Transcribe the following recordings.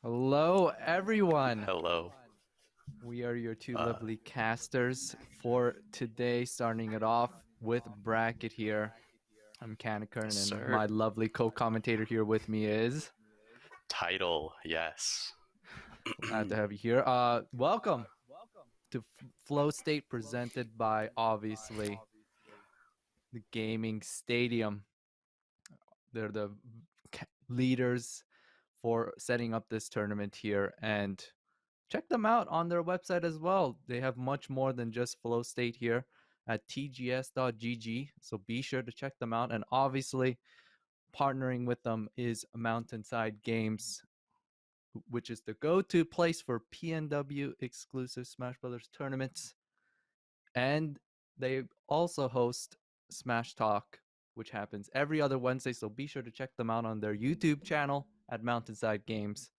Hello, everyone. Hello. We are your two Uh, lovely casters for today, starting it off with bracket here. I'm Kanakern, yes, and sir. my lovely co-commentator here with me is. Title, yes. Glad to have you here. Welcome to Flow State, presented by obviously the Gaming Stadium. They're the leaders for setting up this tournament here, and check them out on their website as well. They have much more than just Flow State here at tgs.gg. So be sure to check them out. And obviously, partnering with them is MountainSideGames, which is the go-to place for PNW exclusive Smash Brothers tournaments. And they also host Smash Talk, which happens every other Wednesday. So be sure to check them out on their YouTube channel at Mountainside Games.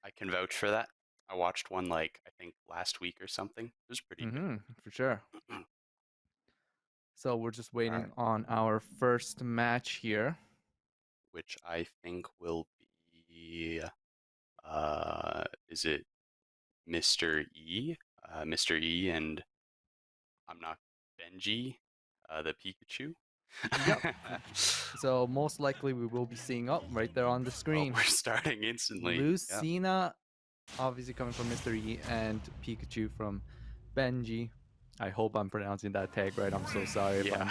I can vouch for that. I watched one I think last week or something. It was pretty good. For sure. So we're just waiting Alright. on our first match here. Which I think will be is it Mr. E? Mr. E and I'm not Benji, the Pikachu. Yep. So most likely we will be seeing right there on the screen. We're starting instantly. Lucina, obviously coming from Mr. E, and Pikachu from Benji. I hope I'm pronouncing that tag right. I'm so sorry if I'm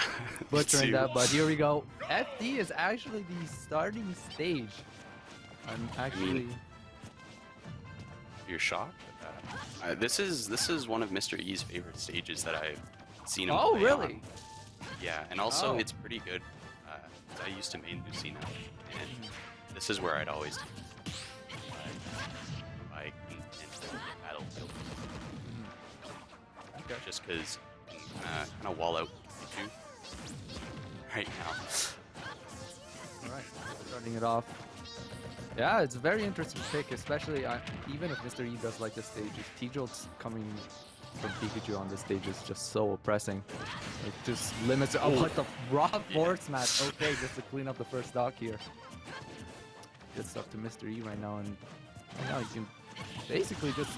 butchering that, but here we go. FD is actually the starting stage. I'm actually. You're shocked at that. This is one of Mr. E's favorite stages that I've seen him Oh, play really? on. Yeah, and also Oh. it's pretty good. I used to main Lucina, and this is where I'd always do it. I can enter the battlefield. Okay. Just because you can kind of wall out Pikachu right now. Alright, starting it off. Yeah, it's a very interesting pick, especially even if Mr. E does like the stage, T-Jolt's coming from Pikachu on this stage is just so oppressing. It just limits it. Oh, what the raw force smash. Okay, just to clean up the first stock here. Good stuff to Mr. E right now, and right now you can basically just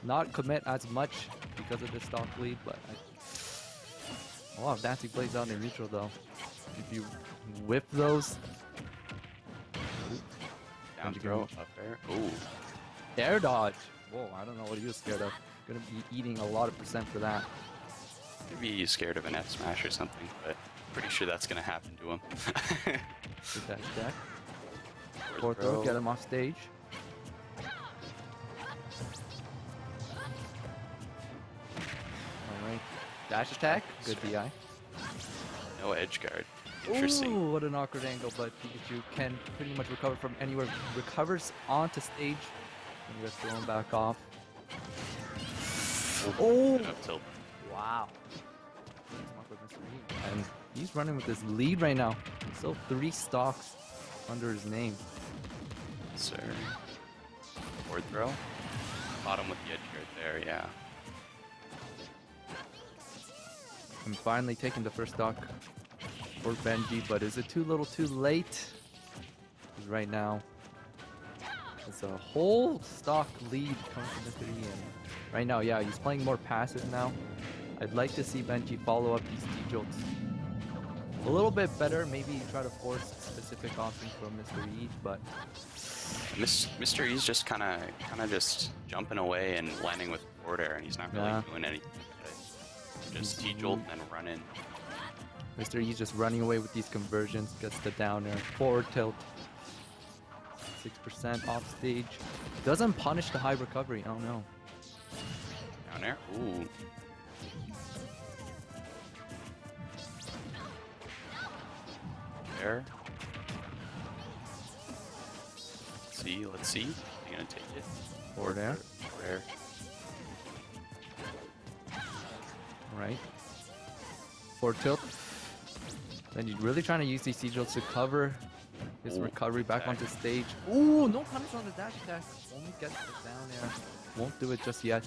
not commit as much because of the stock lead, but a lot of dancing plays out in neutral though. If you whip those. Down throw, up air. Ooh. Air dodge. Whoa, I don't know what he was scared of. Gonna be eating a lot of percent for that. Could be scared of an F smash or something, but pretty sure that's gonna happen to him. Good dash attack. Fourth throw, get him off stage. Alright. Dash attack. Good DI. No edge guard. Interesting. Ooh, what an awkward angle, but Pikachu can pretty much recover from anywhere. Recovers onto stage and gets thrown back off. Oh! Up tilt. Wow. And he's running with his lead right now. He's still 3 stocks under his name. Sir. Forward throw. Caught him with the edge guard there, yeah. I'm finally taking the first stock for Benji, but is it too little too late? Because right now, it's a whole stock lead coming from Mr. E. And right now, yeah, he's playing more passive now. I'd like to see Benji follow up these T-Jolts a little bit better. Maybe try to force specific options from Mr. E, but Mr. E's just kind of just jumping away and landing with forward air, and he's not really doing anything. Just T-Jolt and then run in. Mr. E's just running away with these conversions, gets the down air, forward tilt. 6% off stage. Doesn't punish the high recovery. Oh no. Down air? Ooh. There. Let's see. I'm gonna take it. Forward air. Forward air. Alright. Forward tilt. Then you're really trying to use these T-Jolts to cover his recovery back onto stage. Ooh, no punish on the dash attack. Only gets the down air. Won't do it just yet.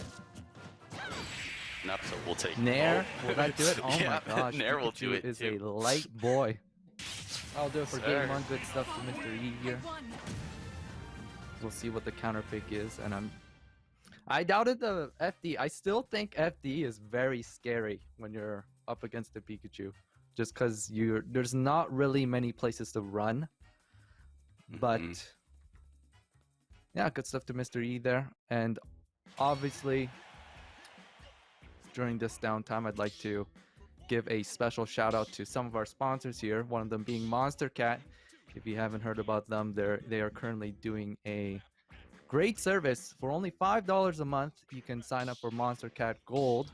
Enough, so we'll take Nair, will that do it? Oh yeah, my gosh. Nair will do it is too. a light boy. I'll do it for game 1. Good stuff to Mr. E here. We'll see what the counter pick is, and I doubted the FD. I still think FD is very scary when you're up against the Pikachu, just because there's not really many places to run. But yeah, good stuff to Mr. E there. And obviously, during this downtime, I'd like to give a special shout out to some of our sponsors here, one of them being Monster Cat. If you haven't heard about them, they are currently doing a great service. For only $5 a month, you can sign up for Monster Cat Gold,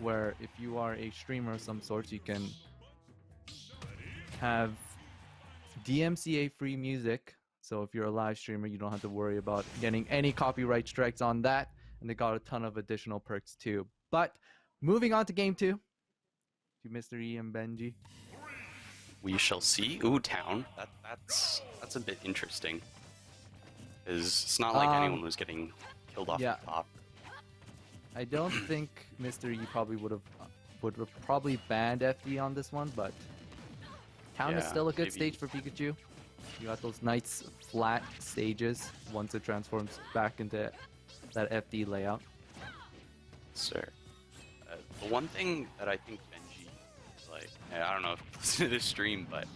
where if you are a streamer of some sort, you can have DMCA free music. So if you're a live streamer, you don't have to worry about getting any copyright strikes on that. And they got a ton of additional perks too. But moving on to game 2, to Mr. E and Benji. We shall see. Ooh, town. That's a bit interesting. Because it's not like anyone was getting killed off the top. I don't think Mr. E probably would have probably banned FD on this one, but town is still a good stage for Pikachu. You got those nice flat stages once it transforms back into that FD layout. Sir. The one thing that I think Benji, like, I don't know if you listen to this stream, but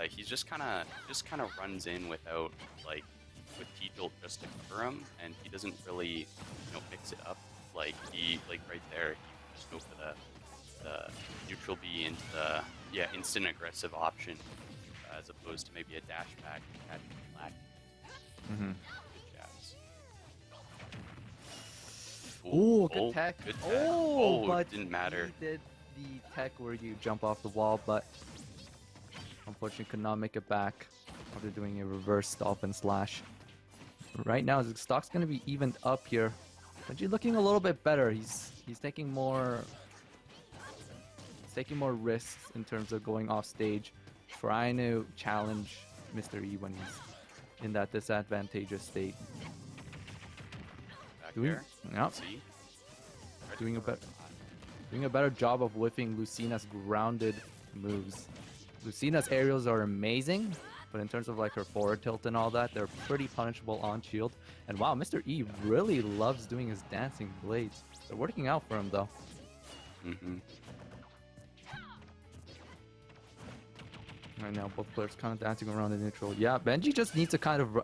he just kind of runs in without, like, with T-Jolt just to cover him, and he doesn't really, mix it up. Like, right there, he just go for the neutral B into the, instant aggressive option, as opposed to maybe a dash back at black. Good jabs. Ooh, good tech. Good tech. Oh, but it didn't matter. He did the tech where you jump off the wall, but unfortunately could not make it back after doing a reverse dolphin slash. Right now, his stock's going to be evened up here. Benji looking a little bit better. He's taking more risks in terms of going off stage, trying to challenge Mr. E when he's in that disadvantageous state. Doing a better job of whiffing Lucina's grounded moves. Lucina's aerials are amazing, but in terms of like her forward tilt and all that, they're pretty punishable on shield. And wow, Mr. E really loves doing his dancing blades. They're working out for him though. Right now, both players kind of dancing around in neutral. Yeah, Benji just needs to kind of...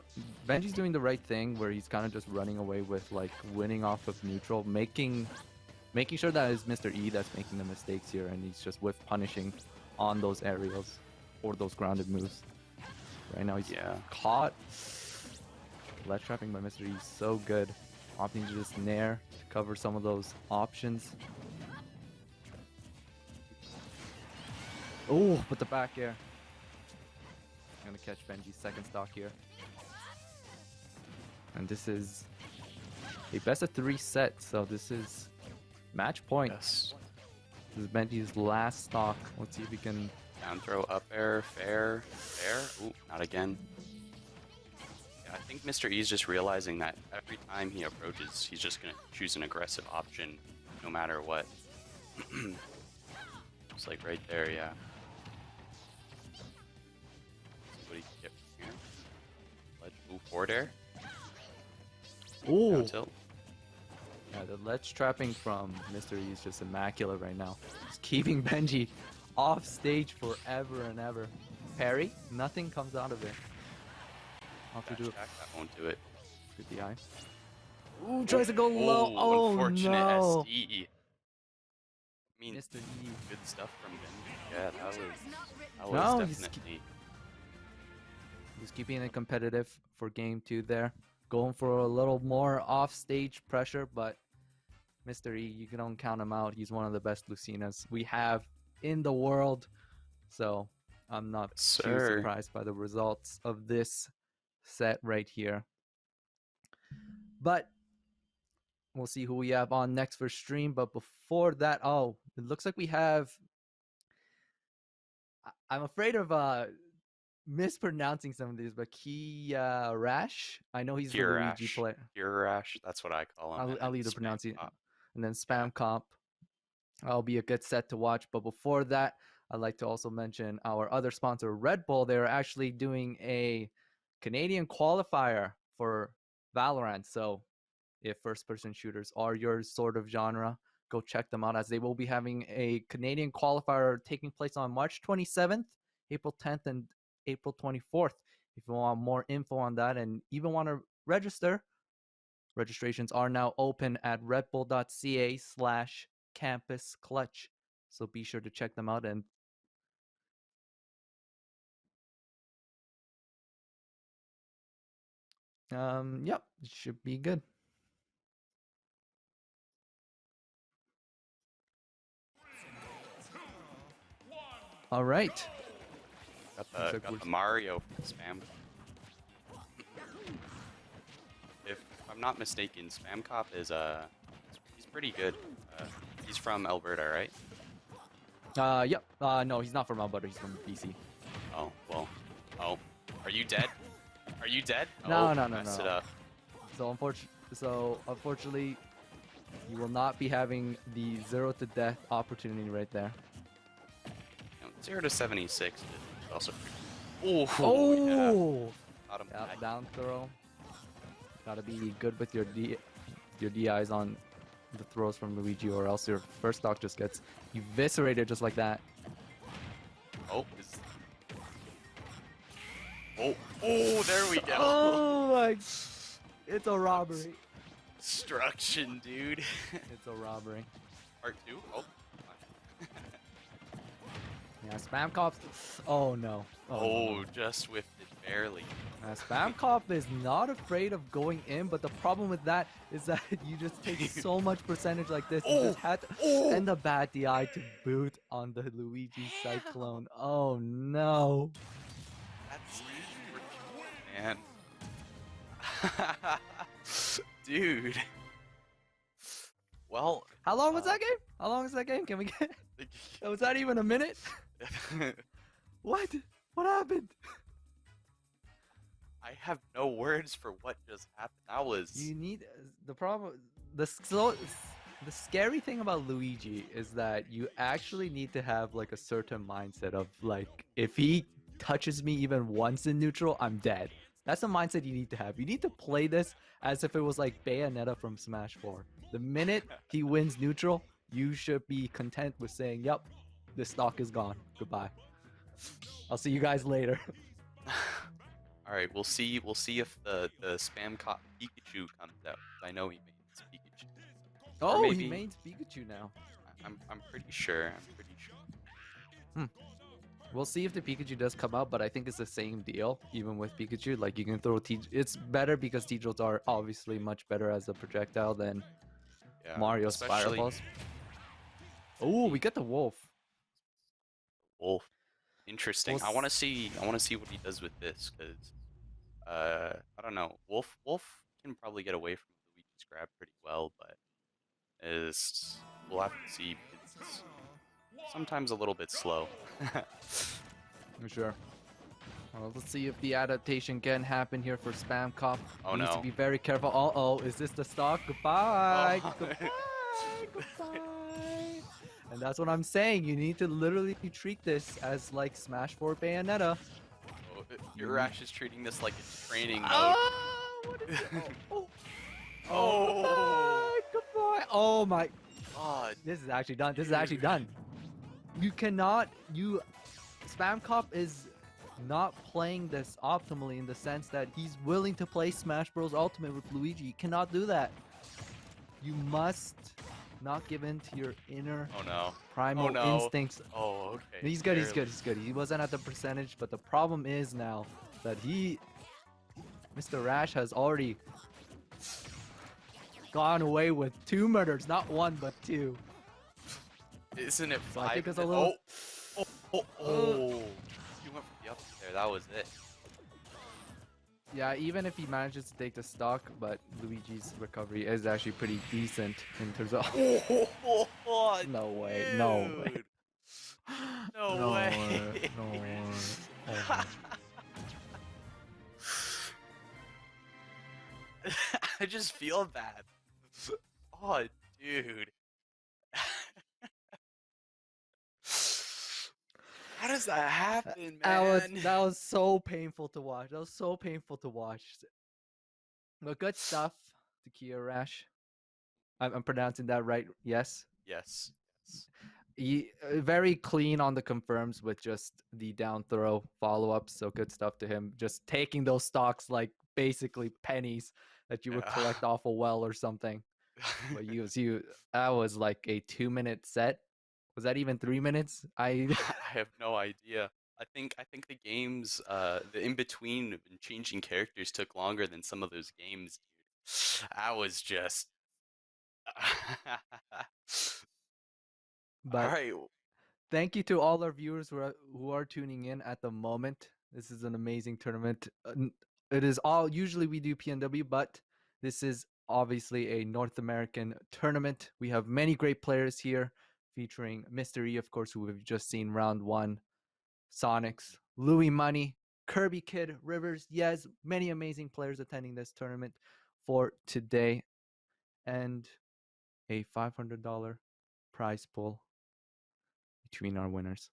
Benji's doing the right thing where he's kind of just running away with like winning off of neutral, making sure that it's Mr. E that's making the mistakes here, and he's just whiff punishing on those aerials or those grounded moves. Right now he's caught. Ledge trapping by Mr. E is so good. Opting to just nair to cover some of those options. Oh, but the back air. Gonna catch Benji's second stock here. And this is a best of 3 set, so this is match point. Yes. This is Benji's last stock. Let's see if we can... Down throw, up air, fair. Ooh, not again. Yeah, I think Mr. E is just realizing that every time he approaches, he's just going to choose an aggressive option, no matter what. Just like right there, yeah. What do you get from here? Ledge, move forward air. Ooh! Down tilt. Yeah, the ledge trapping from Mr. E is just immaculate right now. Just keeping Benji off stage forever and ever. Parry, nothing comes out of it. I'll have to do it. That won't do it. Good DI. Ooh, tries to go low. Oh, unfortunate no. SDE. I mean, Mr. E. good stuff from Benji. Yeah, that was definitely... He's keeping it competitive for game 2 there. Going for a little more off-stage pressure, but Mr. E, you don't count him out. He's one of the best Lucinas we have in the world. So I'm not too surprised by the results of this set right here. But we'll see who we have on next for stream. But before that, oh, it looks like we have... I'm afraid of mispronouncing some of these, but Rash. I know he's the Luigi player. Rash, that's what I call him. I'll either pronounce it. And then Spam Comp. That'll be a good set to watch. But before that, I'd like to also mention our other sponsor, Red Bull. They're actually doing a Canadian qualifier for Valorant. So if first-person shooters are your sort of genre, go check them out as they will be having a Canadian qualifier taking place on March 27th, April 10th, and April 24th. If you want more info on that and even want to register, registrations are now open at redbull.ca/campusclutch. So be sure to check them out. And yep, it should be good. All right. Got the Mario spam. If I'm not mistaken, Spam Cop is he's pretty good. He's from Alberta, right? Yep. No, he's not from Alberta. He's from BC. Oh well. Oh, are you dead? Are you dead? No, oh, no. Messed it up. So unfortunately, you will not be having the 0 to death opportunity right there. 0 to 76 is also pretty. Oh! Got him Yeah, back. down throw. Gotta be good with your DIs on the throws from Luigi, or else your first stock just gets eviscerated just like that. Oh, there we go. Oh my! It's a robbery. Destruction, dude. It's a robbery. Part 2. Oh. Yeah, Spam Cop. Oh no. Oh, just whiffed it barely. Spam Cop is not afraid of going in, but the problem with that is that you just take so much percentage like this. You just had to send a bad DI to boot on the Luigi Cyclone. Oh no. That's man. Dude. Well, How long was that game? How long was that game? Can we get? Was that even a minute? What? What happened? I have no words for what just happened. That was. You need the problem. The scary thing about Luigi is that you actually need to have like a certain mindset of like, if he touches me even once in neutral, I'm dead. That's the mindset you need to have. You need to play this as if it was like Bayonetta from Smash 4. The minute he wins neutral, you should be content with saying, "Yep, this stock is gone. Goodbye. I'll see you guys later." All right, we'll see. We'll see if the spam cop Pikachu comes out. I know he mains Pikachu. Oh, maybe- he mains Pikachu now. I'm pretty sure. I'm pretty sure. We'll see if the Pikachu does come out, but I think it's the same deal, even with Pikachu. Like, you can throw It's better because T-Drills are obviously much better as a projectile than Yeah, Mario's especially Fireballs. Oh, we get the Wolf. Wolf. Interesting. We'll I want to see. I want to see what he does with this because I don't know. Wolf can probably get away from Luigi's grab pretty well, but we'll have to see. It's sometimes a little bit slow. For sure. Well, let's see if the adaptation can happen here for Spam Cop. Oh, He needs no. to be very careful. Oh, is this the stock? Goodbye. Oh. Goodbye. Goodbye. And that's what I'm saying. You need to literally treat this as like Smash 4 Bayonetta. Your Rash is treating this like it's training mode. Oh, what is it? Oh, Oh. goodbye. Oh my. God. This is actually done. This is actually done. You cannot. Spam Cop is not playing this optimally in the sense that he's willing to play Smash Bros. Ultimate with Luigi. You cannot do that. You must not give in to your inner Oh no. primal Oh, no. instincts. Oh, okay. He's good. He's good. He's good. He wasn't at the percentage, but the problem is now that Mr. Rash has already gone away with 2 murders, not 1 but 2. Isn't it So I 5? think it's a little. Oh. He went for the up there. That was it. Yeah, even if he manages to take the stock, but Luigi's recovery is actually pretty decent in terms of. Oh, No way. No way. dude. No way. No way. I just feel bad. Oh, dude. How does that happen, man? That was so painful to watch. That was so painful to watch. Well, good stuff to Kiarash. I'm pronouncing that right. Yes. Yes. Yes. Very clean on the confirms with just the down throw follow-ups. So good stuff to him. Just taking those stocks like basically pennies that you would Yeah. collect off a well or something. But you that was like a 2-minute set. Was that even 3 minutes? I have no idea. I think the games, the in between and changing characters took longer than some of those games, dude. I was just. All But right. thank you to all our viewers who are tuning in at the moment. This is an amazing tournament. It is all usually we do PNW, but this is obviously a North American tournament. We have many great players here, featuring Mr. E, of course, who we've just seen round one, Sonics, Louis Money, Kirby Kid, Rivers, Yes, many amazing players attending this tournament for today, and a $500 prize pool between our winners.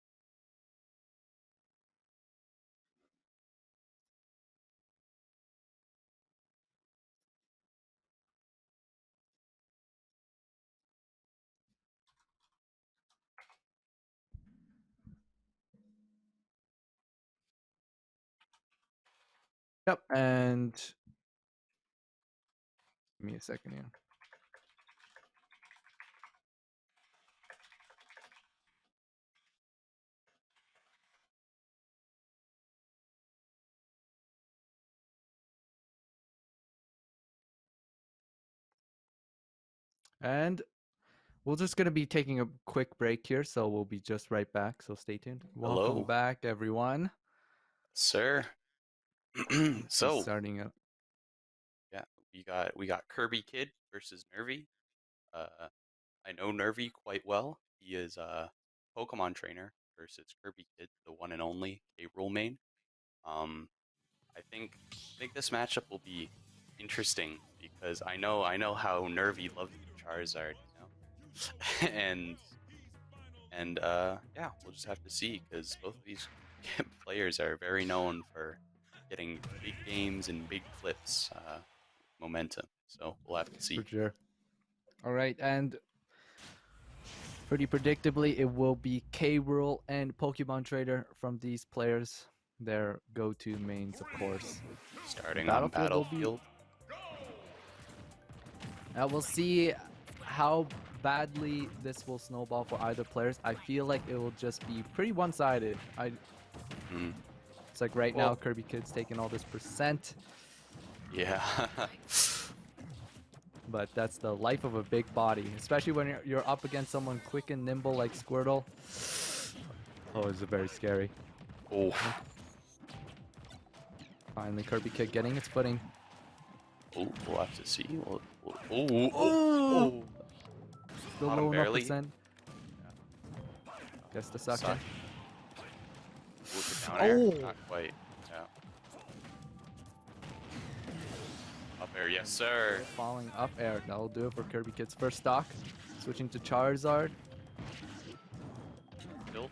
Yep, and give me a second here. And we're just going to be taking a quick break here, so we'll be just right back. So stay tuned. Welcome Hello, back, everyone. sir. He's So starting up. yeah, we got Kirby Kid versus Nervy. Uh, I know Nervy quite well. He is a Pokemon trainer versus Kirby Kid, the one and only K Rule main. Um, I think this matchup will be interesting because I know how Nervy loves the Charizard, and yeah, we'll just have to see because both of these players are very known for getting big games and big clips, momentum. So we'll have to see. For sure. All right, and pretty predictably, it will be K. Rule and Pokemon Trader from these players. Their go-to mains, of course. Starting on Battlefield will Battlefield. we'll see how badly this will snowball for either players. I feel like it will just be pretty one-sided. Mm, It's like right Well- now, Kirby Kid's taking all this percent. yeah. But that's the life of a big body, especially when you're up against someone quick and nimble like Squirtle. Oh, it's very scary. Oh. Finally, Kirby Kid getting its footing. Oh, we'll have to see. Oh. Still Caught him low enough barely. percent. Guess the suck Suck. in. With the down air. Oh. Not quite. Yeah. Up air, yes, sir. Falling up air. That'll do it for Kirby Kid's first stock. Switching to Charizard. Still.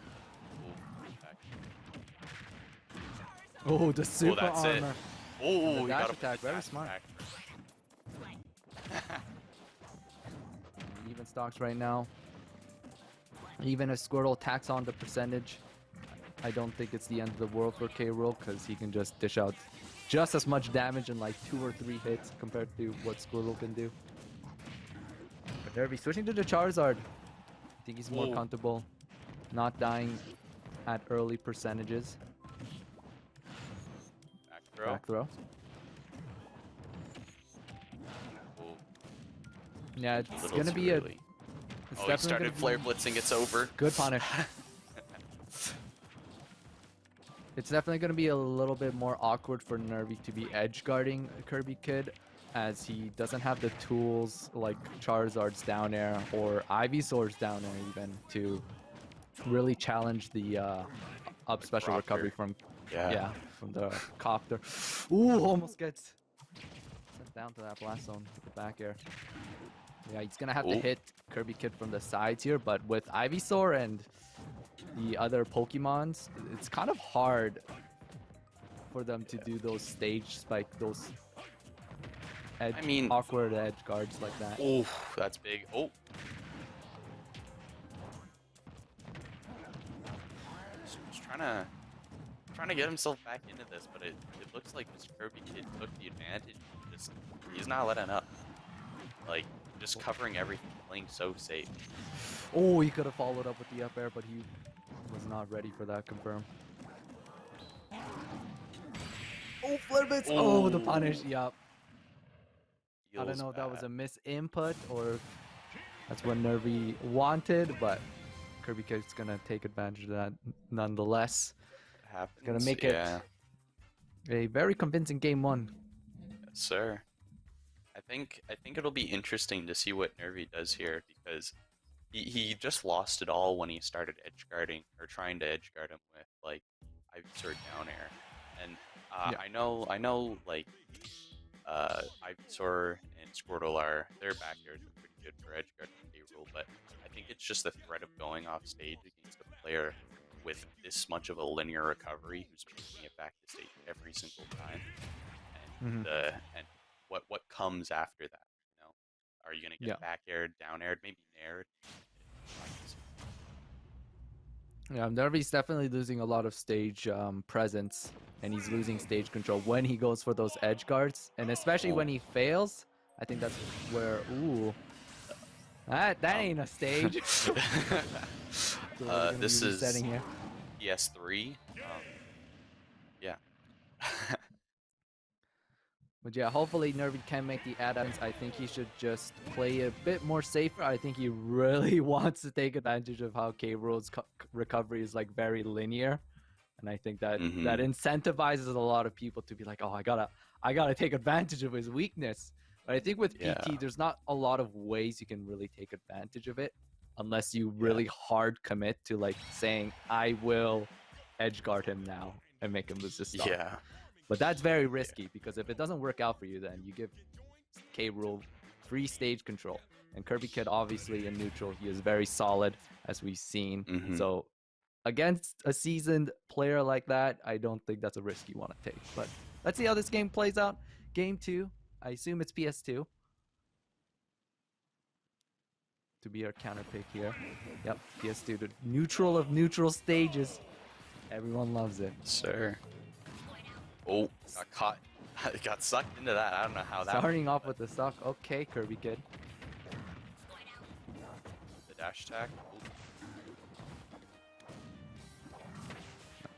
Oh, the super that's it. armor. Oh, The he dash got him attack, with the very dash smart. attack. Even stocks right now. Even if Squirtle attacks on the percentage, I don't think it's the end of the world for K. Rule because he can just dish out just as much damage in like 2 or 3 hits compared to what Squirtle can do. But Nervy switching to the Charizard. I think he's more Ooh. comfortable not dying at early percentages. Back throw. Back throw. Oh, Yeah, a it's little gonna too be a. early. It's Oh, he definitely started gonna flare be blitzing. It's over. good punish. It's definitely going to be a little bit more awkward for Nervy to be edge guarding Kirby Kid, as he doesn't have the tools like Charizard's down air or Ivysaur's down air even to really challenge the up special Copter. recovery from Yeah. from the copter. Ooh, almost gets sent down to that blast zone with the back air. Yeah, he's gonna have to Ooh. hit Kirby Kid from the sides here, but with Ivysaur and the other Pokemons, it's kind of hard for them to do those stage spike, those I mean, awkward edge guards like that. oh, that's big. Oh. Just trying to get himself back into this, but it looks like this Kirby kid took the advantage. He's not letting up. Like, just covering everything, playing so safe. Oh, he could have followed up with the up air, but he was not ready for that. Confirm. Oh, flip. Oh, the punish. Yup. I don't know if that was a misinput or if that's what Nervy wanted, but Kirby Kid's gonna take advantage of that nonetheless. Happens, Gonna make it a very convincing game 1. Yes, sir. I think it'll be interesting to see what Nervy does here, because he just lost it all when he started edge guarding or trying to edge guard him with like Ivysaur down air, and I know like Ivysaur and Squirtle their back airs are pretty good for edge guarding K-Rool, but I think it's just the threat of going off stage against a player with this much of a linear recovery who's making it back to stage every single time, and and what comes after that, you know? Are you gonna get back aired, down aired, maybe naired? Yeah, Nervy's definitely losing a lot of stage presence, and he's losing stage control when he goes for those edge guards, and especially when he fails. I think that's where that ain't a stage. So this is setting here. PS3. Yeah. But yeah, hopefully Nervy can make the add-ons. I think he should just play a bit more safer. I think he really wants to take advantage of how K-Rool's recovery is like very linear. And I think that that incentivizes a lot of people to be like, oh, I gotta take advantage of his weakness. But I think with PT, there's not a lot of ways you can really take advantage of it unless you really hard commit to like saying, I will edge guard him now and make him lose his stock. Yeah. But that's very risky because if it doesn't work out for you, then you give K-Rool free stage control. And Kirby Kid, obviously in neutral, he is very solid, as we've seen. So against a seasoned player like that, I don't think that's a risk you want to take. But let's see how this game plays out. Game 2, I assume it's PS2 to be our counter pick here. Yep, PS2, the neutral of neutral stages. Everyone loves it. Sir. Oh, got caught. Got sucked into that. I don't know how that. Starting off with the suck. Okay, Kirby Kid. The dash attack.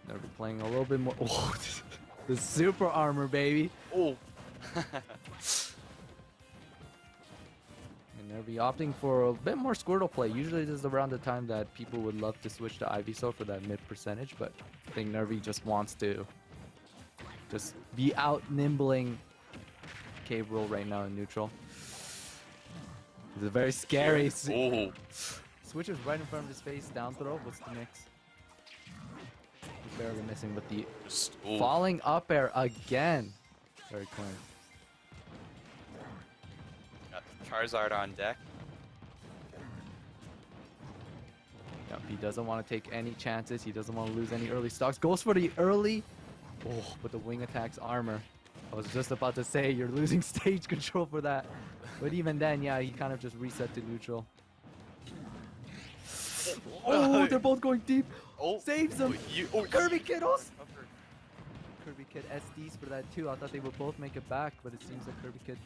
Never playing a little bit more. Oh, the super armor, baby. Oh. And they'll be opting for a bit more Squirtle play. Usually this is around the time that people would love to switch to Ivysaur for that mid percentage, but I think Nervy just wants to just be out nimbling K-Rool right now in neutral. It's a very scary. Oh. Switches right in front of his face. Down throw. What's the mix? He's barely missing with the falling up air again. Very clean. Got Charizard on deck. Yep, he doesn't want to take any chances. He doesn't want to lose any early stocks. Goes for the early. Oh, but the wing attacks armor. I was just about to say you're losing stage control for that. But even then, yeah, he kind of just reset to neutral. Oh, they're both going deep. Oh, saves him. Kirby Kid also. Kirby Kid SDs for that too. I thought they would both make it back, but it seems like Kirby Kid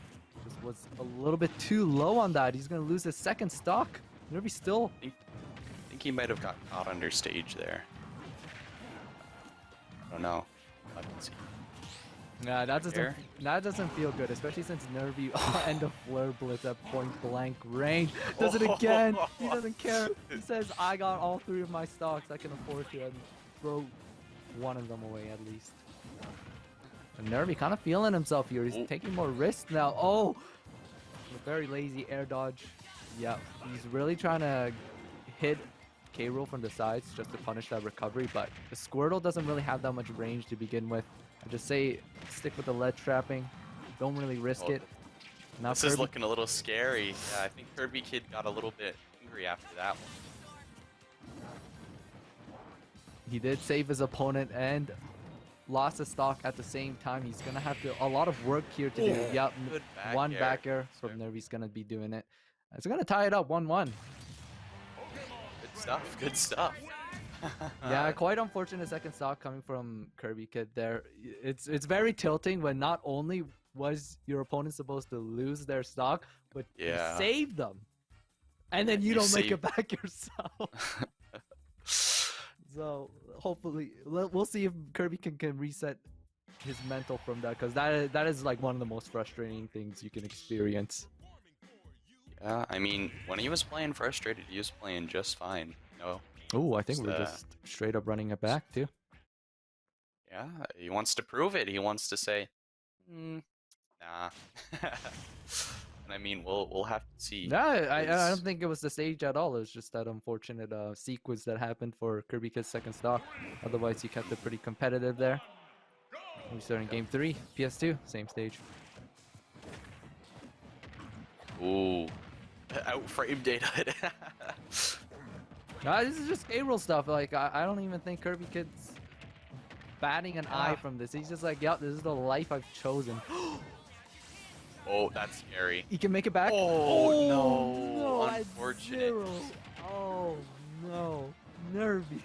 just was a little bit too low on that. He's gonna lose his second stock. Nervy still. I think he might have got caught under stage there. I don't know. I can see. Nah, that doesn't feel good, especially since Nervy end of Flare Blitz at point blank range. Does it again. He doesn't care. He says, I got all 3 of my stocks. I can afford to and throw one of them away at least. And Nervy kind of feeling himself here. He's taking more risks now. Oh, a very lazy air dodge. Yeah, he's really trying to hit K-Rool from the sides just to punish that recovery, but the Squirtle doesn't really have that much range to begin with. I just say stick with the ledge trapping. Don't really risk it. Now this is looking a little scary. Yeah, I think Kirby Kid got a little bit angry after that one. He did save his opponent, and lost a stock at the same time. He's gonna have to a lot of work here to do. Yep, Good back one air. back air from Nervy's gonna be doing it. It's gonna tie it up 1-1. Good stuff. Good stuff. Yeah, quite unfortunate second stock coming from Kirby Kid there. It's very tilting when not only was your opponent supposed to lose their stock, but you save them. And then you don't make it back yourself. So hopefully, we'll see if Kirby can reset his mental from that, because that is like one of the most frustrating things you can experience. Yeah, I mean, when he was playing frustrated, he was playing just fine. Oh, I think we're just straight up running it back too. Yeah, he wants to prove it. He wants to say, nah. And I mean, we'll have to see. Yeah, I don't think it was the stage at all. It was just that unfortunate sequence that happened for Kirby Kid's second stock. Otherwise, he kept it pretty competitive there. We start in game 3, PS2, same stage. Ooh, out frame data. Nah, this is just K-roll stuff. Like, I don't even think Kirby Kid's batting an eye from this. He's just like, yep, this is the life I've chosen. Oh, that's scary. He can make it back. Oh no, unfortunate. Oh no, Nervy.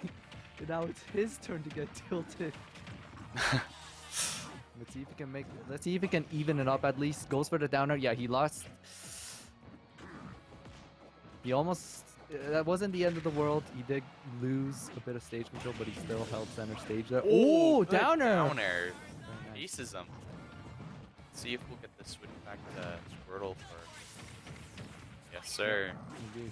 Now it's his turn to get tilted. Let's see if he can make. Let's see if he can even it up at least. Goes for the downer. Yeah, he lost. He almost. That wasn't the end of the world. He did lose a bit of stage control, but he still held center stage there. Oh, downer! Downer. Aces him. Let's see if we'll get the switch back to Squirtle for. Yes, sir.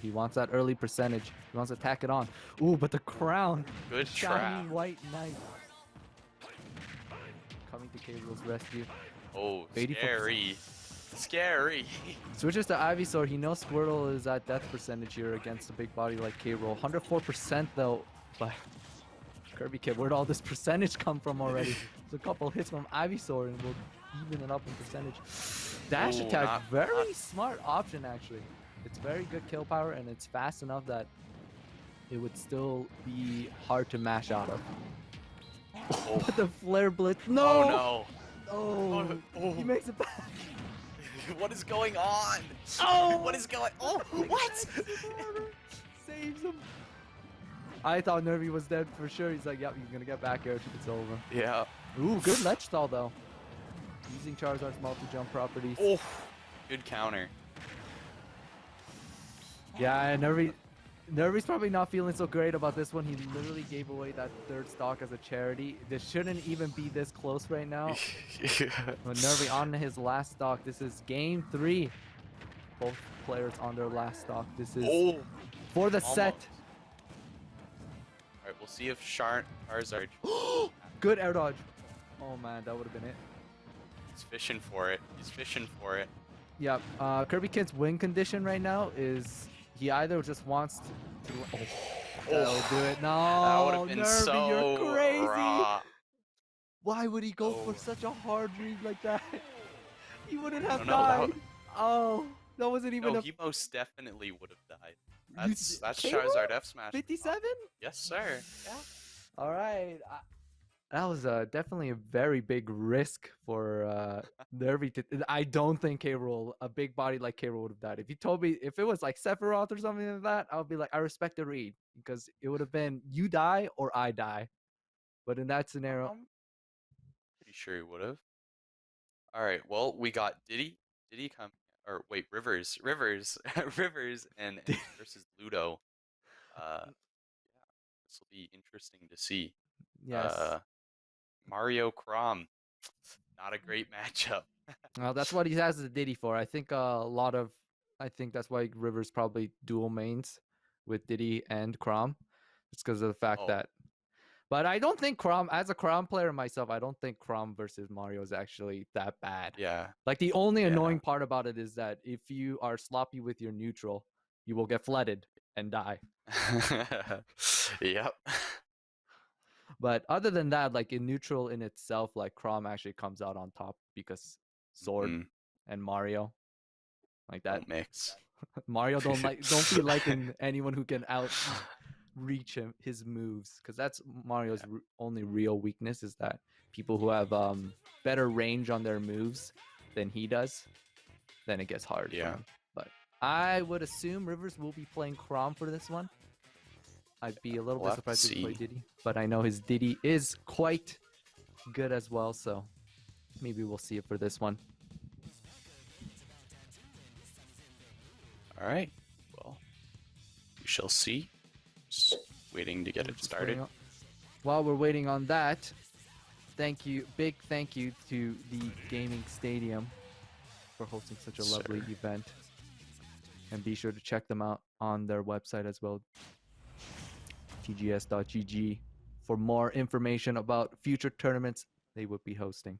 He wants that early percentage. He wants to tack it on. Ooh, but the crown. Good shiny trap. White knight. Coming to K-Rool's rescue. Oh, scary. Scary. Switches to Ivysaur. He knows Squirtle is at death percentage here against a big body like K-Rool. 104% though, but Kirby Kid, where'd all this percentage come from already? There's a couple hits from Ivysaur and we'll even it up in percentage. Dash attack, very smart option actually. It's very good kill power and it's fast enough that it would still be hard to mash out of. Oh. The flare blitz. No! Oh no! Oh, he makes it back. What is going on? Oh! What is going? Oh, what? Saves him. I thought Nervy was dead for sure. He's like, yep, he's gonna get back here. It's over. Yeah. Ooh, good ledge stall though. Using Charizard's multi-jump properties. Oh, good counter. Yeah, Nervy's probably not feeling so great about this one. He literally gave away that third stock as a charity. This shouldn't even be this close right now. But Nervy on his last stock. This is game 3. Both players on their last stock. This is for the set. All right, we'll see if Charizard. Good air dodge. Oh man, that would have been it. He's fishing for it. He's fishing for it. Yeah, Kirby Kid's win condition right now is he either just wants to. That'll do it. No, that would have been Nervy, so you're crazy. raw. Why would he go for such a hard read like that? He wouldn't have No, died. Oh, that wasn't even No, a. he most definitely would have died. That's K-Rool? Charizard F smash. 57? Yes, sir. Yeah. All right. That was definitely a very big risk for Nervy to. I don't think K-Rool, a big body like K-Rool, would have died. If you told me, if it was like Sephiroth or something like that, I would be like, I respect the read because it would have been you die or I die. But in that scenario, Pretty sure he would have. All right. Well, we got Diddy come, or wait, Rivers, and versus Ludo. Yeah, this will be interesting to see. yes. Mario Crom, not a great matchup. Well, that's what he has the Diddy for. I think I think that's why Rivers probably dual mains with Diddy and Crom. It's because of the fact that. But I don't think Crom, as a Crom player myself, I don't think Crom versus Mario is actually that bad. Yeah. Like the only annoying part about it is that if you are sloppy with your neutral, you will get flooded and die. Yep. But other than that, like in neutral in itself, like Crom actually comes out on top because Sword and Mario, like that don't mix. Mario don't be liking anyone who can out reach his moves, because that's Mario's only real weakness, is that people who have better range on their moves than he does, then it gets hard for him. But I would assume Rivers will be playing Chrom for this one. I'd be a little bit surprised if he played Diddy, but I know his Diddy is quite good as well, so maybe we'll see it for this one. All right. Well, we shall see. Just waiting to get it started. While we're waiting on that, big thank you to the Gaming Stadium for hosting such a lovely event. And be sure to check them out on their website as well, tgs.gg, for more information about future tournaments they would be hosting.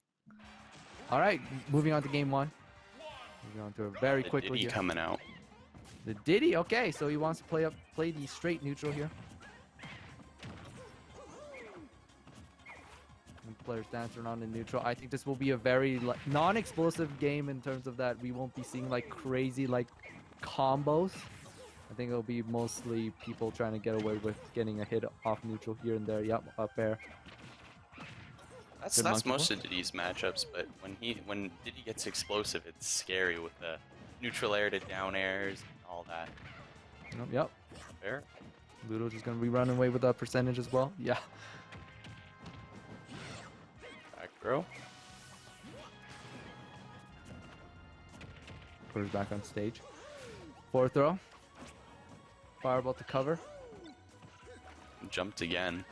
All right, moving on to game one. Moving on to a very quickly Diddy coming out. The Diddy, okay, so he wants to play the straight neutral here. And players dancing around in neutral. I think this will be a very non-explosive game in terms of that we won't be seeing like crazy like combos. I think it'll be mostly people trying to get away with getting a hit off neutral here and there. Yep, up air. That's most of Diddy's matchups, but when Diddy gets explosive, it's scary with the neutral air to down airs and all that. Yep. Fair. Ludo just gonna be running away with that percentage as well. Yeah. Back throw. Purin's back on stage. Forward throw. Fireball to cover. Jumped again.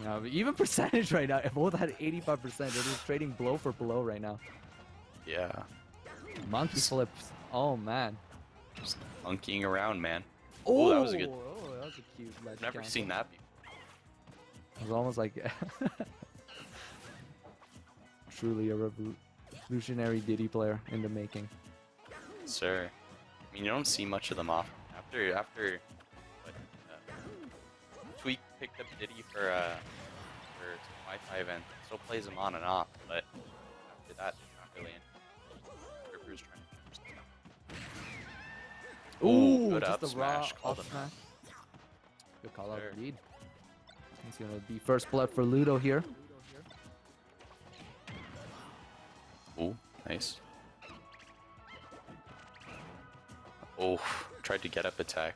Yeah, but even percentage right now, both had 85%. They're just trading blow for blow right now. Yeah. Monkey flips. Oh, man. Just monkeying around, man. Oh, that was a good. Oh, that was a cute ledge Never cancel. seen that before. It was almost like truly a revolutionary Diddy player in the making. Sir. I mean, you don't see much of them often. After Tweak picked up Diddy for some Wi-Fi event, still plays him on and off, but after that, not really in. Rivers trying to Ooh, good just up a smash. raw Called up him smash. Good call out Sure. lead. It's gonna be first blood for Ludo here. Ooh, nice. Oh, tried to get up attack.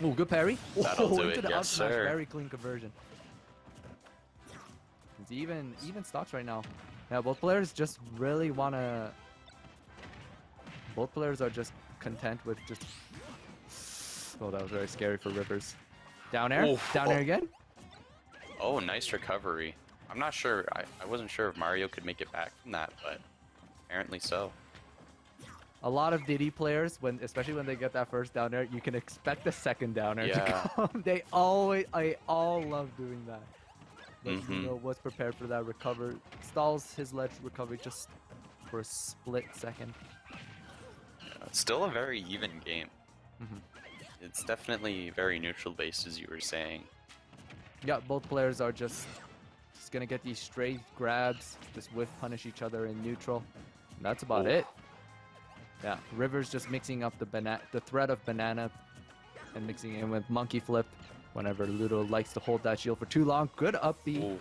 Oh, good parry. That'll do into it, the yes, up smash. sir. Very clean conversion. It's even stocks right now. Yeah, both players just really wanna. Both players are just content with just. Oh, that was very scary for Rivers. Down air. Down air again. Oh, nice recovery. I'm not sure. I wasn't sure if Mario could make it back from that, but apparently so. A lot of Diddy players, especially when they get that first down air, you can expect the second down air to come. I all love doing that. But Ludo was prepared for that recover. Stalls his ledge recovery just for a split second. Yeah, it's still a very even game. It's definitely very neutral based, as you were saying. Yeah, both players are just gonna get these straight grabs, just whiff punish each other in neutral. And that's about it. Yeah, Rivers just mixing up the threat of banana and mixing it in with monkey flip whenever Ludo likes to hold that shield for too long. Good up B.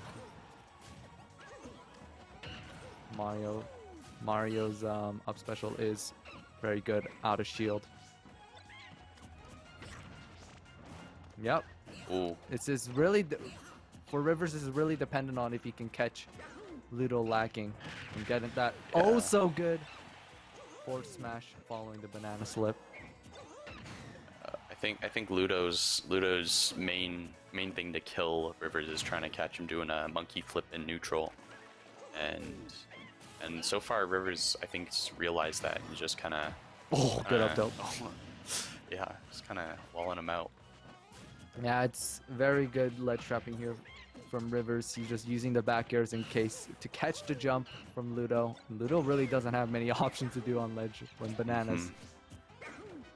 Mario's up special is very good out of shield. Yep. Ooh. It's just really for Rivers is really dependent on if he can catch Ludo lacking and getting that so good forward smash following the banana slip. I think Ludo's main thing to kill Rivers is trying to catch him doing a monkey flip in neutral, and so far Rivers I think has realized that. He's just kind of good up tilt. Yeah, just kind of walling him out. Yeah, it's very good ledge trapping here from Rivers. He's just using the back airs in case to catch the jump from Ludo. Ludo really doesn't have many options to do on ledge when bananas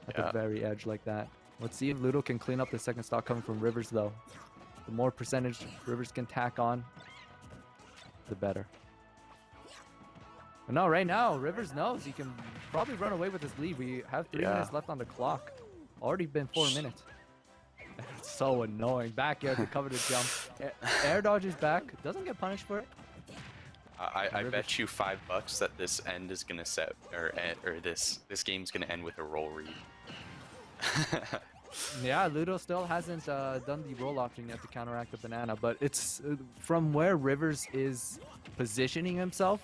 at the very edge like that. Let's see if Ludo can clean up the second stock coming from Rivers though. The more percentage Rivers can tack on, the better. No, right now, Rivers knows he can probably run away with his lead. We have 3 minutes left on the clock. Already been 4 minutes. It's so annoying. Back air to cover the jump. Air dodge is back. Doesn't get punished for it. I bet you $5 that this end is gonna set or this game's gonna end with a roll read. Yeah, Ludo still hasn't done the roll option yet to counteract the banana, but it's from where Rivers is positioning himself,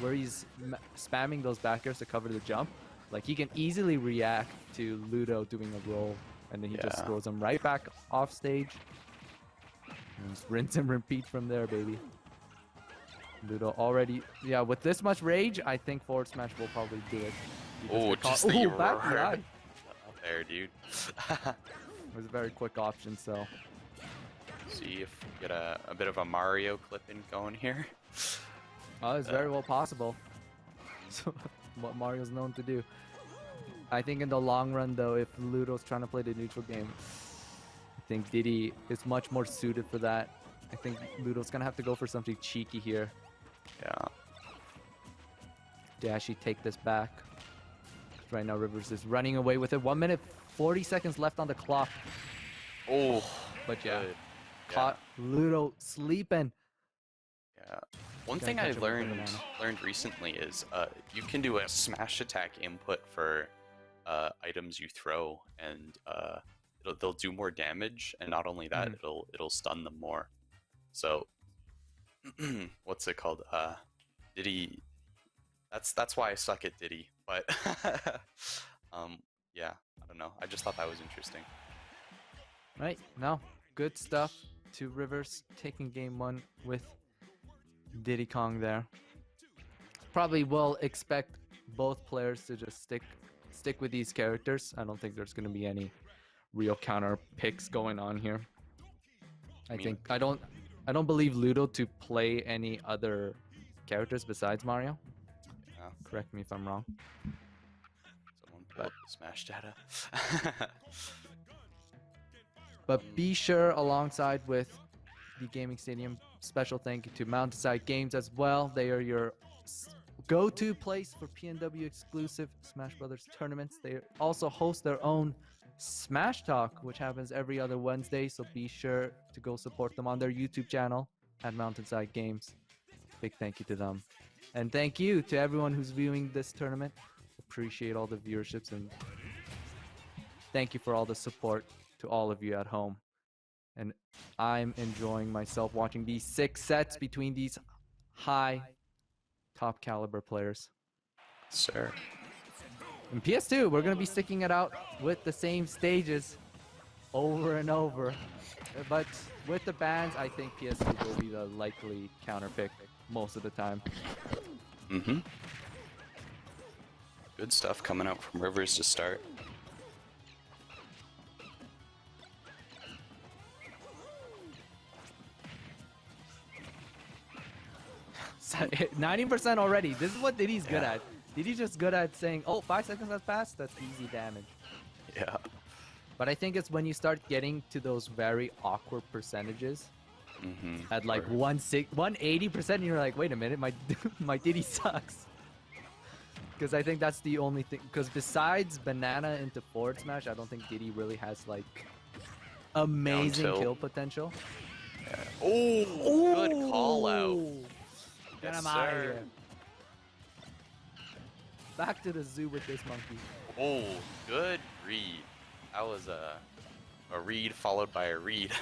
where he's spamming those back airs to cover the jump. Like, he can easily react to Ludo doing a roll, and then he just throws him right back off stage. And just rinse and repeat from there, baby. Ludo already, with this much rage, I think forward smash will probably do it. Oh, just the back right there, dude. It was a very quick option, so. See if we get a bit of a Mario clip in going here. Oh, it's very well possible. So, what Mario's known to do. I think in the long run, though, if Ludo's trying to play the neutral game, I think Diddy is much more suited for that. I think Ludo's gonna have to go for something cheeky here. Yeah. To actually take this back. Right now, Rivers is running away with it. 1 minute, 40 seconds left on the clock. Oh, but caught Ludo sleeping. Yeah. One thing I learned recently is you can do a smash attack input for items you throw, and they'll do more damage, and not only that, it'll stun them more. So what's it called? Diddy. That's why I suck at Diddy. But yeah, I don't know. I just thought that was interesting. Right. No, good stuff to Rivers taking game 1 with Diddy Kong there. Probably will expect both players to just stick with these characters. I don't think there's going to be any real counter picks going on here. I don't believe Ludo to play any other characters besides Mario. Yeah. Correct me if I'm wrong. Someone pulled the Smash data. But be sure, alongside with the Gaming Stadium, special thank you to MountainSideGames as well. They are your go-to place for PNW exclusive Smash Brothers tournaments. They also host their own Smash Talk, which happens every other Wednesday, so be sure to go support them on their YouTube channel at MountainSideGames. Big thank you to them. And thank you to everyone who's viewing this tournament. Appreciate all the viewerships, and thank you for all the support to all of you at home. And I'm enjoying myself watching these 6 sets between these high top caliber players. Sir. In PS2, we're going to be sticking it out with the same stages over and over. But with the bans, I think PS2 will be the likely counter pick most of the time. Mm-hmm. Good stuff coming out from Rivers to start. So, 90% already. This is what Diddy's good at. Diddy's just good at saying, oh, 5 seconds has passed, that's easy damage. Yeah. But I think it's when you start getting to those very awkward percentages, at like 180%, and you're like, wait a minute, my Diddy sucks. Because I think that's the only thing. Because besides banana into forward smash, I don't think Diddy really has like amazing kill potential. Yeah. Oh, good call out. Get him out of here. Back to the zoo with this monkey. Oh, good read. That was a read followed by a read.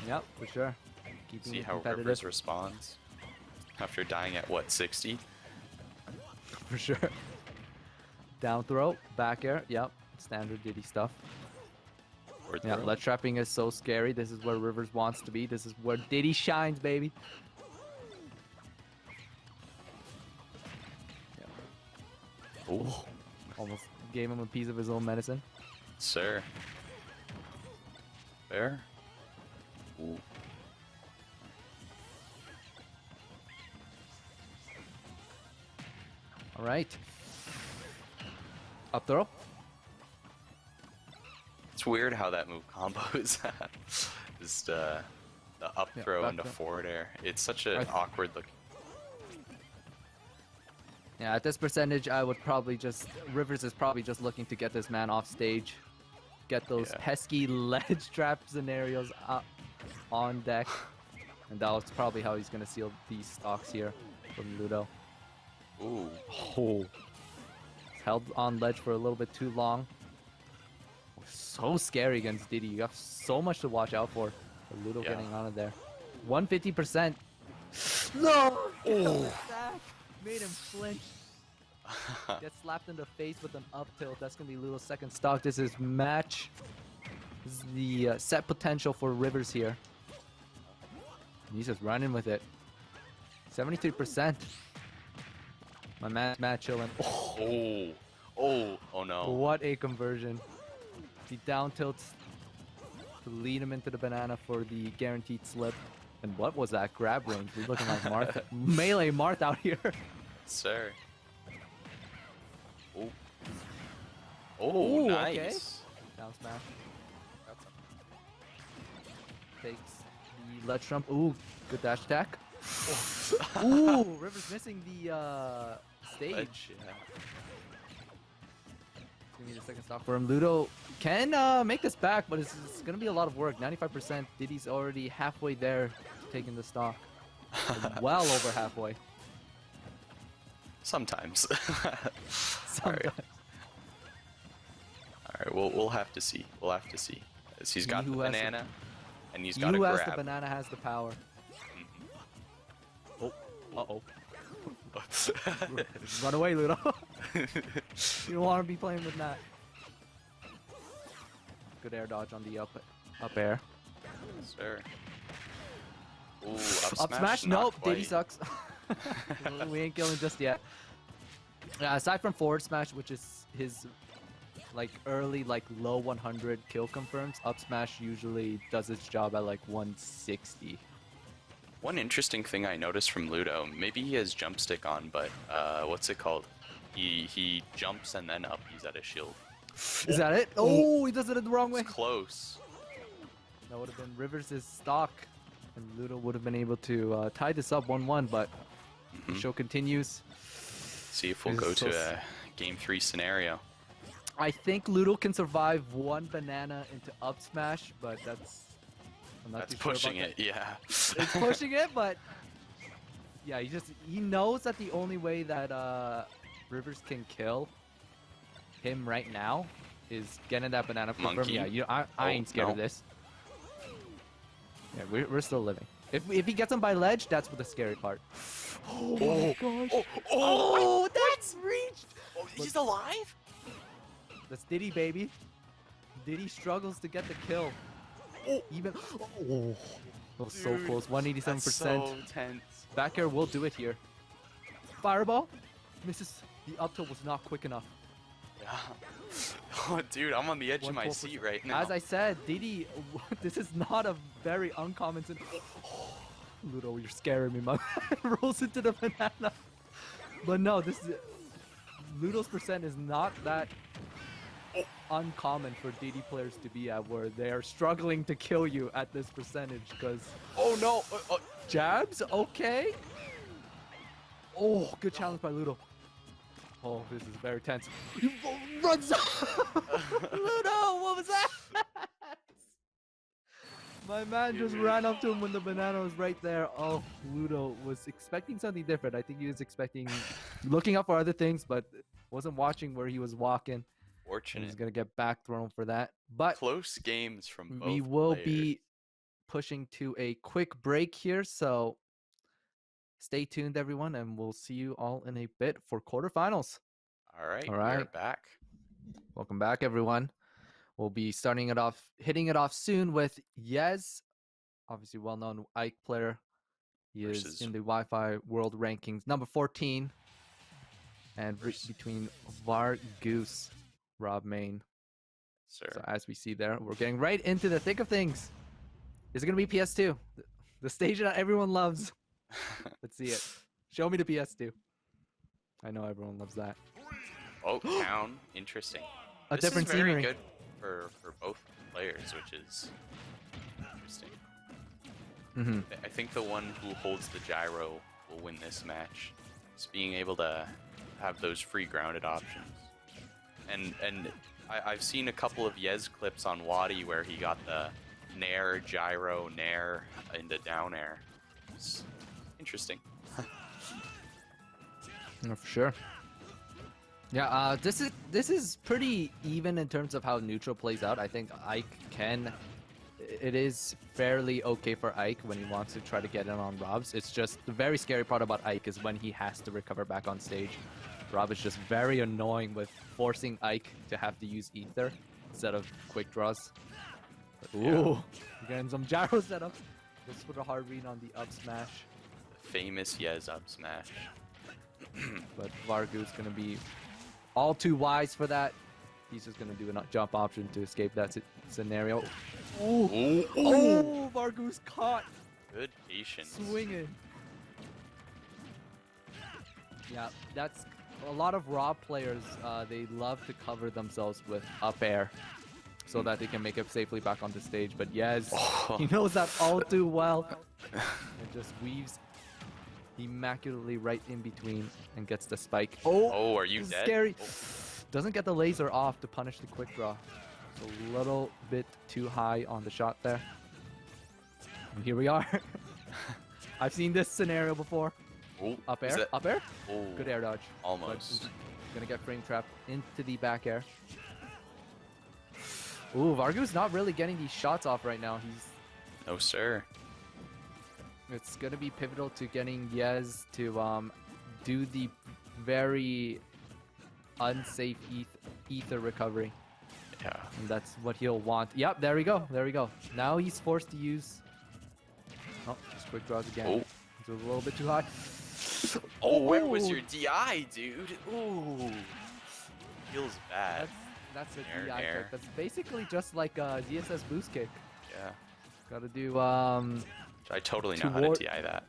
Yep, for sure. Keeping See how Rivers responds after dying at what, 60? For sure. Down throw, back air. Yep, standard Diddy stuff. Yeah, ledge trapping is so scary. This is where Rivers wants to be. This is where Diddy shines, baby. Oh, almost gave him a piece of his own medicine. Sir. Fair. Ooh. All right. Up throw. It's weird how that move combos. Just the up throw into forward air. It's such an awkward look. Yeah, at this percentage, I would probably just... Rivers is probably just looking to get this man off stage. Get those pesky ledge trap scenarios on deck. And that's probably how he's going to seal these stocks here from Ludo. Ooh. Oh. He's held on ledge for a little bit too long. So scary against Diddy. You have so much to watch out for. Ludo getting out of there. 150%. No! Oh. Made him flinch. Gets slapped in the face with an up tilt. That's going to be Ludo's second stock. This is match. This is the set potential for Rivers here. He's just running with it. 73%. My man's Matt chilling. Oh no. What a conversion. He down tilts to lead him into the banana for the guaranteed slip. And what was that grab range? We're looking like Marth. Melee Marth out here. Sir. Oh, nice. Okay. Down smash. Takes the ledge jump. Ooh, good dash attack. Ooh, Rivers missing the stage. Yeah. Gonna need a second stock for him. Ludo can make this back, but it's gonna be a lot of work. 95%. Diddy's already halfway there, taking the stock. Well over halfway. Sometimes. Sometimes. All right, we'll have to see. We'll have to see. As he's got the banana, and he's got He a who grab. has the banana has the power. Oh, uh-oh. Run away, Ludo. You don't want to be playing with that. Good air dodge on the up air. Sir. Ooh, up smash? Nope, Diddy sucks. We ain't killing just yet. Aside from forward smash, which is his like early, like low 100 kill confirms, up smash usually does its job at like 160. One interesting thing I noticed from Ludo, maybe he has jump stick on, but what's it called? He jumps and then up. He's at a shield. Is that it? Oh, he does it in the wrong way. It's close. That would have been Rivers' stock, and Ludo would have been able to tie this up 1-1, but the show continues. See if we'll go to a game 3 scenario. I think Ludo can survive one banana into up smash, but that's... I'm not too pushing sure it, yeah. It's pushing it, but... Yeah, he knows that the only way that Rivers can kill him right now is getting that banana confirmed. Monkey. Yeah, I ain't scared of this. Yeah, we're still living. If he gets him by ledge, that's the scary part. Oh my gosh. Oh, that's reached! Oh, he's alive? That's Diddy, baby. Diddy struggles to get the kill. Even... Oh, that was so close. 187%. That's so tense. Back air will do it here. Fireball? Misses. The up tilt was not quick enough. Yeah. Oh, dude, I'm on the edge of my seat right now. As I said, Diddy, this is not a very uncommon... Ludo, you're scaring me, man. Rolls into the banana. But no, this is... Ludo's percent is not that uncommon for Diddy players to be at, where they are struggling to kill you at this percentage, because... Oh, no! Jabs? Okay. Oh, good challenge by Ludo. Oh, this is very tense. He runs Ludo, what was that? My man just ran up to him when the banana was right there. Oh, Ludo was expecting something different. I think he was expecting, looking up for other things, but wasn't watching where he was walking. Fortunate. He's going to get back thrown for that. But close games from both we will players. be pushing to a quick break here, so stay tuned, everyone, and we'll see you all in a bit for quarterfinals. All right, we're back. Welcome back, everyone. We'll be starting it off, hitting it off soon with Yez, obviously well-known Ike player. He is in the Wi-Fi World Rankings, number 14. And between Var Goose, Rob Main. Sir. So as we see there, we're getting right into the thick of things. Is it going to be PS2? The stage that everyone loves. Let's see it. Show me the PS2. I know everyone loves that. Oh, town. Interesting. A this different is very scenery. Good for both players, which is interesting. I think the one who holds the gyro will win this match. Just being able to have those free grounded options. And I've seen a couple of Yez clips on Wadi where he got the nair, gyro, nair into down air. It's interesting. No, for sure. Yeah, this is pretty even in terms of how neutral plays out. I think Ike it is fairly okay for Ike when he wants to try to get in on Robs. It's just the very scary part about Ike is when he has to recover back on stage. Rob is just very annoying with forcing Ike to have to use Ether instead of quick draws. But, ooh, getting some gyro setup. Just put a hard read on the up smash. The famous Yez up smash. But Vargu's gonna be all too wise for that. He's just gonna do a jump option to escape that scenario. Ooh. Ooh. Oh, Vargu's caught. Good patience. Swinging. Yeah, that's a lot of Rob players. They love to cover themselves with up air so that they can make it safely back on the stage. But yes, he knows that all too well. And just weaves immaculately right in between and gets the spike. Oh, are you dead? Scary. Oh. Doesn't get the laser off to punish the quick draw. It's a little bit too high on the shot there. And here we are. I've seen this scenario before. Oh, Up air, up air. Oh, Good air dodge. almost. Gonna get frame trapped into the back air. Ooh, Vargu's not really getting these shots off right now. No, sir. It's gonna be pivotal to getting Yez to do the very unsafe ether recovery. Yeah. And that's what he'll want. Yep, there we go. There we go. Now he's forced to use. Oh, just quick draws again. Oh. It's a little bit too high. Oh, where was your DI, dude? Ooh. Feels bad. That's a Air, DI air. kick. That's basically just like a DSS boost kick. Yeah. Gotta do I totally know how to DI that.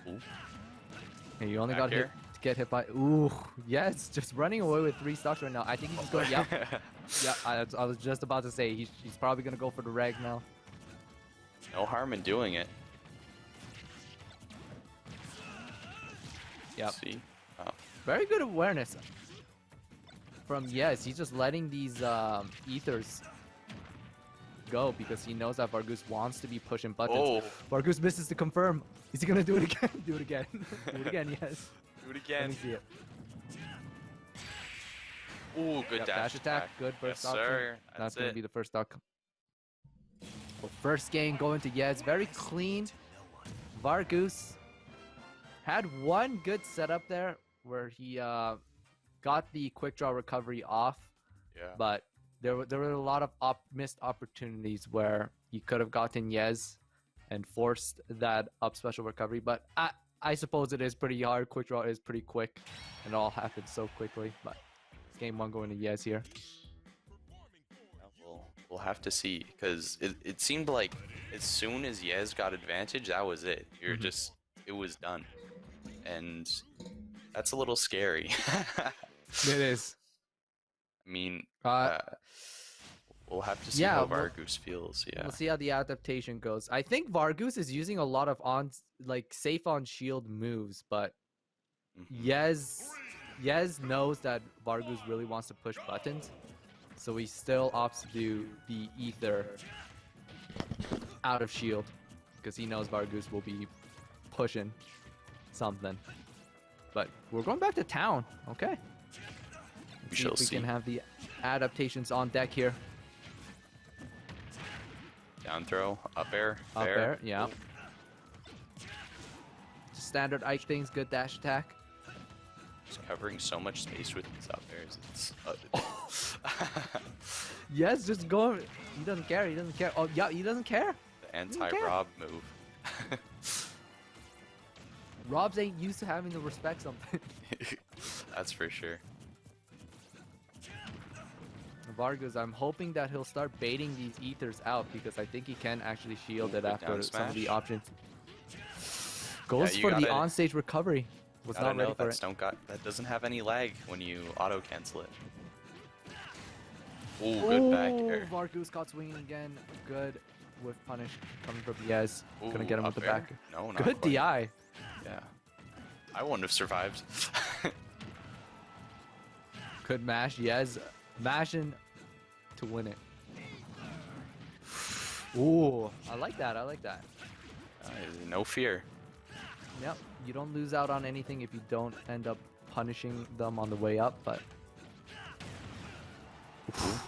Ooh. Hey, you only Back got hit here. to get hit by. Ooh, yes, just running away with 3 stocks right now. I think he's going. Yep. Yeah, I was just about to say he's probably gonna go for the reg now. No harm in doing it. Yep. See? Oh. Very good awareness from Yes. He's just letting these ethers go because he knows that Vargus wants to be pushing buttons. Oh. Vargus misses to confirm. Is he gonna do it again? Do it again. Do it again, Yes. Do it Let again. me see it. Ooh, good Yep, dash attack. Good first Yes, option. sir. That's That's gonna it. be the first stock. Well, first game going to Yes. Very clean. Vargus had one good setup there where he got the quick draw recovery off, Yeah. but there were a lot of missed opportunities where he could have gotten Yes and forced that up special recovery. But I suppose it is pretty hard. Quick draw is pretty quick, and it all happens so quickly. But it's game 1 going to Yes here. We'll have to see, because it seemed like as soon as Yez got advantage, that was it. You're just, it was done. And that's a little scary. It is. I mean, we'll have to see yeah, how Vargus feels. Yeah. We'll see how the adaptation goes. I think Vargus is using a lot of safe on shield moves, but Yez knows that Vargus really wants to push buttons, so he still opts to do the ether out of shield because he knows Vargus will be pushing something. But we're going back to town. Okay. We shall see. We can have the adaptations on deck here. Down throw, up air, Up fair. air, yeah. Just standard Ike things, good dash attack. Just covering so much space with these up airs. It's Yes, just go. He doesn't care. He doesn't care. Oh, yeah, he doesn't care. the anti-Rob move. Robs ain't used to having to respect something. That's for sure. Vargas, I'm hoping that he'll start baiting these ethers out because I think he can actually shield it Good after down some of the smash. options. Goes you for the gotta- on-stage recovery. Was Gotta not ready know for that it. that doesn't have any lag when you auto cancel it. Ooh, good back air. Vargas caught swinging again. Good with punish coming from Yes. Gonna Ooh, get him with up the air? back. No, not Good quite. DI. Yeah. I wouldn't have survived. Good mash, yes. Mashing to win it. Ooh, I like that. I like that. No fear. Yep, you don't lose out on anything if you don't end up punishing them on the way up, but... If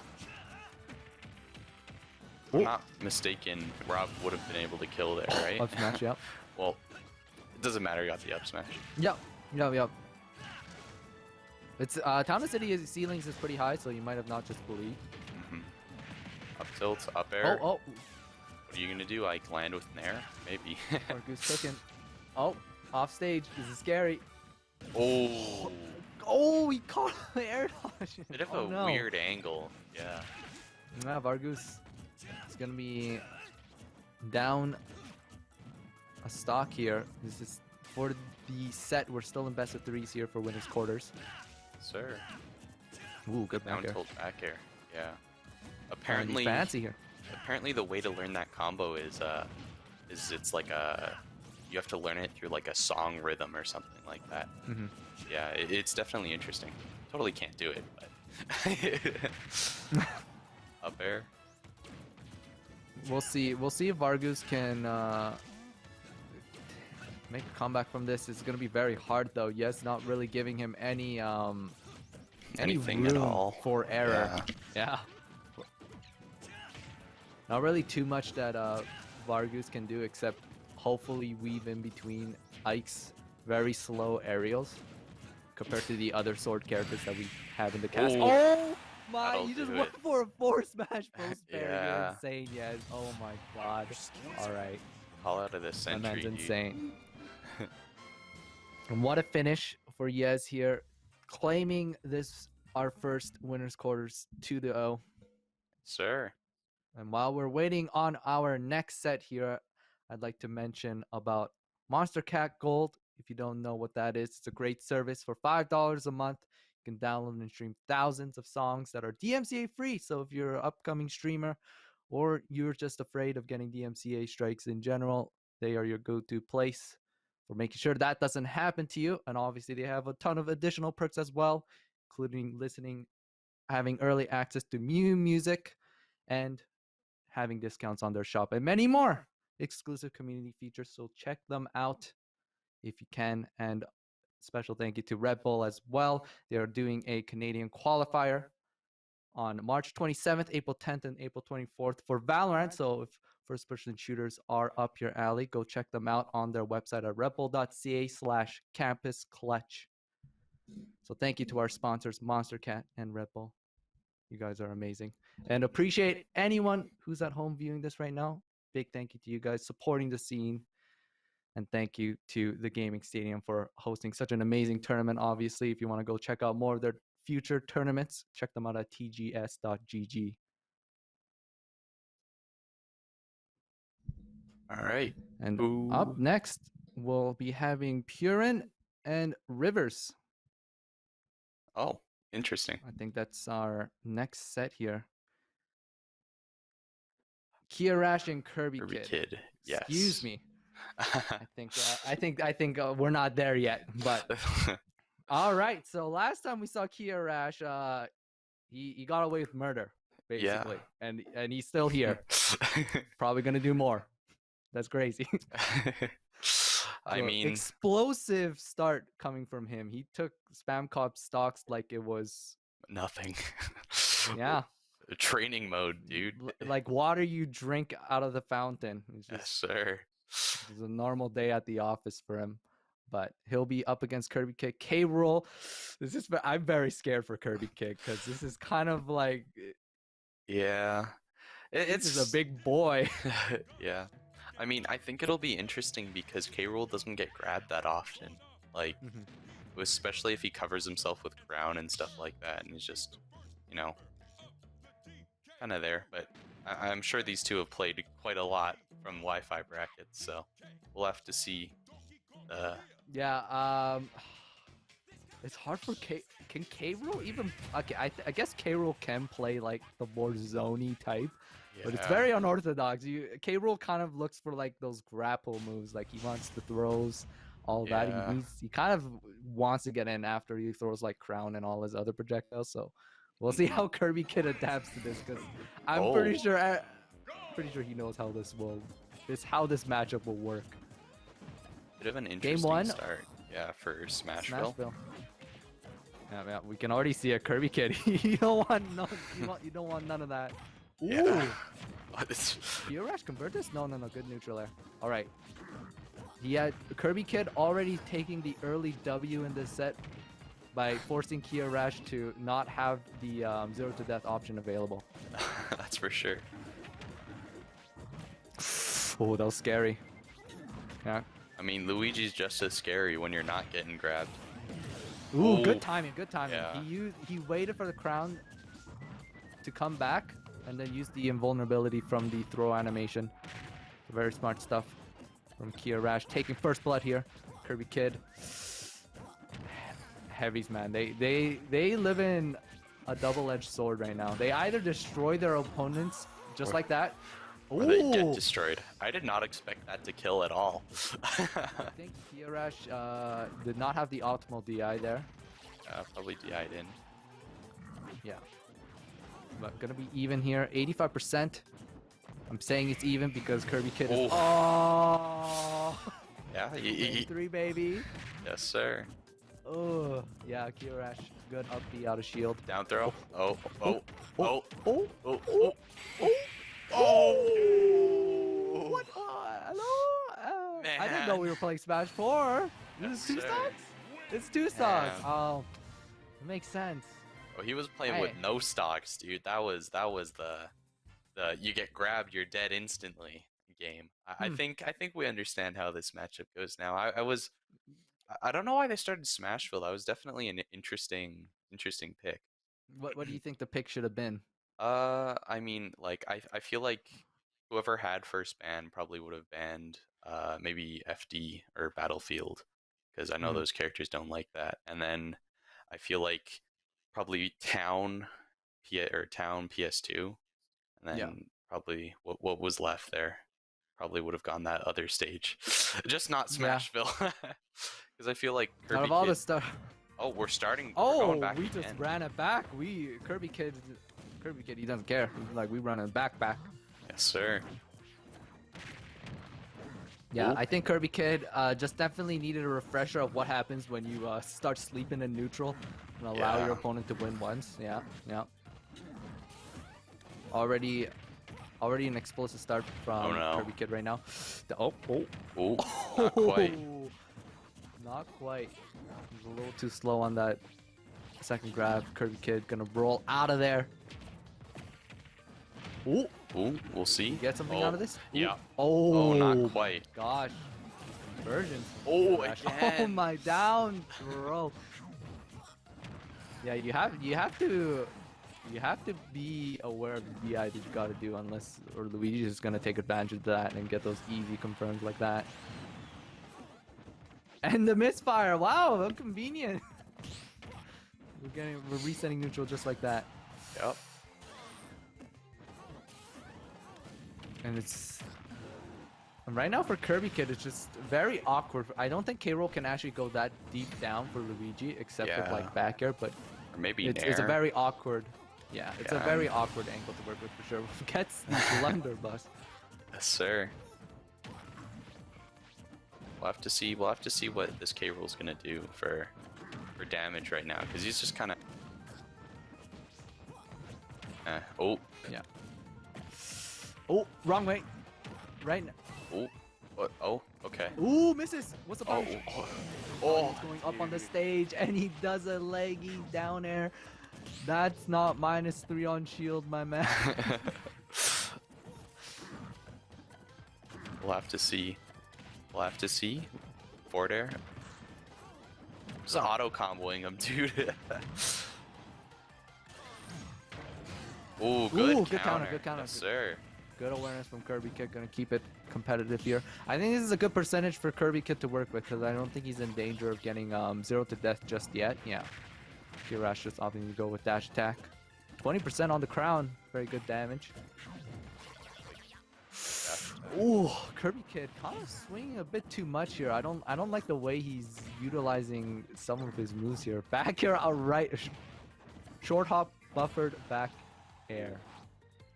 I'm not mistaken, Rob would have been able to kill there, right? Up smash, yep. Well, it doesn't matter, he got the up smash. Yep, yep. It's Town and City ceilings is pretty high, so you might have not just believed. Up tilt, up air. Oh. What are you gonna do? Like land with an air? Maybe. Argus cooking. Oh, off stage. This is scary. Oh. Oh, he caught the air dodge. Bit of a weird angle. Yeah. Yeah, Vargus is gonna be down a stock here. This is for the set. We're still in best of threes here for winners quarters. Sir. Ooh, good back air. Down tilt back air. Yeah. Apparently fancy here. Apparently the way to learn that combo is it's like you have to learn it through like a song rhythm or something like that. Yeah, it's definitely interesting. Totally can't do it, but up air. We'll see. We'll see if Vargus can make a comeback from this. It's gonna be very hard though. Yes, not really giving him any anything room at all for error. Yeah. Not really too much that Vargus can do except hopefully weave in between Ike's very slow aerials compared to the other sword characters that we have in the cast. Ooh. Oh my! That'll You just do went it. for a force smash post parry. Yeah. You're insane, yes. Oh my god. All right. Call out of this That century. man's dude. insane. And what a finish for Yez here, claiming this our first winners quarters 2-0. Sir. And while we're waiting on our next set here, I'd like to mention about Monster Cat Gold. If you don't know what that is, it's a great service for $5 a month. You can download and stream thousands of songs that are DMCA free. So if you're an upcoming streamer or you're just afraid of getting DMCA strikes in general, they are your go-to place for making sure that doesn't happen to you. And obviously they have a ton of additional perks as well, including listening, having early access to new music, and having discounts on their shop, and many more exclusive community features. So check them out if you can. And special thank you to Red Bull as well. They are doing a Canadian qualifier on March 27th, April 10th, and April 24th for Valorant. So if first-person shooters are up your alley, go check them out on their website at redbull.ca/campusclutch. So thank you to our sponsors, Monster Cat and Red Bull. You guys are amazing. And appreciate anyone who's at home viewing this right now. Big thank you to you guys supporting the scene. And thank you to the Gaming Stadium for hosting such an amazing tournament. Obviously, if you want to go check out more of their future tournaments, check them out at tgs.gg. All right. And Ooh. up next, we'll be having Purin and Rivers. Oh, interesting. I think that's our next set here. Kiarash and Kirby Kid. Yes. Excuse me. I think we're not there yet, but all right. So last time we saw Kiarash, he got away with murder basically, and he's still here. Probably gonna do more. That's crazy. I mean, explosive start coming from him. He took Spam Cop stocks like it was nothing. Yeah. Training mode, dude. Like water you drink out of the fountain. It's Yes, just, sir. it's a normal day at the office for him. But he'll be up against Kirby Kid. K-Rool. I'm very scared for Kirby Kid because this is kind of like, Yeah. it's a big boy. Yeah. I mean, I think it'll be interesting because K-Rool doesn't get grabbed that often. Like, especially if he covers himself with crown and stuff like that, and he's just, you know, kind of there. But I'm sure these two have played quite a lot from Wi-Fi brackets, so we'll have to see. Yeah, it's hard for can K-Rool even... Okay, I guess K-Rool can play like the more zony type. But it's very unorthodox. K-Rool kind of looks for like those grapple moves, like he wants the throws all that. Yeah. He kind of wants to get in after he throws like crown and all his other projectiles. So we'll see how Kirby Kid adapts to this, because I'm pretty sure he knows how how this matchup will work. Bit of an Game interesting 1. start. Yeah, for Smashville. Yeah, we can already see a Kirby Kid. You don't want none of that. Ooh. Yeah. What is... Pure Rush convert this? No, good neutral air. All right. He had Kirby Kid already taking the early W in this set by forcing Kia Rash to not have the 0 to death option available. That's for sure. Oh, that was scary. Yeah. I mean, Luigi's just as scary when you're not getting grabbed. Ooh, Ooh. good timing. Yeah. He waited for the crown to come back and then used the invulnerability from the throw animation. Very smart stuff from Kia Rash. Taking first blood here. Kirby Kid. Heavies, man. They live in a double-edged sword right now. They either destroy their opponents just like that. Or they get destroyed. I did not expect that to kill at all. I think Kia Rash did not have the optimal DI there. Probably DI'd in. Yeah. But gonna be even here. 85%. I'm saying it's even because Kirby Kid is... Oh! Yeah, Game 3, baby. Yes, sir. Oh, yeah, Kia Rash. Good up B out of shield. Down throw. Oh. What? Hello? I didn't know we were playing Smash 4. This is 2 stocks? It's 2 stocks. Oh, it makes sense. Oh, he was playing with no stocks, dude. That was the you get grabbed, you're dead instantly game. I think we understand how this matchup goes now. I don't know why they started Smashville. That was definitely an interesting pick. What do you think the pick should have been? I mean, like I feel like whoever had first ban probably would have banned maybe FD or Battlefield, because I know those characters don't like that. And then I feel like probably Town PS2, and then probably what was left there probably would have gone that other stage. Just not Smashville. Because I feel like Kirby out of all Kid... the stuff. Oh, we're starting. Oh, we're going back we again. just ran it back. Kirby Kid, he doesn't care. He's like, we run it back. Yes, sir. Yeah, Ooh. I think Kirby Kid just definitely needed a refresher of what happens when you start sleeping in neutral and allow your opponent to win once. Yeah. Already an explosive start from Kirby Kid right now. Not quite. Not quite. He's a little too slow on that second grab. Kirby Kid gonna roll out of there. Ooh, we'll see. Get something out of this? Ooh. Yeah. Oh, not quite. Gosh. Conversions. Oh, again. again. Oh my down throw. Yeah, you have to be aware of the DI that you gotta do, unless Luigi is gonna take advantage of that and get those easy confirms like that. And the misfire. Wow, how convenient. We're resetting neutral just like that. Yep. And right now for Kirby Kid, it's just very awkward. I don't think K-Roll can actually go that deep down for Luigi, except with like back air, but or maybe it's a very awkward. Yeah, it's a very awkward angle to work with for sure. Gets the blunderbuss. Yes, sir. We'll have to see what this K-Roll's gonna do for damage right now, because he's just kind of. Oh. Yeah. Oh, wrong way. Right now. Oh. What? Oh. Okay. Ooh, misses. What's the punish? Oh. He's going up on the stage and he does a leggy down air. That's not -3 on shield, my man. We'll have to see. Forward air. Just auto comboing him, dude. Ooh, good counter. Good counter. Yes, sir. Good awareness from Kirby Kid. Gonna keep it competitive here. I think this is a good percentage for Kirby Kid to work with, because I don't think he's in danger of getting 0 to death just yet. Yeah. Kirash just opting to go with dash attack. 20% on the crown. Very good damage. Ooh, Kirby Kid kind of swinging a bit too much here. I don't like the way he's utilizing some of his moves here. Back air outright, short hop, buffered back air.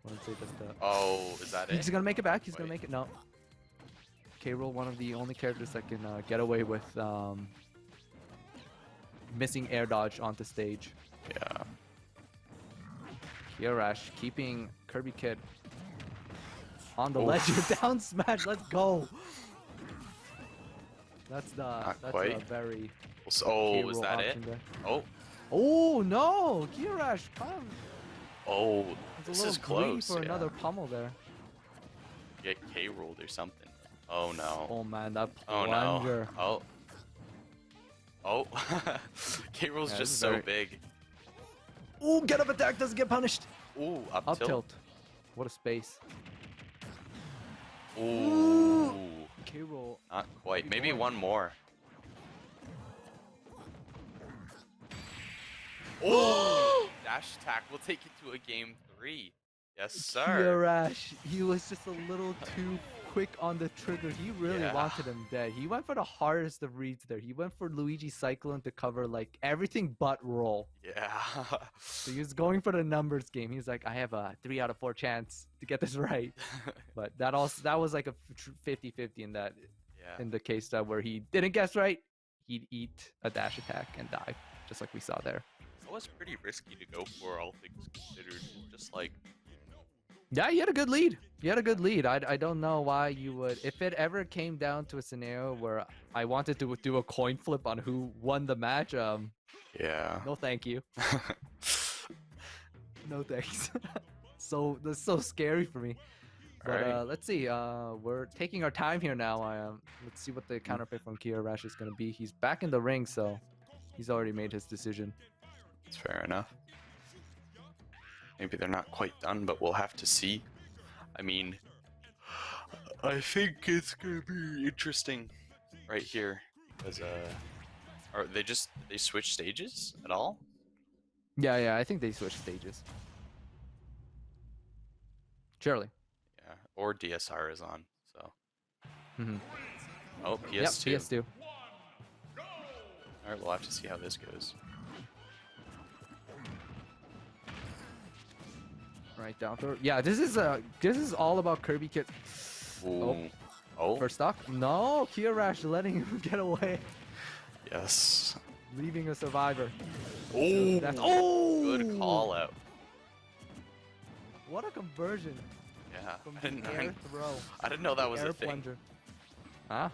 I want to say that's the. Oh, is that He's it? gonna make it back. He's Wait. gonna make it. No. K-Rool, one of the only characters that can get away with missing air dodge onto stage. Yeah. Kiarash keeping Kirby Kid on the Oof. ledge. Down smash. Let's go. That's Not a quite. very. Oh, was K-Rool that it? option there. Oh. Oh no, Kiarash kind of. Oh, It's this a is little greedy close. for Yeah. another pummel there. Get K-rolled or something. Oh no. Oh man, that Oh plunger. no. Oh. K-roll's Yeah, this just is so very- big. Ooh, get up attack doesn't get punished. Ooh, up, Up tilt. tilt. What a space. Ooh. K-Rool. Not quite. Maybe Maybe more. one more. Oh! Dash attack will take you to a game 3. Yes, sir. Kiarash, he was just a little too quick on the trigger. He really Yeah. wanted him dead. He went for the hardest of reads there. He went for Luigi Cyclone to cover like everything but roll. Yeah. So he was going for the numbers game. He's like, I have a 3 out of 4 chance to get this right. But that was like a 50-50 in that Yeah. in the case that where he didn't guess right, he'd eat a dash attack and die, just like we saw there. That was pretty risky to go for, all things considered. Just like, Yeah, he had a good lead. He had a good lead. I don't know why you would. If it ever came down to a scenario where I wanted to do a coin flip on who won the match, yeah. no thank you. No thanks. So that's so scary for me. But Alright. let's see. We're taking our time here now. Let's see what the counterpick from Kiarash is gonna be. He's back in the ring, so he's already made his decision. It's fair enough. Maybe they're not quite done, but we'll have to see. I mean, I think it's gonna be interesting right here, because are they switch stages at all? Yeah. I think they switched stages. Surely. Yeah, or DSR is on. So, Mm-hmm. oh, PS2. Yep, PS2. All right, we'll have to see how this goes. Right down throw. Yeah, this is all about Kirby Kid. Ooh. Oh, First stock? No, Kiarash letting him get away, yes. leaving a survivor. Oh, That's good call out. What a conversion Yeah, from I didn't, the air throw. I didn't know that was Air a thing. plunger. Huh?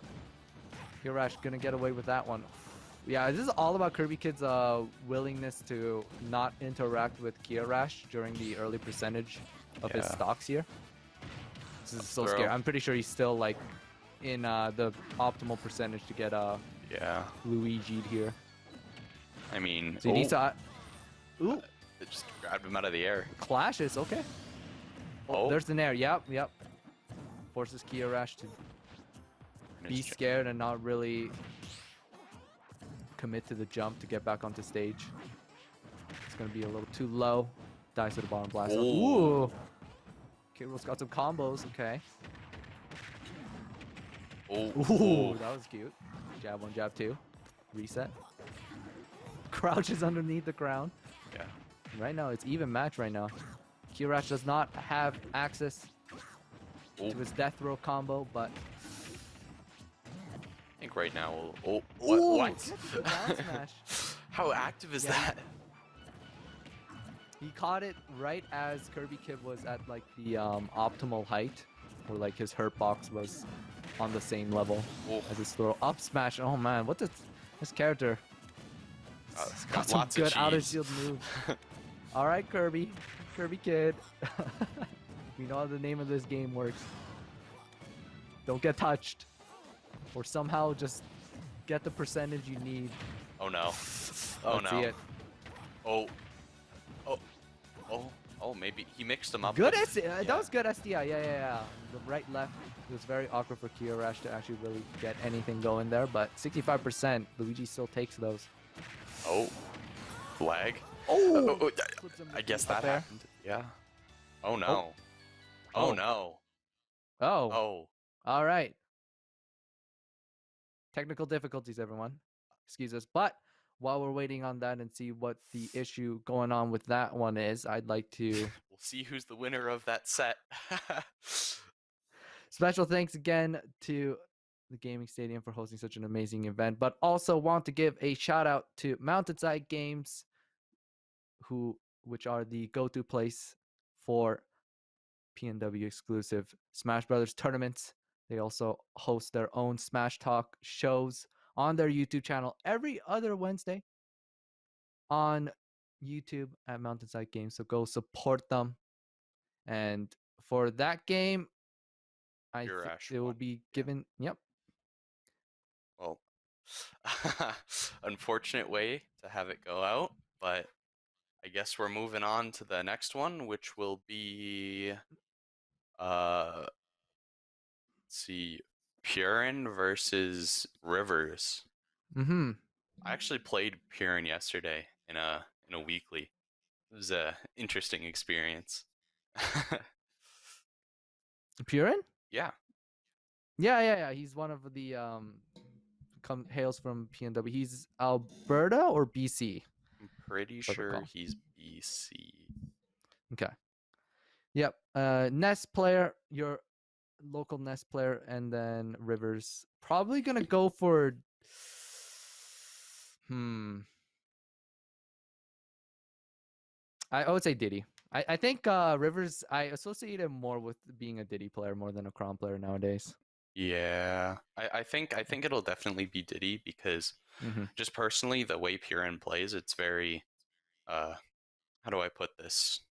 Kiarash gonna get away with that one. Yeah, this is all about Kirby Kid's willingness to not interact with Kiarash during the early percentage of his Yeah. stocks here. This is so Throw. scary. I'm pretty sure he's still like in the optimal percentage to get Yeah, Luigi'd here. I mean, So he needs to. Ooh, it just grabbed him out of the air. clashes. Okay. Oh. There's the nair. Yep. Forces Kiarash to be scared and not really commit to the jump to get back onto stage. It's gonna be a little too low. Dies to the bottom blast. Ooh. Ooh. K-Rool's got some combos. Okay. Oh, Ooh, that was cute. Jab 1, jab 2. Reset. Crouches underneath the ground. yeah. Right now, it's even match right now. Kiarash does not have access Oh, to his death throw combo, but I think right now we'll. Oh, Ooh, what? gets the down smash. How active is Yeah. that? He caught it right as Kirby Kid was at like the optimal height, where like his hurt box was on the same level Oh, as his throw. Up smash. Oh man, what this character? it's Got some lots of good out of cheese. shield moves. All right, Kirby Kid. We know how the name of this game works. Don't get touched, or somehow just get the percentage you need. Oh no. Oh Let's no. see it. Oh. Oh. Oh. Oh, maybe he mixed them up. Good with- SDI. yeah. That was good SDI. Yeah. The right left. It was very awkward for Kiarash to actually really get anything going there, but 65%. Luigi still takes those. Oh. Flag. Oh! Oh, Flips him I guess up that there. happened. Yeah. Oh no. Oh, Oh. no. Oh. Oh. All right. Technical difficulties, everyone. Excuse us. But while we're waiting on that and see what the issue going on with that one is, I'd like to We'll see who's the winner of that set. special thanks again to the gaming stadium for hosting such an amazing event, but also want to give a shout out to MountainSideGames, which are the go-to place for PNW exclusive Smash Brothers tournaments. They also host their own Smash Talk shows on their YouTube channel every other Wednesday on YouTube at Mountainside Games. So go support them. And for that game, it will be given. Yep. Well, unfortunate way to have it go out, but I guess we're moving on to the next one, which will be let's see, Purin versus Rivers. Mm-hmm. I actually played Purin yesterday in a weekly. It was a interesting experience. Purin? Yeah. Yeah. He's one of the hails from PNW. He's Alberta or BC? I'm pretty sure he's BC. Okay. Yep. Nest player, your local Nest player, and then Rivers. Probably gonna go for I would say Diddy. I think Rivers, I associate him more with being a Diddy player more than a Crom player nowadays. Yeah, I think it'll definitely be Diddy because just personally, the way Purin plays, it's very how do I put this?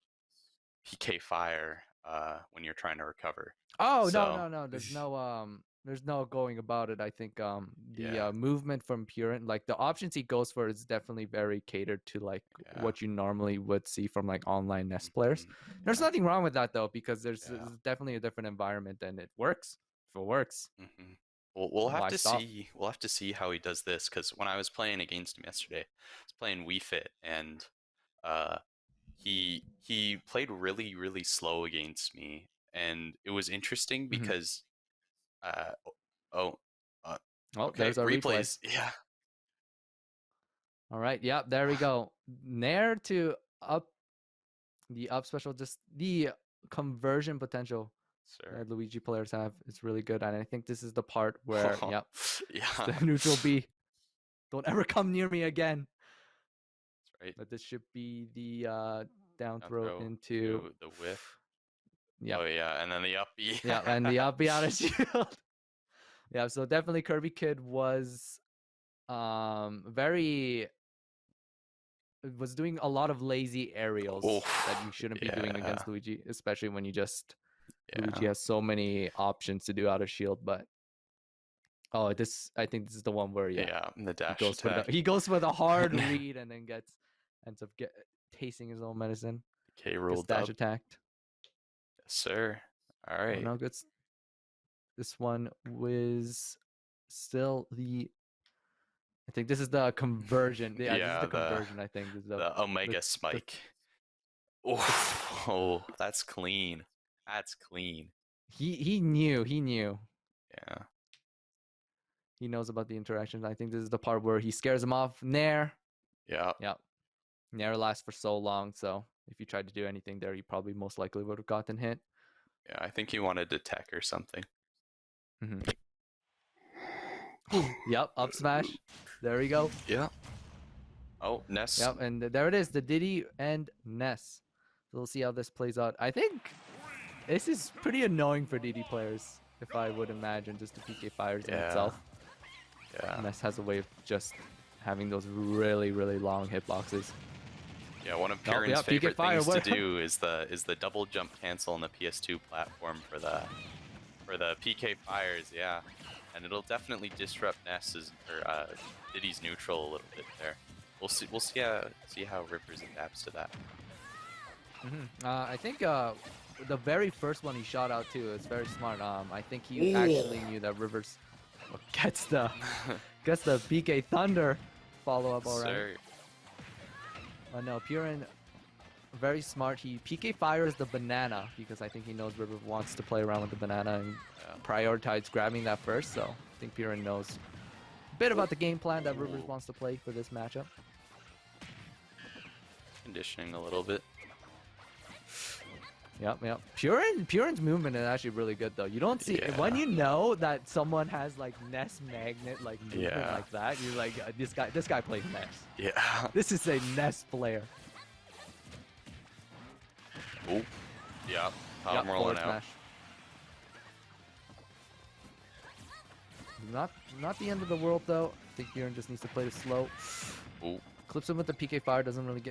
PK fire when you're trying to recover. Oh, so, no. There's no going about it. I think the movement from Purin, like the options he goes for is definitely very catered to like what you normally would see from like online Nest players. There's nothing wrong with that though, because there's definitely a different environment and it works. If it works. Well, we'll have to see. We'll have to see how he does this, because when I was playing against him yesterday, I was playing Wii Fit, and he played really slow against me, and it was interesting because okay, there's our replays. Yeah. All right. Yep. There we go. Nair to up the up special, just the conversion potential that Luigi players have is really good. And I think this is the part where, the neutral B. Don't ever come near me again. That's right. But this should be the down throw into the whiff. Yeah. Oh yeah, and then the up B. Yeah, and the up B out of shield. Yeah, so definitely Kirby Kid was was doing a lot of lazy aerials that you shouldn't be doing against Luigi, especially when you just Luigi has so many options to do out of shield. But I think this is the one where the dash he goes for the hard read and then ends up tasting his own medicine. K rolled dash attacked. Yes, sir. All right. Oh, no, good. This one was still I think this is the conversion. Yeah, this is the conversion. I think this is the Omega Smike. Oh, that's clean. That's clean. He knew. Yeah. He knows about the interactions. I think this is the part where he scares him off. Nair. Yeah. Nair lasts for so long, so if you tried to do anything there, he probably most likely would have gotten hit. Yeah, I think he wanted to tech or something. Yep, up smash. There we go. Yeah. Oh, Ness. Yep, and there it is, the Diddy and Ness. So we'll see how this plays out. I think this is pretty annoying for Diddy players, if I would imagine, just the PK fires in itself. Yeah. Ness has a way of just having those really long hitboxes. Yeah, one of Purin's favorite things to do is the double jump cancel on the PS2 platform for the PK fires. Yeah, and it'll definitely disrupt Ness's or Diddy's neutral a little bit there. We'll see how Rivers adapts to that. I think the very first one he shot out too is very smart. I think he actually knew that Rivers gets the PK Thunder follow up. All right. No, Purin very smart. He PK fires the banana because I think he knows River wants to play around with the banana and prioritize grabbing that first. So I think Purin knows a bit about the game plan that Rivers wants to play for this matchup. Conditioning a little bit. Yep. Purin's movement is actually really good though. You don't see when you know that someone has like Ness magnet like movement like that. You're like, this guy plays Ness. Yeah. This is a Ness player. Oh, yeah. I'm rolling out. Smash. Not the end of the world though. I think Purin just needs to play it slow. Ooh. Clips him with the PK fire. Doesn't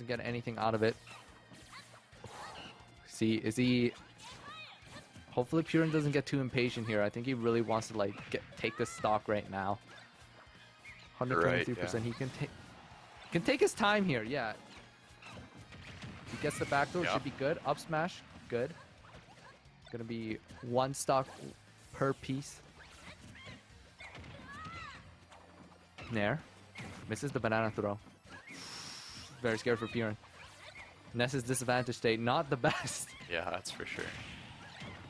get anything out of it. See, is he? Hopefully Purin doesn't get too impatient here. I think he really wants to like take the stock right now. 123%. He can take his time here. Yeah. He gets the back throw. Should be good. Up smash. Good. Gonna be one stock per piece. Nair. Misses the banana throw. Very scared for Purin. Ness's disadvantage state, not the best. Yeah, that's for sure.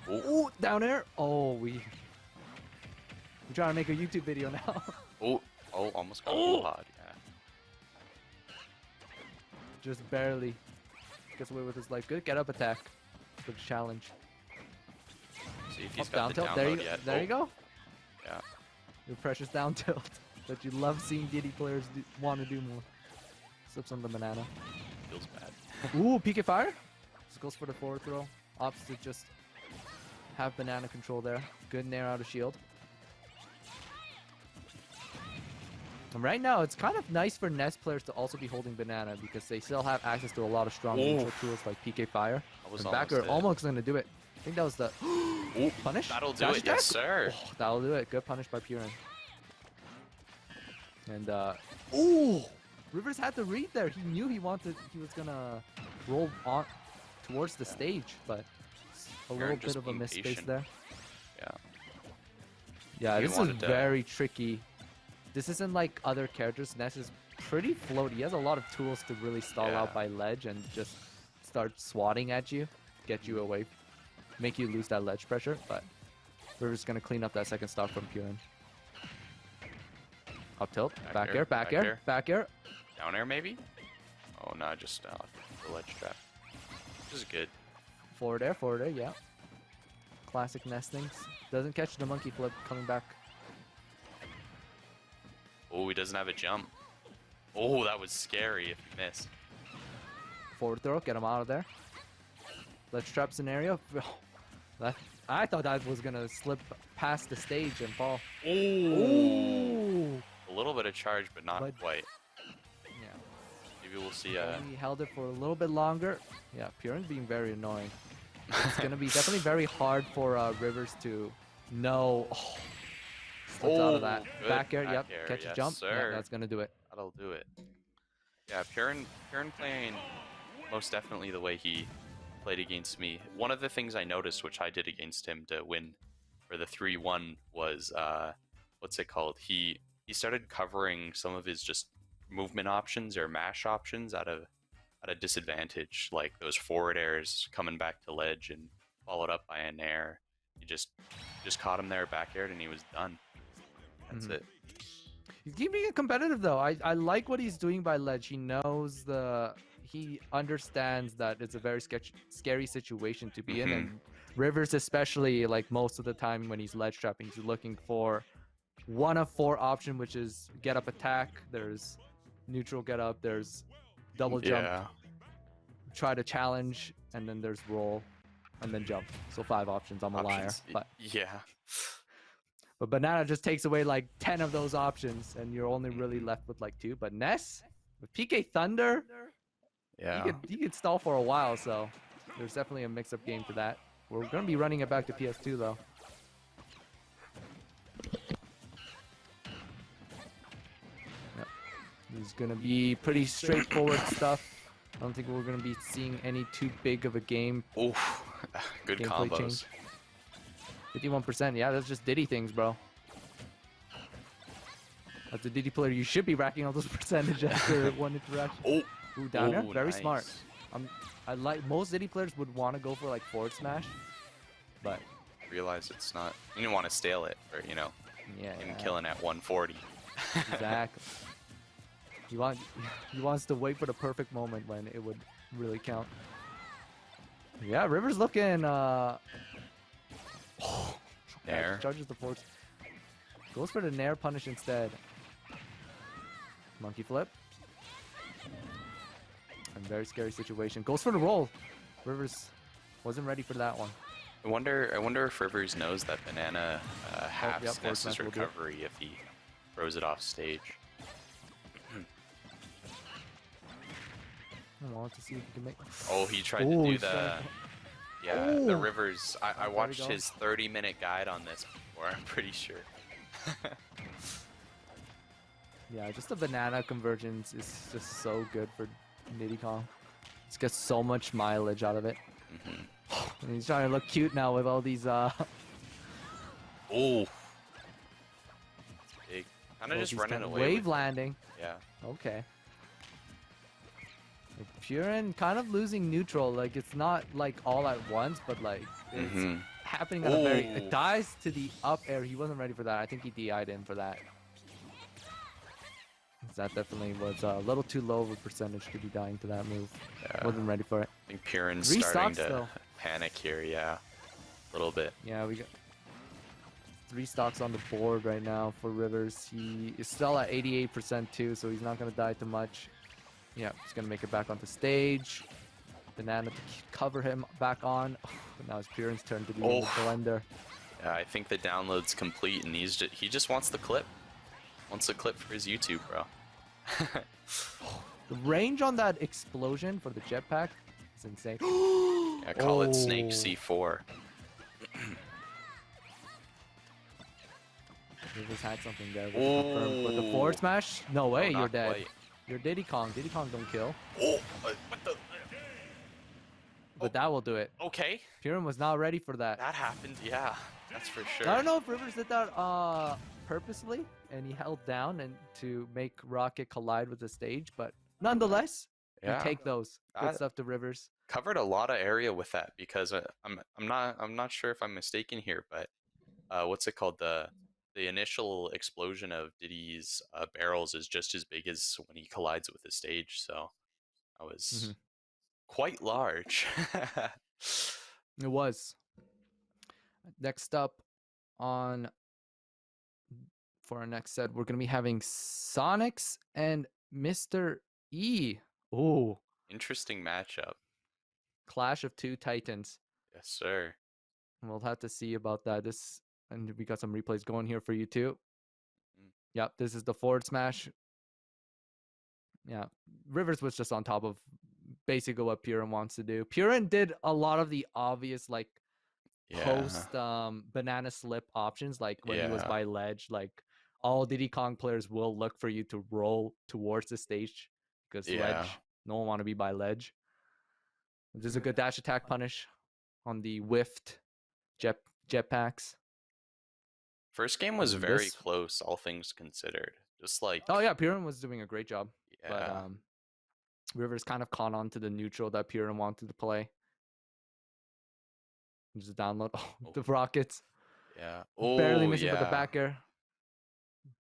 Ooh, down air. Oh, we're trying to make a YouTube video now. Oh, almost got a pod. Yeah. Just barely gets away with his life. Good get up attack. Good challenge. See if he's Up, got down the tilt. download yet. There you go. Yeah. Your precious down tilt that you love seeing Diddy players want to do more. Slips on the banana. Feels bad. Ooh, PK fire. This goes for the forward throw. Opts to just have banana control there. Good nair out of shield. And right now, it's kind of nice for Ness players to also be holding banana because they still have access to a lot of strong neutral tools like PK fire. And backer almost going to do it. I think that was the punish. That'll do it, yes sir. Oh, that'll do it. Good punish by Purin. And ooh, Rivers had to read there. He knew he was gonna roll on towards the stage, but a little bit of a misspace there. Yeah, this is very tricky. This isn't like other characters. Ness is pretty floaty. He has a lot of tools to really stall out by ledge and just start swatting at you, get you away, make you lose that ledge pressure. But Rivers gonna clean up that second stock from Purin. Up tilt, back air. Down air maybe? Oh no, just the ledge trap. This is good. Forward air, yeah. Classic nestings. Doesn't catch the monkey flip coming back. Oh, he doesn't have a jump. Oh, that was scary if he missed. Forward throw, get him out of there. Ledge trap scenario. I thought that was gonna slip past the stage and fall. Ooh. A little bit of charge, but not quite. Yeah. Maybe we'll see. He held it for a little bit longer. Yeah, Purin's being very annoying. It's gonna be definitely very hard for Rivers to know. Oh, slips out of that. Back air, yep. Catch a jump. Sir. Yeah, that's gonna do it. That'll do it. Yeah, Purin playing most definitely the way he played against me. One of the things I noticed, which I did against him to win for the 3-1, was what's it called? He started covering some of his just movement options or mash options at a disadvantage, like those forward airs coming back to ledge and followed up by a nair. He just caught him there, back aired, and he was done. That's it. He's keeping it competitive though. I like what he's doing by ledge. He knows he understands that it's a very scary situation to be in, and Rivers especially, like most of the time when he's ledge trapping, he's looking for one of 4 option, which is get up attack, there's neutral get up, there's double jump, try to challenge, and then there's roll, and then jump. So 5 options. I'm a liar, but but banana just takes away like 10 of those options, and you're only really left with like 2. But Ness with PK Thunder, he could stall for a while. So there's definitely a mix-up game for that. We're gonna be running it back to PS2 though. It's gonna be pretty straightforward stuff. I don't think we're gonna be seeing any too big of a game. Oof, good combos. Change. 51%, yeah, that's just Diddy things, bro. As a Diddy player, you should be racking all those percentages after one interaction. Ooh, down there, very smart. I like most Diddy players would want to go for like forward smash, but Realize it's not. You don't want to stale it for him yeah, killing at 140. exactly. He wants to wait for the perfect moment when it would really count. Yeah, River's looking. Nair. Charges the force. Goes for the Nair punish instead. Monkey flip. A very scary situation. Goes for the roll. Rivers wasn't ready for that one. I wonder if Rivers knows that banana halves yep, forward Ness's smash will do it. recovery if he throws it off stage. I want to see if he can make. Oh, he tried Ooh, to do he's the. trying Yeah, Ooh. the Rivers. I There we watched go. his 30-minute guide on this before, I'm pretty sure. Yeah, just the banana convergence is just so good for Diddy Kong. Just gets so much mileage out of it. And he's trying to look cute now with all these Oh. Big. Kind of just running away. wave with it. landing. Yeah. Okay. Purin kind of losing neutral. Like it's not like all at once, but like it's happening at a very. Ooh. It dies to the up air. He wasn't ready for that. I think he DI'd in for that. That definitely was a little too low of a percentage to be dying to that move. Yeah. Wasn't ready for it. I think Purin's 3 starting stocks, to though. panic here. Yeah. A little bit. Yeah, we got 3 stocks on the board right now for Rivers. He is still at 88% too, so he's not going to die too much. Yeah, he's going to make it back onto stage. Banana to cover him back on. Now it's Purin's turn to be in the blender. Yeah, I think the download's complete, and he just wants the clip. Wants the clip for his YouTube, bro. The range on that explosion for the jetpack is insane. Yeah, call it Snake C4. Rivers had something there. But the forward smash? No way, No, you're not dead. quite. You're Diddy Kong. Diddy Kong don't kill. Oh, what the? But that will do it. Okay, Purin was not ready for that. that happened. Yeah, that's for sure. I don't know if Rivers did that purposely and he held down and to make Rocket collide with the stage, but nonetheless, you Yeah. take those. Good That- stuff to Rivers. Covered a lot of area with that because I'm not sure if I'm mistaken here, but what's it called, the initial explosion of Diddy's barrels is just as big as when he collides with the stage, so that was quite large. It was. Next up on for our next set, we're gonna be having Sonics and Mr. E. Oh, Interesting matchup. clash of 2 titans. Yes, sir. We'll have to see about that. And we got some replays going here for you too. Yep, this is the forward smash. Yeah, Rivers was just on top of basically what Purin wants to do. Purin did a lot of the obvious like post banana slip options, like when he was by ledge. Like all Diddy Kong players will look for you to roll towards the stage because ledge. No one want to be by ledge. This is a good dash attack punish on the whiffed jetpacks. First game was very close, all things considered. Just like Oh yeah, Purin was doing a great job. yeah, But Rivers kind of caught on to the neutral that Purin wanted to play. Just download the rockets. yeah. Barely missing with the back air.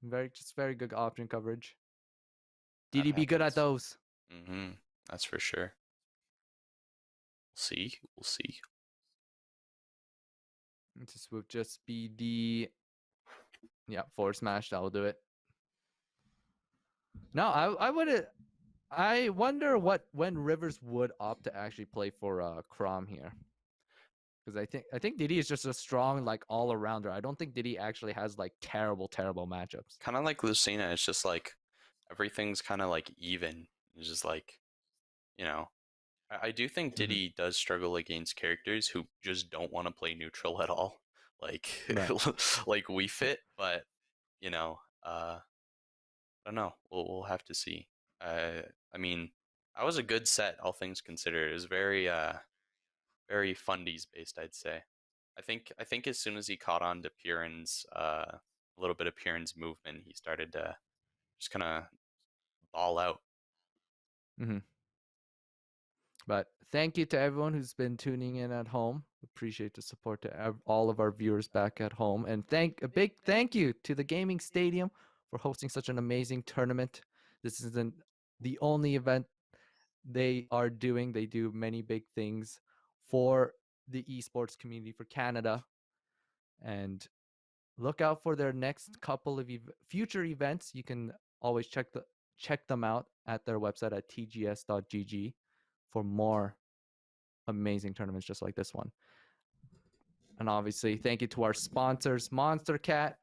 Very good option coverage. DD be good at those. That's for sure. We'll see. This would just be the forward smash. That will do it. No, I wonder when Rivers would opt to actually play for Crom here. Because I think Diddy is just a strong like all arounder. I don't think Diddy actually has like terrible matchups. Kind of like Lucina, it's just like everything's kind of like even. It's just like, I do think Diddy does struggle against characters who just don't want to play neutral at all. Like like We Fit, but I don't know. We'll have to see. I mean, that was a good set, all things considered. It was very very fundies based, I'd say. I think as soon as he caught on to Purin's a little bit of Purin's movement, he started to just kind of ball out. But thank you to everyone who's been tuning in at home. Appreciate the support to all of our viewers back at home. And a big thank you to the Gaming Stadium for hosting such an amazing tournament. This isn't the only event they are doing. They do many big things for the esports community for Canada. And look out for their next couple of future events. You can always check them out at their website at tgs.gg for more amazing tournaments just like this one. And obviously, thank you to our sponsors, Monster Cat.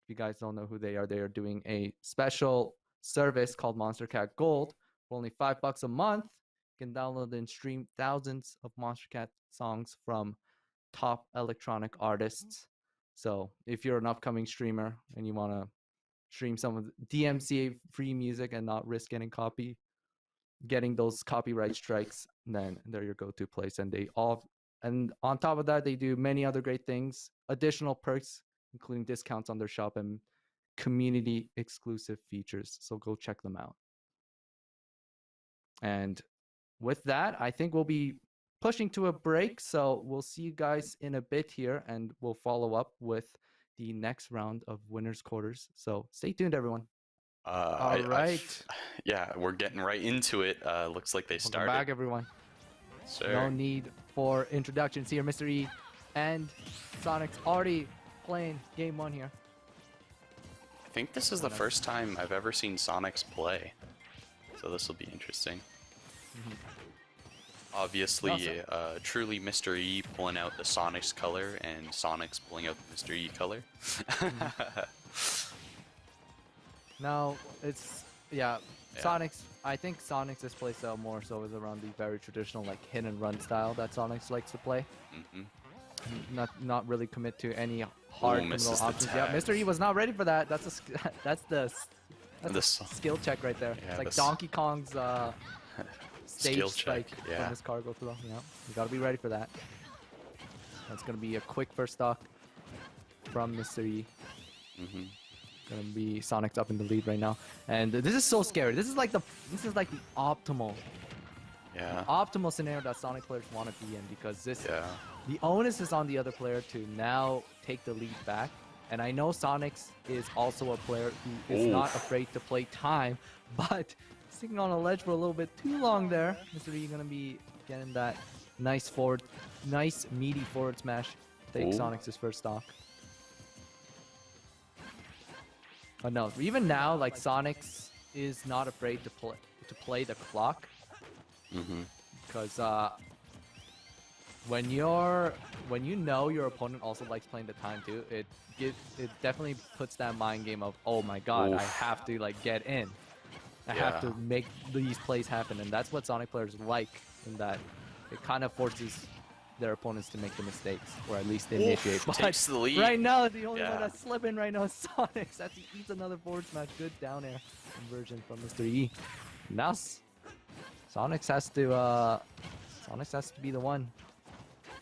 If you guys don't know who they are doing a special service called Monster Cat Gold for only $5 a month. You can download and stream thousands of Monster Cat songs from top electronic artists. So if you're an upcoming streamer and you want to stream some of the DMCA free music and not risk getting those copyright strikes, then they're your go-to place. And on top of that, they do many other great things, additional perks, including discounts on their shop and community exclusive features. So go check them out. And with that, I think we'll be pushing to a break. So we'll see you guys in a bit here, and we'll follow up with the next round of winners quarters. So stay tuned, everyone. All right. Yeah, we're getting right into it. Looks like they started. Welcome back, everyone. Sir. No need for introductions here. Mr. E and Sonic's already playing game one here. I think this is the first time I've ever seen Sonics play, so this will be interesting. Obviously, truly Mr. E pulling out the Sonics color and Sonics pulling out the Mr. E color. Now, Sonics, I think Sonics' play style more so is around the very traditional like hit and run style that Sonics likes to play. Not really commit to any hard criminal options. Yeah, Mr. E was not ready for that. That's a skill check right there. Yeah, it's like Donkey Kong's stage strike from his cargo throw. Yeah, you gotta be ready for that. That's gonna be a quick first stock from Mr. E. Gonna be Sonic's up in the lead right now, and this is so scary. This is like the optimal scenario that Sonic players want to be in, because the onus is on the other player to now take the lead back. And I know Sonics is also a player who is not afraid to play time, but sitting on a ledge for a little bit too long there. Mr. E gonna be getting that nice meaty forward smash. Take Sonics' first stock. Oh no, even now, like Sonics is not afraid to play the clock. Because when you know your opponent also likes playing the time too, it definitely puts that mind game of, oh my god, I have to like get in. I have to make these plays happen, and that's what Sonic players like, in that it kind of forces their opponents to make the mistakes, or at least initiate. But takes the lead. Right now, the only one that's slipping right now is Sonics. As he eats another forward smash. Good down air conversion from Mr. E. Now Sonics has to be the one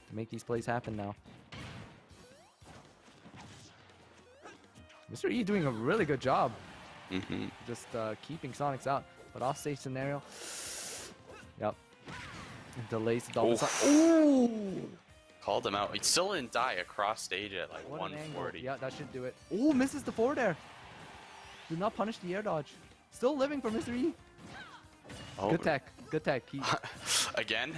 to make these plays happen now. Mr. E doing a really good job. Just keeping Sonics out. But offstage scenario. Yep. Delays the double. Ooh! Called him out. He still didn't die across stage at like 140. Yeah, that should do it. Oh, misses the forward air. Do not punish the air dodge. Still living for Mr. E. Good tech. Good tech. Again?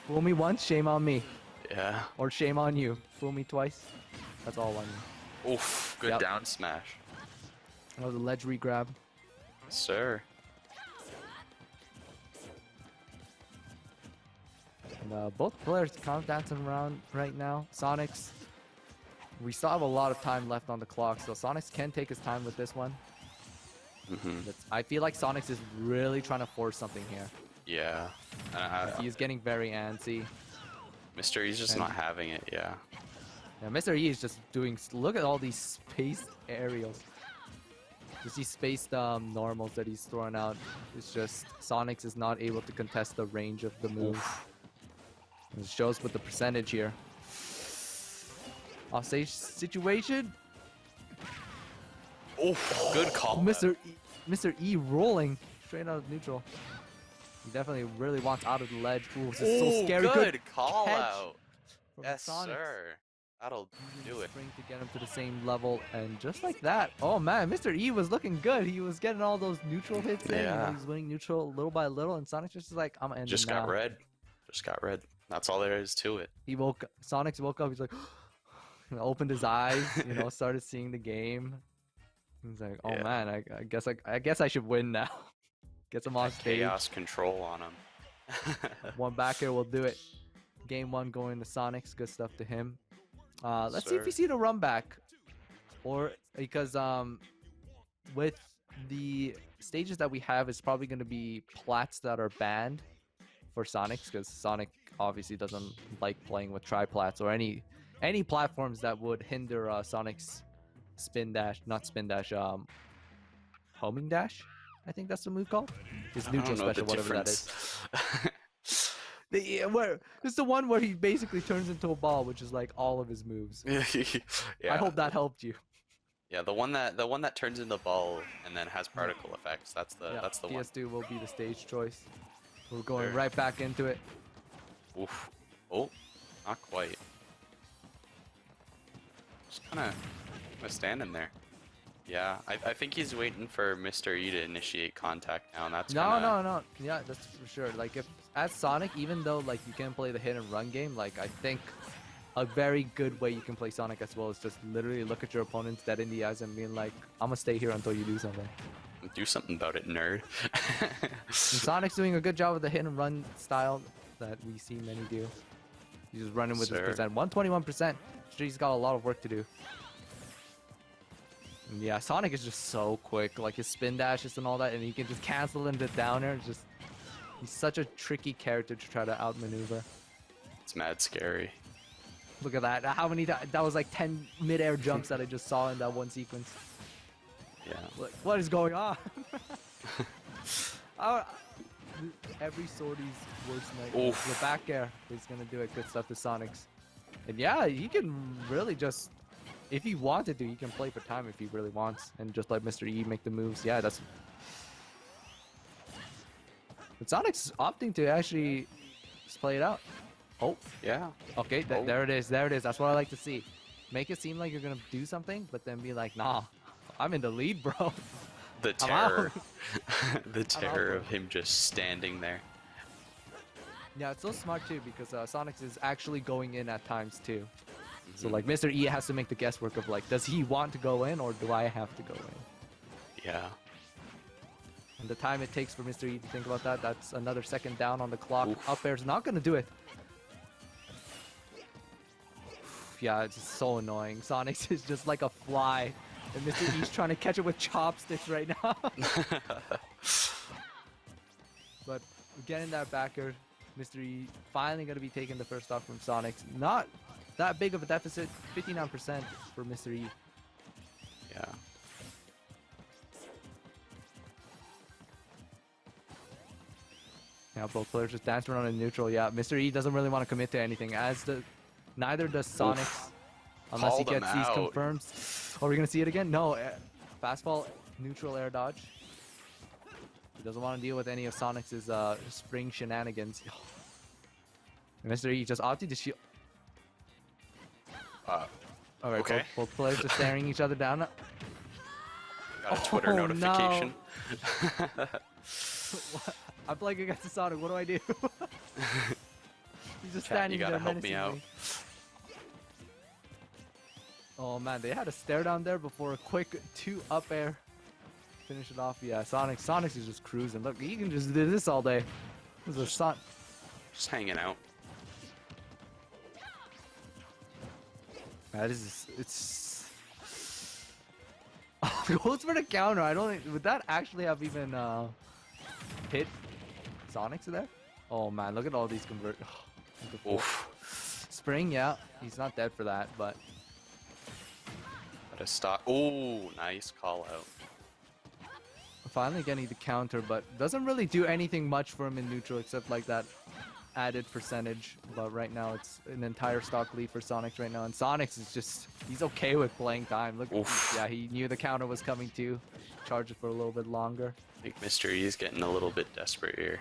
Fool me once, shame on me. Yeah. Or shame on you. Fool me twice. That's all on you. Oof. Good down smash. That was a ledge regrab. Sir. And both players kind of dancing around right now. Sonics, we still have a lot of time left on the clock, so Sonics can take his time with this one. I feel like Sonics is really trying to force something here. Yeah. He's getting very antsy. Mr. E's just not having it, yeah. Yeah, Mr. E is just doing... Look at all these spaced aerials. Just these spaced normals that he's throwing out. It's just Sonics is not able to contest the range of the move. It shows with the percentage here. Offstage situation. Oh, good call. Mr. E rolling. straight out of neutral. He definitely really wants out of the ledge. Ooh, this is so scary. Good call catch out. from Yes, Sonic. sir. That'll Using do the it. spring to get him to the same level, and just like that, oh man, Mr. E was looking good. He was getting all those neutral hits in. You know, Yeah. he's winning neutral little by little, and Sonic's just like, I'm ending Just now. got red. Just got red. That's all there is to it. Sonic's woke up. He's like, opened his eyes. You know, started seeing the game. He's like, oh Yeah. man, I guess I should win now. Get some on Got stage. chaos control on him. One back air will do it. Game 1 going to Sonic's. Good stuff to him. Let's see if we Sir. see the run back, or because with the stages that we have, it's probably going to be plats that are banned for Sonic's, because Sonic obviously doesn't like playing with tri-plats or any platforms that would hinder Sonic's not spin dash, homing dash. I think that's the move called. His I neutral don't know special, the whatever that is. difference. It's the one where he basically turns into a ball, which is like all of his moves. Yeah. I hope that helped you. Yeah, the one that turns into ball and then has particle effects. That's the one. PS2 will be the stage choice. We're going Sure. right back into it. Oof. Oh, not quite. Just kind of standing there. Yeah, I think he's waiting for Mr. E to initiate contact now, and that's No. Yeah, that's for sure. Like, if as Sonic, even though like you can play the hit and run game, like I think a very good way you can play Sonic as well is just literally look at your opponents dead in the eyes and being like, I'm gonna stay here until you do something. Do something about it, nerd. And Sonic's doing a good job with the hit and run style that we see many do. He's just running with his Sir. percent. 121%. He's got a lot of work to do. And yeah, Sonic is just so quick. Like his spin dashes and all that, and he can just cancel into downer. It's just, he's such a tricky character to try to outmaneuver. It's mad scary. Look at that. How many that was like 10 mid-air jumps that I just saw in that one sequence. Yeah. What is going on? Every sortie's worst nightmare. Oof. The back air is gonna do it. Good stuff to Sonic's. And yeah, he can really just, if he wanted to, he can play for time if he really wants, and just let Mr. E make the moves. Yeah, that's. But Sonic's opting to actually just play it out. Oh, Yeah. okay, Oh. there it is. There it is. That's what I like to see. Make it seem like you're gonna do something, but then be like, nah, I'm in the lead, bro. The I'm out. terror. The terror bro. of him just standing there. Yeah, it's so smart too, because Sonic's is actually going in at times too. So like Mr. E has to make the guesswork of like, does he want to go in or do I have to go in? Yeah. And the time it takes for Mr. E to think about that, that's another second down on the clock. Oof. Up air's not gonna do it. Yeah, it's just so annoying. Sonic's is just like a fly. And Mr. E's trying to catch it with chopsticks right now. But getting that backer, Mr. E finally gonna be taking the first stock from Sonic's. Not that big of a deficit, 59% for Mr. E. Yeah. Yeah, both players just dancing around in neutral. Yeah, Mr. E doesn't really want to commit to anything, neither does Sonic's, unless he Called him gets these out. confirms. Are we gonna see it again? No, fastball, neutral air dodge. He doesn't want to deal with any of Sonic's spring shenanigans. And Mr. E just opted to shield. All right, Okay. both players just staring each other down. Got a Twitter Oh, notification. I'm playing against the Sonic. What do I do? He's just Chat, standing you there gotta help me out. menacingly. Oh man, they had a stare down there before a quick 2 up air. Finish it off. Yeah, Sonic's is just cruising. Look, he can just do this all day. This is a Son. Just hanging out. That is, it's. Goes for the counter. I don't think, would that actually have even hit Sonic's there? Oh man, look at all these convert. Oof. Spring, yeah, he's not dead for that, but Gotta stop. Oh, nice call out. finally getting the counter, but doesn't really do anything much for him in neutral except like that added percentage, but right now it's an entire stock lead for Sonics right now, and Sonics is just, he's okay with playing time. Look, yeah, he knew the counter was coming too. Charge it for a little bit longer. I think Mr. E is getting a little bit desperate here.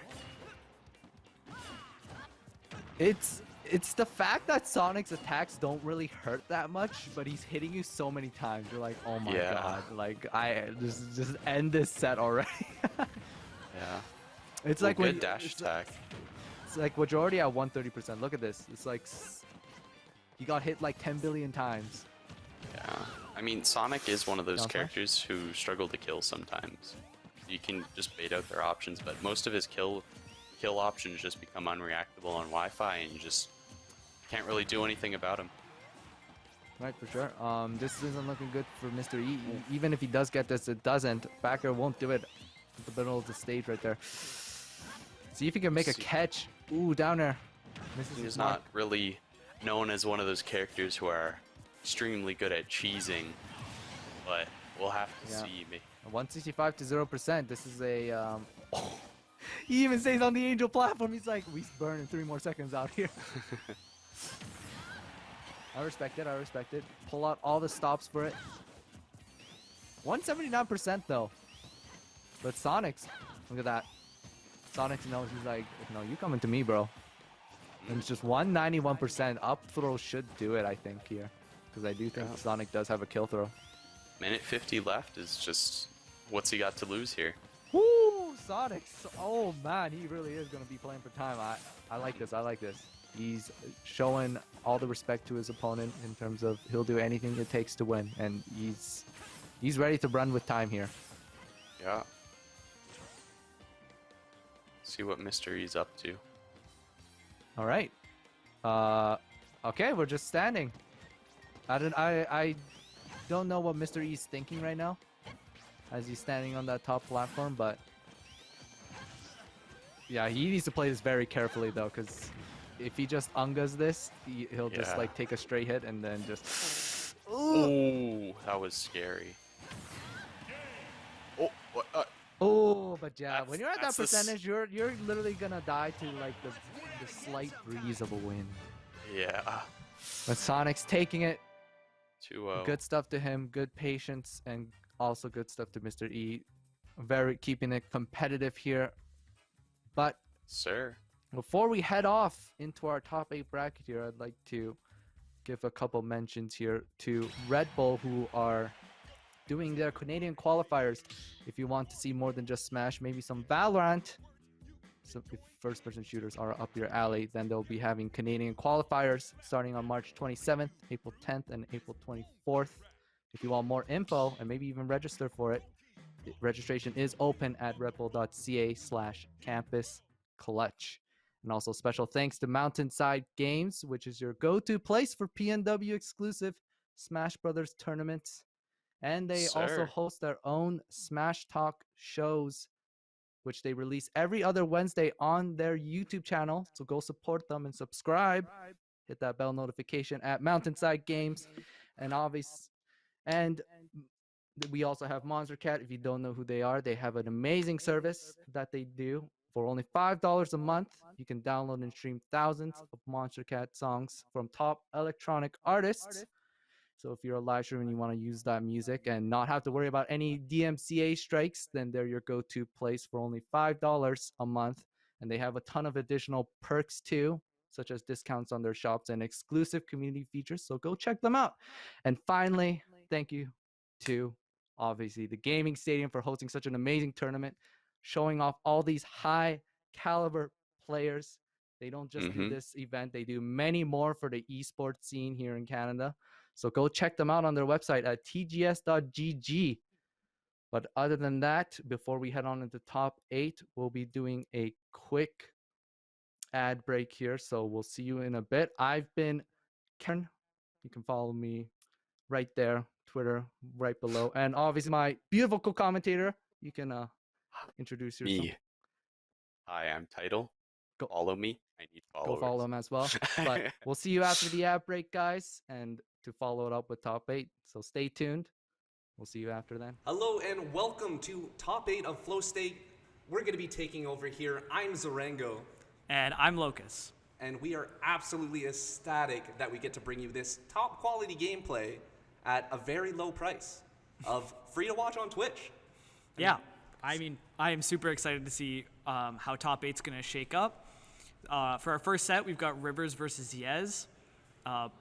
It's the fact that Sonic's attacks don't really hurt that much, but he's hitting you so many times. You're like, oh my god, like I just end this set already. Yeah. It's like good dash attack. It's like we're already at 130%. Look at this. It's like he got hit like 10 billion times. Yeah. I mean, Sonic is one of those characters who struggle to kill sometimes. You can just bait out their options, but most of his kill options just become unreactable on Wi-Fi, and you just can't really do anything about him. Right, for sure. This isn't looking good for Mr. E. Even if he does get this, it doesn't. Backer won't do it at the middle of the stage right there. See if he can make a catch. Ooh, down there. He's not really known as one of those characters who are extremely good at cheesing, but we'll have to see. 165 to 0%. This is a he even says on the Angel platform, he's like, we burning 3 more seconds out here. I respect it, I respect it. Pull out all the stops for it. 179% though. But Sonics, look at that. Sonics knows, he's like, no, you coming to me, bro. And it's just 191%. Up throw should do it, I think, here. Because I do think Sonic does have a kill throw. Minute 50 left is just, what's he got to lose here? Woo! Sonics. Oh man, he really is going to be playing for time. I like this, I like this. He's showing all the respect to his opponent in terms of he'll do anything it takes to win. And he's ready to run with time here. Yeah. See what Mr. E's up to. All right. Okay, we're just standing. I don't know what Mr. E's thinking right now as he's standing on that top platform, but yeah, he needs to play this very carefully though, because if he just ungas this, he'll just like take a straight hit and then just. Ooh, that was scary. Oh, what? Oh, but yeah, when you're at that percentage, you're literally gonna die to like the slight breeze of a win. Yeah. But Sonic's taking it. 2-0. Good stuff to him. Good patience, and also good stuff to Mr. E. Very keeping it competitive here. But before we head off into our top 8 bracket here, I'd like to give a couple mentions here to Red Bull, who are doing their Canadian qualifiers. If you want to see more than just Smash, maybe some Valorant, so if first-person shooters are up your alley, then they'll be having Canadian qualifiers starting on March 27th, April 10th, and April 24th. If you want more info and maybe even register for it, registration is open at redbull.ca/campus-clutch. And also special thanks to MountainSideGames, which is your go-to place for PNW exclusive Smash Brothers tournaments. And they also host their own Smash Talk shows, which they release every other Wednesday on their YouTube channel. So go support them and subscribe. Hit that bell notification at MountainSideGames. And we also have Monster Cat. If you don't know who they are, they have an amazing service that they do. For only $5 a month, you can download and stream thousands of Monster Cat songs from top electronic artists. So if you're a live stream and you want to use that music and not have to worry about any DMCA strikes, then they're your go-to place for only $5 a month. And they have a ton of additional perks too, such as discounts on their shops and exclusive community features. So go check them out. And finally, thank you to, obviously, the Gaming Stadium for hosting such an amazing tournament, showing off all these high caliber players. They don't just do this event, they do many more for the esports scene here in Canada. So go check them out on their website at tgs.gg. But other than that, before we head on into top 8, we'll be doing a quick ad break here. So we'll see you in a bit. I've been Karen. You can follow me right there, Twitter, right below. And obviously my beautiful co-commentator, you can introduce yourself. Me. Hi, I'm Title. Follow me. I need followers. Go follow him as well. But we'll see you after the ad break, guys. And to follow it up with top 8. So stay tuned. We'll see you after then. Hello and welcome to top 8 of Flow State. We're going to be taking over here. I'm Zarango. And I'm Locus. And we are absolutely ecstatic that we get to bring you this top quality gameplay at a very low price of free to watch on Twitch. I mean, I am super excited to see how top 8's going to shake up. For our first set, we've got Rivers versus Yez.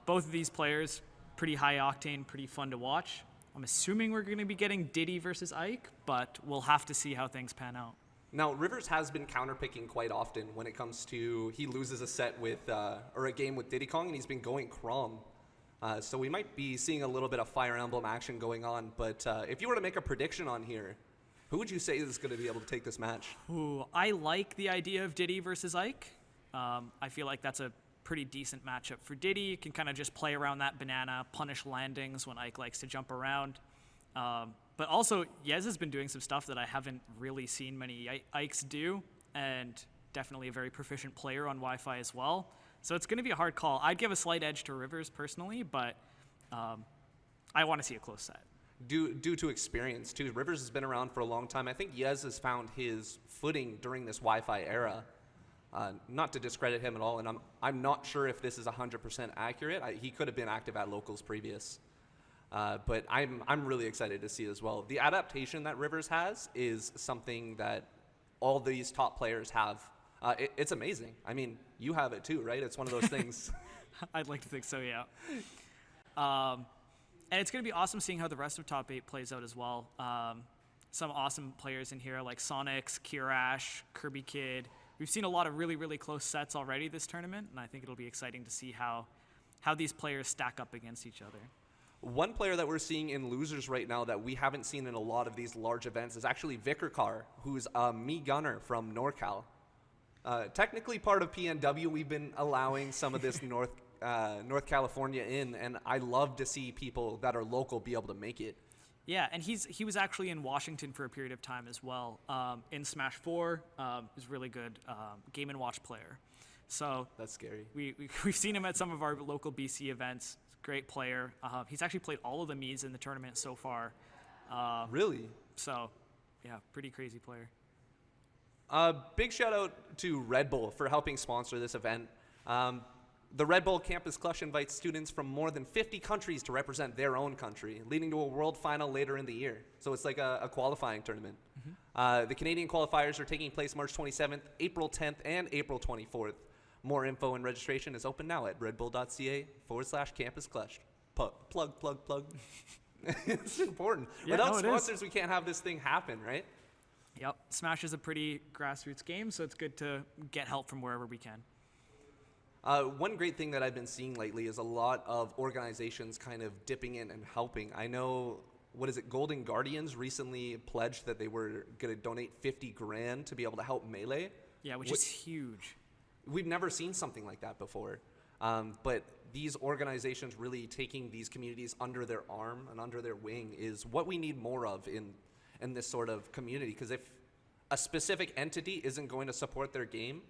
Both of these players, pretty high octane, pretty fun to watch. I'm assuming we're going to be getting Diddy versus Ike, but we'll have to see how things pan out. Now, Rivers has been counterpicking quite often when it comes to he loses a set with, or a game with Diddy Kong, and he's been going Crom. So we might be seeing a little bit of Fire Emblem action going on. But if you were to make a prediction on here, who would you say is going to be able to take this match? Ooh, I like the idea of Diddy versus Ike. I feel like that's a pretty decent matchup for Diddy. You can kind of just play around that banana, punish landings when Ike likes to jump around. But also, Yez has been doing some stuff that I haven't really seen many Ikes do, and definitely a very proficient player on Wi-Fi as well. So it's going to be a hard call. I'd give a slight edge to Rivers personally, but I want to see a close set. Due to experience, too. Rivers has been around for a long time. I think Yez has found his footing during this Wi-Fi era. Not to discredit him at all, and I'm not sure if this is 100% accurate. He could have been active at locals previous. But I'm really excited to see as well. The adaptation that Rivers has is something that all these top players have. It's amazing. I mean, you have it too, right? It's one of those things. I'd like to think so, yeah. And it's going to be awesome seeing how the rest of top 8 plays out as well. Some awesome players in here like Sonics, Kirash, Kirby Kid. We've seen a lot of really, really close sets already this tournament, and I think it'll be exciting to see how these players stack up against each other. One player that we're seeing in losers right now that we haven't seen in a lot of these large events is actually Vikarkar, who's a me gunner from NorCal. Technically part of PNW, we've been allowing some of this North California in, and I love to see people that are local be able to make it. Yeah, and he was actually in Washington for a period of time as well. In Smash 4, he's really good Game & Watch player. So that's scary. We've seen him at some of our local BC events. Great player. He's actually played all of the Miis in the tournament so far. Really? So, yeah, pretty crazy player. Big shout out to Red Bull for helping sponsor this event. The Red Bull Campus Clutch invites students from more than 50 countries to represent their own country, leading to a world final later in the year. So it's like a qualifying tournament. Mm-hmm. The Canadian qualifiers are taking place March 27th, April 10th, and April 24th. More info and registration is open now at redbull.ca/campusclutch. Plug. It's important. Yeah, Without sponsors, we can't have this thing happen, right? Yep. Smash is a pretty grassroots game, so it's good to get help from wherever we can. One great thing that I've been seeing lately is a lot of organizations kind of dipping in and helping. I know, Golden Guardians recently pledged that they were going to donate 50 grand to be able to help Melee. Yeah, which is huge. We've never seen something like that before. But these organizations really taking these communities under their arm and under their wing is what we need more of in this sort of community. Because if a specific entity isn't going to support their game,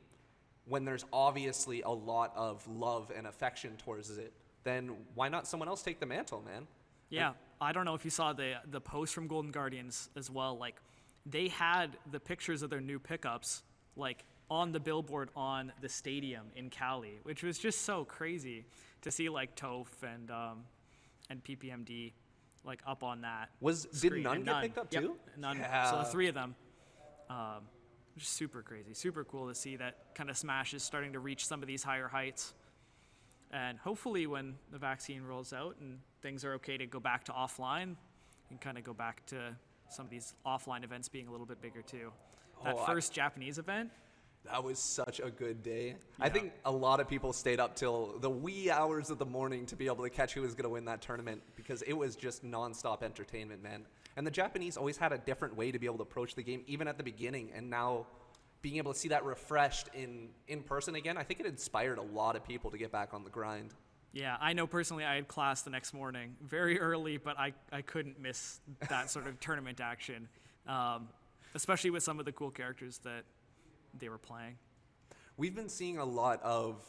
when there's obviously a lot of love and affection towards it, then why not someone else take the mantle, man? Yeah, I don't know if you saw the post from Golden Guardians as well. Like, they had the pictures of their new pickups, like, on the billboard on the stadium in Cali, which was just so crazy to see, like, Toph and PPMD, like, up on that. Did none get picked up too? Yep, none. Yeah. So the 3 of them. Just super crazy, super cool to see that kind of Smash is starting to reach some of these higher heights. And hopefully when the vaccine rolls out and things are okay to go back to offline, and kind of go back to some of these offline events being a little bit bigger too. That first Japanese event. That was such a good day. Yeah. I think a lot of people stayed up till the wee hours of the morning to be able to catch who was going to win that tournament because it was just nonstop entertainment, man. And the Japanese always had a different way to be able to approach the game, even at the beginning. And now being able to see that refreshed in person again, I think it inspired a lot of people to get back on the grind. Yeah, I know personally I had class the next morning very early, but I couldn't miss that sort of tournament action, especially with some of the cool characters that they were playing. We've been seeing a lot of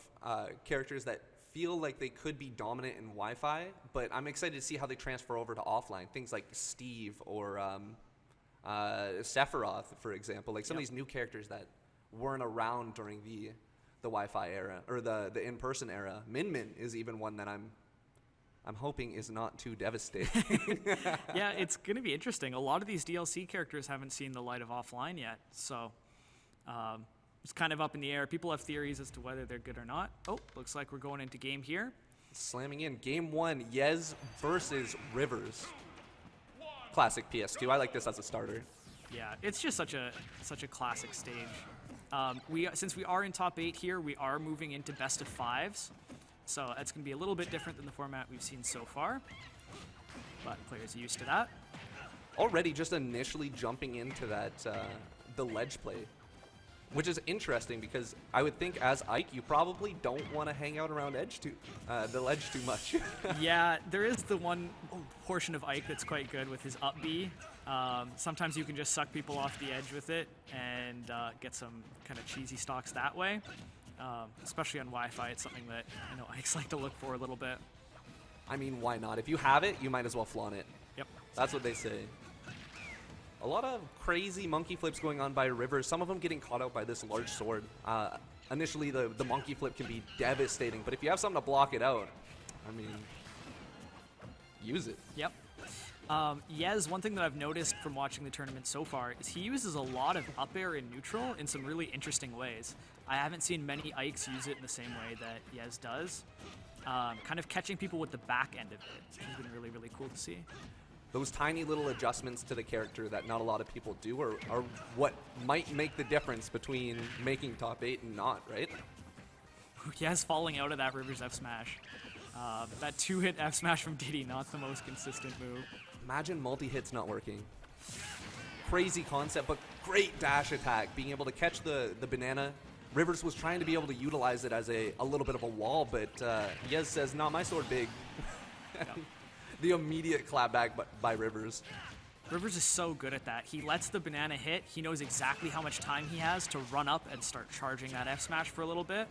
characters that feel like they could be dominant in Wi-Fi, but I'm excited to see how they transfer over to offline. Things like Steve or Sephiroth, for example, like some of these new characters that weren't around during the Wi-Fi era or the in-person era. Min Min is even one that I'm hoping is not too devastating. Yeah, it's going to be interesting. A lot of these DLC characters haven't seen the light of offline yet, so it's kind of up in the air. People have theories as to whether they're good or not. Oh, looks like we're going into game here. Slamming in game 1, Yez versus Rivers. Classic PS2. I like this as a starter. Yeah, it's just such a classic stage. Since we are in top 8 here, we are moving into best of 5s. So that's going to be a little bit different than the format we've seen so far. But players are used to that. Already just initially jumping into that, the ledge play. Which is interesting because I would think as Ike, you probably don't want to hang out around the ledge too much. Yeah, there is the one portion of Ike that's quite good with his up B. Sometimes you can just suck people off the edge with it and get some kind of cheesy stocks that way. Especially on Wi-Fi, it's something that I know Ikes like to look for a little bit. I mean, why not? If you have it, you might as well flaunt it. Yep. That's what they say. A lot of crazy monkey flips going on by Rivers, some of them getting caught out by this large sword. Initially, the monkey flip can be devastating, but if you have something to block it out, I mean, use it. Yep. Yez, one thing that I've noticed from watching the tournament so far is he uses a lot of up air in neutral in some really interesting ways. I haven't seen many Ikes use it in the same way that Yez does. Kind of catching people with the back end of it, which has been really, really cool to see. Those tiny little adjustments to the character that not a lot of people do are what might make the difference between making top 8 and not, right? Yez falling out of that Rivers F smash. That 2-hit F smash from Diddy, not the most consistent move. Imagine multi-hits not working. Crazy concept, but great dash attack. Being able to catch the banana. Rivers was trying to be able to utilize it as a little bit of a wall, but Yez says, "Nah, my sword big." Yep. The immediate clapback by Rivers. Rivers is so good at that. He lets the banana hit. He knows exactly how much time he has to run up and start charging that F smash for a little bit,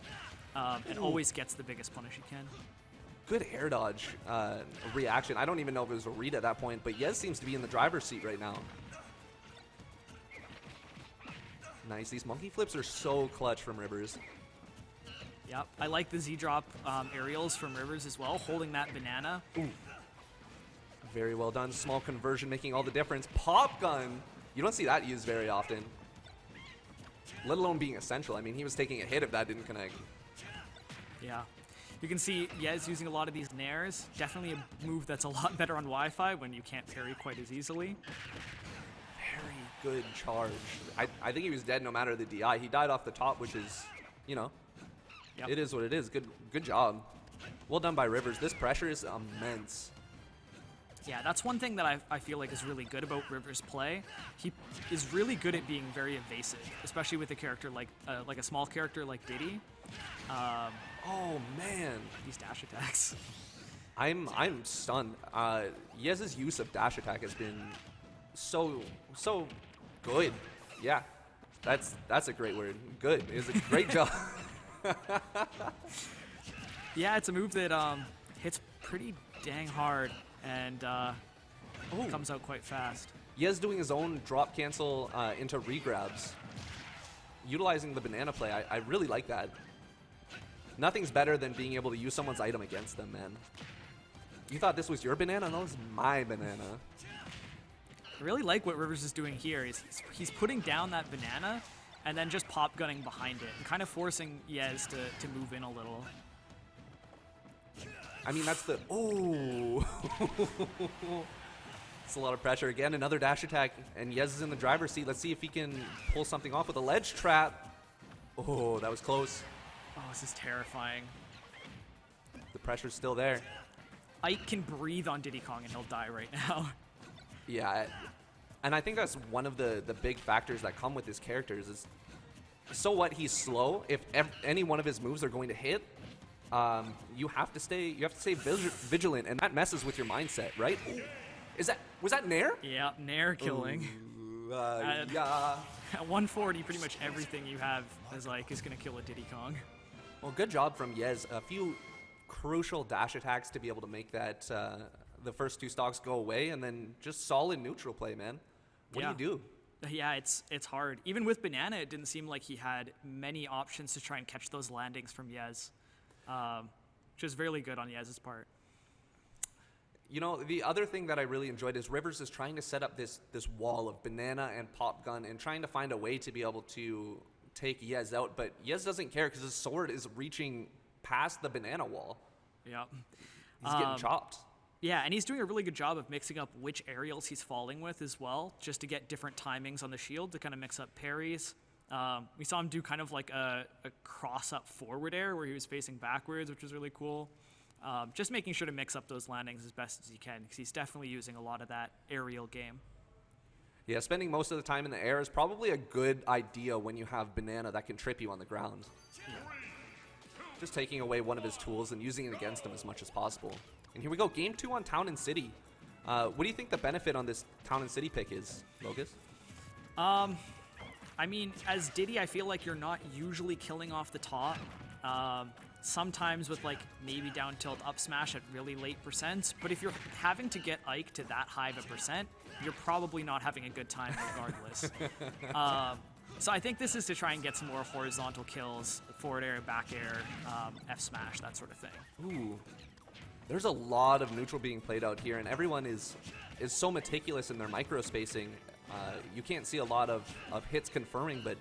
and always gets the biggest punish he can. Good air dodge reaction. I don't even know if it was a read at that point, but Yez seems to be in the driver's seat right now. Nice. These monkey flips are so clutch from Rivers. Yep. I like the Z-drop aerials from Rivers as well, holding that banana. Ooh. Very well done. Small conversion making all the difference. Pop gun. You don't see that used very often. Let alone being essential. I mean, he was taking a hit if that didn't connect. Yeah. You can see Yez using a lot of these nairs. Definitely a move that's a lot better on Wi-Fi when you can't parry quite as easily. Very good charge. I think he was dead no matter the DI. He died off the top, which is, you know, Yep. It is what it is. Good job. Well done by Rivers. This pressure is immense. Yeah, that's one thing that I feel like is really good about Rivers' play. He is really good at being very evasive, especially with a character like a small character like Diddy. Oh man, These dash attacks. I'm stunned. Yez's use of dash attack has been so good. Yeah, that's a great word. Good. It's a great job. Yeah, it's a move that hits pretty dang hard and comes out quite fast. Yez doing his own drop cancel into regrabs, utilizing the banana play. I really like that. Nothing's better than being able to use someone's item against them, man. You thought this was your banana? No, this is my banana. I really like what Rivers is doing here. He's putting down that banana and then just pop gunning behind it and kind of forcing Yez to move in a little. I mean, that's the... Oh! It's a lot of pressure. Again, another dash attack, and Yez is in the driver's seat. Let's see if he can pull something off with a ledge trap. Oh, that was close. Oh, this is terrifying. The pressure's still there. Ike can breathe on Diddy Kong and he'll die right now. Yeah, and I think that's one of the big factors that come with his characters is, so what, he's slow. If any one of his moves are going to hit, you have to stay vigilant, and that messes with your mindset, right? Was that Nair? Yeah, Nair killing. Yeah. At 140, pretty much everything you have is going to kill a Diddy Kong. Well, good job from Yez. A few crucial dash attacks to be able to make that the first two stocks go away, and then just solid neutral play, man. What do you do? Yeah, it's hard. Even with Banana, it didn't seem like he had many options to try and catch those landings from Yez, which is really good on Yez's part. You know, the other thing that I really enjoyed is Rivers is trying to set up this wall of Banana and Pop Gun and trying to find a way to be able to take Yez out, but Yez doesn't care because his sword is reaching past the Banana wall. Yeah. He's getting chopped. Yeah, and he's doing a really good job of mixing up which aerials he's falling with as well, just to get different timings on the shield to kind of mix up parries. We saw him do kind of like a cross-up forward air where he was facing backwards, which was really cool. Just making sure to mix up those landings as best as he can, because he's definitely using a lot of that aerial game. Yeah, spending most of the time in the air is probably a good idea when you have Banana that can trip you on the ground. Yeah. Just taking away one of his tools and using it against him as much as possible. And here we go, game 2 on Town and City. What do you think the benefit on this Town and City pick is, Logus? I mean, as Diddy, I feel like you're not usually killing off the top. Sometimes with like maybe down tilt up smash at really late percents, but if you're having to get Ike to that high of a percent, you're probably not having a good time regardless. So I think this is to try and get some more horizontal kills, forward air, back air, F smash, that sort of thing. Ooh. There's a lot of neutral being played out here, and everyone is so meticulous in their micro spacing. You can't see a lot of hits confirming, but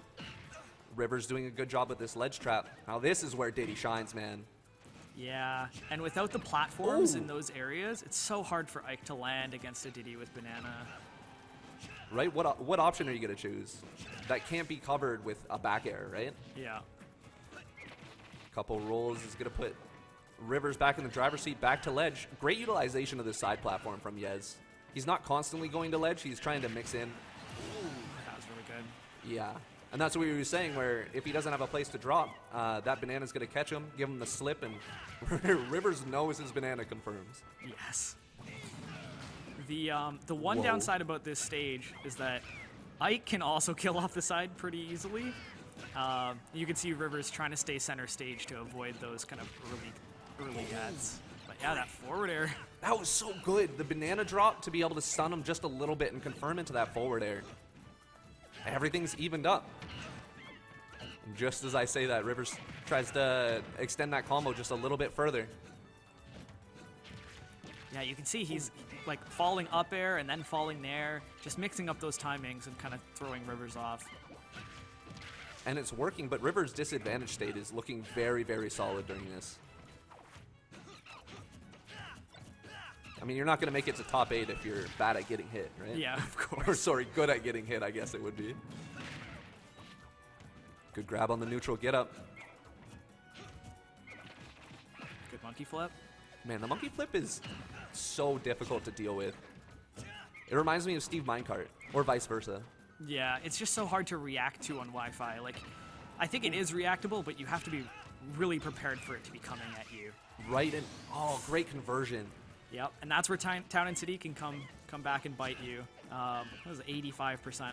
Rivers doing a good job with this ledge trap. Now this is where Diddy shines, man. Yeah, and without the platforms in those areas, it's so hard for Ike to land against a Diddy with Banana. Right? What option are you going to choose? That can't be covered with a back air, right? Yeah. Couple rolls is going to put Rivers back in the driver's seat, back to ledge. Great utilization of this side platform from Yez. He's not constantly going to ledge. He's trying to mix in. That was really good. Yeah. And that's what we were saying, where if he doesn't have a place to drop, that Banana's going to catch him, give him the slip, and Rivers knows his Banana confirms. Yes. The one downside about this stage is that Ike can also kill off the side pretty easily. You can see Rivers trying to stay center stage to avoid those kind of early deaths. But yeah, that forward air. That was so good. The Banana drop to be able to stun him just a little bit and confirm into that forward air. Everything's evened up. Just as I say that, Rivers tries to extend that combo just a little bit further. Yeah, you can see he's like falling up air and then falling there, just mixing up those timings and kind of throwing Rivers off. And it's working, but Rivers' disadvantage state is looking very, very solid during this. I mean, you're not going to make it to top 8 if you're bad at getting hit, right? Yeah, of course. Or, sorry, good at getting hit, I guess it would be. Good grab on the neutral get up. Good monkey flip. Man, the monkey flip is so difficult to deal with. It reminds me of Steve Minecart, or vice versa. Yeah, it's just so hard to react to on Wi-Fi. Like, I think it is reactable, but you have to be really prepared for it to be coming at you. Right, and oh, great conversion. Yep, and that's where Town and City can come back and bite you. That was 85%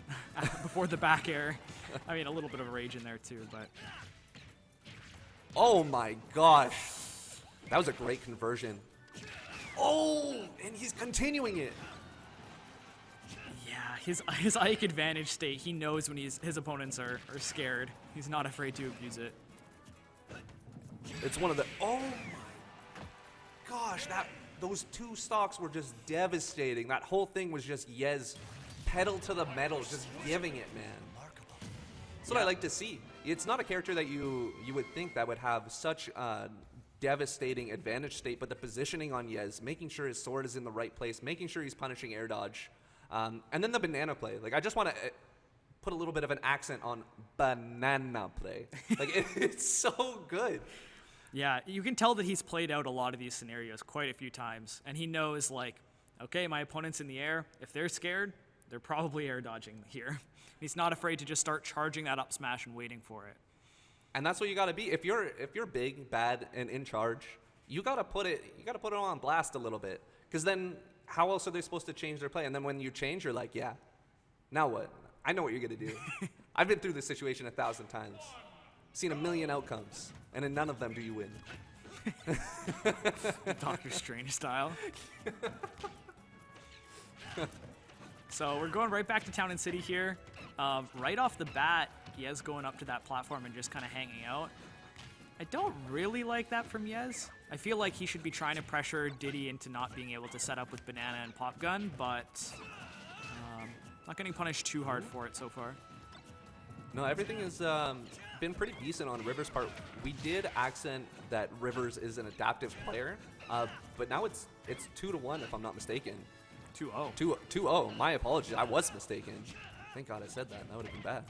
before the back air. I mean, a little bit of a rage in there too, but... Oh my gosh. That was a great conversion. Oh, and he's continuing it. Yeah, his Ike advantage state, he knows when his opponents are scared. He's not afraid to abuse it. It's one of the... Oh my gosh, those two stocks were just devastating. That whole thing was just Yez pedal to the metal, just giving it, man. That's what I like to see. It's not a character that you would think that would have such a devastating advantage state, but the positioning on Yez, making sure his sword is in the right place, making sure he's punishing air dodge, and then the banana play. Like, I just want to put a little bit of an accent on banana play. Like, it's so good. Yeah, you can tell that he's played out a lot of these scenarios quite a few times, and he knows, like, okay, my opponent's in the air. If they're scared, they're probably air dodging here. He's not afraid to just start charging that up smash and waiting for it. And that's what you got to be. If you're big, bad, and in charge, you got to put it on blast a little bit, because then how else are they supposed to change their play? And then when you change, you're like, yeah, now what? I know what you're gonna do. I've been through this situation 1,000 times, seen a million outcomes, and in none of them do you win. Doctor Strange style. So we're going right back to Town and City here. Right off the bat, Yez going up to that platform and just kind of hanging out. I don't really like that from Yez. I feel like he should be trying to pressure Diddy into not being able to set up with Banana and Pop Gun, but not getting punished too hard for it so far. No, everything has been pretty decent on Rivers' part. We did accent that Rivers is an adaptive player, but now it's 2-1 if I'm not mistaken. 2-0. 2-0. My apologies. I was mistaken. Thank God I said that. That would have been bad.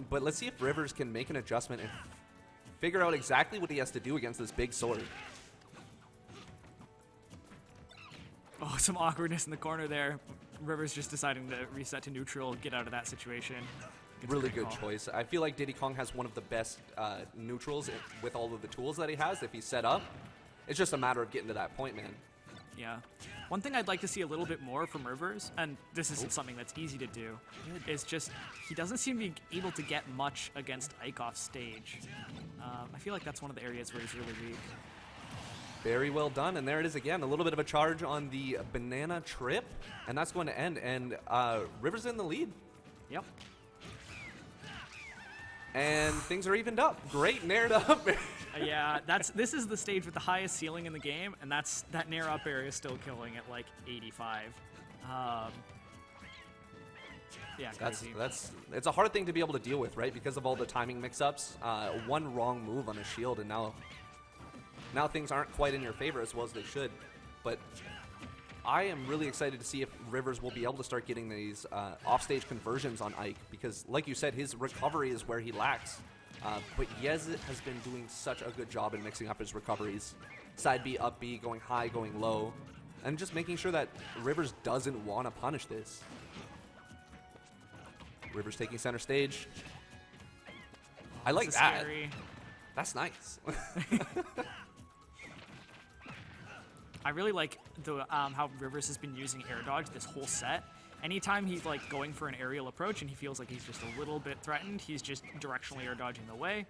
But let's see if Rivers can make an adjustment and figure out exactly what he has to do against this big sword. Oh, some awkwardness in the corner there. Rivers just deciding to reset to neutral, get out of that situation. Really good choice. I feel like Diddy Kong has one of the best neutrals with all of the tools that he has if he's set up. It's just a matter of getting to that point, man. Yeah. One thing I'd like to see a little bit more from Rivers, and this isn't something that's easy to do, is just he doesn't seem to be able to get much against Ike off stage. I feel like that's one of the areas where he's really weak. Very well done, and there it is again. A little bit of a charge on the banana trip, and that's going to end, and Rivers in the lead. Yep. And things are evened up. Great nair up. Yeah, this is the stage with the highest ceiling in the game, and that nair up area is still killing at like 85. Yeah, crazy. It's a hard thing to be able to deal with, right? Because of all the timing mix-ups. One wrong move on a shield, and now things aren't quite in your favor as well as they should. But I am really excited to see if Rivers will be able to start getting these offstage conversions on Ike, because like you said, his recovery is where he lacks. But Yez has been doing such a good job in mixing up his recoveries. Side B, up B, going high, going low, and just making sure that Rivers doesn't want to punish this. Rivers taking center stage. I like that. Scary. That's nice. I really like the how Rivers has been using air dodge this whole set. Anytime he's like going for an aerial approach and he feels like he's just a little bit threatened, he's just directionally air dodging the way,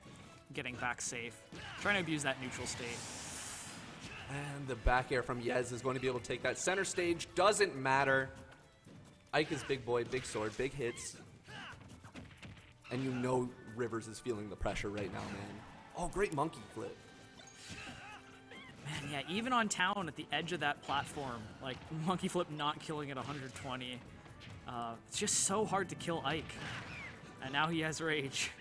getting back safe, trying to abuse that neutral state. And the back air from Yez is going to be able to take that center stage. Doesn't matter. Ike is big boy, big sword, big hits. And you know Rivers is feeling the pressure right now, man. Oh, great monkey flip. Man, yeah, even on town at the edge of that platform, like monkey flip not killing at 120. It's just so hard to kill Ike. And now he has rage.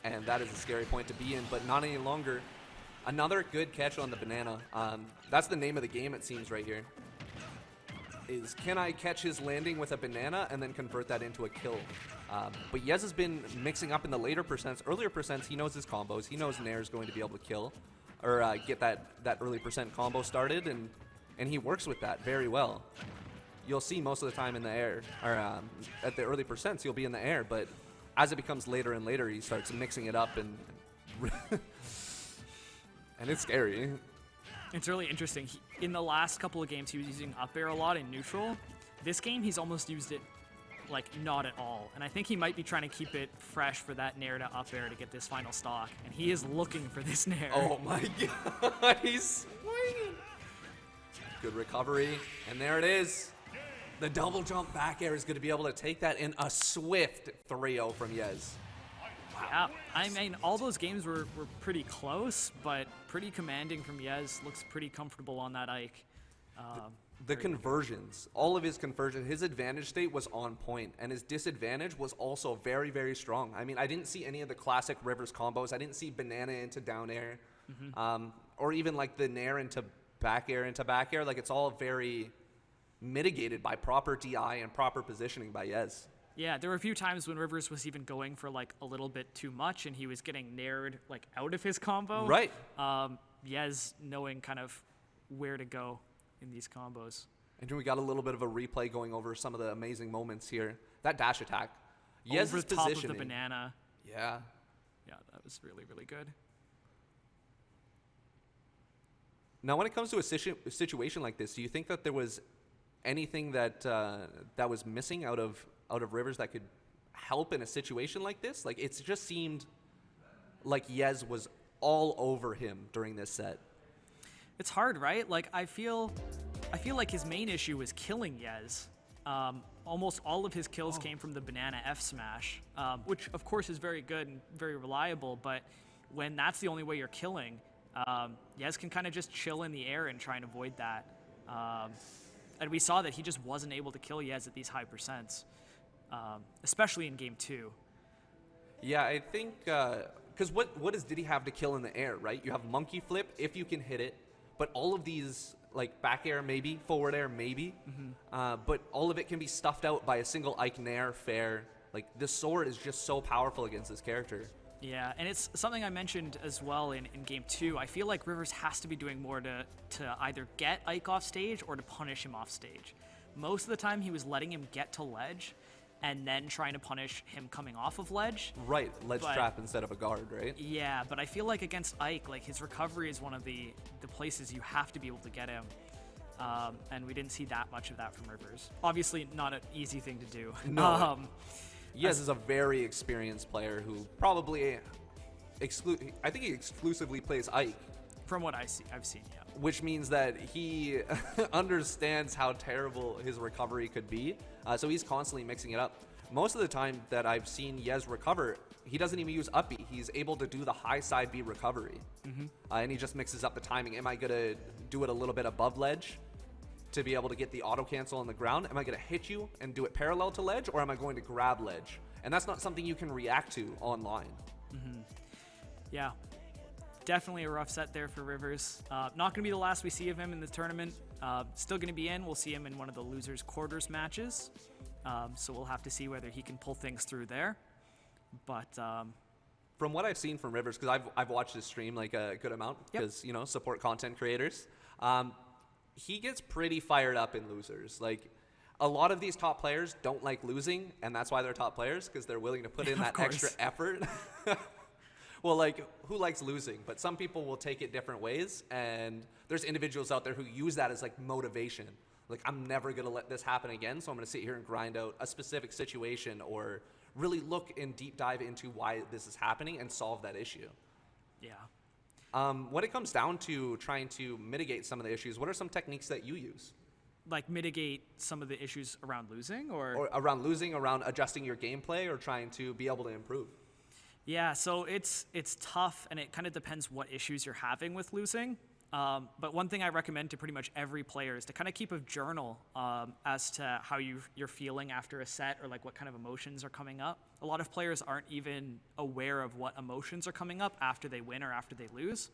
And that is a scary point to be in, but not any longer. Another good catch on the banana. That's the name of the game, it seems, right here. Is can I catch his landing with a banana and then convert that into a kill? But Yez has been mixing up in the later percents. Earlier percents, he knows his combos. He knows Nair is going to be able to kill or get that early percent combo started, and he works with that very well. You'll see most of the time in the air, or at the early percents, you'll be in the air, but as it becomes later and later, he starts mixing it up, and and it's scary. It's really interesting. In the last couple of games, he was using up air a lot in neutral. This game, he's almost used it like not at all. And I think he might be trying to keep it fresh for that nair to up air to get this final stock. And he is looking for this nair. Oh my god, he's swinging. Good recovery, and there it is. The double jump back air is going to be able to take that in a swift 3-0 from Yez. Yeah, I mean, all those games were pretty close, but pretty commanding from Yez. Looks pretty comfortable on that Ike. The conversions, all of his conversions, his advantage state was on point, and his disadvantage was also very, very strong. I mean, I didn't see any of the classic Rivers combos. I didn't see banana into down air, or even like the nair into back air. Like, it's all very mitigated by proper DI and proper positioning by Yez. Yeah, there were a few times when Rivers was even going for like a little bit too much, and he was getting naired like out of his combo. Right. Yez knowing kind of where to go in these combos. And we got a little bit of a replay going over some of the amazing moments here. That dash attack. Over the top of the banana. Yeah. Yeah, that was really, really good. Now, when it comes to a situation like this, do you think that there was anything that that was missing out of Rivers that could help in a situation like this? Like, it just seemed like Yez was all over him during this set. It's hard, right? Like, I feel like his main issue was killing Yez. Almost all of his kills came from the banana F smash, which of course is very good and very reliable, but when that's the only way you're killing, Yez can kind of just chill in the air and try and avoid that. And we saw that he just wasn't able to kill Yez at these high percents, especially in game 2. Yeah, I think because what does Diddy have to kill in the air, right? You have monkey flip if you can hit it, but all of these like back air maybe, forward air maybe, but all of it can be stuffed out by a single Ike Nair fair. Like this sword is just so powerful against this character. Yeah, and it's something I mentioned as well in game 2. I feel like Rivers has to be doing more to either get Ike off stage or to punish him off stage. Most of the time he was letting him get to ledge and then trying to punish him coming off of ledge. Right, ledge trap instead of a guard, right? Yeah, but I feel like against Ike, like his recovery is one of the places you have to be able to get him. And we didn't see that much of that from Rivers. Obviously not an easy thing to do. No. Yes, is a very experienced player who probably, I think he exclusively plays Ike. From what I've seen, yeah. Which means that he understands how terrible his recovery could be. So he's constantly mixing it up. Most of the time that I've seen Yez recover, he doesn't even use up B. He's able to do the high side B recovery. And he just mixes up the timing. Am I going to do it a little bit above ledge to be able to get the auto cancel on the ground? Am I going to hit you and do it parallel to ledge, or am I going to grab ledge? And that's not something you can react to online. Yeah, definitely a rough set there for Rivers. Not going to be the last we see of him in the tournament. Still going to be in. We'll see him in one of the losers quarters matches. So we'll have to see whether he can pull things through there. But from what I've seen from Rivers, because I've watched his stream like a good amount, because support content creators. He gets pretty fired up in losers. Like a lot of these top players don't like losing, and that's why they're top players, because they're willing to put in that extra effort. Well, like who likes losing? But some people will take it different ways, and there's individuals out there who use that as like motivation. Like I'm never gonna let this happen again, so I'm gonna sit here and grind out a specific situation or really look and deep dive into why this is happening and solve that issue. yeah. When it comes down to trying to mitigate some of the issues, what are some techniques that you use? Like mitigate some of the issues around losing, Or around losing, around adjusting your gameplay, or trying to be able to improve? Yeah, so it's tough, and it kind of depends what issues you're having with losing. But one thing I recommend to pretty much every player is to kind of keep a journal as to how you're feeling after a set, or like what kind of emotions are coming up. A lot of players aren't even aware of what emotions are coming up after they win or after they lose.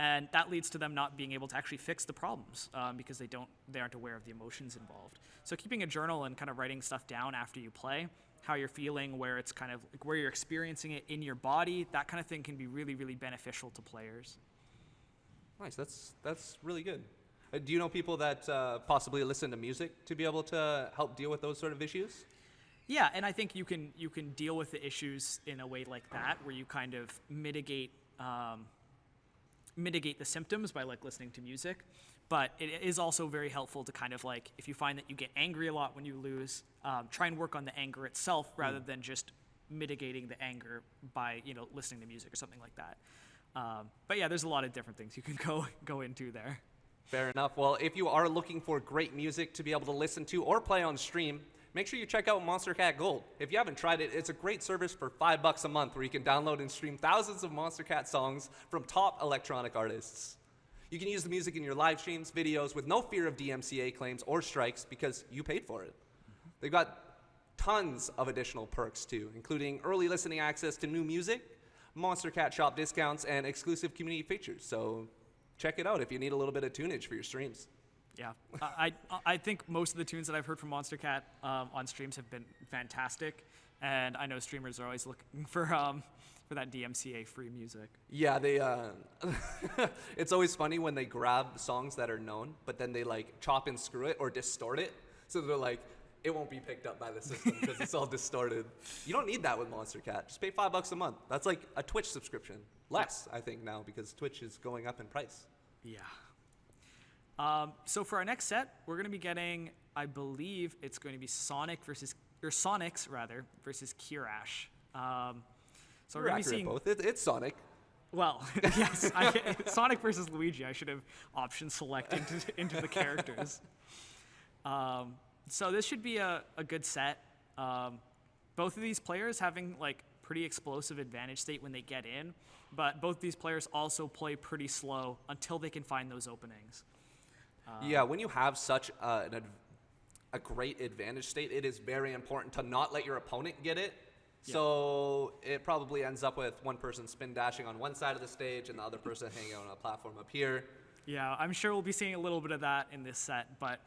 And that leads to them not being able to actually fix the problems because they aren't aware of the emotions involved. So keeping a journal and kind of writing stuff down after you play, how you're feeling, where it's kind of like where you're experiencing it in your body, that kind of thing can be really, really beneficial to players. Nice, that's really good. Do you know people that possibly listen to music to be able to help deal with those sort of issues? Yeah, and I think you can deal with the issues in a way like that, where you kind of mitigate the symptoms by like listening to music. But it is also very helpful to kind of like, if you find that you get angry a lot when you lose, try and work on the anger itself rather than just mitigating the anger by listening to music or something like that. But yeah, there's a lot of different things you can go into there. Fair enough. Well, if you are looking for great music to be able to listen to or play on stream, make sure you check out MonsterCat Gold. If you haven't tried it, it's a great service for $5 a month where you can download and stream thousands of MonsterCat songs from top electronic artists. You can use the music in your live streams, videos with no fear of DMCA claims or strikes because you paid for it. They've got tons of additional perks too, including early listening access to new music, MonsterCat shop discounts, and exclusive community features. So check it out if you need a little bit of tunage for your streams. Yeah, I think most of the tunes that I've heard from MonsterCat on streams have been fantastic, and I know streamers are always looking for that DMCA free music. Yeah, they it's always funny when they grab songs that are known, but then they like chop and screw it or distort it. So they're like, it won't be picked up by the system because it's all distorted. You don't need that with MonsterCat. Just pay $5 a month. That's like a Twitch subscription. Less, I think, now because Twitch is going up in price. Yeah. So for our next set, we're going to be getting, I believe it's going to be Sonics versus Kirash. So we're going to be seeing both. It's Sonic. Well, yes, Sonic versus Luigi. I should have option select into the characters. So this should be a good set. Both of these players having like pretty explosive advantage state when they get in, but both these players also play pretty slow until they can find those openings. Yeah, when you have such a great advantage state, it is very important to not let your opponent get it. Yeah. So it probably ends up with one person spin dashing on one side of the stage and the other person hanging out on a platform up here. Yeah, I'm sure we'll be seeing a little bit of that in this set, but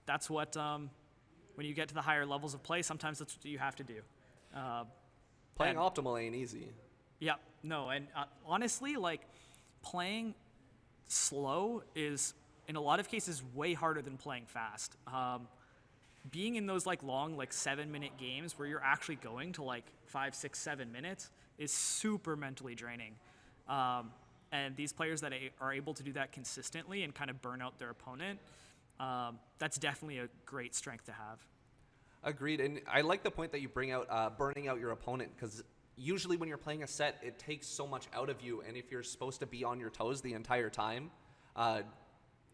that's what, when you get to the higher levels of play, sometimes that's what you have to do. Playing and- optimal ain't easy. Yeah, no, and honestly, like, playing slow is, in a lot of cases, way harder than playing fast. Being in those, like, long, like, 7-minute games where you're actually going to, like, 5, 6, 7 minutes is super mentally draining. And these players that are able to do that consistently and kind of burn out their opponent, that's definitely a great strength to have. Agreed, and I like the point that you bring out burning out your opponent, because usually when you're playing a set, it takes so much out of you, and if you're supposed to be on your toes the entire time,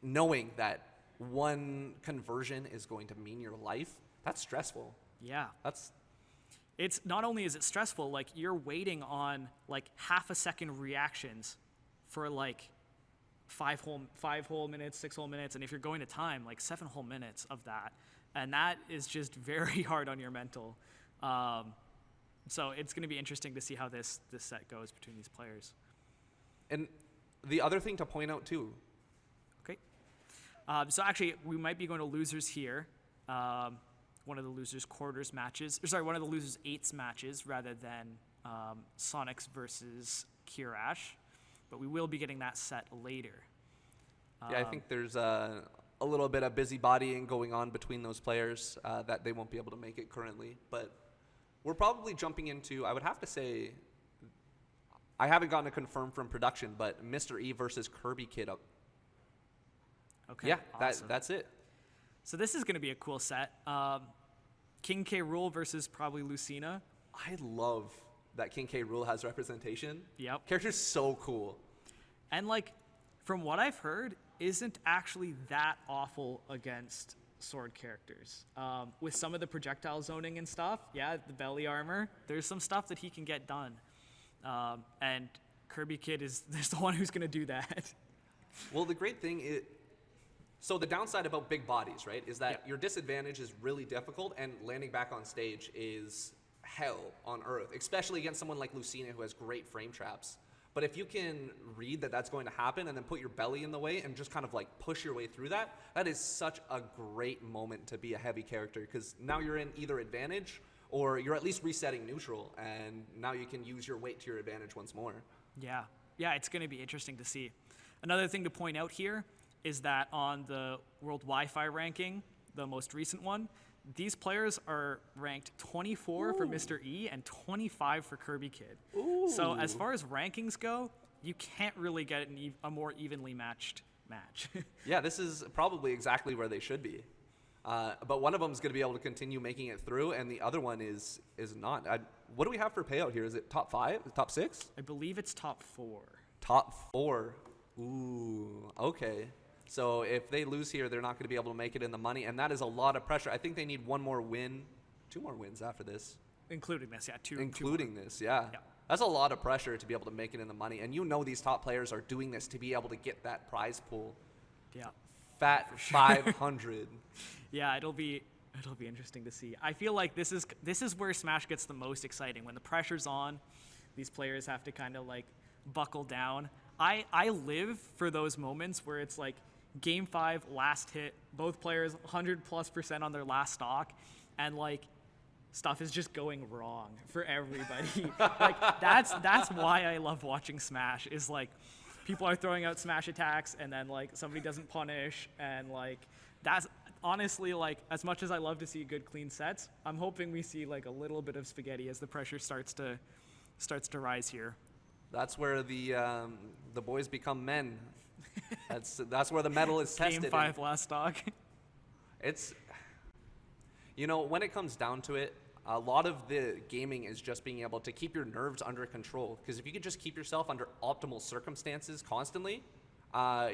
knowing that one conversion is going to mean your life, that's stressful. Yeah. It's Not only is it stressful, like, you're waiting on, like, half a second reactions for, like, 5 whole minutes, 6 whole minutes, and if you're going to time, like, 7 whole minutes of that. And that is just very hard on your mental. So it's going to be interesting to see how this set goes between these players. And the other thing to point out too. Okay. So actually, we might be going to losers here. One of the losers quarters matches, one of the losers eights matches rather than Sonics versus Kirash. But we will be getting that set later. Yeah, I think there's a little bit of busybodying going on between those players that they won't be able to make it currently. But we're probably jumping into, I would have to say, I haven't gotten a confirm from production, but Mr. E versus Kirby Kid up. Okay. Yeah, awesome. that's it. So this is going to be a cool set. King K. Rool versus probably Lucina. I love that King K. Rool has representation. Yep. Character's so cool. And, like, from what I've heard, isn't actually that awful against sword characters. With some of the projectile zoning and stuff, yeah, the belly armor, there's some stuff that he can get done. And Kirby Kid there's the one who's going to do that. Well, the great thing is, so the downside about big bodies, right, is that Yep. your disadvantage is really difficult, and landing back on stage is hell on earth, especially against someone like Lucina who has great frame traps. But if you can read that that's going to happen and then put your belly in the way and just kind of like push your way through that, that is such a great moment to be a heavy character, because now you're in either advantage or you're at least resetting neutral, and now you can use your weight to your advantage once more. Yeah, it's going to be interesting to see. Another thing to point out here is that on the World Wi-Fi ranking, the most recent one, these players are ranked 24 for Mr. E and 25 for Kirby Kid. Ooh. So as far as rankings go, you can't really get a more evenly matched match. Yeah, this is probably exactly where they should be. But one of them is going to be able to continue making it through, and the other one is not. What do we have for payout here? Is it top 5? Top 6? I believe it's top 4. Top 4. Ooh, okay. So if they lose here, they're not going to be able to make it in the money, and that is a lot of pressure. I think they need 1 more win, 2 more wins after this. Including this, yeah. Two Including more. this, yeah. Yeah. That's a lot of pressure to be able to make it in the money, and you know these top players are doing this to be able to get that prize pool. Yeah. Fat 500. Yeah, it'll be interesting to see. I feel like this is where Smash gets the most exciting. When the pressure's on, these players have to kind of like buckle down. I live for those moments where it's like game 5, last hit, both players 100+% on their last stock, and like stuff is just going wrong for everybody. Like that's why I love watching Smash, is like people are throwing out Smash attacks and then like somebody doesn't punish, and like that's honestly, like, as much as I love to see good clean sets, I'm hoping we see like a little bit of spaghetti as the pressure starts to rise here. That's where the boys become men. That's where the metal is tested. Game 5 last stock. It's, when it comes down to it, a lot of the gaming is just being able to keep your nerves under control. Because if you could just keep yourself under optimal circumstances constantly,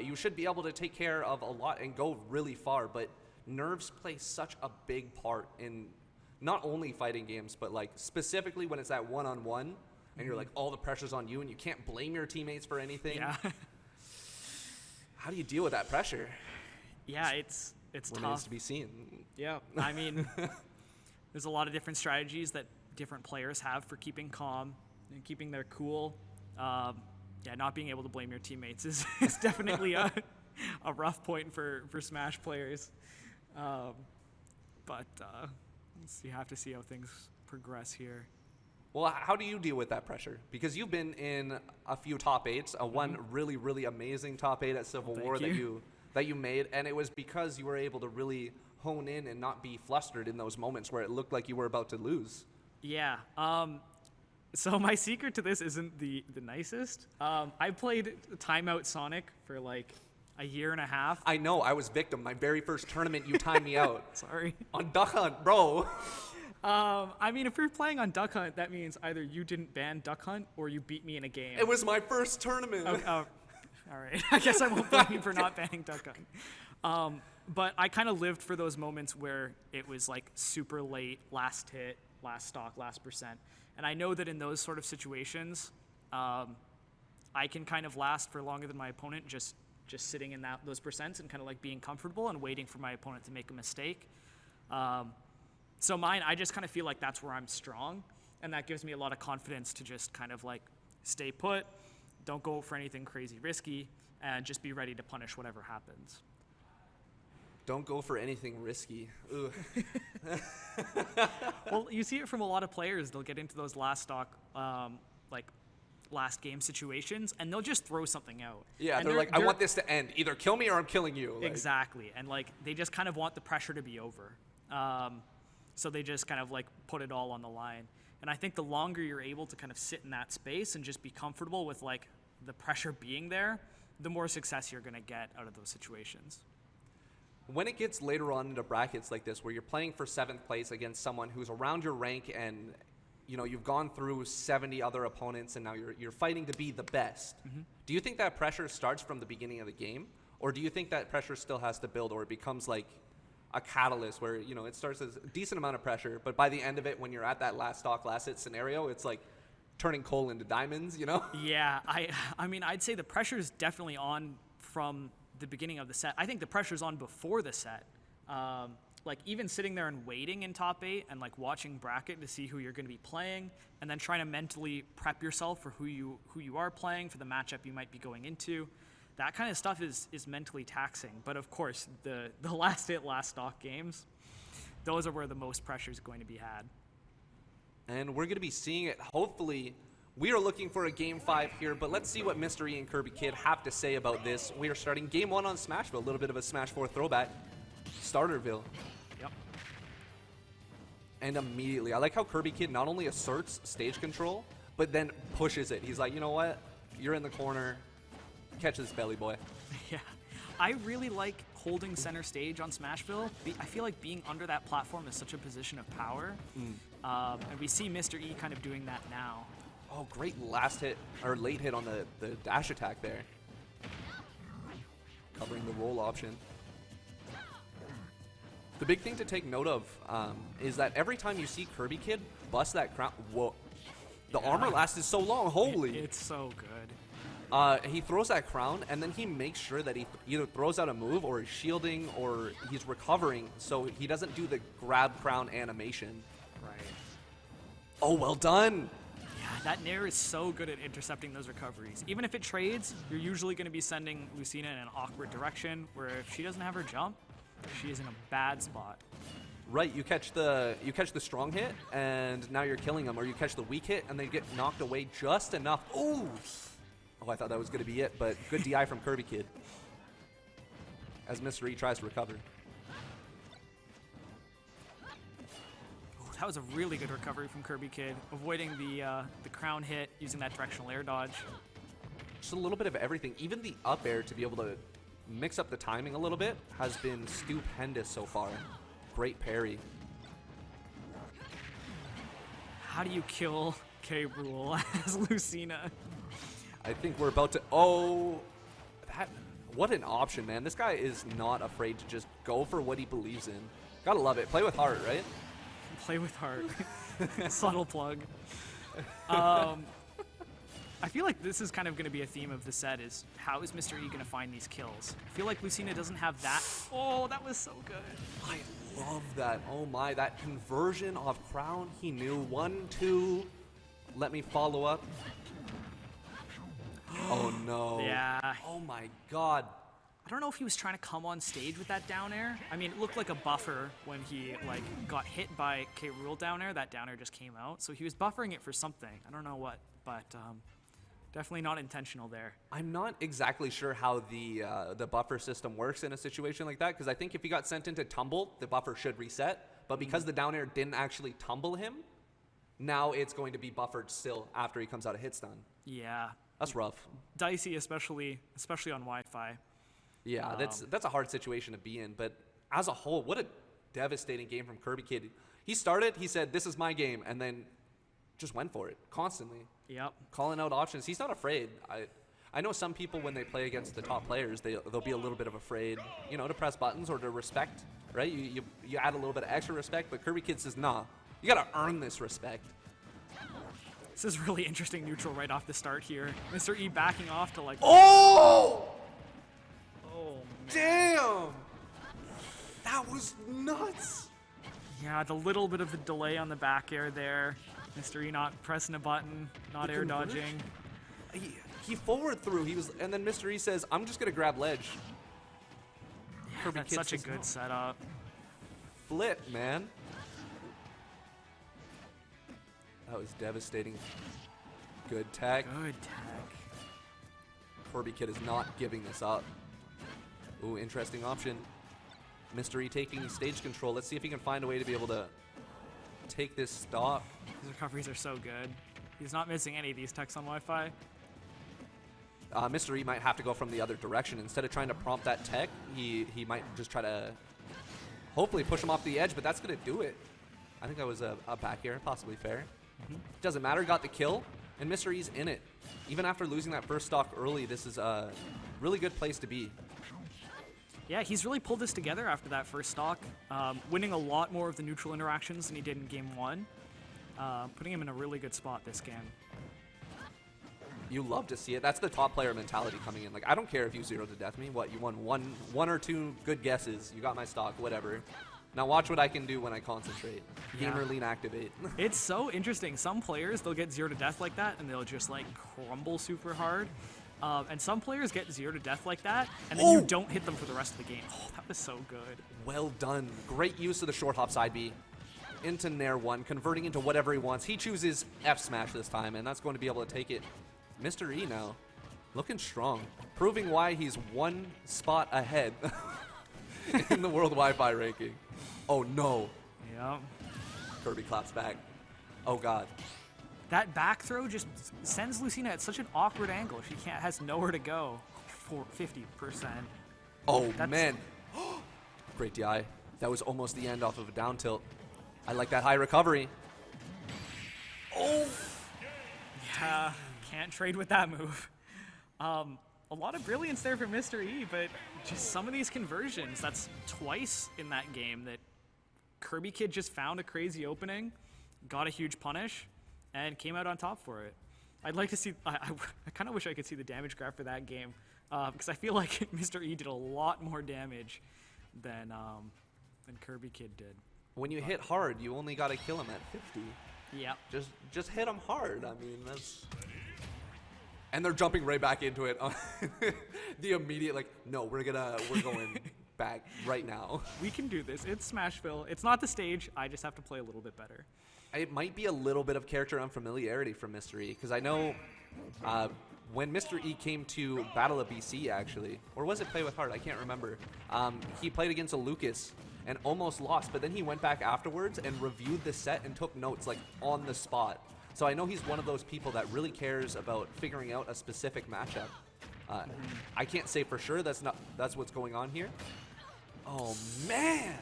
you should be able to take care of a lot and go really far. But nerves play such a big part in not only fighting games, but like specifically when it's that one-on-one and you're like all the pressure's on you and you can't blame your teammates for anything. Yeah. How do you deal with that pressure? Yeah, it's Remains tough. to be seen. Yeah, I mean, there's a lot of different strategies that different players have for keeping calm and keeping their cool. Yeah, not being able to blame your teammates is definitely a rough point for Smash players. But you have to see how things progress here. Well, how do you deal with that pressure? Because you've been in a few top 8s, one really, really amazing top 8 at Civil War that you made, and it was because you were able to really hone in and not be flustered in those moments where it looked like you were about to lose. Yeah. So my secret to this isn't the nicest. I played Timeout Sonic for like a year and a half. I know, I was victim. My very first tournament, you timed me out. Sorry. On Duck Hunt, bro. I mean, if you're playing on Duck Hunt, that means either you didn't ban Duck Hunt or you beat me in a game. It was my first tournament. Oh, all right. I guess I won't blame you for not banning Duck Hunt. But I kind of lived for those moments where it was like super late, last hit, last stock, last percent. And I know that in those sort of situations, I can kind of last for longer than my opponent just sitting in those percents and kind of like being comfortable and waiting for my opponent to make a mistake. So mine, I just kind of feel like that's where I'm strong. And that gives me a lot of confidence to just kind of like stay put, don't go for anything crazy risky, and just be ready to punish whatever happens. Don't go for anything risky. Ugh. Well, you see it from a lot of players. They'll get into those last stock, like last game situations, and they'll just throw something out. Yeah, and they're like, I want this to end. Either kill me or I'm killing you. Like, exactly. And like they just kind of want the pressure to be over. So they just kind of like put it all on the line. And I think the longer you're able to kind of sit in that space and just be comfortable with like the pressure being there, the more success you're going to get out of those situations. When it gets later on into brackets like this, where you're playing for 7th place against someone who's around your rank and you know you've gone through 70 other opponents and now you're fighting to be the best, do you think that pressure starts from the beginning of the game? Or do you think that pressure still has to build, or it becomes like a catalyst where, you know, it starts as a decent amount of pressure, but by the end of it, when you're at that last stock, last hit scenario, it's like turning coal into diamonds, you know? Yeah, I mean, I'd say the pressure is definitely on from the beginning of the set. I think the pressure's on before the set. Like even sitting there and waiting in top 8 and like watching bracket to see who you're going to be playing, and then trying to mentally prep yourself for who you are playing, for the matchup you might be going into. That kind of stuff is mentally taxing. But of course, the last hit, last stock games, those are where the most pressure is going to be had. And we're going to be seeing it. Hopefully, we are looking for a Game 5 here, but let's see what Mr. E and Kirby Kid have to say about this. We are starting Game 1 on Smashville, a little bit of a Smash 4 throwback. Starterville. Yep. And immediately, I like how Kirby Kid not only asserts stage control, but then pushes it. He's like, you know what? You're in the corner. Catch this belly boy. Yeah. I really like holding center stage on Smashville. I feel like being under that platform is such a position of power. And we see Mr. E kind of doing that now. Oh, great last hit, or late hit on the dash attack there. Covering the roll option. The big thing to take note of is that every time you see Kirby Kid bust that crown, whoa, the armor lasted so long, holy. It's so good. He throws that crown, and then he makes sure that he either throws out a move, or he's shielding, or he's recovering, so he doesn't do the grab crown animation. Right. Oh, well done. Yeah, that Nair is so good at intercepting those recoveries. Even if it trades, you're usually going to be sending Lucina in an awkward direction, where if she doesn't have her jump, she is in a bad spot. Right, you catch the strong hit, and now you're killing them, or you catch the weak hit, and they get knocked away just enough. Ooh! Oh, I thought that was going to be it, but good DI from Kirby Kid. As Mr. E tries to recover. Ooh, that was a really good recovery from Kirby Kid, avoiding the crown hit, using that directional air dodge. Just a little bit of everything. Even the up air, to be able to mix up the timing a little bit, has been stupendous so far. Great parry. How do you kill K. Rool as Lucina? I think we're about to... Oh, that... What an option, man. This guy is not afraid to just go for what he believes in. Gotta love it. Play with heart, right? Play with heart. Subtle plug. I feel like this is kind of going to be a theme of the set is how is Mr. E going to find these kills? I feel like Lucina doesn't have that. Oh, that was so good. I love that. Oh my, that conversion off Crown. He knew 1, 2. Let me follow up. Oh no. Yeah. Oh my god. I don't know if he was trying to come on stage with that down air. I mean, it looked like a buffer when he like got hit by K. Rule down air. That down air just came out. So he was buffering it for something. I don't know what, but definitely not intentional there. I'm not exactly sure how the buffer system works in a situation like that, because I think if he got sent into tumble, the buffer should reset. But because the down air didn't actually tumble him, now it's going to be buffered still after he comes out of hit stun. Yeah. That's rough. Dicey, especially on Wi-Fi. Yeah, that's a hard situation to be in. But as a whole, what a devastating game from Kirby Kid. He started, he said, "This is my game," and then just went for it constantly. Yep. Calling out options. He's not afraid. I know some people when they play against the top players, they'll be a little bit of afraid, you know, to press buttons or to respect, right? You add a little bit of extra respect, but Kirby Kid says, nah, you gotta earn this respect. This is really interesting neutral right off the start here. Mr. E backing off to like. Oh! Oh, man. Damn! That was nuts! Yeah, the little bit of the delay on the back air there. Mr. E not pressing a button, not air dodging. He forward threw. And then Mr. E says, "I'm just gonna grab ledge." Yeah, that's such a good setup. Flip, man. That was devastating. Good tech. Good tech. Kirby Kid is not giving this up. Ooh, interesting option. Mr. E taking stage control. Let's see if he can find a way to be able to take this stock. His recoveries are so good. He's not missing any of these techs on Wi-Fi. Mr. E might have to go from the other direction. Instead of trying to prompt that tech, he might just try to hopefully push him off the edge, but that's going to do it. I think that was a back air, possibly fair. Doesn't matter, got the kill, and Mr. E's in it. Even after losing that first stock early, this is a really good place to be. Yeah, he's really pulled this together after that first stock, winning a lot more of the neutral interactions than he did in game 1, putting him in a really good spot this game. You love to see it. That's the top player mentality coming in. Like, I don't care if you 0-to-death me. What, you won one or two good guesses. You got my stock, whatever. Now watch what I can do when I concentrate. Gamer lean activate. It's so interesting. Some players, they'll get 0-to-death like that, and they'll just, like, crumble super hard. And some players get 0-to-death like that, and then you don't hit them for the rest of the game. Oh, that was so good. Well done. Great use of the short hop side B. Into Nair 1, converting into whatever he wants. He chooses F smash this time, and that's going to be able to take it. Mr. E now, looking strong. Proving why he's one spot ahead in the world Wi-Fi ranking. Oh no. Yep. Kirby claps back. Oh god. That back throw just sends Lucina at such an awkward angle. She has nowhere to go for 50%. Oh man. Great DI. That was almost the end off of a down tilt. I like that high recovery. Oh. Yeah, can't trade with that move. A lot of brilliance there for Mr. E, but just some of these conversions, that's twice in that game that Kirby Kid just found a crazy opening, got a huge punish, and came out on top for it. I'd like to see, I kind of wish I could see the damage graph for that game, because I feel like Mr. E did a lot more damage than Kirby Kid did. When you hit hard, you only got to kill him at 50. Yep. Just hit him hard. I mean, that's... And they're jumping right back into it. The immediate, like, no, we're going back right now. We can do this. It's Smashville. It's not the stage. I just have to play a little bit better. It might be a little bit of character unfamiliarity from Mr. E, because I know when Mr. E came to Battle of BC, actually, or was it Play with Heart? I can't remember. He played against a Lucas and almost lost, but then he went back afterwards and reviewed the set and took notes, like, on the spot. So I know he's one of those people that really cares about figuring out a specific matchup. I can't say for sure that's what's going on here. Oh man!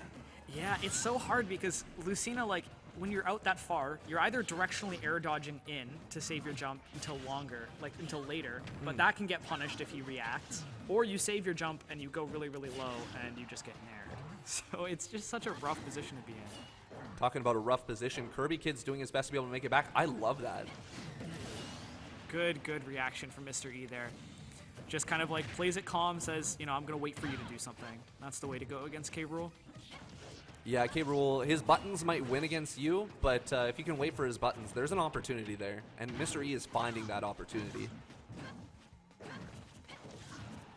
Yeah, it's so hard because Lucina, like, when you're out that far, you're either directionally air dodging in to save your jump until longer, like until later, but that can get punished if he reacts, or you save your jump and you go really, really low and you just get nared. So it's just such a rough position to be in. Talking about a rough position, Kirby Kid's doing his best to be able to make it back. I love that. Good reaction from Mr. E there. Just kind of like plays it calm, says, you know, I'm going to wait for you to do something. That's the way to go against K-Rool. Yeah, K-Rool, his buttons might win against you, but if you can wait for his buttons, there's an opportunity there. And Mr. E is finding that opportunity.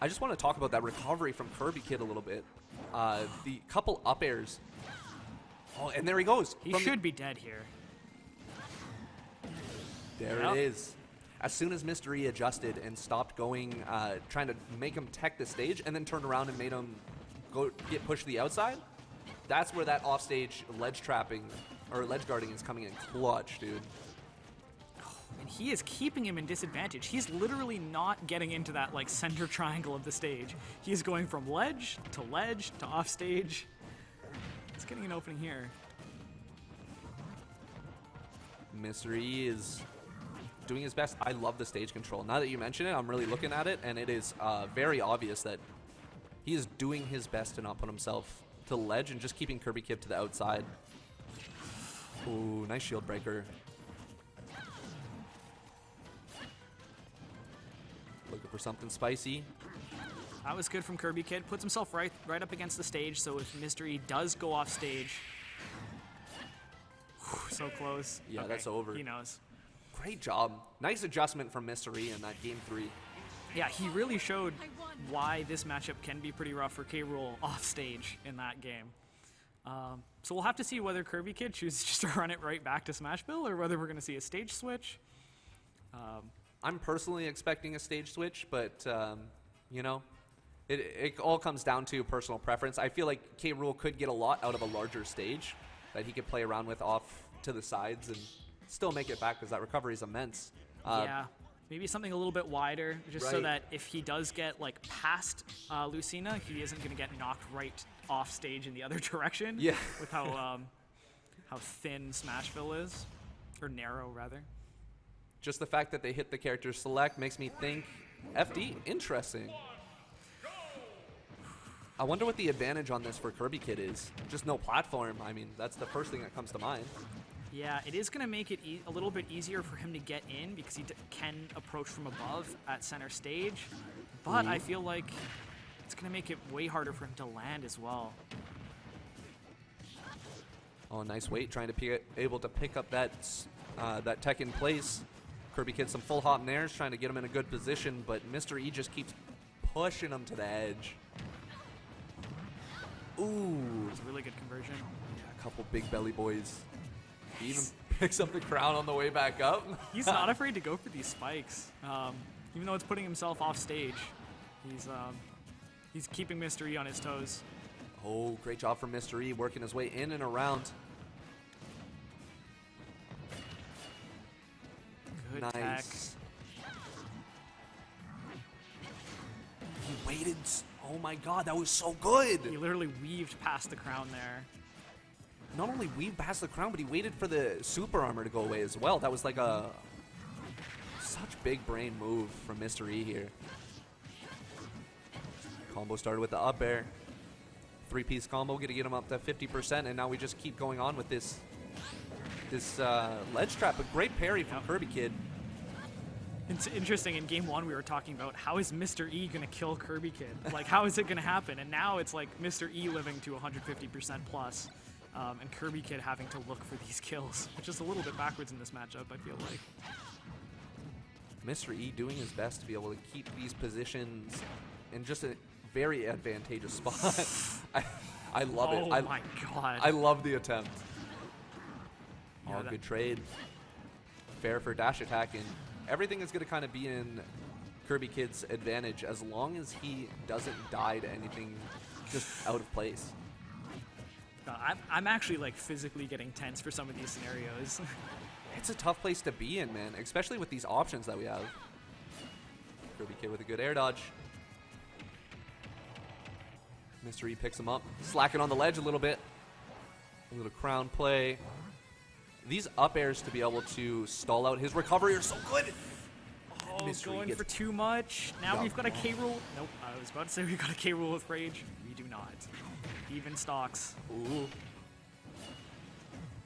I just want to talk about that recovery from Kirby Kid a little bit. The couple up airs. Oh, and there he goes. He should be dead here. There it is. As soon as Mr. E adjusted and stopped going, trying to make him tech the stage, and then turned around and made him go get pushed to the outside, that's where that offstage ledge trapping or ledge guarding is coming in clutch, dude. And he is keeping him in disadvantage. He's literally not getting into that like center triangle of the stage. He's going from ledge to offstage. It's getting an opening here. Mr. E is doing his best. I love the stage control. Now that you mention it, I'm really looking at it, and it is very obvious that he is doing his best to not put himself to the ledge and just keeping Kirby Kid to the outside. Ooh, nice shield breaker. Looking for something spicy. That was good from Kirby Kid. Puts himself right up against the stage, so if Mr. E does go off stage, so close. Yeah, okay, that's over. He knows. Great job. Nice adjustment from Mr. E in that game 3. Yeah, he really showed why this matchup can be pretty rough for K-Rool off stage in that game. So we'll have to see whether Kirby Kid chooses just to run it right back to Smashville or whether we're going to see a stage switch. I'm personally expecting a stage switch, but, you know, it all comes down to personal preference. I feel like K-Rool could get a lot out of a larger stage that he could play around with off to the sides and still make it back because that recovery is immense. Yeah. Maybe something a little bit wider, just so Right. that if he does get like past Lucina, he isn't going to get knocked right off stage in the other direction. Yeah. With how thin Smashville is, or narrow rather. Just the fact that they hit the character select makes me think FD. Interesting. I wonder what the advantage on this for Kirby Kid is. Just no platform. I mean, that's the first thing that comes to mind. Yeah, it is going to make it a little bit easier for him to get in because he can approach from above at center stage. But I feel like it's going to make it way harder for him to land as well. Oh, nice weight, trying to be able to pick up that that tech in place. Kirby Kid some full hop nairs, trying to get him in a good position, but Mr. E just keeps pushing him to the edge. Ooh, It's a really good conversion. a couple big belly boys. He even picks up the crown on the way back up. He's not afraid to go for these spikes, even though it's putting himself off stage. He's keeping Mr. E on his toes. Oh, great job from Mr. E, working his way in and around. Good Nice. tech. He waited. Oh my god, that was so good. He literally weaved past the crown there. Not only weaved past the crown, but he waited for the super armor to go away as well. That was like a such big brain move from Mr. E here. Combo started with the up air. 3-piece combo, gonna get him up to 50%, and now we just keep going on with this ledge trap. A great parry from Kirby Kid. It's interesting, in game 1 we were talking about how is Mr. E gonna kill Kirby Kid? Like, how is it gonna happen? And now it's like Mr. E living to 150% plus, and Kirby Kid having to look for these kills, which is a little bit backwards in this matchup, I feel like. Mr. E doing his best to be able to keep these positions in just a very advantageous spot. I love it. Oh my god. I love the attempt. Yeah, Oh, that- good trade. Fair for dash attack, and everything is going to kind of be in Kirby Kid's advantage as long as he doesn't die to anything just out of place. I'm actually like physically getting tense for some of these scenarios. It's a tough place to be in, man, especially with these options that we have. Kirby Kid with a good air dodge. Mr. E picks him up, slacking on the ledge a little bit. A little crown play. These up airs to be able to stall out his recovery are so good. Oh, Mystery going gets- for too much. Now Yeah. we've got a K rule. Nope, I was about to say we've got a K rule with Rage. We do not. Even stocks. Ooh.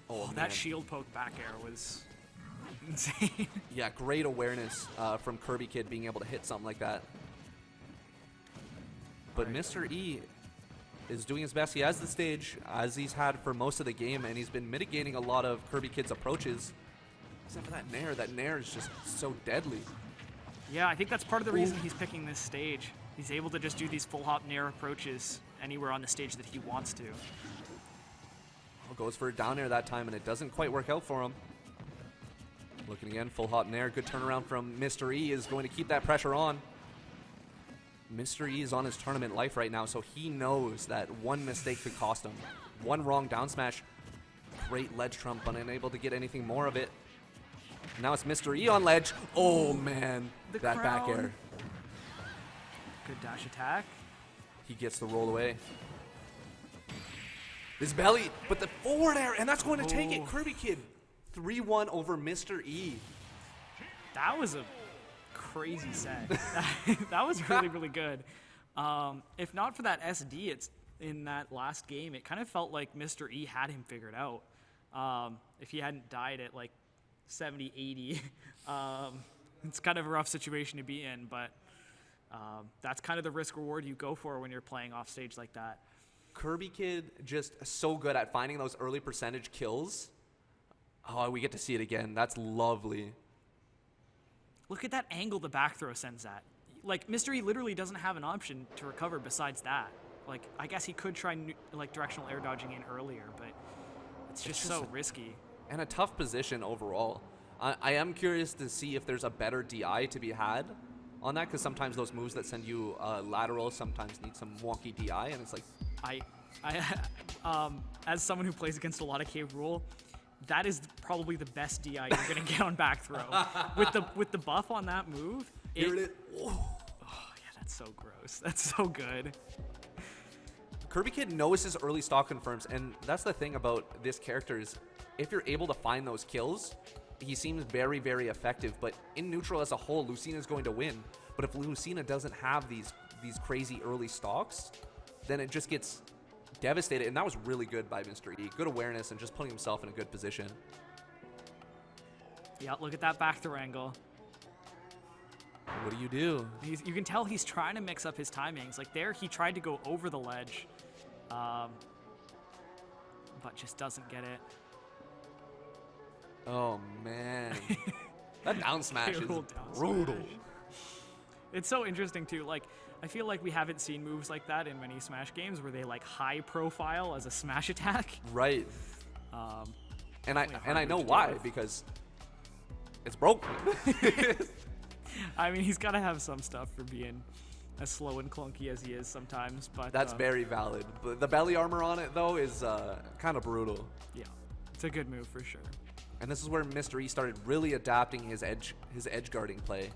Oh, man. That shield poke back air was insane. Yeah, great awareness from Kirby Kid being able to hit something like that. But Right. Mr. E is doing his best. He has the stage, as he's had for most of the game, and he's been mitigating a lot of Kirby Kid's approaches. Except for that nair. That nair is just so deadly. Yeah, I think that's part of the reason he's picking this stage. He's able to just do these full hop nair approaches anywhere on the stage that he wants to. Goes for a down air that time, and it doesn't quite work out for him. Looking again, full hop nair. Good turnaround from Mr. E is going to keep that pressure on. Mr. E is on his tournament life right now, so he knows that one mistake could cost him. One wrong down smash. Great ledge trump, but unable to get anything more of it. Now it's Mr. E on ledge. Oh, man. The That back crown. air. Good dash attack. He gets the roll away. His belly, but the forward air, and that's going to take it. Oh. Kirby Kid, 3-1 over Mr. E. That was a crazy set. That was really, really good. If not for that SD, it's in that last game, it kind of felt like Mr. E had him figured out. If he hadn't died at like 70, 80, it's kind of a rough situation to be in, but that's kind of the risk reward you go for when you're playing off stage like that. Kirby Kid just so good at finding those early percentage kills. Oh, we get to see it again. That's lovely. Look at that angle the back throw sends at. Like, Mr. E literally doesn't have an option to recover besides that. Like, I guess he could try like directional air dodging in earlier, but it's just so risky. And a tough position overall. I am curious to see if there's a better DI to be had on that, because sometimes those moves that send you lateral sometimes need some wonky DI, and it's like, As someone who plays against a lot of K rule, that is probably the best DI you're gonna get on back throw. With the buff on that move, here it is. oh yeah, that's so gross. That's so good. Kirby Kid knows his early stock confirms, and that's the thing about this character is if you're able to find those kills, he seems very, very effective. But in neutral as a whole, Lucina's going to win. But if Lucina doesn't have these crazy early stocks, then it just gets devastated. And that was really good by Mr. E. Good awareness and just putting himself in a good position. Yeah, look at that back throw angle. What do you do? You can tell he's trying to mix up his timings. Like there, he tried to go over the ledge, but just doesn't get it. Oh, man. That down smash is Brutal down brutal. smash. It's so interesting too. Like I feel like we haven't seen moves like that in many Smash games where they like high profile as a smash attack. Right. And definitely a hard I know move to why, deal with. because it's broken. I mean, he's got to have some stuff for being as slow and clunky as he is sometimes. But That's very valid. The belly armor on it, though, is kind of brutal. yeah, it's a good move for sure. And this is where Mr. E started really adapting his edge guarding play.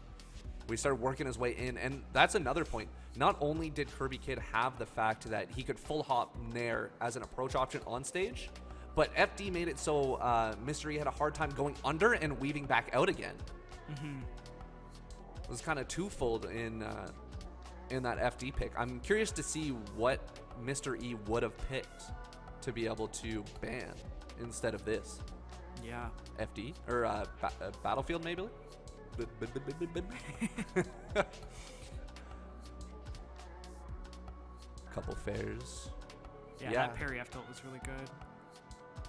We started working his way in, and that's another point. Not only did Kirby Kid have the fact that he could full hop Nair as an approach option on stage, but FD made it so Mr. E had a hard time going under and weaving back out again. It was kind of twofold in that FD pick. I'm curious to see what Mr. E would have picked to be able to ban instead of this. Yeah. FD or Battlefield maybe. Couple fairs. Yeah, Yeah. that parry F tilt was really good.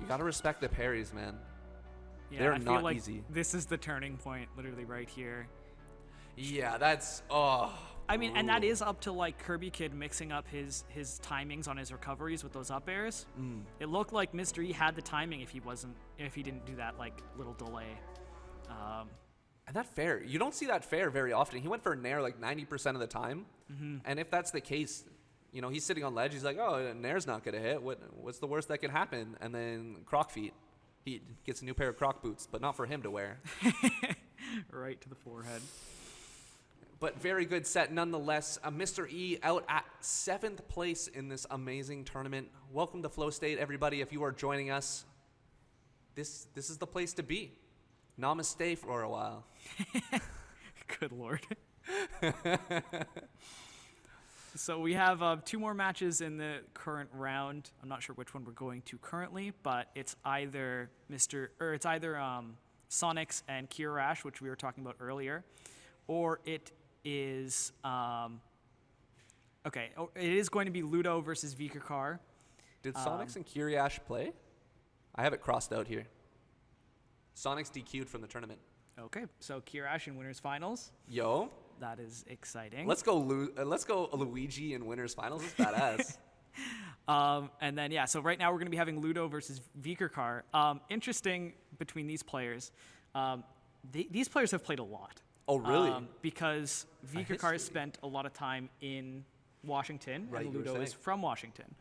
You gotta respect the parries, man. Yeah, They're I not feel like easy. This is the turning point, literally right here. Yeah, that's I mean, and that brutal. is up to like Kirby Kid mixing up his timings on his recoveries with those up airs. It looked like Mr. E had the timing if he didn't do that like little delay. And that fair, you don't see that fair very often. He went for a nair like 90% of the time, and if that's the case, you know, he's sitting on ledge. He's like, oh, nair's not gonna hit. What's the worst that can happen? And then croc feet. He gets a new pair of croc boots, but not for him to wear. Right to the forehead. but very good set nonetheless. Mr. E out at 7th place in this amazing tournament. Welcome to Flow State, everybody. If you are joining us, this is the place to be. Namaste for a while. Good Lord. So we have 2 more matches in the current round. I'm not sure which one we're going to currently, but it's either Sonics and Kirash, which we were talking about earlier, or it is it is going to be Ludo versus Vikakar. Did Sonics and Kiriash play? I have it crossed out here. Sonics DQ'd from the tournament. Okay, so Kirash in winners finals. Yo. That is exciting. Let's go Luigi in winners finals. It's badass. And then, so right now we're going to be having Ludo versus Vikakar. Interesting between these players. These players have played a lot. Oh, really? Because Vikakar spent a lot of time in Washington, Right, and you were Ludo is saying. from Washington.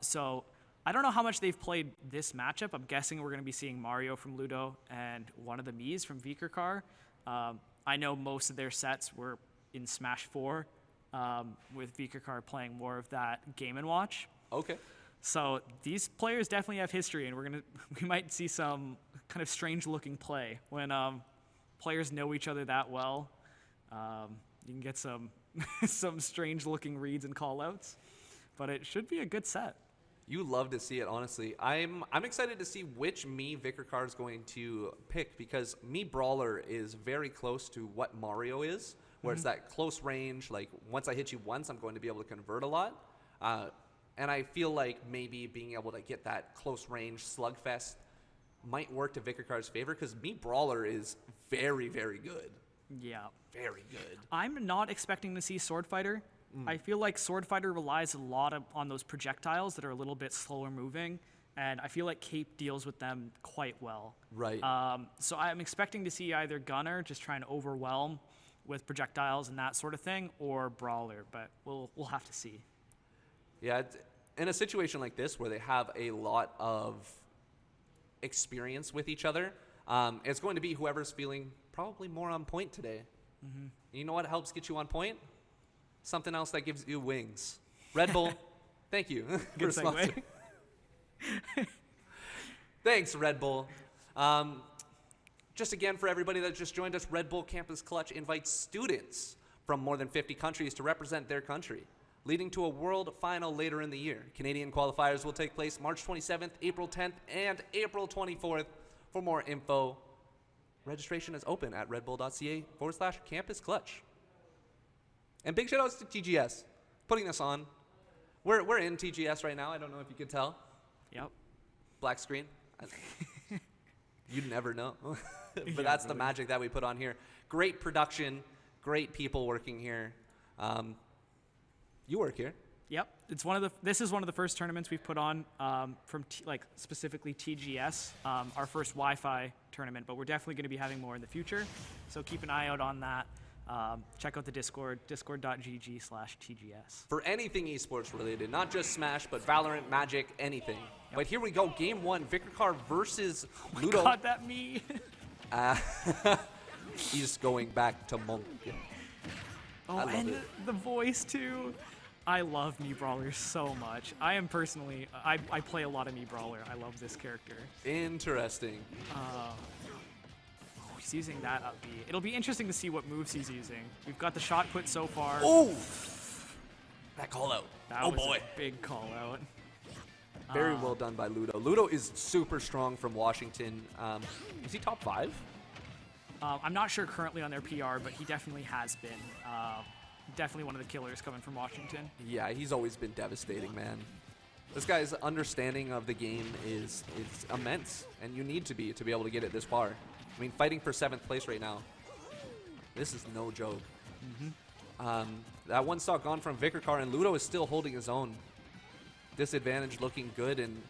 So I don't know how much they've played this matchup. I'm guessing we're going to be seeing Mario from Ludo and one of the Miis from Vikakar. I know most of their sets were in Smash 4, with Vikakar playing more of that Game & Watch. Okay. So these players definitely have history, and we might see some kind of strange-looking play when players know each other that well. You can get some some strange-looking reads and call-outs, but it should be a good set. You love to see it, honestly. I'm excited to see which Mii Vikakar is going to pick, because Mii Brawler is very close to what Mario is, where it's that close range, like once I hit you once, I'm going to be able to convert a lot. And I feel like maybe being able to get that close range slugfest might work to Vikakar's favor, because Mii Brawler is very, very good. Yeah. Very good. I'm not expecting to see Sword Fighter. I feel like Sword Fighter relies a lot on those projectiles that are a little bit slower moving, and I feel like Cape deals with them quite well. Right. So I'm expecting to see either Gunner just trying to overwhelm with projectiles and that sort of thing, or Brawler, but we'll have to see. Yeah, in a situation like this where they have a lot of experience with each other, it's going to be whoever's feeling probably more on point today. You know what helps get you on point? Something else that gives you wings. Red Bull, thank you for Good segue. sponsoring. Thanks, Red Bull. Just again, for everybody that just joined us, Red Bull Campus Clutch invites students from more than 50 countries to represent their country, leading to a world final later in the year. Canadian qualifiers will take place March 27th, April 10th, and April 24th. For more info, registration is open at redbull.ca/campus clutch. And big shout outs to TGS putting this on. We're in TGS right now. I don't know if you could tell. Yep. Black screen. You'd never know. But Yeah, that's the really. magic that we put on here. Great production, great people working here. You work here. Yep. This is one of the first tournaments we've put on from specifically TGS, our first Wi-Fi tournament, but we're definitely going to be having more in the future. So keep an eye out on that. Check out the Discord, discord.gg/TGS. For anything esports related, not just Smash, but Valorant, Magic, anything. But here we go, game 1, Vikakar versus Ludo. God, that me. He's going back to Monk. Oh, love and it. the voice too. I love Mii Brawler so much. I am personally, I play a lot of Mii Brawler. I love this character. Interesting. He's using that up B. It'll be interesting to see what moves he's using. We've got the shot put so far. Oh! That call out. That Oh was boy. a big call out. Very well done by Ludo. Ludo is super strong from Washington. Is he top 5? I'm not sure currently on their PR, but he definitely has been. Definitely one of the killers coming from Washington. Yeah, he's always been devastating, man. This guy's understanding of the game is immense, and you need to be able to get it this far. I mean, fighting for 7th place right now, this is no joke. That one stock gone from Vikakar, and Ludo is still holding his own. Disadvantage looking good, and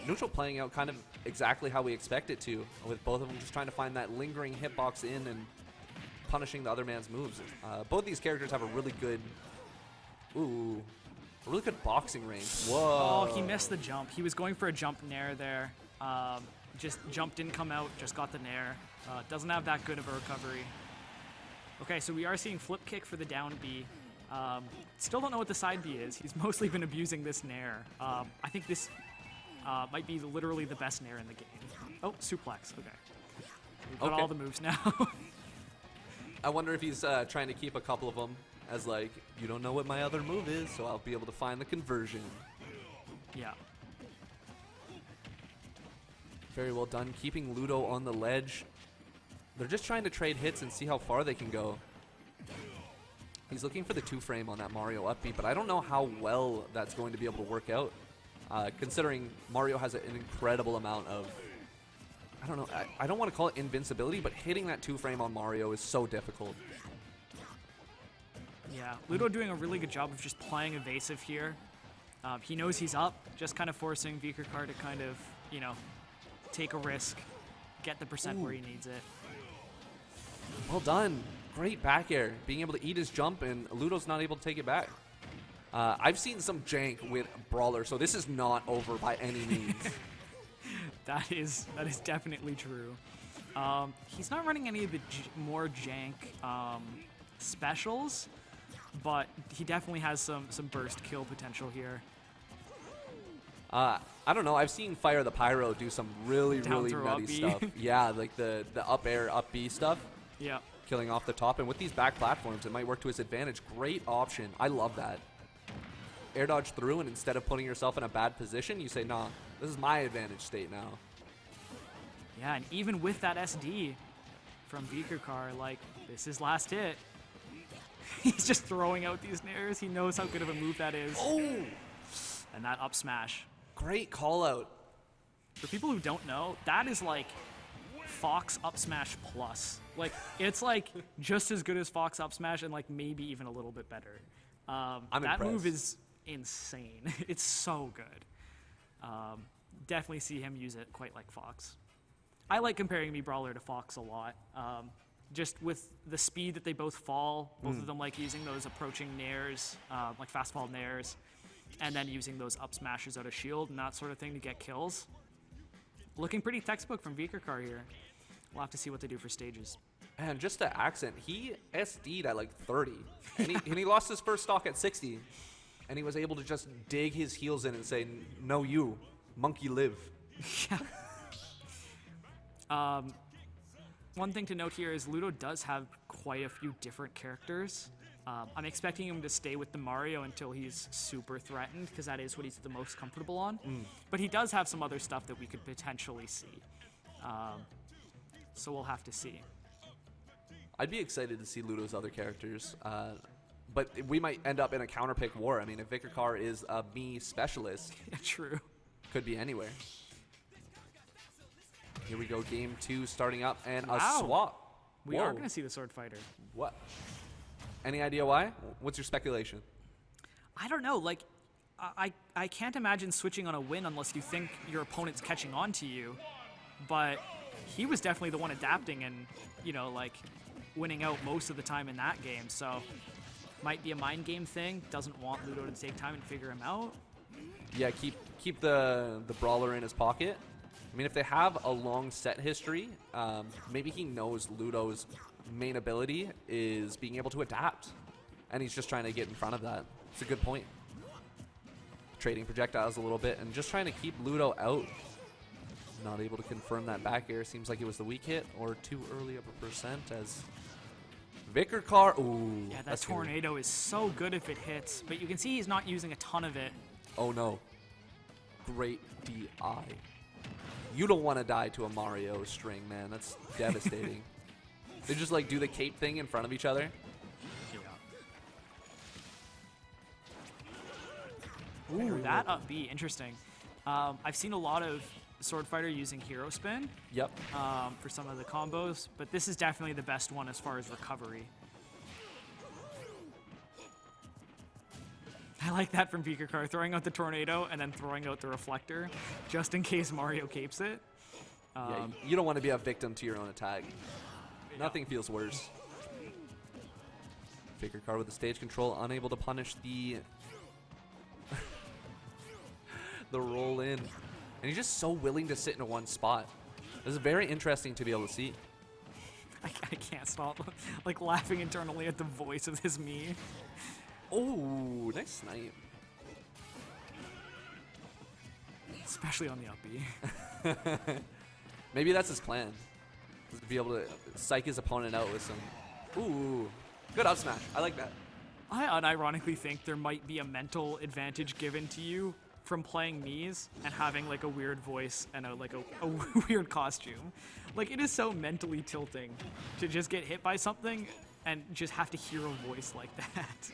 neutral playing out kind of exactly how we expect it to, with both of them just trying to find that lingering hitbox in and punishing the other man's moves. Both these characters have a really good, boxing range. Whoa. Oh, he missed the jump. He was going for a jump nair there. Just jump didn't come out, just got the nair. Doesn't have that good of a recovery. Okay, so we are seeing flip kick for the down B. Still don't know what the side B is. He's mostly been abusing this nair. I think this might be literally the best nair in the game. Oh, suplex. Okay. We've got all the moves now. I wonder if he's trying to keep a couple of them as like, you don't know what my other move is, so I'll be able to find the conversion. Yeah. Very well done. Keeping Ludo on the ledge. They're just trying to trade hits and see how far they can go. He's looking for the 2-frame on that Mario up B, but I don't know how well that's going to be able to work out. Considering Mario has an incredible amount of, I don't know, I don't want to call it invincibility, but hitting that 2-frame on Mario is so difficult. Yeah, Ludo doing a really good job of just playing evasive here. He knows he's up, just kind of forcing Vikerkar to kind of, you know, take a risk, get the percent where he needs it. Well done. Great back air. Being able to eat his jump, and Ludo's not able to take it back. I've seen some jank with Brawler, so this is not over by any means. That is definitely true. He's not running any of the more jank specials, but he definitely has some burst kill potential here. I don't know. I've seen Fire the Pyro do some really Down throw nutty up B. stuff. Yeah, like the up air, up B stuff. Yeah. Killing off the top. And with these back platforms, it might work to his advantage. Great option. I love that. Air dodge through, and instead of putting yourself in a bad position, you say, nah, this is my advantage state now. Yeah, and even with that SD from Vikerkar, like, this is last hit. He's just throwing out these nairs. He knows how good of a move that is. Oh! And that up smash. Great call out. For people who don't know, that is like Fox up smash plus. Like, it's like just as good as Fox up smash and like maybe even a little bit better. I'm that impressed. move is insane. It's so good. Definitely see him use it quite like Fox. I like comparing me Brawler to Fox a lot. Just with the speed that they both fall, both of them like using those approaching nairs, like fast fall nairs, and then using those up smashes out of shield and that sort of thing to get kills. Looking pretty textbook from Vikerkar here. We'll have to see what they do for stages. And just to accent, he SD'd at like 30. And he lost his first stock at 60. And he was able to just dig his heels in and say, no you, monkey live. One thing to note here is Ludo does have quite a few different characters. I'm expecting him to stay with the Mario until he's super threatened, because that is what he's the most comfortable on. But he does have some other stuff that we could potentially see. So we'll have to see. I'd be excited to see Ludo's other characters. But we might end up in a counterpick war. I mean, if Vikerkar is a me specialist, True. could be anywhere. Here we go, game 2 starting up, and a Wow. swap. We Whoa. are going to see the Sword Fighter. What? Any idea why? What's your speculation? I don't know. Like, I can't imagine switching on a win unless you think your opponent's catching on to you. But he was definitely the one adapting and, you know, like, winning out most of the time in that game. So, might be a mind game thing. Doesn't want Ludo to take time and figure him out. Yeah, keep the brawler in his pocket. I mean, if they have a long set history, maybe he knows Ludo's main ability is being able to adapt, and he's just trying to get in front of that. It's a good point. Trading projectiles a little bit and just trying to keep Ludo out. Not able to confirm that back air. Seems like it was the weak hit or too early of a percent as Vikerkar. Ooh, Yeah, that that's scary. tornado is so good if it hits, but you can see he's not using a ton of it. Oh no. Great DI. You don't want to die to a Mario string, man. That's devastating. They just like do the cape thing in front of each other. Ooh, that up B, interesting. I've seen a lot of Sword Fighter using Hero Spin Yep. for some of the combos, but this is definitely the best one as far as recovery. I like that from Vikerkar, throwing out the tornado and then throwing out the reflector, just in case Mario capes it. Yeah, you don't want to be a victim to your own attack. Nothing feels worse. Vikerkar with the stage control, unable to punish the the roll in. And he's just so willing to sit in one spot. This is very interesting to be able to see. I can't stop like laughing internally at the voice of this me. Oh, nice snipe. Especially on the up B. Maybe that's his plan. Is to be able to psych his opponent out with some. Ooh, good up smash. I like that. I unironically think there might be a mental advantage given to you from playing Mies and having like a weird voice and a weird costume. Like it is so mentally tilting to just get hit by something and just have to hear a voice like that.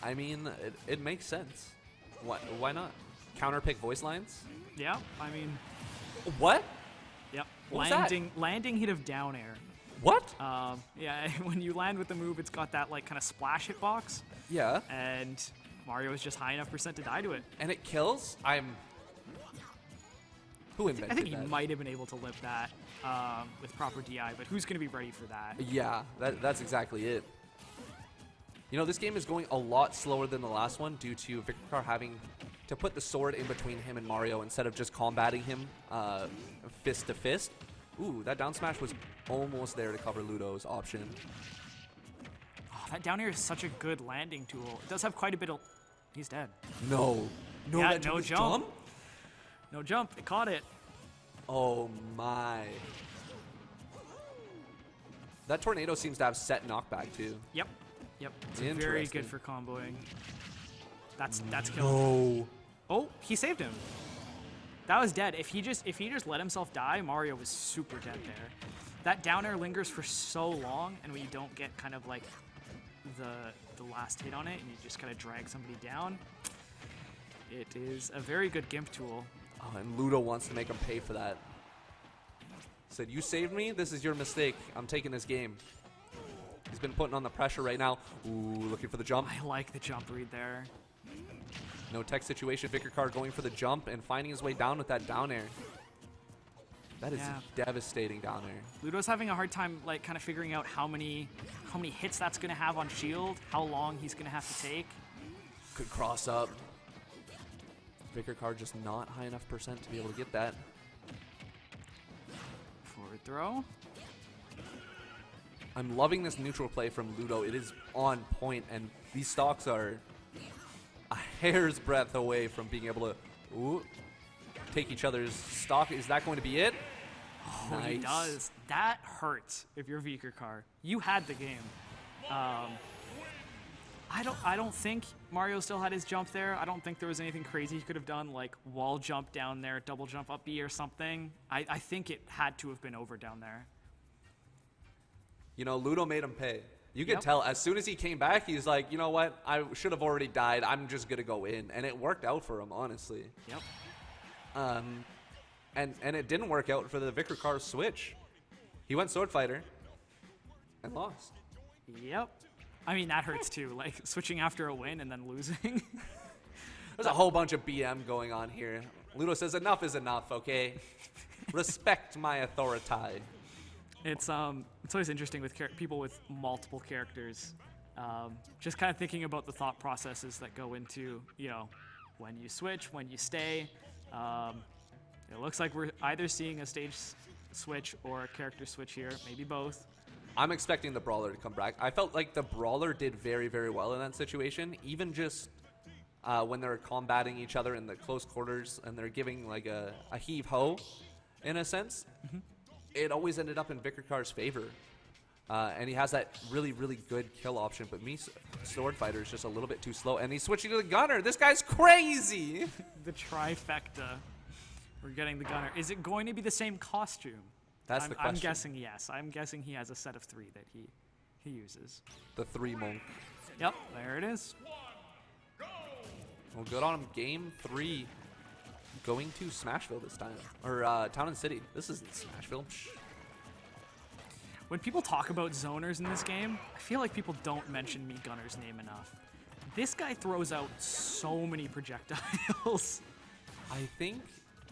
I mean, it makes sense. Why not? Counterpick voice lines? Yeah, I mean, What? yep. What was that? Landing hit of down air. What? Yeah, when you land with the move, it's got that like kind of splash hitbox, Yeah. and Mario is just high enough % to die to it. And it kills? Who invented I think he that? might have been able to live that with proper DI, but who's going to be ready for that? Yeah, that's exactly it. You know, this game is going a lot slower than the last one due to Viktor having to put the sword in between him and Mario instead of just combating him fist to fist. Ooh, that down smash was almost there to cover Ludo's option. Oh, that down air is such a good landing tool. It does have quite a bit of... He's dead. No. No, Yeah, that no was jump. No jump. It caught it. Oh my. That tornado seems to have set knockback too. Yep. It's very Interesting. good for comboing. That's killing. No. Oh, he saved him. That was dead. If he just let himself die, Mario was super dead there. That down air lingers for so long, and when you don't get kind of like the last hit on it, and you just kind of drag somebody down, it is a very good gimp tool. Oh, and Ludo wants to make him pay for that. Said, you saved me? This is your mistake. I'm taking this game. He's been putting on the pressure right now. Ooh, looking for the jump. I like the jump read there. No tech situation. Viktor going for the jump and finding his way down with that down air. That is Yeah. devastating down air. Ludo's having a hard time like kind of figuring out how many hits that's going to have on shield, how long he's going to have to take. Could cross up. Viktor just not high enough % to be able to get that. Forward throw. I'm loving this neutral play from Ludo. It is on point, and these stocks are a hair's breadth away from being able to take each other's stock. Is that going to be it? Oh, he does. That hurts if you're Viktor. You had the game. I don't think Mario still had his jump there. I don't think there was anything crazy he could have done, like wall jump down there, double jump up B or something. I think it had to have been over down there. You know, Ludo made him pay. You could Yep. tell as soon as he came back, he's like, you know what? I should have already died. I'm just going to go in. And it worked out for him, honestly. Yep. And it didn't work out for the Viktor switch. He went Sword Fighter and lost. Yep. I mean, that hurts too, like switching after a win and then losing. There's a whole bunch of BM going on here. Ludo says enough is enough, okay? Respect my authority. It's always interesting with people with multiple characters. Just kind of thinking about the thought processes that go into, you know, when you switch, when you stay. It looks like we're either seeing a stage switch or a character switch here, maybe both. I'm expecting the Brawler to come back. I felt like the Brawler did very, very well in that situation. Even just when they're combating each other in the close quarters and they're giving like a heave-ho, in a sense. Mm-hmm. It always ended up in Viktor's favor. And he has that really, really good kill option. But Sword Fighter is just a little bit too slow. And he's switching to the Gunner. This guy's crazy. The trifecta. We're getting the Gunner. Is it going to be the same costume? That's the question. I'm guessing yes. I'm guessing he has a set of 3 that he uses. The 3 monk. Yep, there it is. Well, good on him. Game 3. Going to Smashville this time. Or Town and City. This isn't Smashville. Psh. When people talk about zoners in this game, I feel like people don't mention Meat Gunner's name enough. This guy throws out so many projectiles. I think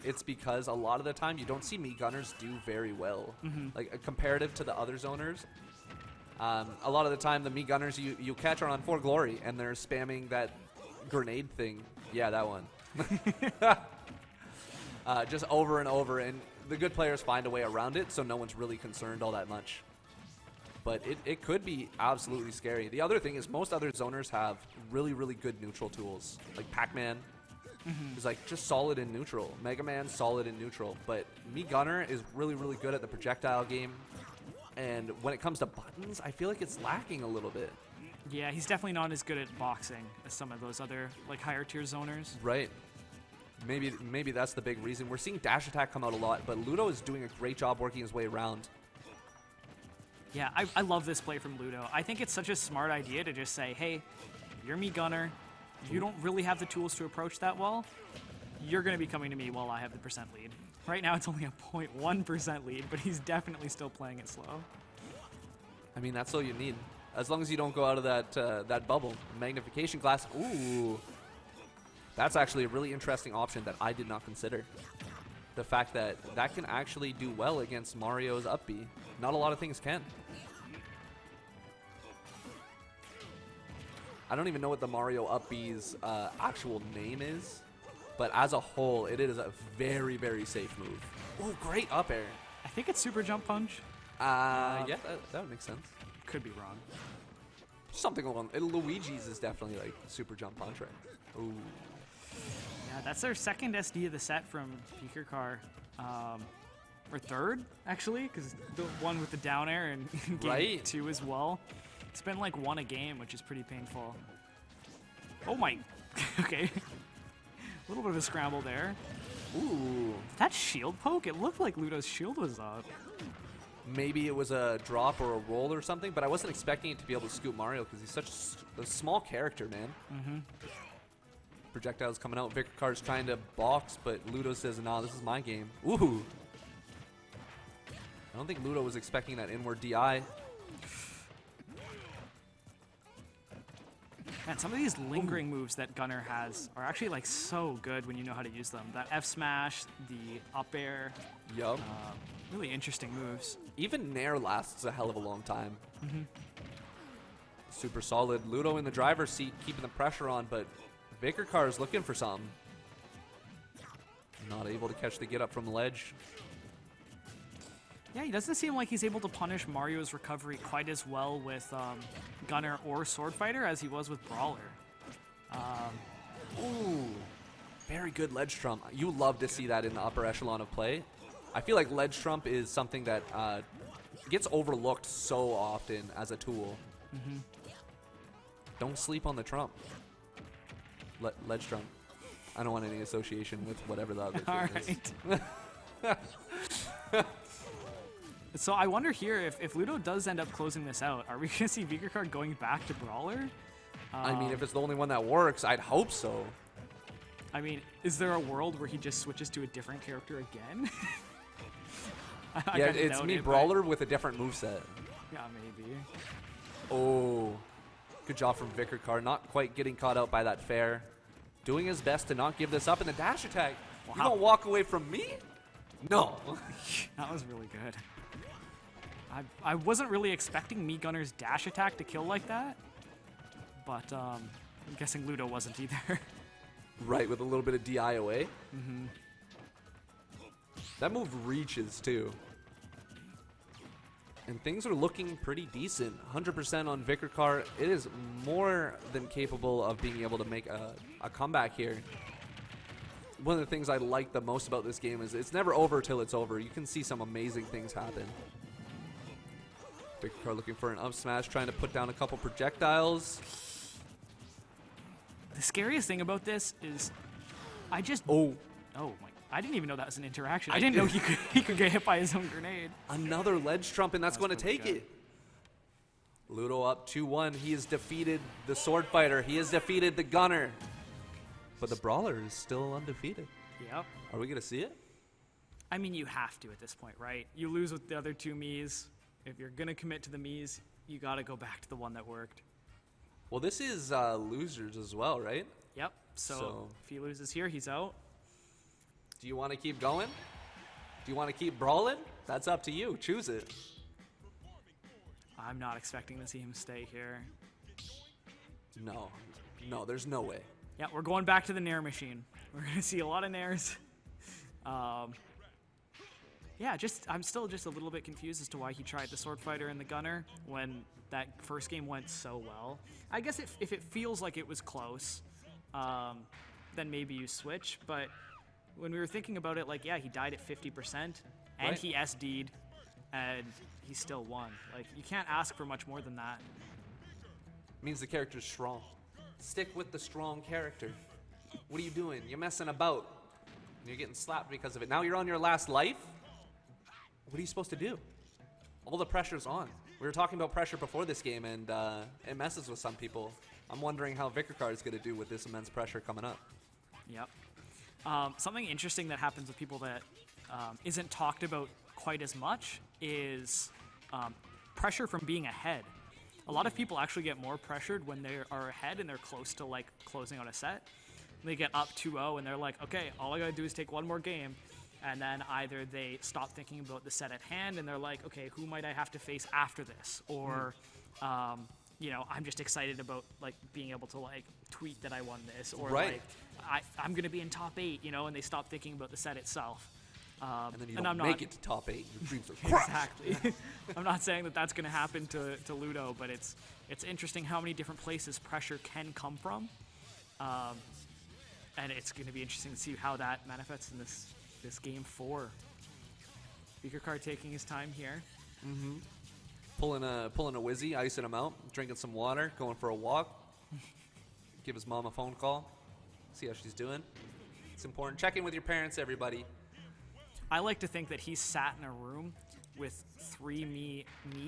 it's because a lot of the time you don't see Meat Gunners do very well. Mm-hmm. Like comparative to the other zoners. A lot of the time the Meat Gunners you catch are on 4 Glory and they're spamming that grenade thing. Yeah, that one. Just over and over. And the good players find a way around it, so no one's really concerned all that much. But it could be absolutely scary. The other thing is most other zoners have really, really good neutral tools. Like Pac-Man is like just solid in neutral. Mega Man, solid in neutral. But Me Gunner is really, really good at the projectile game. And when it comes to buttons, I feel like it's lacking a little bit. Yeah, he's definitely not as good at boxing as some of those other like higher tier zoners. Right. Maybe that's the big reason. We're seeing dash attack come out a lot, but Ludo is doing a great job working his way around. Yeah, I love this play from Ludo. I think it's such a smart idea to just say, hey, you're Me Gunner. You don't really have the tools to approach that well. You're going to be coming to me while I have the percent lead. Right now it's only a 0.1% lead, but he's definitely still playing it slow. I mean, that's all you need. As long as you don't go out of that bubble. Magnification glass. Ooh. That's actually a really interesting option that I did not consider. The fact that that can actually do well against Mario's up B. Not a lot of things can. I don't even know what the Mario up B's actual name is, but as a whole, it is a very, very safe move. Oh, great up air. I think it's super jump punch. Yeah, that would make sense. Could be wrong. Something along. Luigi's is definitely like super jump punch, right? Ooh. Yeah, that's their second SD of the set from Beaker Car. Or third, actually, because the one with the down air in game Right. 2 as well. It's been like 1 a game, which is pretty painful. Oh my, okay. A little bit of a scramble there. Ooh. That shield poke, it looked like Ludo's shield was up. Maybe it was a drop or a roll or something, but I wasn't expecting it to be able to scoop Mario because he's such a small character, man. Projectiles coming out. Victor Carr's trying to box, but Ludo says, nah, this is my game. Ooh. I don't think Ludo was expecting that inward DI. Man, some of these lingering moves that Gunner has are actually like so good when you know how to use them. That F smash, the up air, Yup. really interesting moves. Even Nair lasts a hell of a long time. Super solid. Ludo in the driver's seat, keeping the pressure on, but Baker Carr is looking for something. Not able to catch the get up from the ledge. Yeah, he doesn't seem like he's able to punish Mario's recovery quite as well with Gunner or Sword Fighter as he was with Brawler. Ooh. Very good ledge trump. You love to see that in the upper echelon of play. I feel like ledge trump is something that gets overlooked so often as a tool. Don't sleep on the trump. Ledge trump. I don't want any association with whatever the other thing All right. So I wonder here if Ludo does end up closing this out, are we going to see Vigorcard going back to Brawler? I mean, if it's the only one that works, I'd hope so. I mean, is there a world where he just switches to a different character again? I Yeah, kinda it's doubt me, it, Brawler, with a different moveset. Yeah, maybe. Oh, good job from Vicar Carr. Not quite getting caught out by that fair. Doing his best to not give this up in the dash attack. Wow. You gonna walk away from me? No. That was really good. I wasn't really expecting Me Gunner's dash attack to kill like that, but I'm guessing Ludo wasn't either. Right, with a little bit of DI away. That move reaches too. And things are looking pretty decent. 100% on Vicar Carr. It is more than capable of being able to make a comeback here. One of the things I like the most about this game is it's never over till it's over. You can see some amazing things happen. Vicar Carr looking for an up smash, trying to put down a couple projectiles. The scariest thing about this is I just... Oh, Oh, my... I didn't even know that was an interaction. I didn't know he could get hit by his own grenade. another ledge trump, and that's going to pretty take good. it. Ludo up 2-1. He has defeated the Sword Fighter. He has defeated the Gunner. But the Brawler is still undefeated. Yep. Are we going to see it? I mean, you have to at this point, right? You lose with the other two Miis. If you're going to commit to the Miis, you got to go back to the one that worked. Well, this is losers as well, right? Yep. So if he loses here, he's out. Do you want to keep going? Do you want to keep brawling? That's up to you. Choose it. I'm not expecting to see him stay here. No. No, there's no way. Yeah, we're going back to the Nair machine. We're going to see a lot of Nairs. Yeah, I'm still just a little bit confused as to why he tried the Sword Fighter and the Gunner when that first game went so well. I guess if it feels like it was close, then maybe you switch. But when we were thinking about it, like, yeah, he died at 50%, and Right. he SD'd, and he still won. Like, you can't ask for much more than that. Means the character's strong. Stick with the strong character. What are you doing? You're messing about. And you're getting slapped because of it. Now you're on your last life? What are you supposed to do? All the pressure's on. We were talking about pressure before this game, and it messes with some people. I'm wondering how Vikarkar is going to do with this immense pressure coming up. Yep. Something interesting that happens with people that isn't talked about quite as much is pressure from being ahead. A lot of people actually get more pressured when they are ahead and they're close to like closing out a set. They get up 2-0 and they're like, okay, all I gotta do is take one more game. And then either they stop thinking about the set at hand and they're like, okay, who might I have to face after this? Or, you know, I'm just excited about like being able to like tweet that I won this, or Right. like I'm gonna be in top 8, you know, and they stop thinking about the set itself. And then you and don't I'm make not, it to top 8. Your dreams are crushed. Exactly. I'm not saying that that's going to happen to Ludo, but it's interesting how many different places pressure can come from. And it's going to be interesting to see how that manifests in this game 4. Vikarkar taking his time here. Pulling a whizzy, icing him out, drinking some water, going for a walk. Give his mom a phone call. See how she's doing. It's important. Check in with your parents, everybody. I like to think that he sat in a room with 3 me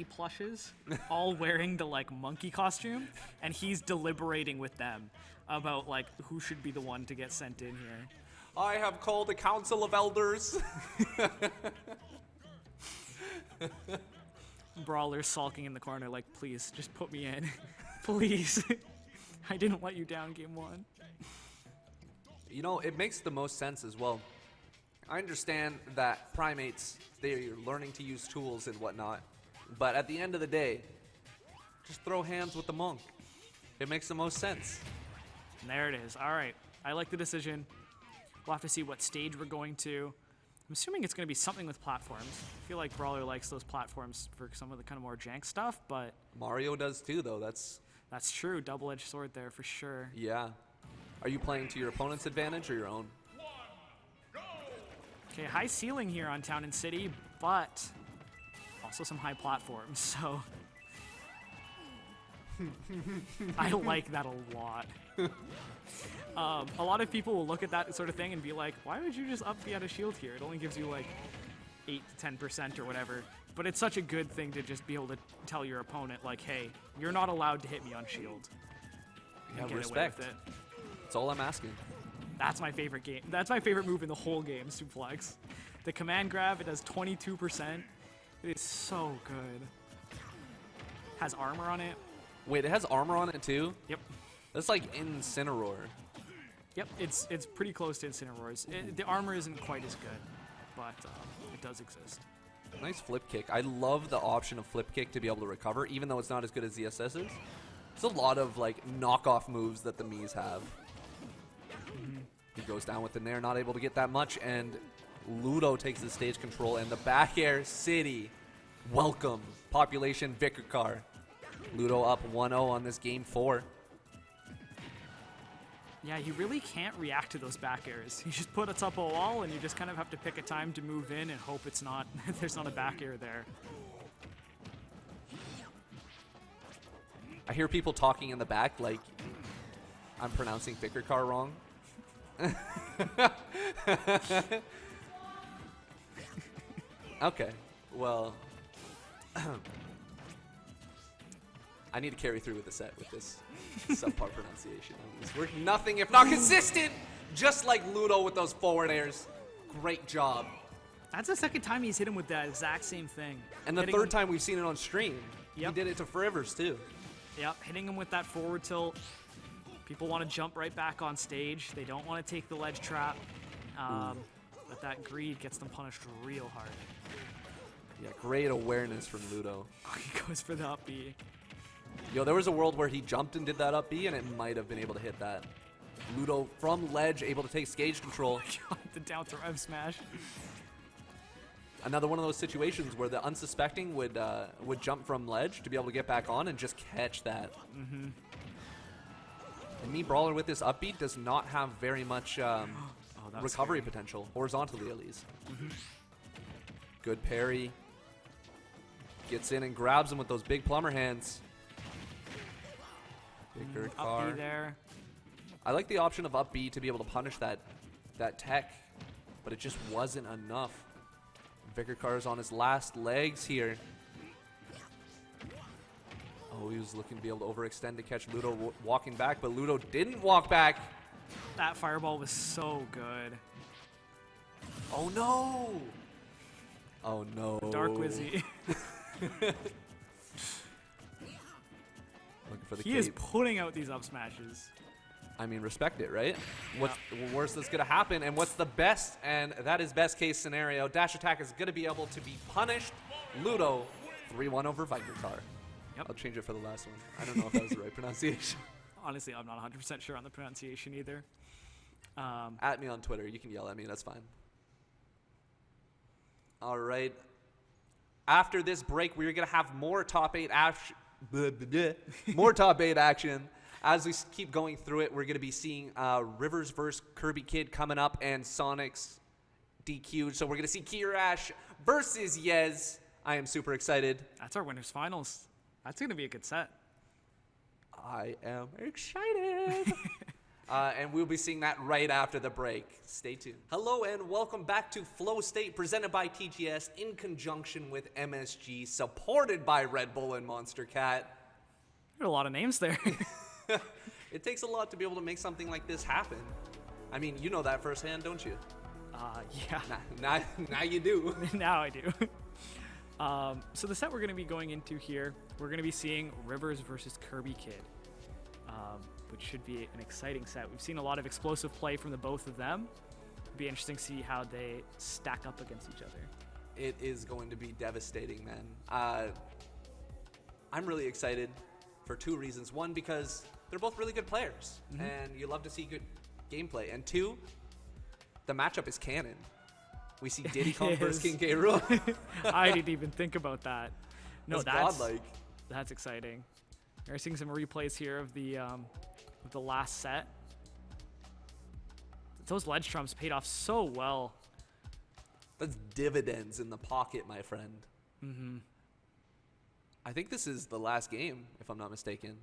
plushes, all wearing the like monkey costume, and he's deliberating with them about like who should be the one to get sent in here. I have called a council of elders. Brawler's sulking in the corner like, please, just put me in. Please. I didn't let you down game 1. You know, it makes the most sense as well. I understand that primates, they're learning to use tools and whatnot, but at the end of the day, just throw hands with the monk. It makes the most sense. And there it is. All right. I like the decision. We'll have to see what stage we're going to. I'm assuming it's going to be something with platforms. I feel like Brawler likes those platforms for some of the kind of more jank stuff, but Mario does too, though. That's true. Double-edged sword there for sure. yeah. Are you playing to your opponent's advantage or your own? Okay, high ceiling here on Town and City, but also some high platforms, so I like that a lot. A lot of people will look at that sort of thing and be like, why would you just up the out of shield here? It only gives you like 8 to 10% or whatever. But it's such a good thing to just be able to tell your opponent, like, hey, you're not allowed to hit me on shield. You have Get away respect. with it. That's all I'm asking. That's my favorite game. That's my favorite move in the whole game, suplex. The command grab, it does 22%. It is so good. Has armor on it. Wait, it has armor on it too? Yep. That's like Incineroar. Yep, it's pretty close to Incineroar's. The armor isn't quite as good, but it does exist. Nice flip kick. I love the option of flip kick to be able to recover, even though it's not as good as the SS's. There's a lot of like knockoff moves that the Miis have. He goes down with the Nair, not able to get that much, and Ludo takes the stage control, and the back air city. Welcome, population Vikarkar. Ludo up 1-0 on this game 4. Yeah, you really can't react to those back airs. You just put it up a wall, and you just kind of have to pick a time to move in and hope it's not there's not a back air there. I hear people talking in the back like I'm pronouncing Vikarkar wrong. Okay, well, I need to carry through with the set with this subpar pronunciation. We're nothing if not consistent, just like Ludo with those forward airs. Great job. That's the second time he's hit him with that exact same thing. And the Hitting third him- time we've seen it on stream. Yep. He did it to Forivers too. Yep, hitting him with that forward tilt. People want to jump right back on stage. They don't want to take the ledge trap. But that greed gets them punished real hard. Yeah, great awareness from Ludo. He goes for the up B. Yo, there was a world where he jumped and did that up B, and it might have been able to hit that. Ludo from ledge, able to take stage control. God, the down throw F smash. Another one of those situations where the unsuspecting would jump from ledge to be able to get back on and just catch that. Mm-hmm. And me Brawler with this upbeat does not have very much recovery scary. potential, horizontally at least. Mm-hmm. Good parry. Gets in and grabs him with those big plumber hands. Bigger car. Up B there. I like the option of up B to be able to punish that tech, but it just wasn't enough. Vicar Car's on his last legs here. Oh, he was looking to be able to overextend to catch Ludo walking back, but Ludo didn't walk back. That fireball was so good. Oh no! Oh no. Dark Wizzy. Looking for the He cape. is putting out these up smashes. I mean, respect it, right? What's the worst that's going to happen? And what's the best? And that is best case scenario. Dash attack is going to be able to be punished. Ludo, 3-1 over Viper Car. Yep. I'll change it for the last one. I don't know if that was the right pronunciation. Honestly, I'm not 100% sure on the pronunciation either. At me on Twitter. You can yell at me. That's fine. All right. After this break, we're going to have more top 8 action. More top 8 action. As we keep going through it, we're going to be seeing Rivers versus Kirby Kid coming up and Sonic's DQ. So we're going to see Kirash versus Yez. I am super excited. That's our winners finals. That's going to be a good set. I am excited. And we'll be seeing that right after the break. Stay tuned. Hello and welcome back to Flow State, presented by TGS in conjunction with MSG, supported by Red Bull and Monster Cat. There are a lot of names there. It takes a lot to be able to make something like this happen. I mean, you know that firsthand, don't you? Yeah. Now you do. Now I do. So the set we're going to be going into here, we're going to be seeing Rivers versus Kirby Kid, which should be an exciting set. We've seen a lot of explosive play from the both of them. It'll be interesting to see how they stack up against each other. It is going to be devastating, man. I'm really excited for 2 reasons. 1, because they're both really good players, and you love to see good gameplay. And 2, the matchup is canon. We see Diddy Kong versus King K. Rool. I didn't even think about that. No, that's godlike. That's exciting. We're seeing some replays here of the last set. Those ledge trumps paid off so well. That's dividends in the pocket, my friend. Mm-hmm. I think this is the last game, if I'm not mistaken.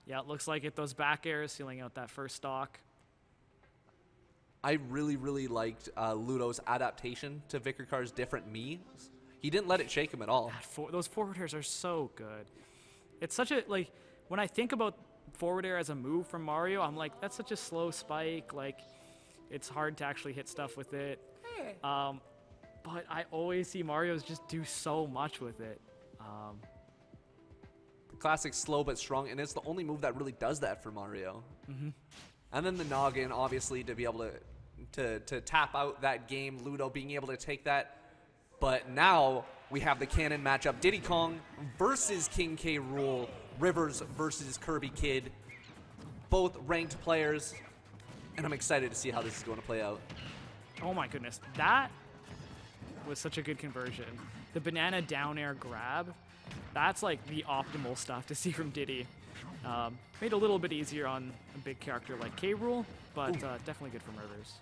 Yeah, it looks like it. Those back airs sealing out that first stock. I really, really liked Ludo's adaptation to Vicar Car's different Miis. He didn't let it shake him at all. Those forward airs are so good. It's such a, like, when I think about forward air as a move from Mario, I'm like, that's such a slow spike. Like, it's hard to actually hit stuff with it. But I always see Mario's just do so much with it. The classic slow but strong, and it's the only move that really does that for Mario. Mm-hmm. And then the noggin, obviously, to be able to tap out that game, Ludo being able to take that. But now we have the canon matchup, Diddy Kong versus King K. Rool, Rivers versus Kirby Kid. Both ranked players, and I'm excited to see how this is going to play out. Oh my goodness, that was such a good conversion. The banana down air grab, that's like the optimal stuff to see from Diddy. Made it a little bit easier on a big character like K. Rool, but definitely good from Rivers.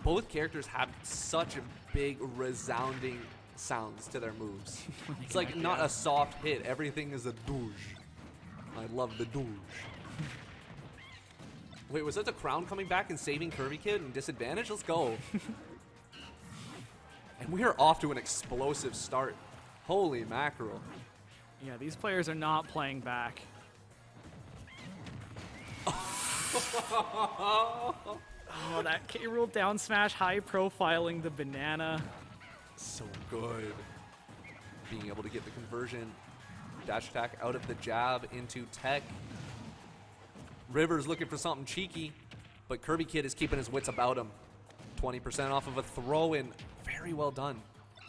Both characters have such big, resounding sounds to their moves. It's like not a soft hit. Everything is a douche. I love the douche. Wait, was that the crown coming back and saving Kirby Kid and disadvantage? Let's go. And we are off to an explosive start. Holy mackerel. Yeah, these players are not playing back. Oh, that K. Rool down smash, high profiling the banana. So good. Being able to get the conversion. Dash attack out of the jab into tech. Rivers looking for something cheeky, but Kirby Kid is keeping his wits about him. 20% off of a throw in. Very well done.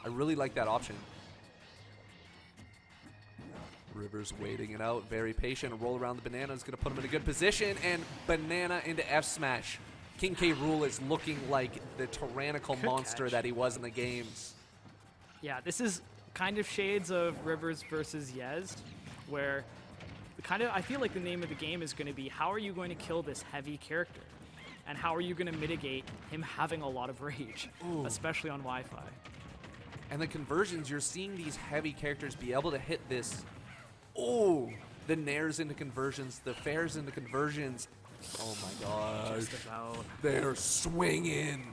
I really like that option. Rivers waiting it out, very patient. A roll around the banana is going to put him in a good position, and banana into F smash. King K. Rool is looking like the tyrannical Good monster catch. that he was in the games. Yeah, this is kind of shades of Rivers versus Yezd, where I feel like the name of the game is going to be how are you going to kill this heavy character? And how are you going to mitigate him having a lot of rage, especially on Wi-Fi? And the conversions, you're seeing these heavy characters be able to hit this. Oh, the nairs into conversions, the fairs into conversions. Oh my gosh. Just about. They're swinging.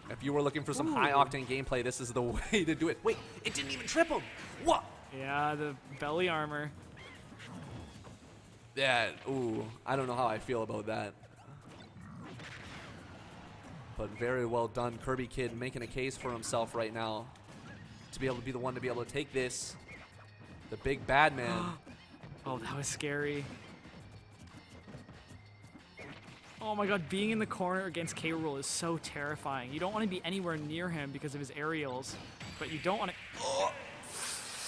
If you were looking for some high-octane gameplay, this is the way to do it. Wait, it didn't even trip him. What? Yeah, the belly armor. Yeah, ooh, I don't know how I feel about that. But very well done. Kirby Kid making a case for himself right now to be able to be the one to be able to take this. The big bad man. Oh, that was scary. Oh my god, being in the corner against K. Rool is so terrifying. You don't want to be anywhere near him because of his aerials, but you don't want to...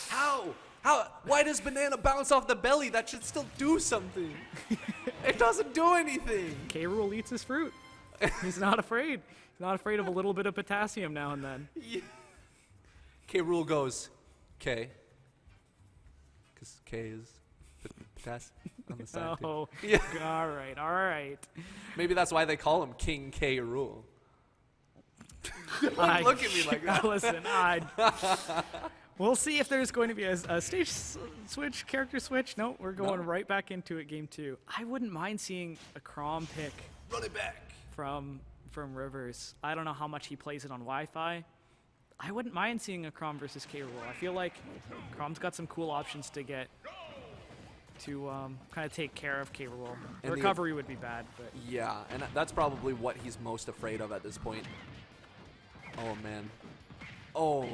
How? How? Why does Banana bounce off the belly? That should still do something. It doesn't do anything. K. Rool eats his fruit. He's not afraid. He's not afraid of a little bit of potassium now and then. Yeah. K. Rool goes, K. Because K is potassium on the side. Too. Oh, Yeah. all right, all right. Maybe that's why they call him King K. Rool. I- Look at me like that. Listen, we'll see if there's going to be a stage switch, character switch. No, we're going right back into it, game 2. I wouldn't mind seeing a Crom pick Run it back. from Rivers. I don't know how much he plays it on Wi-Fi. I wouldn't mind seeing a Crom versus K. Rool. I feel like Crom's got some cool options to get to kind of take care of K. Rool. And the- Recovery would be bad, but Yeah, and that's probably what he's most afraid of at this point. Oh, man. Oh.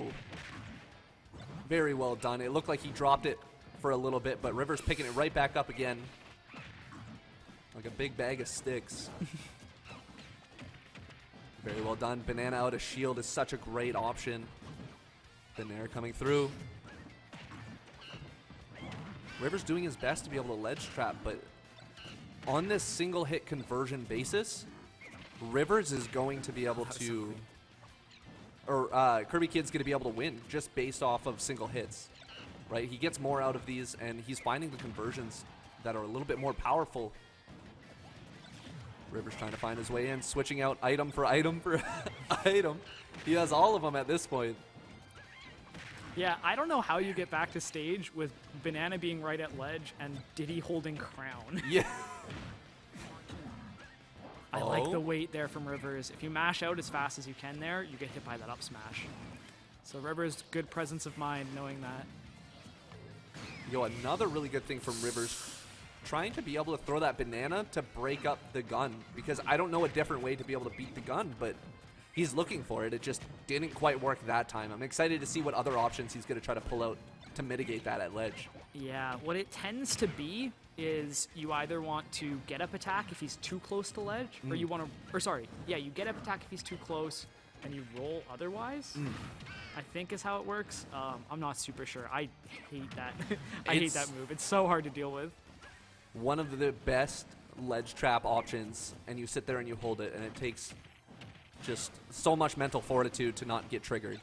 Very well done. It looked like he dropped it for a little bit, but Rivers picking it right back up again. Like a big bag of sticks. Very well done. Banana out of shield is such a great option. The Nair coming through. Rivers doing his best to be able to ledge trap, but on this single hit conversion basis, Rivers is going to be able to, or Kirby Kid's going to be able to win just based off of single hits, right? He gets more out of these, and he's finding the conversions that are a little bit more powerful. Rivers trying to find his way in, switching out item for item for item. He has all of them at this point. yeah, I don't know how you get back to stage with Banana being right at ledge and Diddy holding crown. Yeah. I like the weight there from Rivers. If you mash out as fast as you can there, you get hit by that up smash. So Rivers, good presence of mind knowing that. Yo, another really good thing from Rivers, trying to be able to throw that banana to break up the gun, because I don't know a different way to be able to beat the gun, but he's looking for it. It just didn't quite work that time. I'm excited to see what other options he's going to try to pull out to mitigate that at ledge. Yeah, what it tends to be is you either want to get up attack if he's too close to ledge, or you want to, or sorry, yeah, you get up attack if he's too close, and you roll otherwise. I think is how it works. I'm not super sure. I hate that. I hate that move. It's so hard to deal with. One of the best ledge trap options, and you sit there and you hold it, and it takes just so much mental fortitude to not get triggered.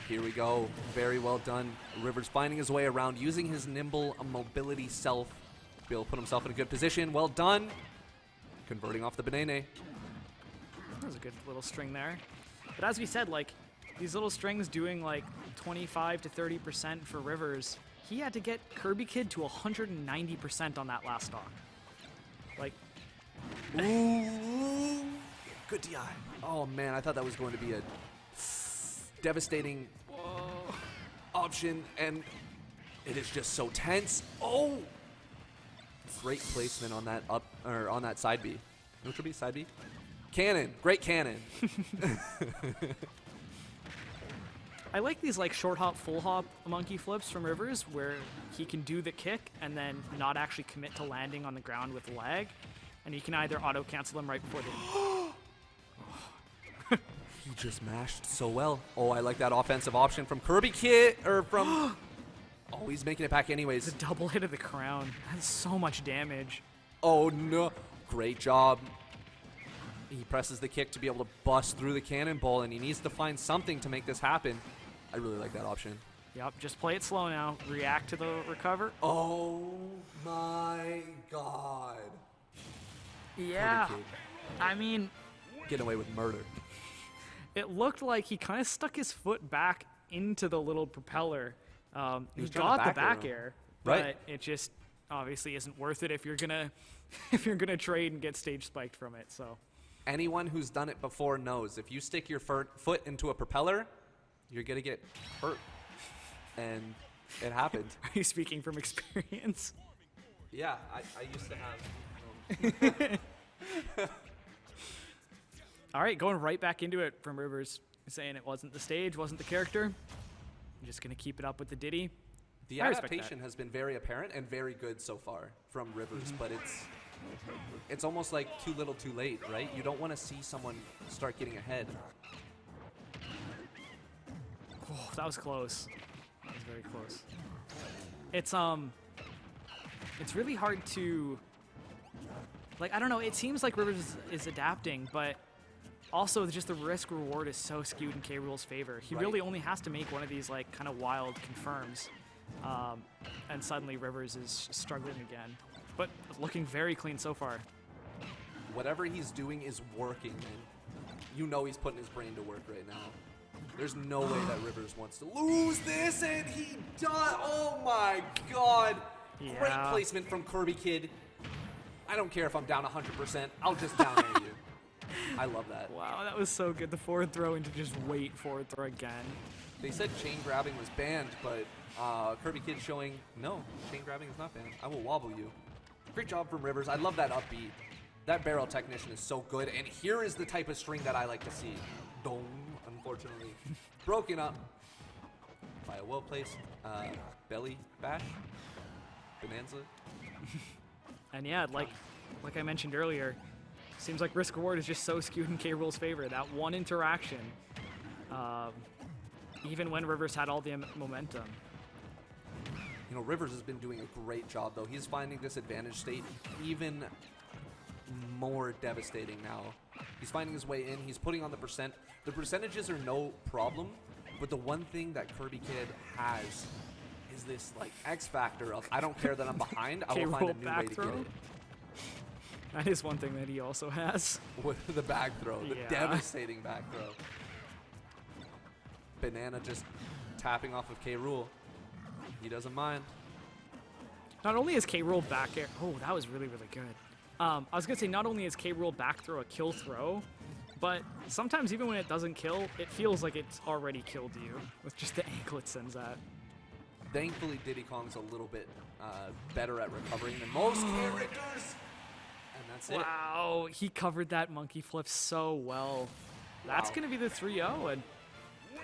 Here we go. Very well done. Rivers finding his way around, using his nimble mobility self to be able to put himself in a good position. Well done. Converting off the banana. That was a good little string there. But as we said, like, these little strings doing like 25 to 30% for Rivers, he had to get Kirby Kid to 190% on that last stock. Like, Ooh. Good DI. Oh, man. I thought that was going to be a devastating option, and it is just so tense. Oh! Great placement on that up, or on that side B. Neutral B, side B? Cannon. Great cannon. I like these like short hop, full hop monkey flips from Rivers where he can do the kick and then not actually commit to landing on the ground with lag. And he can either auto cancel them right before they... He just mashed so well. Oh, I like that offensive option from Kirby Kid, or from... Oh, Oh, he's making it back anyways. The double hit of the crown. That's so much damage. Oh, no. Great job. He presses the kick to be able to bust through the cannonball, and he needs to find something to make this happen. I really like that option. Yep, just play it slow now. React to the recover. Oh, my God. Yeah. Kid. I mean, Getting away with murder. it looked like he kind of stuck his foot back into the little propeller. He was trying to got the back back air air, Right. but it just obviously isn't worth it if you're gonna trade and get stage spiked from it. So Anyone who's done it before knows if you stick your foot into a propeller, you're going to get hurt. And it happened. are you speaking from experience? Yeah, I used to have. All right, going right back into it from Rivers, saying it wasn't the stage, wasn't the character. I'm just gonna keep it up with the Diddy. The I respect adaptation has been very apparent and very good so far from Rivers, but it's almost like too little too late, right? You don't want to see someone start getting ahead. Oh, that was close. That was very close. It's really hard to, like, I don't know, it seems like Rivers is adapting, but also just the risk reward is so skewed in K. Rool's favor. He Right. really only has to make one of these like kind of wild confirms, and suddenly Rivers is struggling again. But looking very clean so far. Whatever he's doing is working, man. You know he's putting his brain to work right now. There's no way that Rivers wants to lose this, and he does. Oh my God. Great Yeah. placement from Kirby Kid. I don't care if I'm down 100%. I'll just down air you. I love that. Wow, that was so good. The forward throw into just wait forward throw again. They said chain grabbing was banned, but Kirby Kid showing, no, chain grabbing is not banned. I will wobble you. Great job from Rivers. I love that upbeat. That barrel technician is so good, and here is the type of string that I like to see. Dong, unfortunately. Broken up by a well-placed belly bash. Bonanza. And yeah, like I mentioned earlier, seems like risk reward is just so skewed in K. Rool's favor. That one interaction, even when Rivers had all the momentum. You know, Rivers has been doing a great job, though. He's finding this advantage state even more devastating now. He's finding his way in. He's putting on the percent. The percentages are no problem, but the one thing that Kirby Kid has is this, like, X factor of, I don't care that I'm behind, I will find a new way to get it. That is one thing that he also has. With the back throw, the Yeah. devastating back throw. Banana just tapping off of K. Rool. He doesn't mind. Not only is K. Rool back air, oh, that was really, really good. I was gonna say not only is K. Rool back throw a kill throw, but sometimes even when it doesn't kill, it feels like it's already killed you with just the angle it sends at. Thankfully, Diddy Kong's a little bit better at recovering than most characters. And that's it. Wow, he covered that monkey flip so well. That's Wow. gonna be the 3-0 and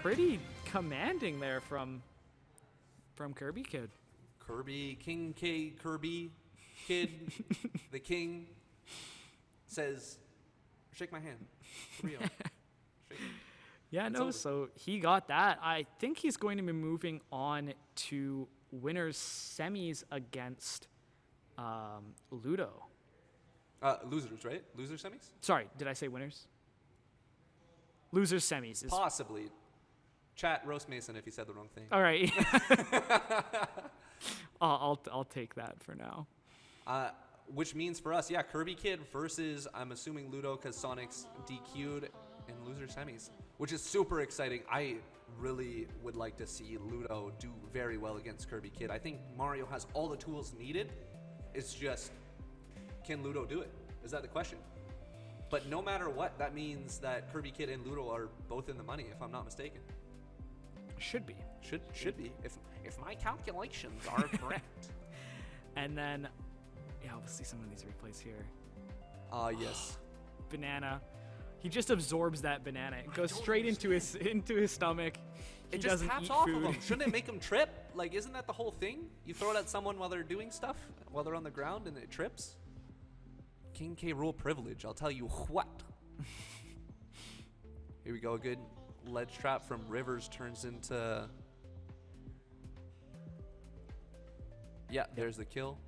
pretty commanding there from Kirby Kid. Kirby, King K. Kirby, Kid, the King, says, shake my hand. 3-0. Shake. Yeah, It's no, over. so he got that. I think he's going to be moving on to winners semis against Ludo. Losers, right? Loser semis? Sorry, did I say winners? Losers semis is Possibly. Chat, roast Mason if he said the wrong thing. all right. I'll take that for now. Which means for us, yeah, Kirby Kid versus, I'm assuming, Ludo, because Sonic's DQ'd in loser semis, which is super exciting. I really would like to see Ludo do very well against Kirby Kid. I think Mario has all the tools needed. It's just, can Ludo do it? Is that the question? But no matter what, that means that Kirby Kid and Ludo are both in the money, if I'm not mistaken. Should be. Should be, if my calculations are correct. And then, yeah, we'll see some of these replays here. Yes. Banana. He just absorbs that banana. It goes straight into his stomach. He It just doesn't taps eat off food. of them. Shouldn't it make them trip? Like, isn't that the whole thing? You throw it at someone while they're doing stuff, while they're on the ground, and it trips? King K. Rool privilege, I'll tell you what. Here we go, a good ledge trap from Rivers turns into Yeah, there's the kill.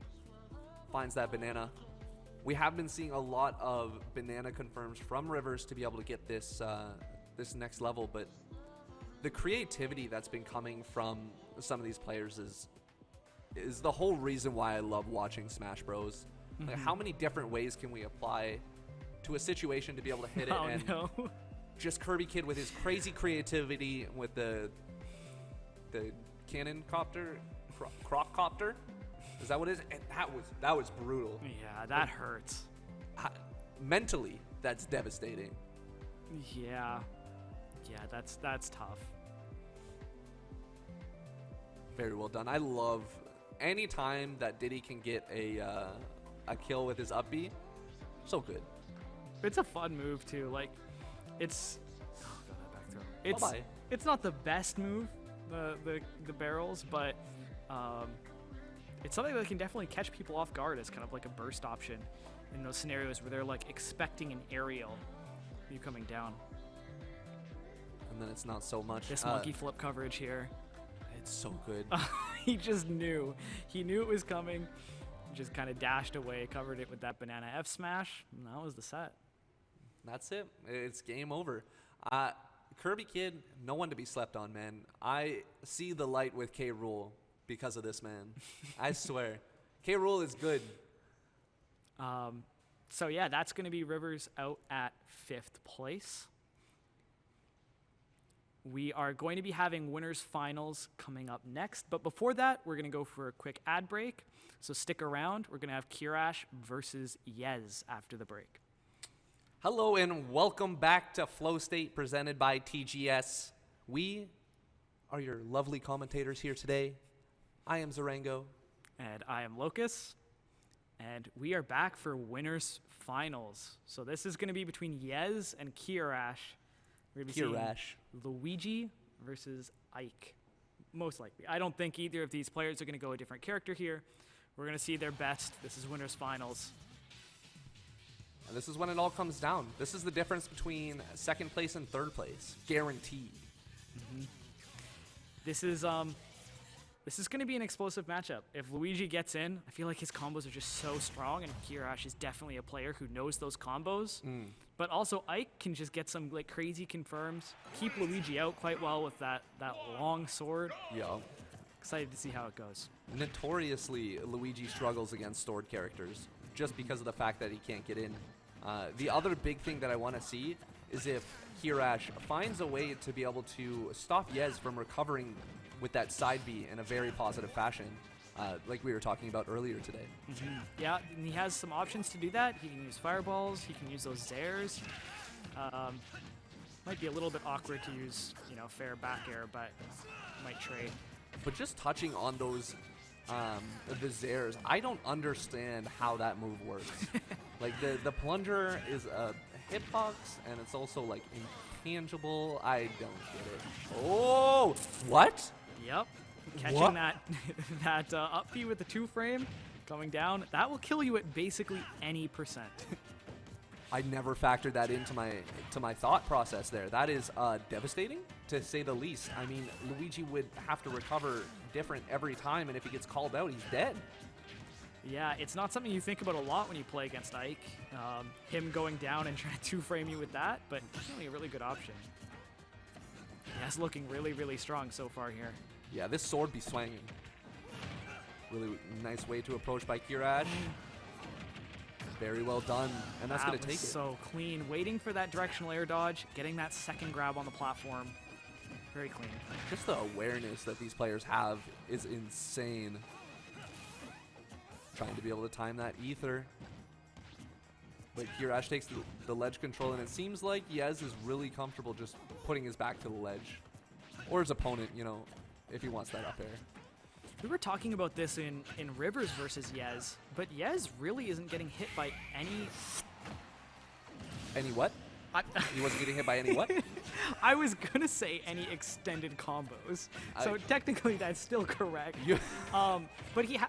Finds that banana. We have been seeing a lot of banana confirms from Rivers to be able to get this this next level, but the creativity that's been coming from some of these players is the whole reason why I love watching Smash Bros. Like, how many different ways can we apply to a situation to be able to hit it? Oh, and no. just Kirby Kid with his crazy creativity with the cannon copter, croc copter. Is that what it is? And that was brutal. Yeah, that hurts. Mentally, that's devastating. Yeah. Yeah, that's tough. Very well done. I love any time that Diddy can get a kill with his up B. So good. It's a fun move too. Like, it's oh god, that back throw. It's Bye-bye. it's not the best move, the barrels, but it's something that can definitely catch people off guard as kind of like a burst option in those scenarios where they're like expecting an aerial you coming down. And then it's not so much. This monkey flip coverage here. It's so good. He just knew. He knew it was coming. Just kind of dashed away, covered it with that banana F smash, and that was the set. That's it. It's game over. Kirby Kid, no one to be slept on, man. I see the light with K. Rool because of this man. I swear. K. Rool is good. So yeah, that's going to be Rivers out at 5th place. We are going to be having winners finals coming up next, but before that, we're going to go for a quick ad break. So stick around. We're going to have Kirash versus Yez after the break. Hello and welcome back to Flow State presented by TGS. We are your lovely commentators here today. I am Zarango. And I am Locus. And we are back for winners finals. So this is going to be between Yez and Kirash. We're going to be seeing Luigi versus Ike, most likely. I don't think either of these players are going to go a different character here. We're going to see their best. This is winners finals. And this is when it all comes down. This is the difference between 2nd place and 3rd place. Guaranteed. Mm-hmm. This is going to be an explosive matchup. If Luigi gets in, I feel like his combos are just so strong, and Kirash is definitely a player who knows those combos. But also Ike can just get some like crazy confirms, keep Luigi out quite well with that long sword. Yeah. Excited to see how it goes. Notoriously, Luigi struggles against stored characters just because of the fact that he can't get in. The other big thing that I want to see is if Kirash finds a way to be able to stop Yez from recovering with that side B in a very positive fashion, like we were talking about earlier today. Yeah, and he has some options to do that. He can use fireballs, he can use those Zairs. Might be a little bit awkward to use, fair back air, but might trade. But just touching on those, the Zairs, I don't understand how that move works. Like the plunger is a hitbox, and it's also like intangible. I don't get it. Oh, what? Yep. Catching What? that up B with the 2-frame, coming down, that will kill you at basically any percent. I never factored that into my thought process there. That is devastating, to say the least. I mean, Luigi would have to recover different every time, and if he gets called out, he's dead. Yeah, it's not something you think about a lot when you play against Ike. Him going down and trying to 2-frame you with that, but definitely a really good option. Yeah, it's looking really, really strong so far here. Yeah, this sword be swanging. Really nice way to approach by Kirash. Very well done, and that's going to take it. So clean. Waiting for that directional air dodge, getting that second grab on the platform. Very clean. Just the awareness that these players have is insane. Trying to be able to time that ether. But Kirash takes the ledge control, and it seems like Yez is really comfortable just putting his back to the ledge. Or his opponent, if he wants that up air. We were talking about this in Rivers versus Yez, but Yez really isn't getting hit by any... Any what? He wasn't getting hit by any what? I was going to say any extended combos. So technically that's still correct. But he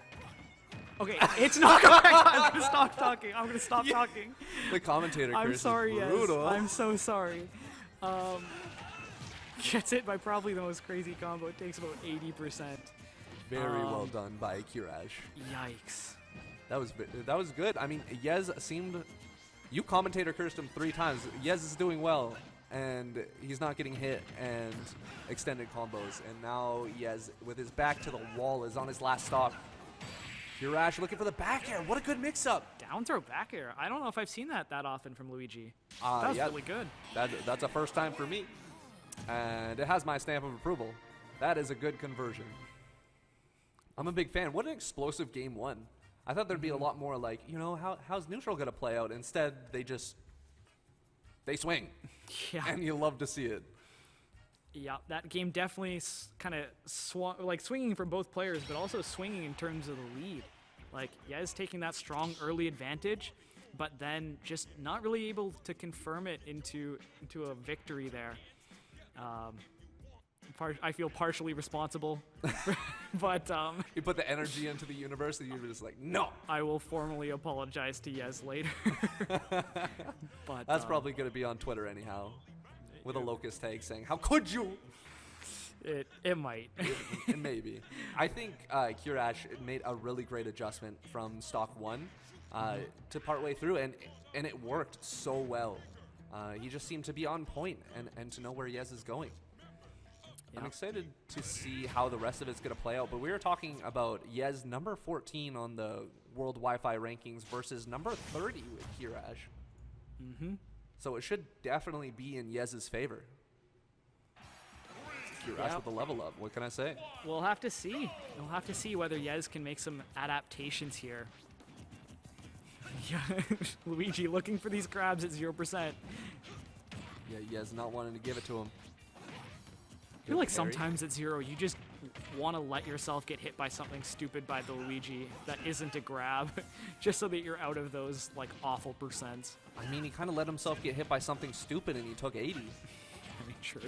Okay, it's not correct. I'm going to stop talking. I'm going to stop talking. The commentator I'm curse sorry, is brutal. Yes. I'm so sorry. Gets hit by probably the most crazy combo. It takes about 80%. Very well done by Kirash. Yikes. That was good. I mean, Yez seemed... You commentator cursed him 3 times. Yez is doing well, and he's not getting hit and extended combos. And now Yez, with his back to the wall, is on his last stock. Kirash looking for the back air. What a good mix-up. Down throw back air. I don't know if I've seen that often from Luigi. That was really good. That's a first time for me. And it has my stamp of approval. That is a good conversion. I'm a big fan. What an explosive game 1. I thought there'd be a lot more like, you know, how's neutral going to play out? Instead, they swing. Yeah. And you love to see it. Yeah, that game definitely kind of swinging for both players, but also swinging in terms of the lead. Like, Yez taking that strong early advantage, but then just not really able to confirm it into a victory there. I feel partially responsible, but You put the energy into the universe and you're just like, no. I will formally apologize to Yez later. But That's probably going to be on Twitter anyhow, with a locust tag saying, how could you? It might. It may be. I think Kirash made a really great adjustment from stock 1 to partway through, and it worked so well. He just seemed to be on point and to know where Yez is going. Yeah. I'm excited to see how the rest of it's going to play out, but we were talking about Yez number 14 on the World Wi-Fi rankings versus number 30 with Kirash. Mm-hmm. So it should definitely be in Yez's favor. Kirash with the level up. What can I say? We'll have to see. We'll have to see whether Yez can make some adaptations here. Yeah, Luigi looking for these grabs at 0%. Yeah, Yez not wanting to give it to him. I feel like sometimes at 0, you just want to let yourself get hit by something stupid by the Luigi that isn't a grab, just so that you're out of those like awful percents. I mean, he kind of let himself get hit by something stupid and he took 80. I mean, true.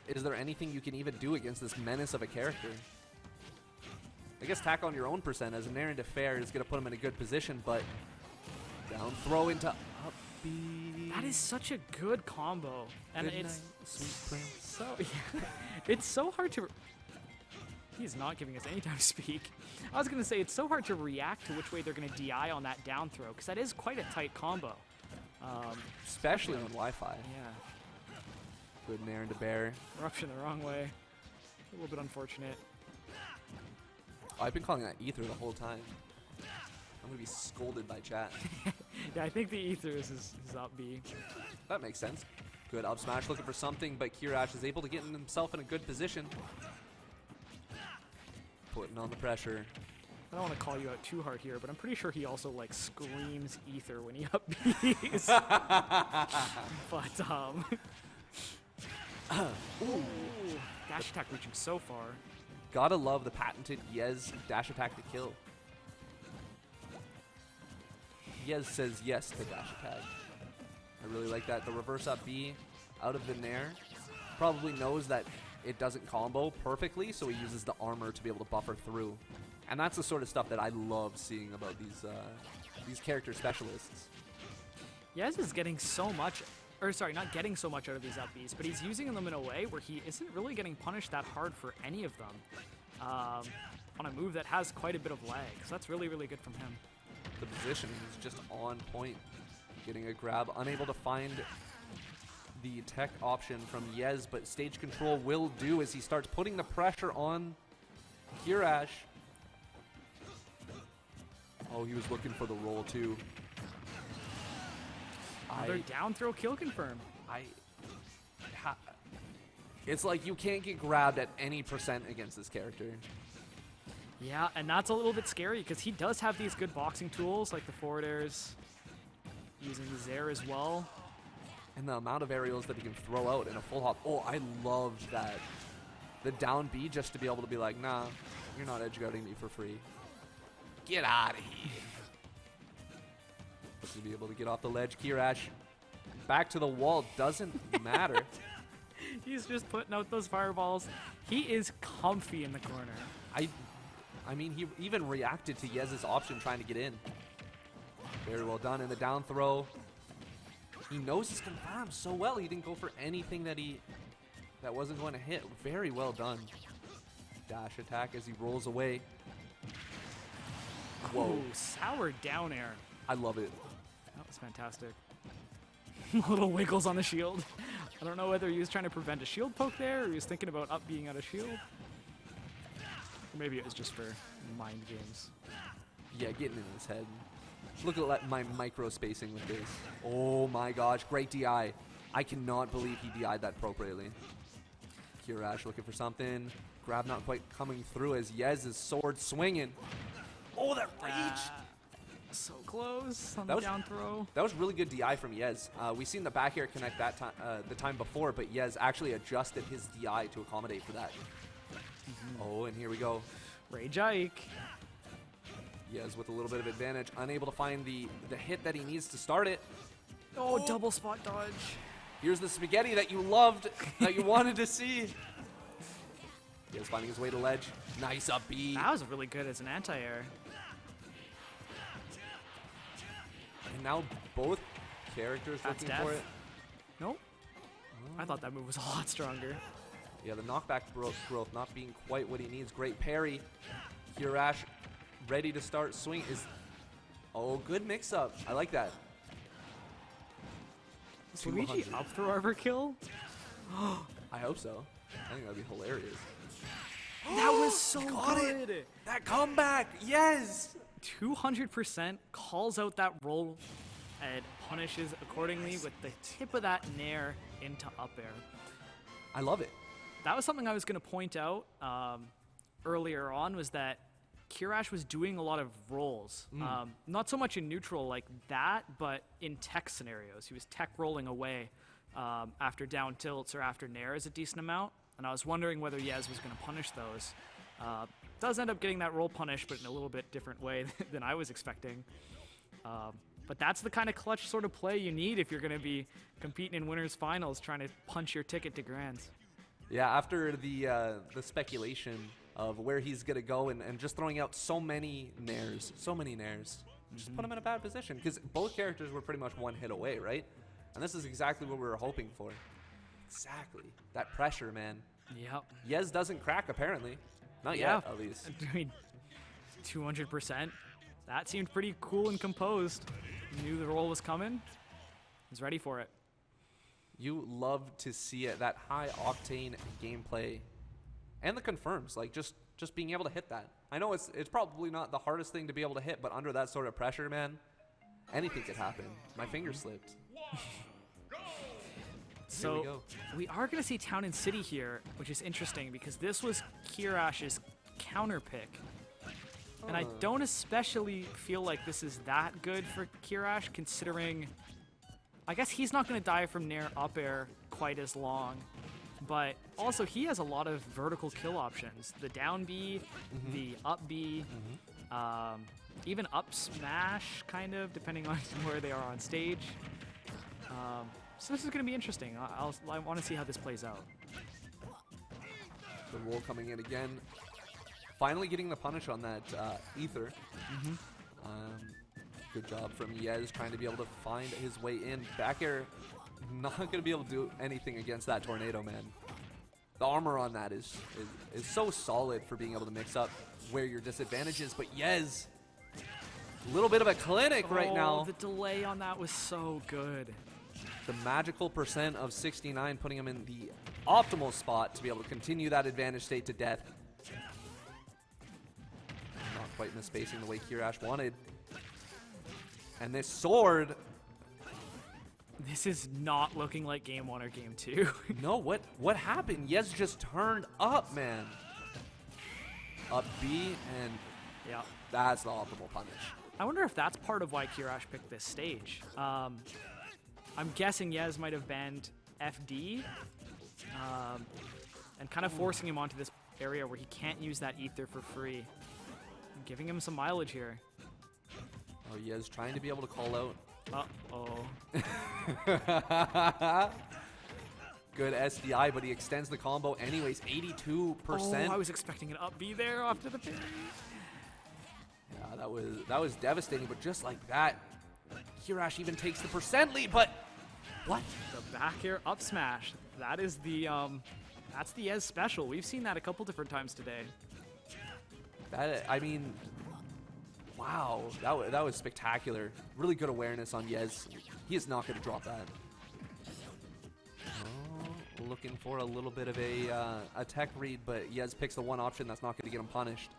Is there anything you can even do against this menace of a character? I guess tack on your own percent, as an Aaron DeFair is going to put him in a good position, but down throw into up B. That is such a good combo. And Good it's night, sweet prince. so it's so hard to he's not giving us any time to speak. I was going to say it's so hard to react to which way they're going to DI on that down throw, because that is quite a tight combo. Especially on Wi-Fi. Yeah. Good Aaron DeFair. Eruption the wrong way. A little bit unfortunate. Oh, I've been calling that ether the whole time. I'm going to be scolded by chat. Yeah, I think the ether is up B. That makes sense. Good up smash, looking for something, but Kirash is able to get himself in a good position. Putting on the pressure. I don't want to call you out too hard here, but I'm pretty sure he also like screams ether when he up Bs. But ooh, dash attack reaching so far. Gotta love the patented Yez dash attack to kill. Yez says yes to dash attack. I really like that. The reverse up B out of the nair. Probably knows that it doesn't combo perfectly, so he uses the armor to be able to buffer through. And that's the sort of stuff that I love seeing about these character specialists. Yez is getting so much, or sorry, not getting so much out of these up Bs, but he's using them in a way where he isn't really getting punished that hard for any of them on a move that has quite a bit of lag. So that's really, really good from him. The positioning is just on point. Getting a grab, unable to find the tech option from Yez, but stage control will do as he starts putting the pressure on Kirash. Oh, he was looking for the roll too. Another down throw kill confirmed. It's like you can't get grabbed at any percent against this character. Yeah, and that's a little bit scary because he does have these good boxing tools like the forward airs, using the Zair as well. And the amount of aerials that he can throw out in a full hop. Oh, I loved that. The down B just to be able to be like, nah, you're not edge guarding me for free. Get out of here. To be able to get off the ledge, Kirash back to the wall doesn't matter. He's just putting out those fireballs. He is comfy in the corner. I mean, he even reacted to Yez's option trying to get in. Very well done in the down throw. He knows he's confirmed so well. He didn't go for anything that wasn't going to hit. Very well done. dash attack as he rolls away. Whoa. Whoa, sour down air. I love it. That was fantastic. Little wiggles on the shield. I don't know whether he was trying to prevent a shield poke there or he was thinking about up being out of shield. Or maybe it was just for mind games. Yeah, getting in his head. Look at my micro spacing with this. Oh my gosh, great DI. I cannot believe he DI'd that appropriately. Kirash looking for something. Grab not quite coming through as Yez's sword swinging. Oh, that reach! So close on That the was- down throw. That was really good DI from Yez. We seen the back air connect that time, the time before, but Yez actually adjusted his DI to accommodate for that. Oh, and here we go. Rage Ike. Yez with a little bit of advantage, unable to find the hit that he needs to start it. Oh, double spot dodge. Here's the spaghetti that you loved, that you wanted to see. Yez finding his way to ledge. Nice up B. That was really good as an anti-air. And now both characters That's looking for death. it. Nope. I thought that move was a lot stronger. Yeah, the knockback growth not being quite what he needs. Great parry. Kirash ready to start swing is... Oh, good mix-up. I like that. Is Luigi 200. up throw ever kill? I hope so. I think that'd be hilarious. That was so Got it. good. That comeback, yes! 200% calls out that roll and punishes accordingly with the tip of that nair into up air. I love it. That was something I was going to point out earlier on, was that Kirash was doing a lot of rolls. Not so much in neutral like that, but in tech scenarios. He was tech rolling away after down tilts or after nairs a decent amount. And I was wondering whether Yez was going to punish those. Does end up getting that roll punished, but in a little bit different way than I was expecting. But that's the kind of clutch sort of play you need if you're going to be competing in winners finals, trying to punch your ticket to grands. Yeah, after the speculation of where he's going to go and just throwing out so many nairs, just put him in a bad position. Because both characters were pretty much one hit away, right? And this is exactly what we were hoping for. Exactly. That pressure, man. Yep. Yez doesn't crack, apparently. Not Yeah. yet, at least. I mean, 200%. That seemed pretty cool and composed. Knew the roll was coming. Was ready for it. You love to see it, that high octane gameplay. And the confirms, like just being able to hit that. I know it's probably not the hardest thing to be able to hit, but under that sort of pressure, man, anything could happen. My finger slipped. So go. we are going to see Town and City here, which is interesting because this was Kirash's counter pick. And I don't especially feel like this is that good for Kirash, considering I guess he's not going to die from nair up air quite as long. But also he has a lot of vertical kill options. The down B, the up B, even up smash, kind of, depending on where they are on stage. So this is going to be interesting. I want to see how this plays out. The roll coming in again. Finally getting the punish on that ether. Good job from Yez trying to be able to find his way in. Back air, not going to be able to do anything against that tornado, man. The armor on that is so solid for being able to mix up where your disadvantage is. But Yez, a little bit of a clinic right now. The delay on that was so good. The magical percent of 69 putting him in the optimal spot to be able to continue that advantage state to death. Not quite in the spacing the way Kirash wanted. And this sword. This is not looking like game 1 or game 2. No, what happened? Yez just turned up, man. Up B, and Yeah. that's the optimal punish. I wonder if that's part of why Kirash picked this stage. I'm guessing Yez might have banned FD and kind of forcing him onto this area where he can't use that ether for free. Giving him some mileage here. Oh, Yez trying to be able to call out. Uh-oh. Good SDI, but he extends the combo anyways. 82%. Oh, I was expecting an up B there after the parry. Yeah, that was devastating, but just like that, Kirash even takes the percent lead, but what? The back air up smash. That is the That's the Yez special. We've seen that a couple different times today. I mean, wow, that was spectacular. Really good awareness on Yez. He is not going to drop that. Oh, looking for a little bit of a tech read, but Yez picks the one option that's not going to get him punished.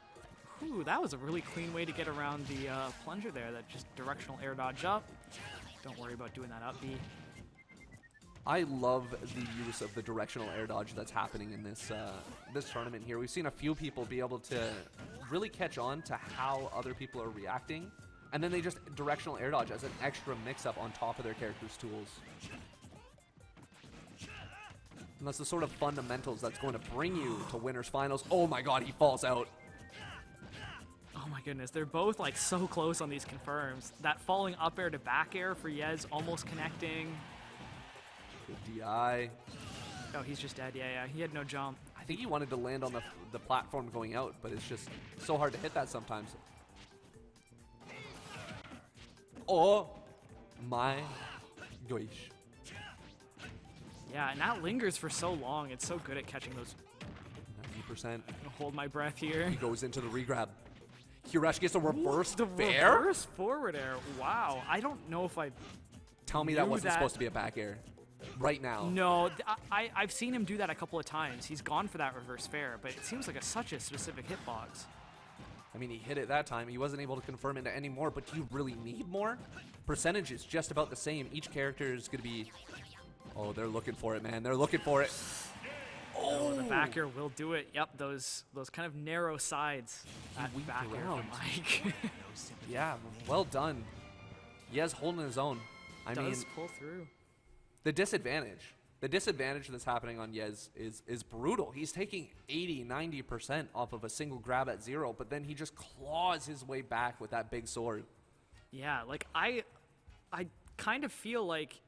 Ooh, that was a really clean way to get around the plunger there. That just directional air dodge up. Don't worry about doing that up B. I love the use of the directional air dodge that's happening in this tournament here. We've seen a few people be able to really catch on to how other people are reacting, and then they just directional air dodge as an extra mix-up on top of their character's tools. And that's the sort of fundamentals that's going to bring you to winners finals. Oh my god, he falls out. Oh my goodness, they're both like so close on these confirms. That falling up air to back air for Yez almost connecting. Good DI. Oh, he's just dead. Yeah, he had no jump. I think he wanted to land on the platform going out, but it's just so hard to hit that sometimes. Oh my gosh. Yeah, and that lingers for so long. It's so good at catching those. 90%. I'm gonna hold my breath here. He goes into the regrab. Hirash gets a reverse The fair? reverse forward air. Wow. I don't know if I. Tell me that knew wasn't that. supposed to be a back air. Right now. No, I've seen him do that a couple of times. He's gone for that reverse fair, but it seems like such a specific hitbox. I mean, he hit it that time. He wasn't able to confirm into any more, but do you really need more? Percentage is just about the same. Each character is going to be... Oh, they're looking for it, man. They're looking for it. Oh, the back air will do it. Yep, those kind of narrow sides. That weaved back air around. from Mike. Yeah, well done. Yez holding his own. I mean, Does pull through. the disadvantage that's happening on Yez is brutal. He's taking 80-90% off of a single grab at 0, but then he just claws his way back with that big sword. Yeah, like I kind of feel like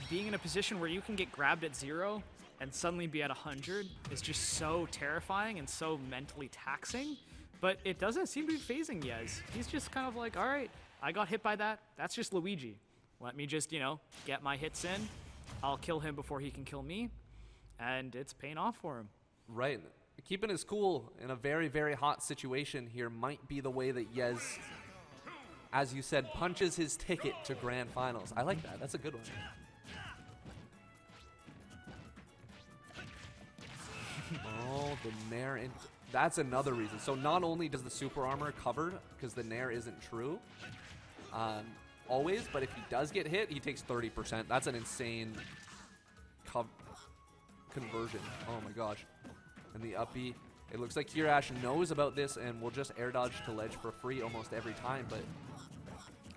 being in a position where you can get grabbed at 0 and suddenly be at 100 is just so terrifying and so mentally taxing, but it doesn't seem to be phasing Yez. He's just kind of like, all right, I got hit by that. That's just Luigi. Let me just, get my hits in. I'll kill him before he can kill me, and it's paying off for him. Right. Keeping his cool in a very, very hot situation here might be the way that Yez, as you said, punches his ticket to grand finals. I like that. That's a good one. Oh, the Nair. That's another reason. So not only does the super armor cover because the Nair isn't true always, but if he does get hit, he takes 30%. That's an insane conversion. Oh my gosh. And the up B. It looks like Hirash knows about this and will just air dodge to ledge for free almost every time, but...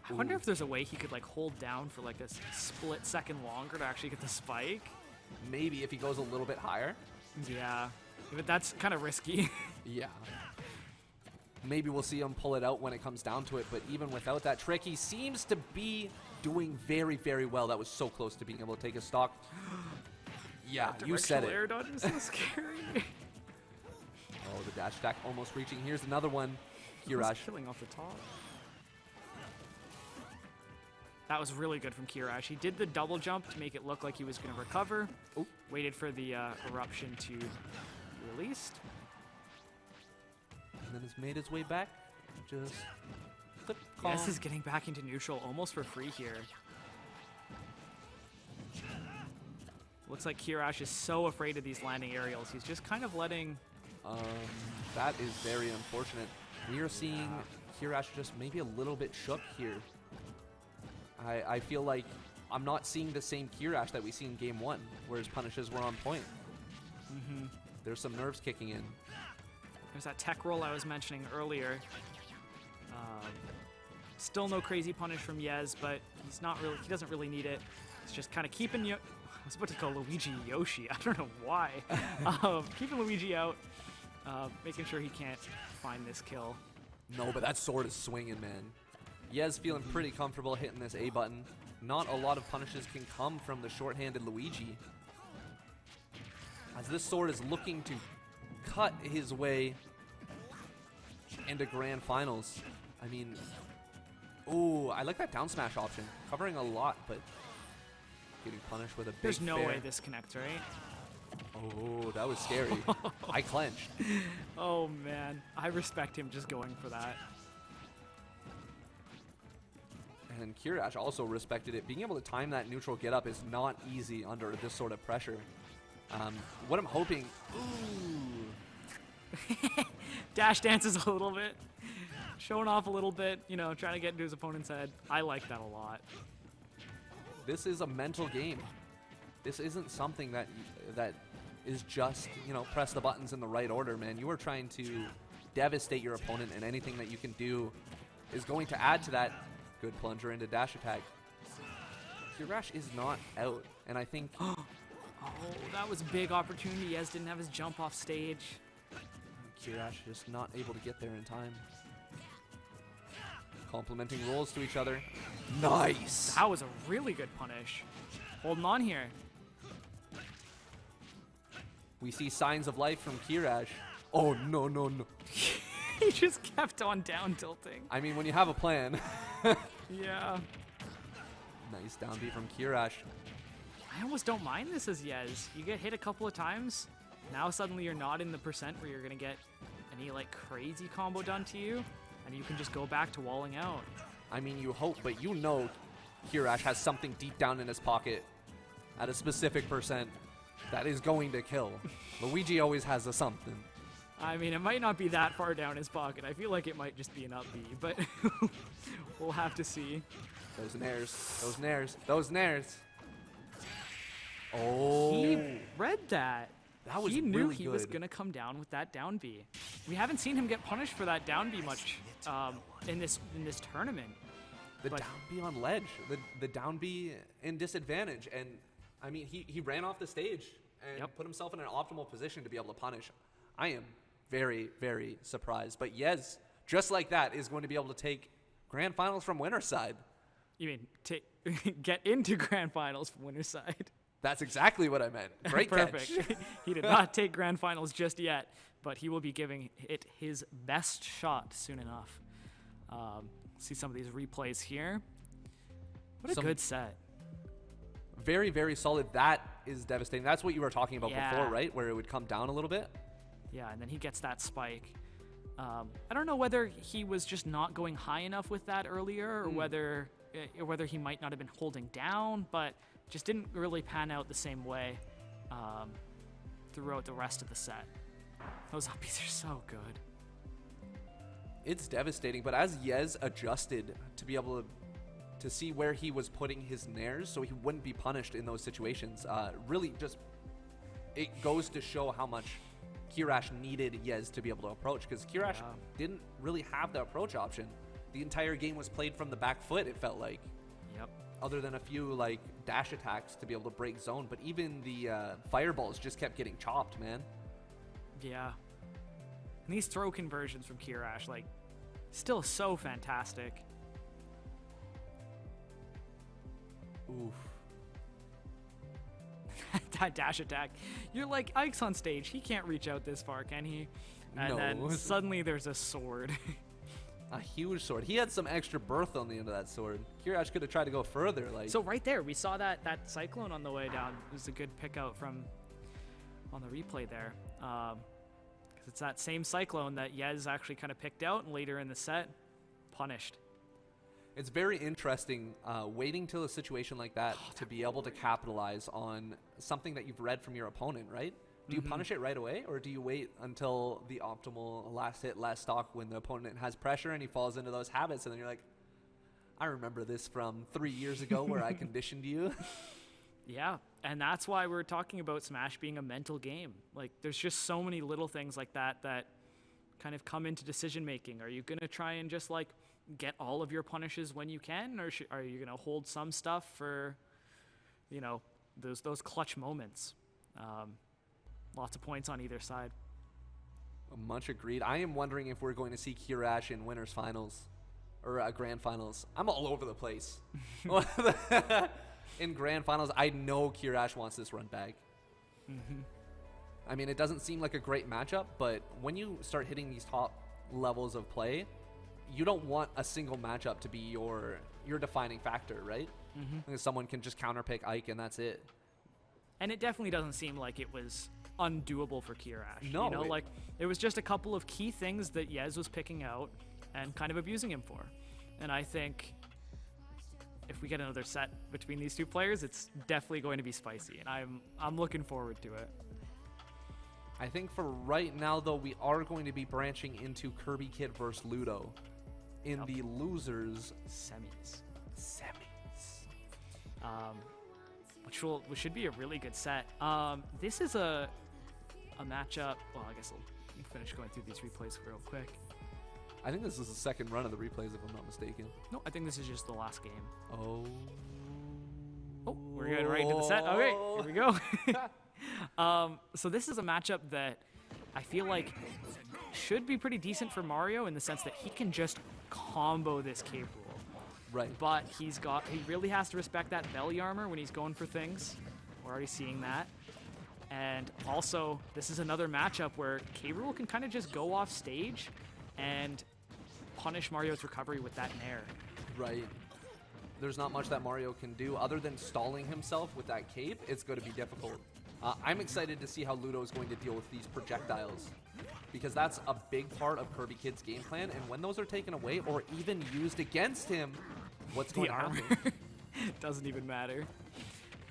I wonder if there's a way he could like hold down for like a split second longer to actually get the spike. Maybe if he goes a little bit higher. Yeah, but that's kind of risky. Yeah. Maybe we'll see him pull it out when it comes down to it, but even without that trick, he seems to be doing very, very well. That was so close to being able to take a stock. Yeah, you said it. Air dodge is so scary. Oh, the dash attack almost reaching. Here's another one. Hirash. Killing off the top. That was really good from Kirash. He did the double jump to make it look like he was going to recover. Oh. Waited for the eruption to be released. And then has made his way back. Just clip calm. Yes, is getting back into neutral almost for free here. Looks like Kirash is so afraid of these landing aerials. He's just kind of letting... That is very unfortunate. We are seeing Kirash just maybe a little bit shook here. I feel like I'm not seeing the same Kirash that we see in game 1, where his punishes were on point. Mm-hmm. There's some nerves kicking in. There's that tech roll I was mentioning earlier. Still no crazy punish from Yez, but he doesn't really need it. It's just kind of keeping you. I was about to call Luigi Yoshi. I don't know why. Keeping Luigi out, making sure he can't find this kill. No, but that sword is swinging, man. Yez feeling pretty comfortable hitting this A button. Not a lot of punishes can come from the short-handed Luigi, as this sword is looking to cut his way into grand finals. I mean, ooh, I like that down smash option. Covering a lot, but getting punished with a big There's no fair. way this connects, right? Oh, that was scary. I clenched. Oh man, I respect him just going for that. And Kirash also respected it. Being able to time that neutral get up is not easy under this sort of pressure. What I'm hoping... Ooh. Dash dances a little bit. Showing off a little bit, you know, trying to get into his opponent's head. I like that a lot. This is a mental game. This isn't something that is just, you know, press the buttons in the right order, man. You are trying to devastate your opponent, and anything that you can do is going to add to that. Good plunger into dash attack. Kirash is not out, and I think... Oh, that was a big opportunity. Yes, didn't have his jump off stage. Kirash just not able to get there in time. Complementing rolls to each other. Nice! That was a really good punish. Holding on here. We see signs of life from Kirash. Oh, no, no, no. He just kept on down tilting. I mean, when you have a plan. Yeah. Nice down B from Kirash. I almost don't mind this as Yez. You get hit a couple of times. Now suddenly you're not in the percent where you're going to get any like crazy combo done to you. And you can just go back to walling out. I mean, you hope, but you know Kirash has something deep down in his pocket at a specific percent that is going to kill. Luigi always has a something. I mean, it might not be that far down his pocket. I feel like it might just be an up B, but we'll have to see. Those nairs, those nairs, those nairs. Oh. He read that. That was he knew really he good. was going to come down with that down B. We haven't seen him get punished for that down B much in this tournament. The But- down B on ledge, the down B in disadvantage. And, I mean, he ran off the stage and Yep. put himself in an optimal position to be able to punish. I am very, very surprised. But Yez, just like that, is going to be able to take grand finals from winner's side. You mean get into grand finals from winner's side? That's exactly what I meant. Great Perfect. catch. He did not take grand finals just yet, but he will be giving it his best shot soon enough. See some of these replays here. What a Some- good set. Very, very solid. That is devastating. That's what you were talking about Yeah. before, right? Where it would come down a little bit. Yeah, and then he gets that spike. I don't know whether he was just not going high enough with that earlier, or whether he might not have been holding down, but just didn't really pan out the same way throughout the rest of the set. Those uppies are so good. It's devastating, but as Yez adjusted to be able to see where he was putting his nairs so he wouldn't be punished in those situations, really just, it goes to show how much Kirash needed Yez to be able to approach, because Kirash Yeah. didn't really have the approach option. The entire game was played from the back foot, it felt like, Yep. other than a few like dash attacks to be able to break zone, but even the fireballs just kept getting chopped, man. Yeah. And these throw conversions from Kirash, like, still so fantastic. Oof. That dash attack. You're like, Ike's on stage. He can't reach out this far, can he? And No. then suddenly there's a sword. A huge sword. He had some extra berth on the end of that sword. Kirash could have tried to go further. Like, So right there, we saw that cyclone on the way down. It was a good pick out from on the replay there. Because it's that same cyclone that Yez actually kind of picked out and later in the set punished. it's very interesting waiting till a situation like that to be able to capitalize on something that you've read from your opponent, right? Do you punish it right away, or do you wait until the optimal last hit, last stock when the opponent has pressure and he falls into those habits, and then you're like, I remember this from 3 years ago where I conditioned you. Yeah, and that's why we're talking about Smash being a mental game. Like, there's just so many little things like that that kind of come into decision making. Are you going to try and just like get all of your punishes when you can, or are you going to hold some stuff for, you know, those clutch moments? Lots of points on either side. Much agreed. I am wondering if we're going to see Kirash in winners finals or grand finals. I'm all over the place. In grand finals, I know Kirash wants this run back. I mean, it doesn't seem like a great matchup, but when you start hitting these top levels of play, you don't want a single matchup to be your defining factor, right? Because someone can just counterpick Ike and that's it. And it definitely doesn't seem like it was undoable for Kirash. No, You know, it- like, it was just a couple of key things that Yez was picking out and kind of abusing him for. And I think if we get another set between these two players, it's definitely going to be spicy, and I'm looking forward to it. I think for right now, though, we are going to be branching into Kirby Kid versus Ludo in Yep. the losers Semis. semis. Which should be a really good set. This is a matchup. Well, I guess let me finish going through these replays real quick. I think this is the second run of the replays, if I'm not mistaken. No, I think this is just the last game. Oh. Oh, we're getting right into the set. Okay, here we go. So this is a matchup that I feel like should be pretty decent for Mario in the sense that he can just combo this cape rule. Right. But he really has to respect that belly armor when he's going for things. We're already seeing that. And also, this is another matchup where K. Rool can kind of just go off stage and punish Mario's recovery with that nair. Right. There's not much that Mario can do other than stalling himself with that cape. It's going to be difficult. I'm excited to see how Ludo is going to deal with these projectiles, because that's a big part of Kirby Kid's game plan. And when those are taken away or even used against him, what's going to happen? Doesn't even matter.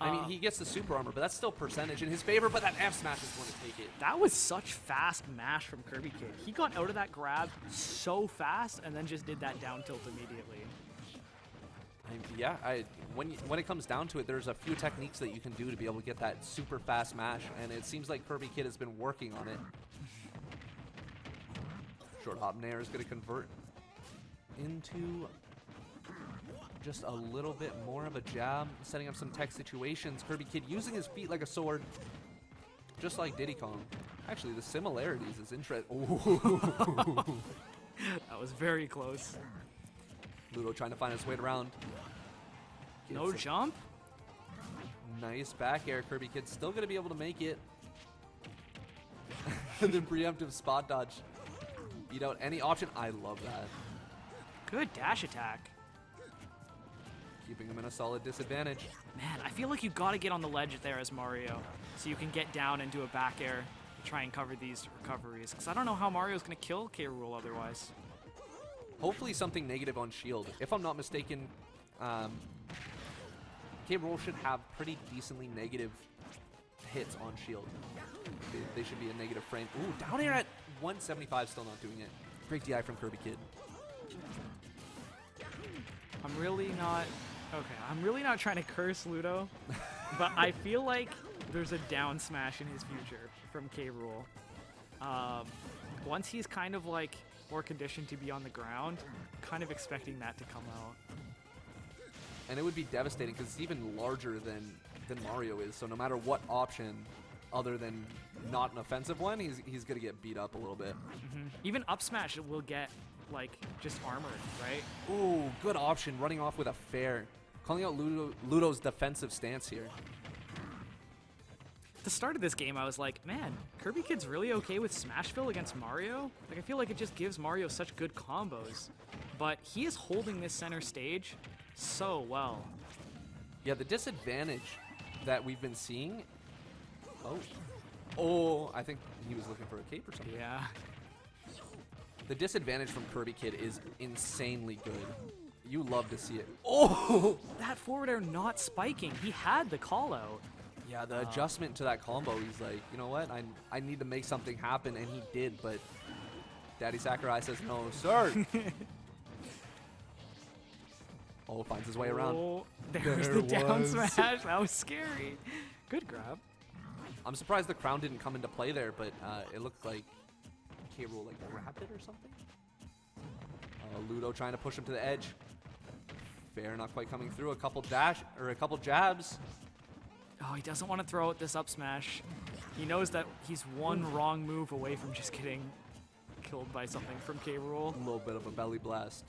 I mean, he gets the super armor, but that's still percentage in his favor, but that F smash is going to take it. That was such fast mash from Kirby Kid. He got out of that grab so fast and then just did that down tilt immediately. When it comes down to it, there's a few techniques that you can do to be able to get that super fast mash, and it seems like Kirby Kid has been working on it. Short hop nair is going to convert into just a little bit more of a jab, setting up some tech situations. Kirby Kid using his feet like a sword, just like Diddy Kong. Actually, the similarities is interesting. That was very close. Ludo trying to find his way around. No jump? Nice back air. Kirby Kid's still going to be able to make it. The preemptive spot dodge. Beat out any option. I love that. Good dash attack. Keeping him in a solid disadvantage. Man, I feel like you gotta get on the ledge there as Mario, so you can get down and do a back air to try and cover these recoveries. Because I don't know how Mario's gonna kill K. Rool otherwise. Hopefully something negative on shield. If I'm not mistaken, K. Rool should have pretty decently negative hits on shield. They should be a negative frame. Ooh, down here at 175, still not doing it. Great DI from Kirby Kid. I'm really not trying to curse Ludo, but I feel like there's a down smash in his future from K. Rool. Once he's kind of like more conditioned to be on the ground, kind of expecting that to come out. And it would be devastating because it's even larger than Mario is. So no matter what option, other than not an offensive one, he's gonna get beat up a little bit. Even up smash will get like just armored, right? Ooh, good option, running off with a fair. Calling out Ludo's defensive stance here. At the start of this game, I was like, man, Kirby Kid's really okay with Smashville against Mario. Like, I feel like it just gives Mario such good combos. But he is holding this center stage so well. Yeah, the disadvantage that we've been seeing. Oh, I think he was looking for a cape or something. Yeah. The disadvantage from Kirby Kid is insanely good. You love to see it. Oh! That forward air not spiking. He had the call out. Yeah, the adjustment to that combo, he's like, you know what? I need to make something happen, and he did, but Daddy Sakurai says, no, sir. Oh, finds his way around. Oh, there's the down smash. That was scary. Good grab. I'm surprised the crown didn't come into play there, but it looked like K. Rool like grabbed it or something. Ludo trying to push him to the edge. Fair not quite coming through. A couple jabs. Oh, he doesn't want to throw out this up smash. He knows that he's one wrong move away from just getting killed by something from K. Rool. A little bit of a belly blast.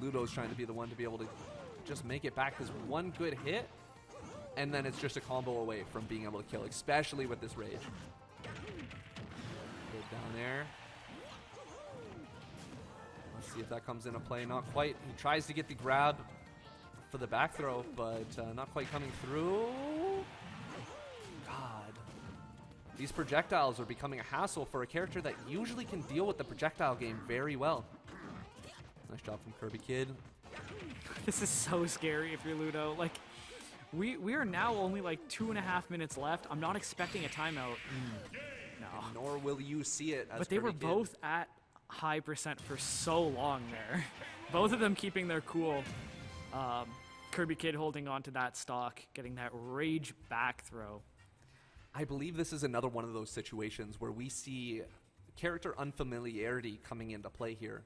Ludo's trying to be the one to be able to just make it back, because one good hit, and then it's just a combo away from being able to kill, especially with this rage. Good down there. Let's see if that comes into play. Not quite. He tries to get the grab for the back throw, but not quite coming through. These projectiles are becoming a hassle for a character that usually can deal with the projectile game very well. Nice job from Kirby Kid. This is so scary if you're Ludo. Like, we are now only like 2.5 minutes left. I'm not expecting a timeout. No. Nor will you see it as But they Kirby were Kid. both at high percent for so long there. Both of them keeping their cool. Kirby Kid holding on to that stock, getting that rage back throw. I believe this is another one of those situations where we see character unfamiliarity coming into play here.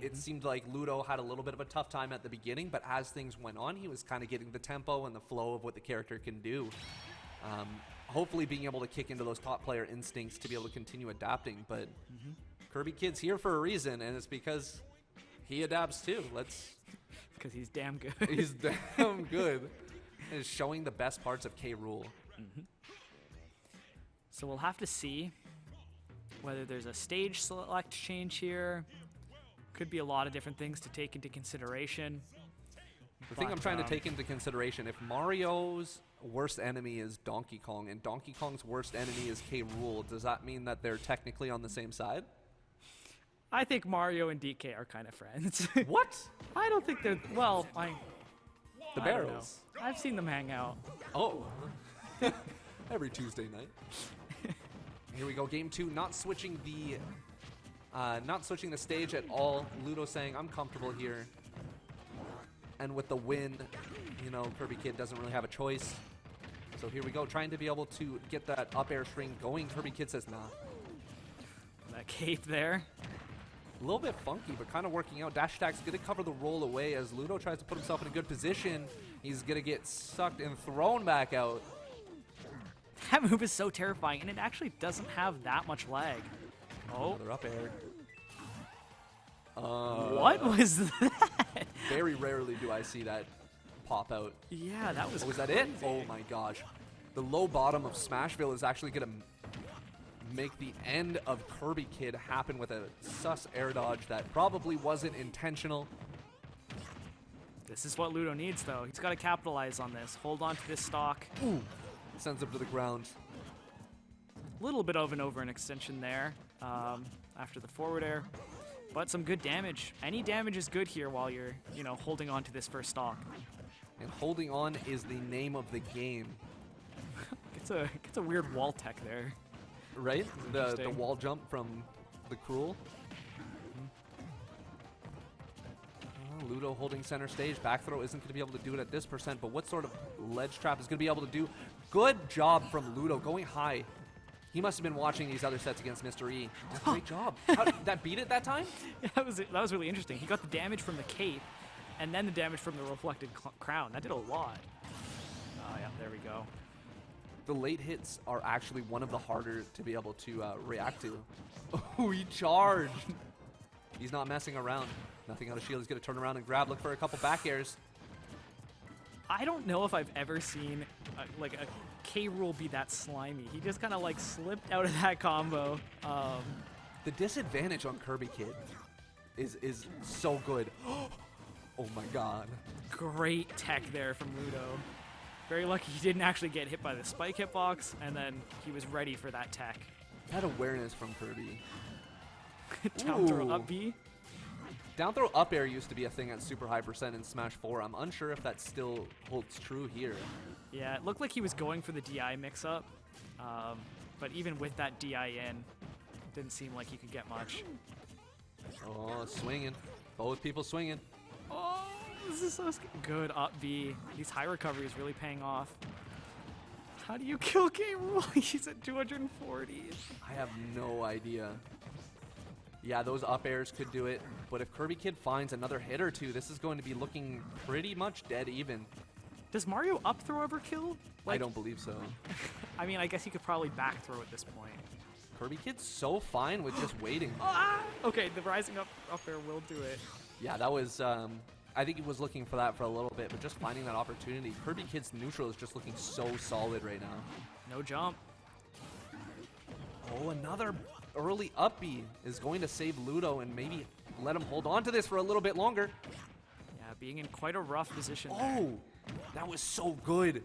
It seemed like Ludo had a little bit of a tough time at the beginning, but as things went on, he was kind of getting the tempo and the flow of what the character can do. Hopefully being able to kick into those top player instincts to be able to continue adapting, but Kirby Kid's here for a reason, and it's because he adapts too. Because he's damn good. He's damn good. And is showing the best parts of K. Rool. So we'll have to see whether there's a stage select change here. Could be a lot of different things to take into consideration. The thing I'm trying to take into consideration, if Mario's worst enemy is Donkey Kong and Donkey Kong's worst enemy is K. Rool, does that mean that they're technically on the same side? I think Mario and DK are kind of friends. What? I don't think they're, well, The I don't know. barrels. I've seen them hang out. Oh. Every Tuesday night. Here we go, game 2, not switching the stage at all. Ludo saying, I'm comfortable here. And with the win, you know, Kirby Kid doesn't really have a choice. So here we go, trying to be able to get that up air string going. Kirby Kid says, nah. That cape there. A little bit funky, but kind of working out. Dash attack's going to cover the roll away as Ludo tries to put himself in a good position. He's going to get sucked and thrown back out. That move is so terrifying, and it actually doesn't have that much lag. Oh, Another up air. what was that? Very rarely do I see that pop out. Yeah, that was Oh, was that it? Oh my gosh. The low bottom of Smashville is actually going to make the end of Kirby Kid happen with a sus air dodge that probably wasn't intentional. This is what Ludo needs, though. He's got to capitalize on this. Hold on to this stock. Ooh. Sends him to the ground. A little bit of an overextension there after the forward air, but some good damage. Any damage is good here while you're, you know, holding on to this first stock. And holding on is the name of the game. It's a weird wall tech there. Right? The Interesting. wall jump from the Cruel. Ludo holding center stage. Back throw isn't going to be able to do it at this percent, but what sort of ledge trap is going to be able to do? Good job from Ludo going high. He must have been watching these other sets against Mr. E. Great job. How, that beat it that time? Yeah, that was really interesting. He got the damage from the cape, and then the damage from the reflected crown. That did a lot. Oh yeah, there we go. The late hits are actually one of the harder to be able to react to. Oh, he charged. He's not messing around. Nothing out of shield. He's going to turn around and grab, look for a couple back airs. I don't know if I've ever seen like a K. Rool be that slimy. He just kind of like slipped out of that combo. The disadvantage on Kirby Kid is so good. Oh my god. Great tech there from Ludo. Very lucky he didn't actually get hit by the spike hitbox, and then he was ready for that tech. That awareness from Kirby. Down throw Ooh. up B. Down throw up air used to be a thing at super high percent in Smash 4. I'm unsure if that still holds true here. Yeah, it looked like he was going for the DI mix-up, but even with that DI in, didn't seem like he could get much. Oh, swinging. Both people swinging. Oh, this is so good up B. These high recoveries really paying off. How do you kill K. Rool? He's at 240. I have no idea. Yeah, those up airs could do it, but if Kirby Kid finds another hit or two, this is going to be looking pretty much dead even. Does Mario up throw ever kill? I don't believe so. I mean, I guess he could probably back throw at this point. Kirby Kid's so fine with just waiting. Ah! Okay, the rising up air will do it. Yeah, that was, I think he was looking for that for a little bit, but just finding that opportunity. Kirby Kid's neutral is just looking so solid right now. No jump. Oh, another early up B is going to save Ludo and maybe let him hold on to this for a little bit longer. Yeah, being in quite a rough position there. Oh, that was so good.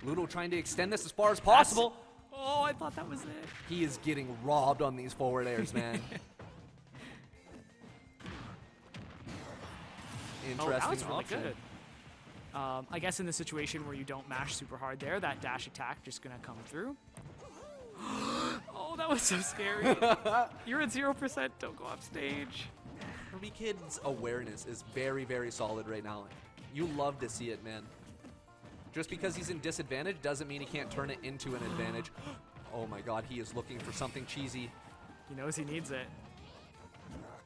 Ludo trying to extend this as far as possible. Oh, I thought that was it. He is getting robbed on these forward airs, man. Oh, that Interesting was really option. good. I guess in the situation where you don't mash super hard there, that dash attack just gonna come through. Oh, that was so scary. You're at 0%, don't go off stage. Kirby Kid's awareness is very, very solid right now. You love to see it, man. Just because he's in disadvantage doesn't mean he can't turn it into an advantage. Oh my god, he is looking for something cheesy. He knows he needs it.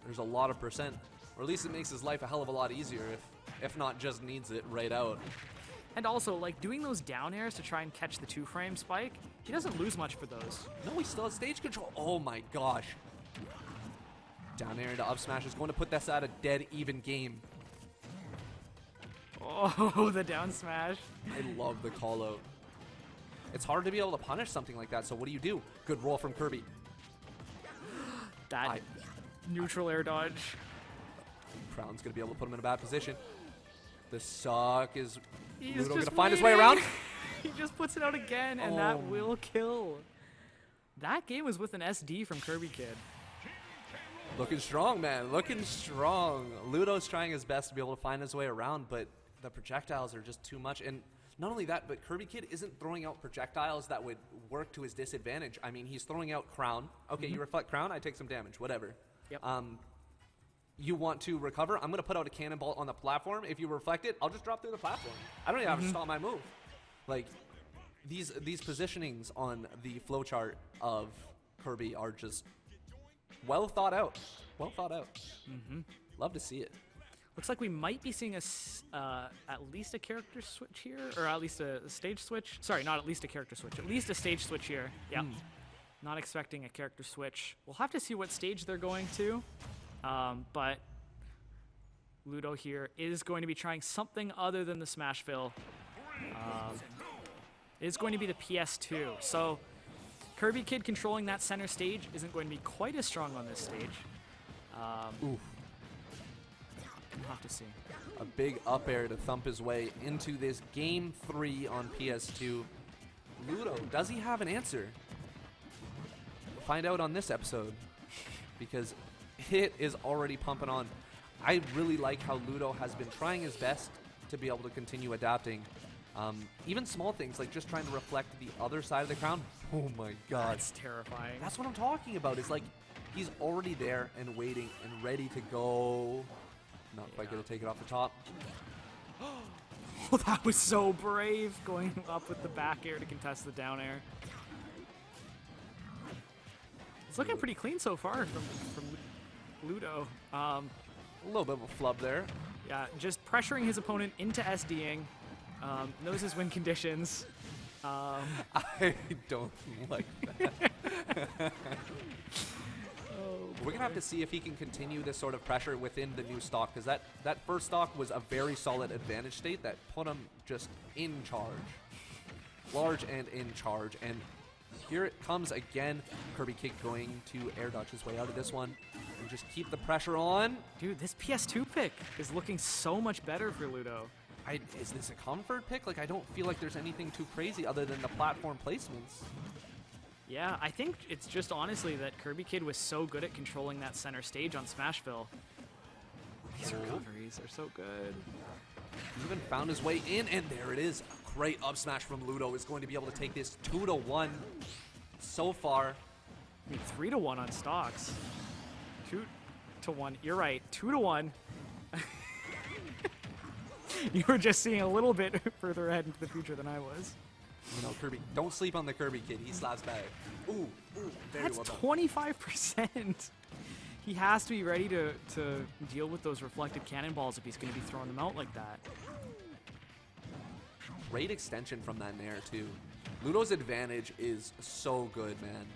There's a lot of percent. Or at least it makes his life a hell of a lot easier if not just needs it right out. And also, like, doing those down airs to try and catch the 2-frame spike, he doesn't lose much for those. No, he still has stage control. Oh my gosh. Down air into up smash is going to put this at a dead even game. Oh, the down smash. I love the call out. It's hard to be able to punish something like that, so what do? Good roll from Kirby. That neutral air dodge. Crown's going to be able to put him in a bad position. The suck is He's Ludo going just to find his way around. He just puts it out again, and that will kill. That game was with an SD from Kirby Kid. Looking strong, man. Looking strong. Ludo's trying his best to be able to find his way around, but the projectiles are just too much. And not only that, but Kirby Kid isn't throwing out projectiles that would work to his disadvantage. I mean, he's throwing out Crown. Okay, you reflect Crown, I take some damage, whatever. Yep. You want to recover? I'm going to put out a cannonball on the platform. If you reflect it, I'll just drop through the platform. I don't even have to stop my move. Like, these positionings on the flowchart of Kirby are just well thought out. Well thought out. Love to see it. Looks like we might be seeing at least a character switch here, or at least a stage switch. Sorry, not at least a character switch. At least a stage switch here. Yeah. Not expecting a character switch. We'll have to see what stage they're going to. But Ludo here is going to be trying something other than the Smash Fill. It's going to be the PS2. So Kirby Kid controlling that center stage isn't going to be quite as strong on this stage. We'll have to see. A big up air to thump his way into this Game 3 on PS2. Ludo, does he have an answer? Find out on this episode, because it is already pumping on. I really like how Ludo has been trying his best to be able to continue adapting. Even small things like just trying to reflect the other side of the crown. Oh my god. That's terrifying. That's what I'm talking about. It's like he's already there and waiting and ready to go. Not quite going to take it off the top. Oh, that was so brave, going up with the back air to contest the down air. It's looking pretty clean so far from Ludo. A little bit of a flub there. Yeah, just pressuring his opponent into SDing. Knows his win conditions. I don't like that. We're going to have to see if he can continue this sort of pressure within the new stock, because that first stock was a very solid advantage state that put him just in charge. Large and in charge. And here it comes again. Kirby Kid going to air dodge his way out of this one. And just keep the pressure on. Dude, this PS2 pick is looking so much better for Ludo. Is this a comfort pick? Like, I don't feel like there's anything too crazy other than the platform placements. Yeah, I think it's just honestly that Kirby Kid was so good at controlling that center stage on Smashville. These recoveries are so good. Even found his way in, and there it is. A great up smash from Ludo is going to be able to take this 2-1 so far. I mean, 3-1 on stocks. 2-1. You're right. 2-1. You were just seeing a little bit further ahead into the future than I was. You know, Kirby, don't sleep on the Kirby Kid. He slaps back. Ooh, very That's well done. 25%. He has to be ready to deal with those reflected cannonballs if he's going to be throwing them out like that. Great extension from that nair, too. Ludo's advantage is so good, man.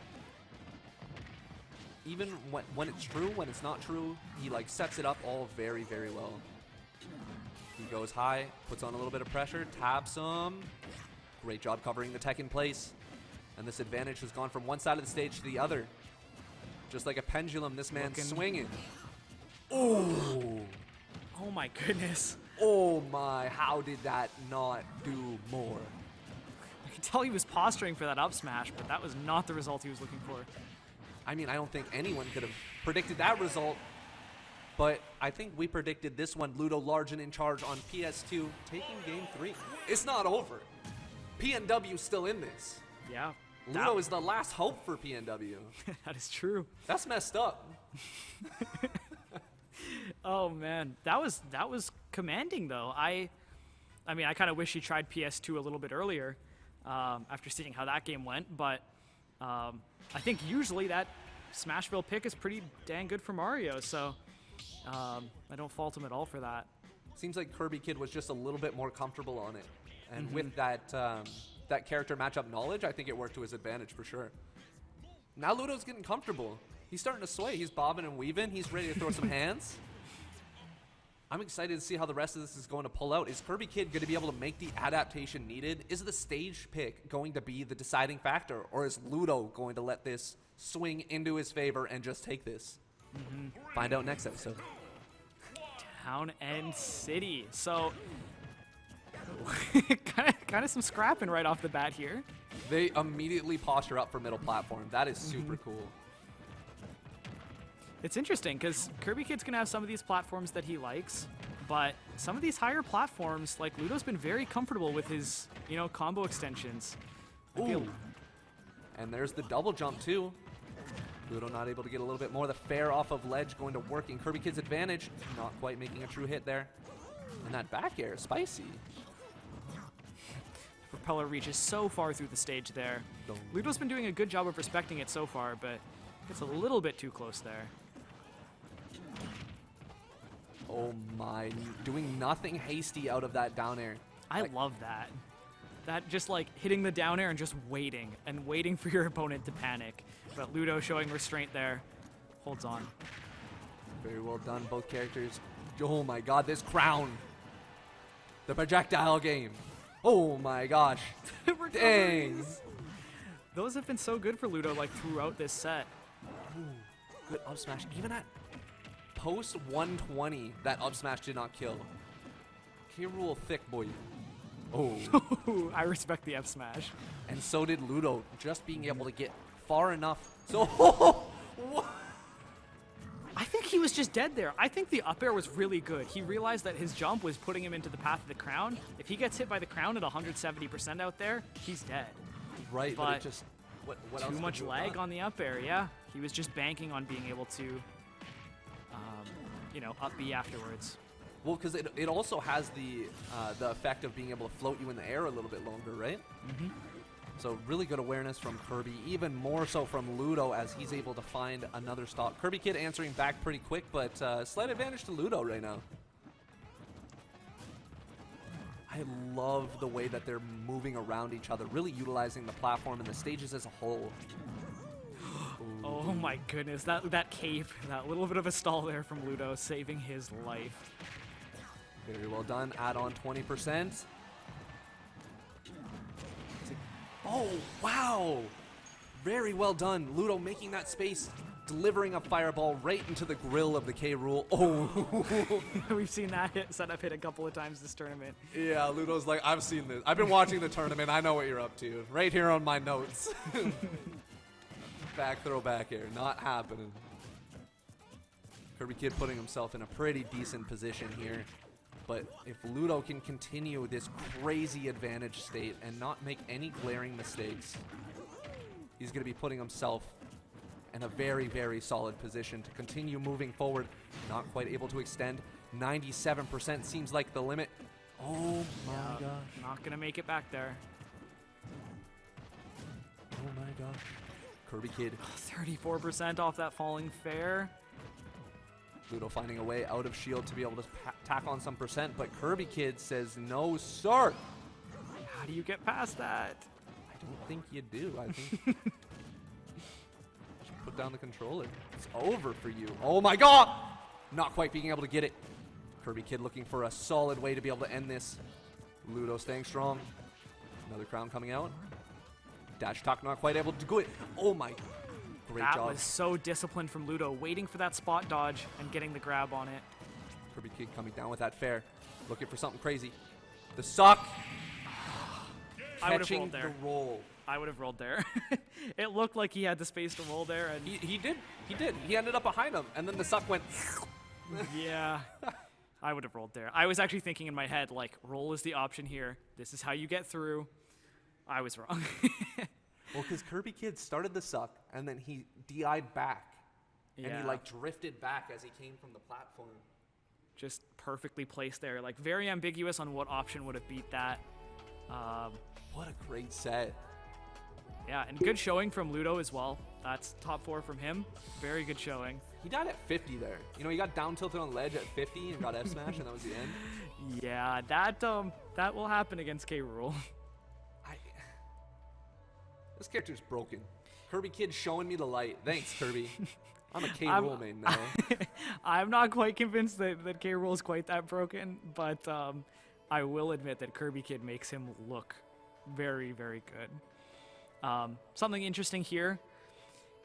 Even when it's true, when it's not true, he like sets it up all very, very well. He goes high, puts on a little bit of pressure, tabs him. Great job covering the tech in place. And this advantage has gone from one side of the stage to the other. Just like a pendulum, this man's swinging. Oh! Oh my goodness. Oh my, how did that not do more? You can tell he was posturing for that up smash, but that was not the result he was looking for. I mean, I don't think anyone could have predicted that result, but I think we predicted this one. Ludo large and in charge on PS2, taking game 3. It's not over. PNW still in this. Yeah. Ludo is the last hope for PNW. That is true. That's messed up. Oh man, that was commanding though. I mean, I kind of wish he tried PS2 a little bit earlier, after seeing how that game went. But I think usually that Smashville pick is pretty dang good for Mario. So I don't fault him at all for that. Seems like Kirby Kid was just a little bit more comfortable on it, and with that that character matchup knowledge, I think it worked to his advantage for sure. Now Ludo's getting comfortable. He's starting to sway. He's bobbing and weaving. He's ready to throw some hands. I'm excited to see how the rest of this is going to pull out. Is Kirby Kid going to be able to make the adaptation needed? Is the stage pick going to be the deciding factor? Or is Ludo going to let this swing into his favor and just take this? Find out next episode. Town and City. So kind of some scrapping right off the bat here. They immediately posture up for middle platform. That is super cool. It's interesting because Kirby Kid's going to have some of these platforms that he likes, but some of these higher platforms, like Ludo's been very comfortable with his, combo extensions. Ooh. And there's the double jump too. Ludo not able to get a little bit more. The fair off of ledge going to work in Kirby Kid's advantage. Not quite making a true hit there. And that back air, spicy. Propeller reaches so far through the stage there. Ludo's been doing a good job of respecting it so far, but gets a little bit too close there. Oh my, doing nothing hasty out of that down air. I love that. That just like hitting the down air and just waiting for your opponent to panic. But Ludo showing restraint there, holds on. Very well done, both characters. Oh my god, this crown. The projectile game. Oh my gosh. Dang. Those have been so good for Ludo like throughout this set. Ooh, good up smash. Even at post 120, that up smash did not kill. K. Rool thick, boy. Oh. I respect the up smash. And so did Ludo, just being able to get far enough. So, what? I think he was just dead there. I think the up air was really good. He realized that his jump was putting him into the path of the crown. If he gets hit by the crown at 170% out there, he's dead. Right, but it just... What else too could much you have lag done? on the up air, yeah. He was just banking on being able to, up B afterwards. Well, because it also has the effect of being able to float you in the air a little bit longer, right? Mm-hmm. So really good awareness from Kirby, even more so from Ludo as he's able to find another stop. Kirby Kid answering back pretty quick, but slight advantage to Ludo right now. I love the way that they're moving around each other, really utilizing the platform and the stages as a whole. Oh my goodness, that cape, that little bit of a stall there from Ludo, saving his life. Very well done. Add on 20%. Oh, wow. Very well done. Ludo making that space, delivering a fireball right into the grill of the K. Rool. Oh. We've seen that setup hit a couple of times this tournament. Yeah, Ludo's like, I've seen this. I've been watching the tournament. I know what you're up to. Right here on my notes. Back throw, back air. Not happening. Kirby Kid putting himself in a pretty decent position here. But if Ludo can continue this crazy advantage state and not make any glaring mistakes, he's going to be putting himself in a very, very solid position to continue moving forward. Not quite able to extend. 97% seems like the limit. Oh my gosh. Not going to make it back there. Oh my gosh. Kirby Kid. 34% off that falling fair. Ludo finding a way out of shield to be able to tack on some percent, but Kirby Kid says, no, sir. How do you get past that? I don't think you do. I think you should put down the controller. It's over for you. Oh my god! Not quite being able to get it. Kirby Kid looking for a solid way to be able to end this. Ludo staying strong. Another crown coming out. Dash talk not quite able to do it. Oh my. Great that job. was so disciplined from Ludo, waiting for that spot dodge and getting the grab on it. Kirby Kid coming down with that fair. Looking for something crazy. The suck. I would have catching rolled there. the roll. I would have rolled there. It looked like he had the space to roll there, and He did. He ended up behind him, and then the suck went. yeah, I would have rolled there. I was actually thinking in my head, like, roll is the option here. This is how you get through. I was wrong. Well, because Kirby Kid started the suck, and then he DI'd back. And he, like, drifted back as he came from the platform. Just perfectly placed there. Like, very ambiguous on what option would have beat that. What a great set. Yeah, and good showing from Ludo as well. That's top 4 from him. Very good showing. He died at 50 there. You know, he got down tilted on ledge at 50 and got F smash, and that was the end. Yeah, that will happen against K. Rool. This character's broken. Kirby Kid showing me the light. Thanks, Kirby. I'm a K. I'm- Rool main now. I'm not quite convinced that K. Rool is quite that broken, but I will admit that Kirby Kid makes him look very, very good. Something interesting here.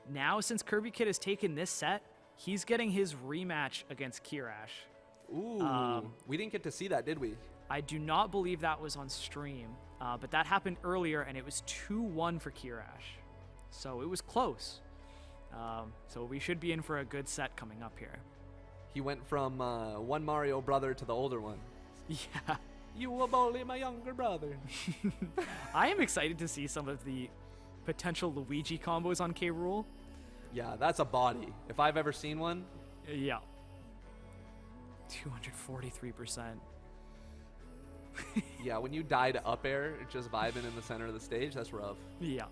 Now, since Kirby Kid has taken this set, he's getting his rematch against Kirash. Ooh, we didn't get to see that, did we? I do not believe that was on stream, but that happened earlier, and it was 2-1 for Kirash. So it was close. So we should be in for a good set coming up here. He went from one Mario brother to the older one. Yeah. You will bully my younger brother. I am excited to see some of the potential Luigi combos on K. Rool. Yeah, that's a body. If I've ever seen one. Yeah. 243%. Yeah, when you die to up air, just vibing in the center of the stage, that's rough. Yeah.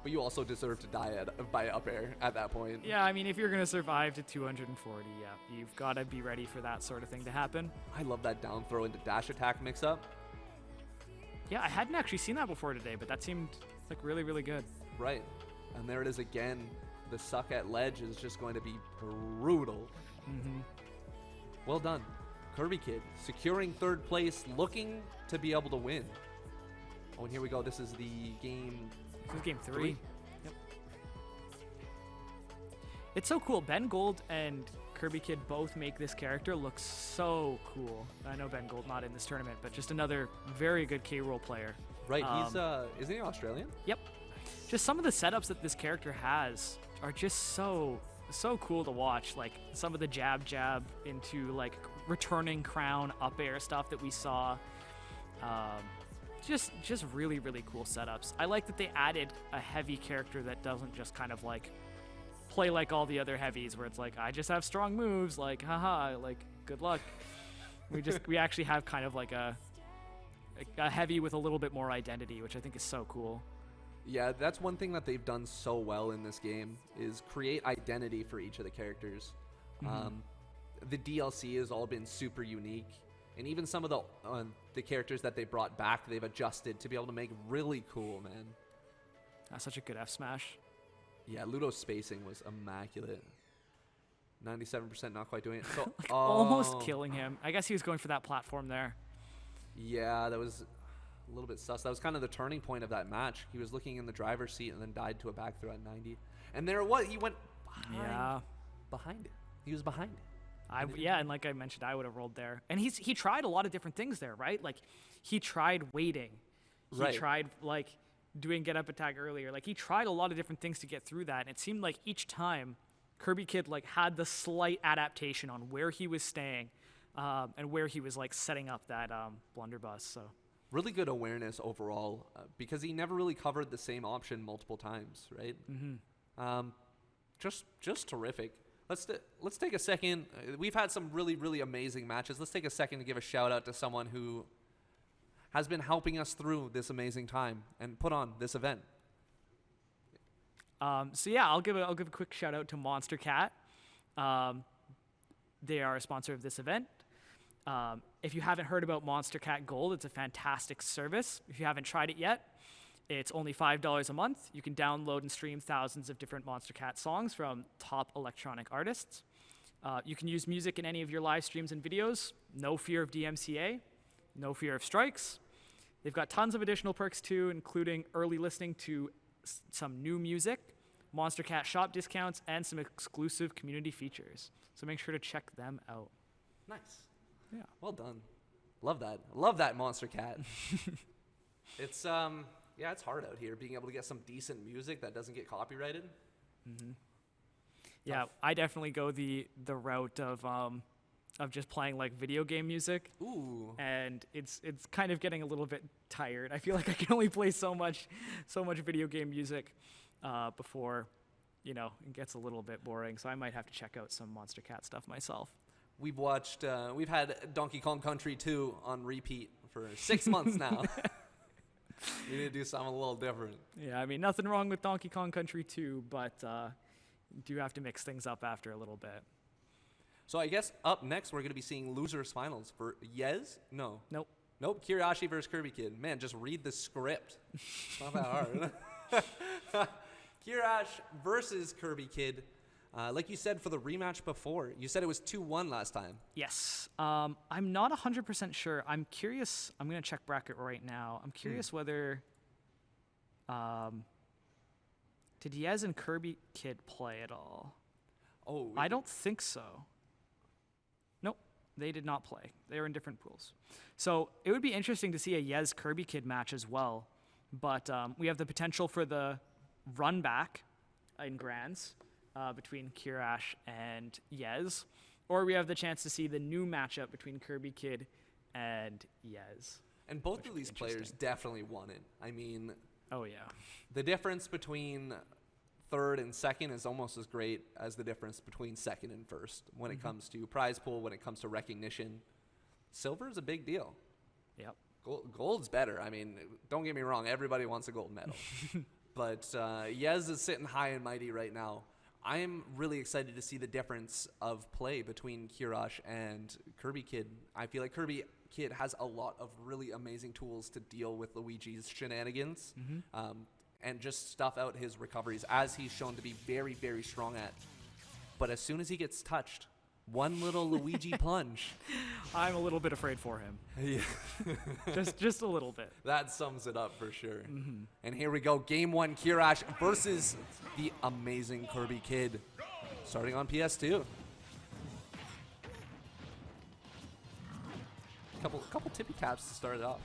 But you also deserve to die by up air at that point. Yeah, I mean, if you're going to survive to 240, yeah, you've got to be ready for that sort of thing to happen. I love that down throw into dash attack mix up. Yeah, I hadn't actually seen that before today, but that seemed like really, really good. Right. And there it is again. The suck at ledge is just going to be brutal. Mm-hmm. Well done. Kirby Kid securing third place, looking to be able to win. Oh, and here we go. This is the game. This is game 3. Yep. It's so cool. Ben Gold and Kirby Kid both make this character look so cool. I know Ben Gold not in this tournament, but just another very good K. Rool player. Right. He's isn't he Australian? Yep. Just some of the setups that this character has are just so cool to watch. Like some of the jab into like returning crown up air stuff that we saw. Just really, really cool setups. I like that they added a heavy character that doesn't just kind of like play like all the other heavies where it's like, I just have strong moves, like, haha, like, good luck. We actually have kind of like a heavy with a little bit more identity, which I think is so cool. Yeah, that's one thing that they've done so well in this game is create identity for each of the characters. Mm-hmm. The DLC has all been super unique, and even some of the characters that they brought back, they've adjusted to be able to make really cool, man. That's such a good F smash. Yeah, Ludo's spacing was immaculate. 97% not quite doing it. So Like, almost killing him. I guess he was going for that platform there. Yeah, that was a little bit sus. That was kind of the turning point of that match. He was looking in the driver's seat and then died to a back throw at 90. And there it was. He went behind it. He was behind it. Yeah, and like I mentioned, I would have rolled there. And he tried a lot of different things there, right? Like he tried waiting. He Right. tried like doing get up attack earlier. Like he tried a lot of different things to get through that. And it seemed like each time Kirby Kid like had the slight adaptation on where he was staying and where he was like setting up that blunderbuss. So Really good awareness overall because he never really covered the same option multiple times, right? Mm-hmm. Just terrific. Let's take a second. We've had some really, really amazing matches. Let's take a second to give a shout out to someone who has been helping us through this amazing time and put on this event. So yeah, I'll give a quick shout out to Monster Cat. They are a sponsor of this event. If you haven't heard about Monster Cat Gold, it's a fantastic service. If you haven't tried it yet, it's only $5 a month. You can download and stream thousands of different Monster Cat songs from top electronic artists. You can use music in any of your live streams and videos. No fear of DMCA, no fear of strikes. They've got tons of additional perks too, including early listening to some new music, Monster Cat shop discounts, and some exclusive community features. So make sure to check them out. Nice. Yeah. Well done. Love that. Love that Monster Cat. It's yeah, it's hard out here being able to get some decent music that doesn't get copyrighted. Yeah, I definitely go the route of just playing like video game music. Ooh. And it's kind of getting a little bit tired. I feel like I can only play so much video game music before, you know, it gets a little bit boring. So I might have to check out some Monster Cat stuff myself. We've had Donkey Kong Country 2 on repeat for 6 months now. We need to do something a little different. Yeah, I mean, nothing wrong with Donkey Kong Country 2, but do have to mix things up after a little bit. So I guess up next we're going to be seeing losers finals for Yez? No. Nope. Nope, Kirashi versus Kirby Kid. Man, just read the script. It's not that hard. Kirash versus Kirby Kid. Like you said for the rematch before, you said it was 2-1 last time. Yes. I'm not 100% sure. I'm curious. I'm going to check bracket right now. I'm curious whether did Yez and Kirby Kid play at all? Oh, I don't think so. Nope, they did not play. They were in different pools. So it would be interesting to see a Yez Kirby Kid match as well. But we have the potential for the run back in Grands between Kirash and Yez. Or we have the chance to see the new matchup between Kirby Kid and Yez. And both of these players definitely won it. I mean, oh yeah. The difference between third and second is almost as great as the difference between second and first when it comes to prize pool, when it comes to recognition. Silver is a big deal. Yep. Gold's better. I mean, don't get me wrong. Everybody wants a gold medal. But Yez is sitting high and mighty right now. I am really excited to see the difference of play between Kirash and Kirby Kid. I feel like Kirby Kid has a lot of really amazing tools to deal with Luigi's shenanigans. And just stuff out his recoveries, as he's shown to be very, very strong at. But as soon as he gets touched, one little Luigi plunge. I'm a little bit afraid for him. Yeah. just a little bit. That sums it up for sure. And here we go, game one, Kirash versus the amazing Kirby Kid, starting on PS2. Couple tippy taps to start it off.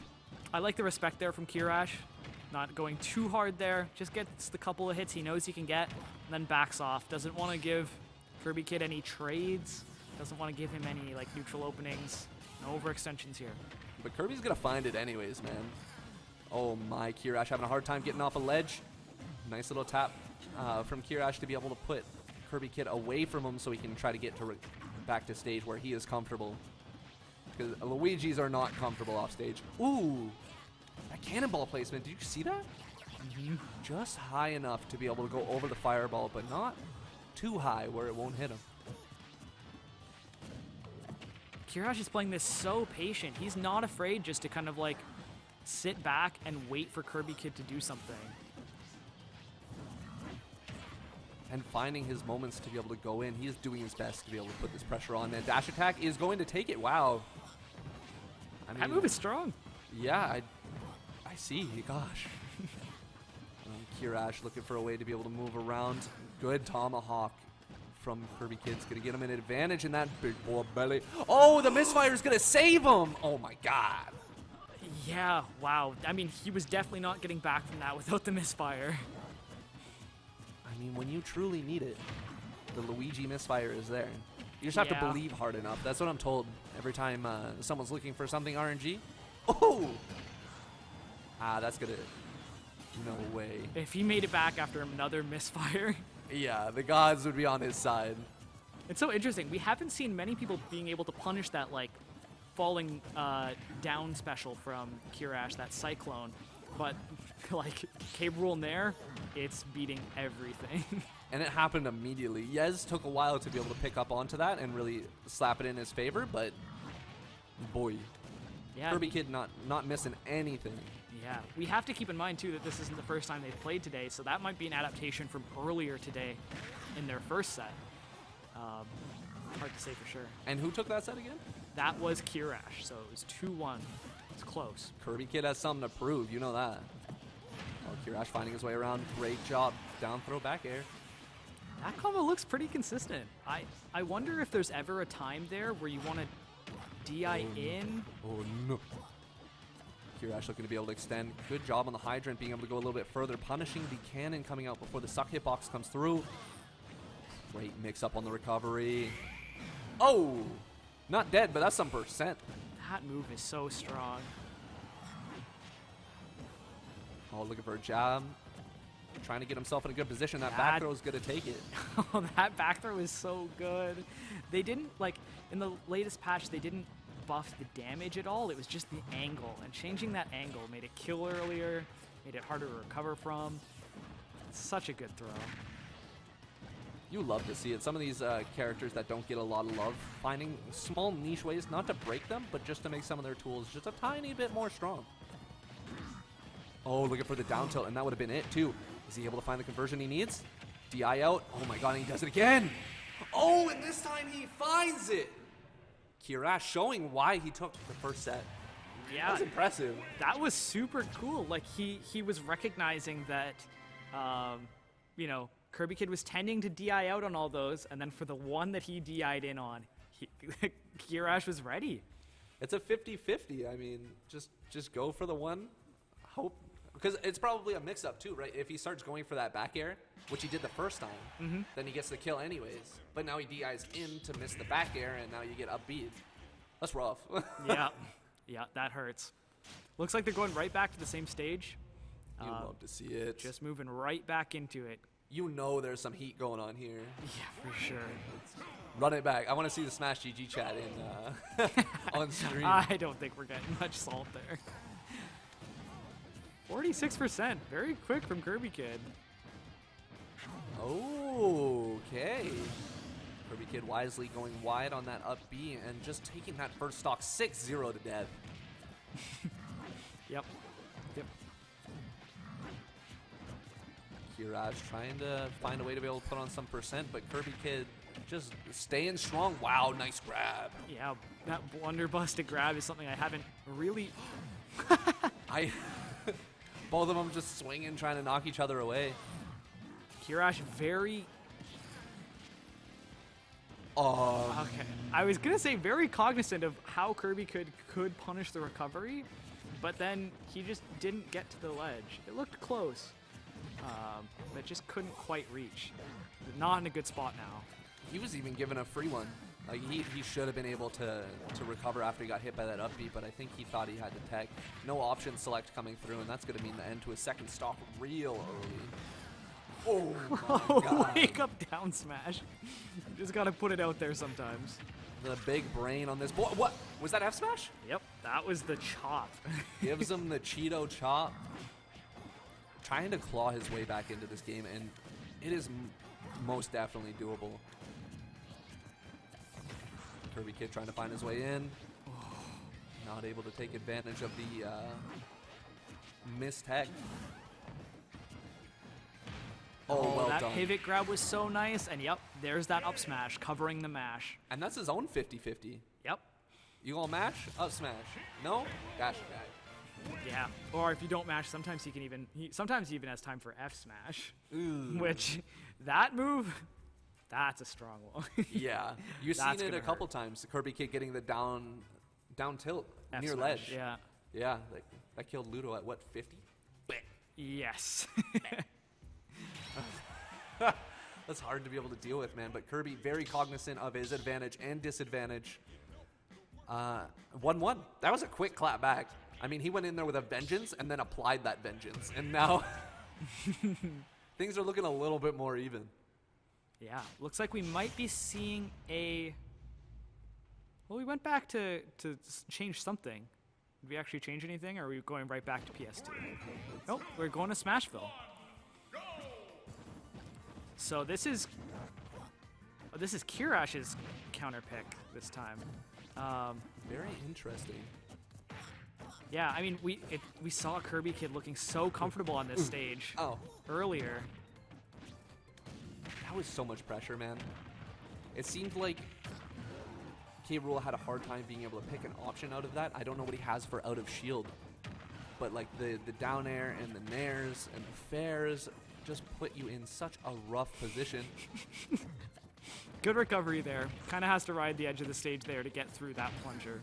I like the respect there from Kirash. Not going too hard there, just gets the couple of hits he knows he can get, and then backs off. Doesn't want to give Kirby Kid any trades, doesn't want to give him any like neutral openings. No overextensions here. But Kirby's gonna find it anyways, man. Oh my, Kirash having a hard time getting off a ledge. Nice little tap from Kirash to be able to put Kirby Kid away from him so he can try to get to back to stage where he is comfortable. Because Luigi's are not comfortable off stage. Ooh! That cannonball placement, did you see that? Just high enough to be able to go over the fireball, but not too high where it won't hit him. Kirash is playing this so patient. He's not afraid just to kind of like sit back and wait for Kirby Kid to do something. And finding his moments to be able to go in. He is doing his best to be able to put this pressure on. And dash attack is going to take it. Wow. I mean, that move is strong. Yeah, I see. Gosh. Kirash looking for a way to be able to move around. Good tomahawk from Kirby Kid's going to get him an advantage in that big boy belly. Oh, the misfire is going to save him. Oh, my God. Yeah, wow. I mean, he was definitely not getting back from that without the misfire. I mean, when you truly need it, the Luigi misfire is there. You just have to believe hard enough. That's what I'm told every time someone's looking for something RNG. Oh! Ah, that's gonna... No way. If he made it back after another misfire. Yeah, the gods would be on his side. It's so interesting. We haven't seen many people being able to punish that, like, falling down special from Kirash, that cyclone. But, like, Cape Rule Nair, it's beating everything. And it happened immediately. Yez took a while to be able to pick up onto that and really slap it in his favor, but boy, yeah, Kirby Kid not missing anything. Yeah, we have to keep in mind, too, that this isn't the first time they've played today, so that might be an adaptation from earlier today in their first set. Hard to say for sure. And who took that set again? That was Kirash, so it was 2-1. It's close. Kirby Kid has something to prove, you know that. Oh, Kirash finding his way around. Great job. Down throw, back air. That combo looks pretty consistent. I wonder if there's ever a time there where you want to DI in. Oh, no. Kirash looking to be able to extend. Good job on the hydrant, being able to go a little bit further, punishing the cannon coming out before the suck hitbox comes through. Great mix up on the recovery. Oh, not dead, but that's some percent. That move is so strong. Oh, looking for a jab. Trying to get himself in a good position. That back throw is going to take it. Oh, that back throw is so good. They didn't, like, in the latest patch, they didn't buff the damage at all. It was just the angle. And changing that angle made it kill earlier, made it harder to recover from. Such a good throw. You love to see it. Some of these characters that don't get a lot of love, finding small niche ways, not to break them, but just to make some of their tools just a tiny bit more strong. Oh, looking for the down tilt, and that would have been it, too. Is he able to find the conversion he needs? DI out. Oh, my God, and he does it again. Oh, and this time he finds it. Kirash showing why he took the first set. Yeah. That was impressive. That was super cool. Like, he was recognizing that, you know, Kirby Kid was tending to DI out on all those, and then for the one that he DI'd in on, Kirash was ready. It's a 50-50. I mean, just go for the one. Hope, because it's probably a mix-up too, right? If he starts going for that back air, which he did the first time, then he gets the kill anyways. But now he DIs in to miss the back air, and now you get upbeat. That's rough. Yeah, that hurts. Looks like they're going right back to the same stage. You love to see it. Just moving right back into it. You know there's some heat going on here. Yeah, for sure. Run it back. I want to see the Smash GG chat in on stream. I don't think we're getting much salt there. 46%, very quick from Kirby Kid. Okay. Kirby Kid wisely going wide on that up B and just taking that first stock 6-0 to death. Yep. Kirash trying to find a way to be able to put on some percent, but Kirby Kid just staying strong. Wow, nice grab. Yeah, that blunderbusted grab is something I haven't really... Both of them just swinging, trying to knock each other away. Kirash very... Okay. I was going to say very cognizant of how Kirby could punish the recovery, but then he just didn't get to the ledge. It looked close, but just couldn't quite reach. Not in a good spot now. He was even given a free one. Like he should have been able to recover after he got hit by that upbeat, but I think he thought he had to tech. No option select coming through, and that's going to mean the end to his second stock real early. Oh my God. Wake up down smash. Just got to put it out there sometimes. The big brain on this boy. What? Was that F smash? Yep, that was the chop. Gives him the Cheeto chop. Trying to claw his way back into this game, and it is most definitely doable. Kirby Kid trying to find his way in. Not able to take advantage of the missed tech. Oh, well that done. pivot grab was so nice, and yep, there's that up smash covering the mash. And that's his own 50-50. Yep. You gonna mash? Up smash. No? Dash guy. Yeah. Or if you don't mash, sometimes he sometimes he even has time for F smash. Ooh. Which, that move, that's a strong one. Yeah. You've seen That's it a gonna couple times. The Kirby Kid getting the down tilt F near smash, ledge. Yeah. Yeah. That killed Ludo at what, 50? Yes. That's hard to be able to deal with, man. But Kirby very cognizant of his advantage and disadvantage. 1-1. That was a quick clap back. I mean, he went in there with a vengeance and then applied that vengeance. And now things are looking a little bit more even. Yeah. Looks like we might be seeing a... Well, we went back to change something. Did we actually change anything, or are we going right back to PS2? Nope, we're going to Smashville. So this is Kirash's counter pick this time. Very interesting. Yeah, I mean we saw Kirby Kid looking so comfortable on this stage earlier. That was so much pressure, man. It seemed like K. Rool had a hard time being able to pick an option out of that. I don't know what he has for out of shield, but like the down air and the nairs and the fairs just put you in such a rough position. Good recovery there. Kind of has to ride the edge of the stage there to get through that plunger.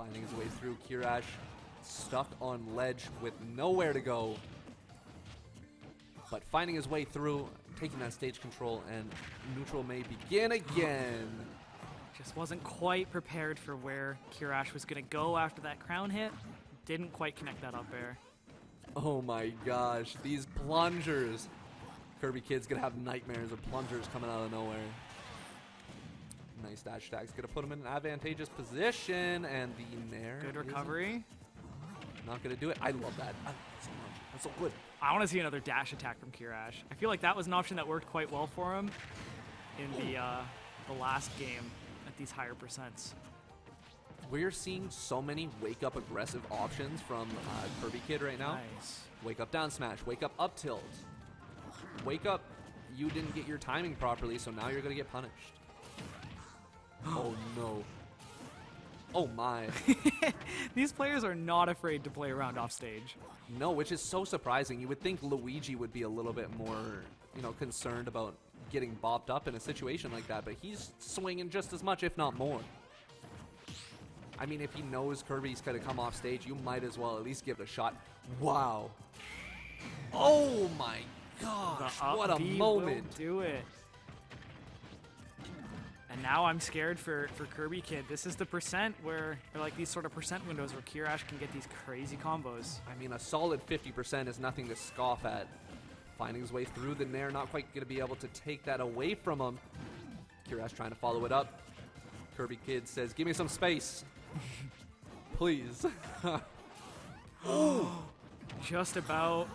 Finding his way through. Kirash stuck on ledge with nowhere to go. But finding his way through, taking that stage control, and neutral may begin again. Just wasn't quite prepared for where Kirash was going to go after that crown hit. Didn't quite connect that up air. Oh my gosh, these plungers. Kirby Kid's gonna have nightmares of plungers coming out of nowhere. Nice dash attack's gonna put him in an advantageous position, and the nair. Good recovery. Not gonna do it. I love that. I love that so much. That's so good. I want to see another dash attack from Kirash. I feel like that was an option that worked quite well for him in the last game at these higher percents. We're seeing so many wake up aggressive options from Kirby Kid right now. Nice. Wake up down smash, wake up up tilt. Wake up, you didn't get your timing properly, so now you're gonna get punished. Oh no. Oh my. These players are not afraid to play around off stage. No, which is so surprising. You would think Luigi would be a little bit more, concerned about getting bopped up in a situation like that, but he's swinging just as much, if not more. I mean, if he knows Kirby's gonna come off stage, you might as well at least give it a shot. Wow. Oh my gosh, what a moment. Will do it. And now I'm scared for Kirby Kid. This is the percent where, or like these sort of percent windows where Kirash can get these crazy combos. I mean, a solid 50% is nothing to scoff at. Finding his way through the nair, not quite going to be able to take that away from him. Kirash trying to follow it up. Kirby Kid says, give me some space. Please. Just about.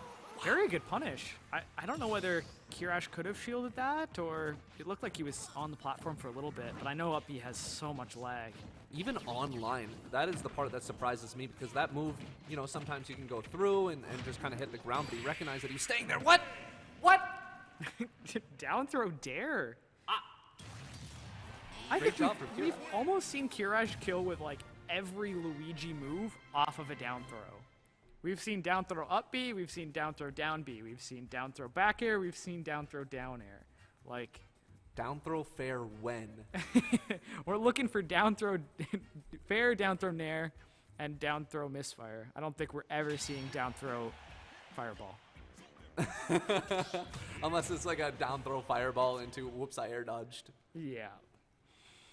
Very good punish. I don't know whether Kirash could have shielded that, or it looked like he was on the platform for a little bit, but I know up B has so much lag. Even online, that is the part that surprises me, because that move, sometimes you can go through and just kind of hit the ground, but he recognized that he's staying there. What? What? Down throw dare. I Great think job from we've Kirash. almost seen Kirash kill with like every Luigi move off of a down throw. We've seen down throw up B, we've seen down throw down B, we've seen down throw back air, we've seen down throw down air. Like, Down throw fair when? we're looking for down throw fair, down throw nair, and down throw misfire. I don't think we're ever seeing down throw fireball. Unless it's like a down throw fireball into whoops, I air dodged. Yeah.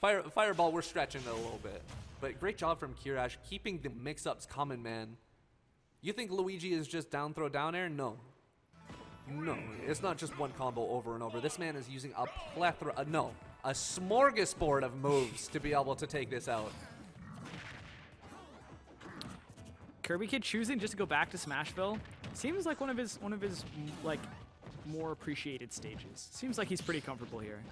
Fireball, we're stretching it a little bit. But great job from Kirash, keeping the mix-ups coming, man. You think Luigi is just down throw down air? No. No, it's not just one combo over and over. This man is using a plethora, a smorgasbord of moves to be able to take this out. Kirby Kid choosing just to go back to Smashville seems like one of his like more appreciated stages. Seems like he's pretty comfortable here.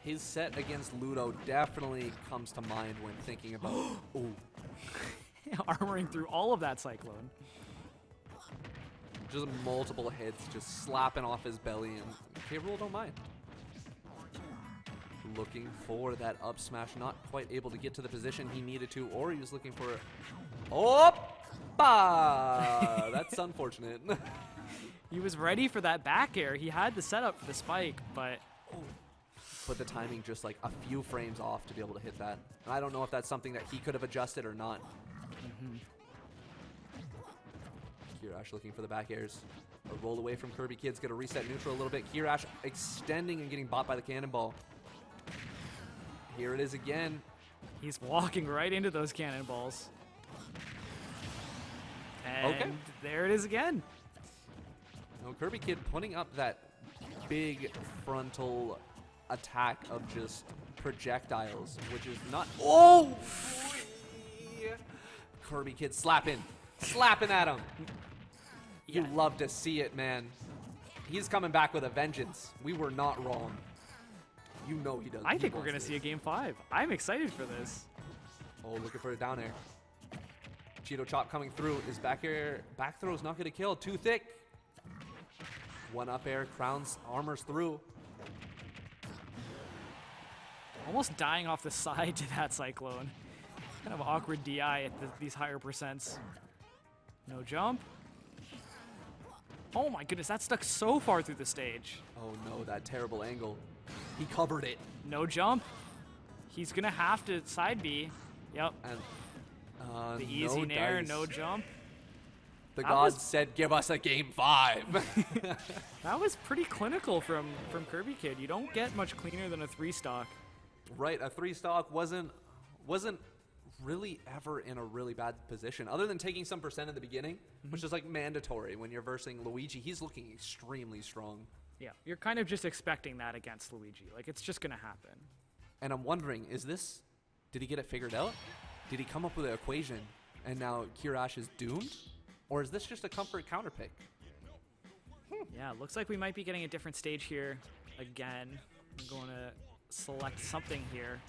His set against Ludo definitely comes to mind when thinking about ooh. Armoring through all of that Cyclone. Just multiple hits, just slapping off his belly, and K-Rool don't mind. Looking for that up smash, not quite able to get to the position he needed to, or he was looking for it. Oppa! That's unfortunate. He was ready for that back air. He had the setup for the spike, but But the timing just like a few frames off to be able to hit that. And I don't know if that's something that he could have adjusted or not. Kirash looking for the back airs. A roll away from Kirby Kid's gonna reset neutral a little bit. Kirash extending and getting bought by the cannonball. Here it is again. he's walking right into those cannonballs. And there it is again. No, Kirby Kid putting up that big frontal attack of just projectiles, which is not. Oh! Kirby Kid slapping at him. You Yeah. love to see it, man. He's coming back with a vengeance. We were not wrong. You know he does. I He think we're wants going to this. see a game 5. I'm excited for this. Oh, looking for a down air. Cheeto Chop coming through. His back air, back throw is not going to kill. Too thick. One up air, crowns, armors through. Almost dying off the side to that Cyclone. Kind of awkward DI at these higher percents. No jump. Oh my goodness, that stuck so far through the stage. Oh no, that terrible angle. He covered it. No jump. He's gonna have to side B. Yep. And The easy no nair, dice. no jump. The That gods was- said, give us a game 5. That was pretty clinical from Kirby Kid. You don't get much cleaner than a 3-stock. Right, a 3-stock wasn't really ever in a really bad position, other than taking some percent in the beginning, which is like mandatory when you're versing Luigi. He's looking extremely strong. Yeah, you're kind of just expecting that against Luigi. Like, it's just going to happen. And I'm wondering, did he get it figured out? Did he come up with an equation and now Kirash is doomed? Or is this just a comfort counter pick? Yeah, looks like we might be getting a different stage here again. I'm going to select something here.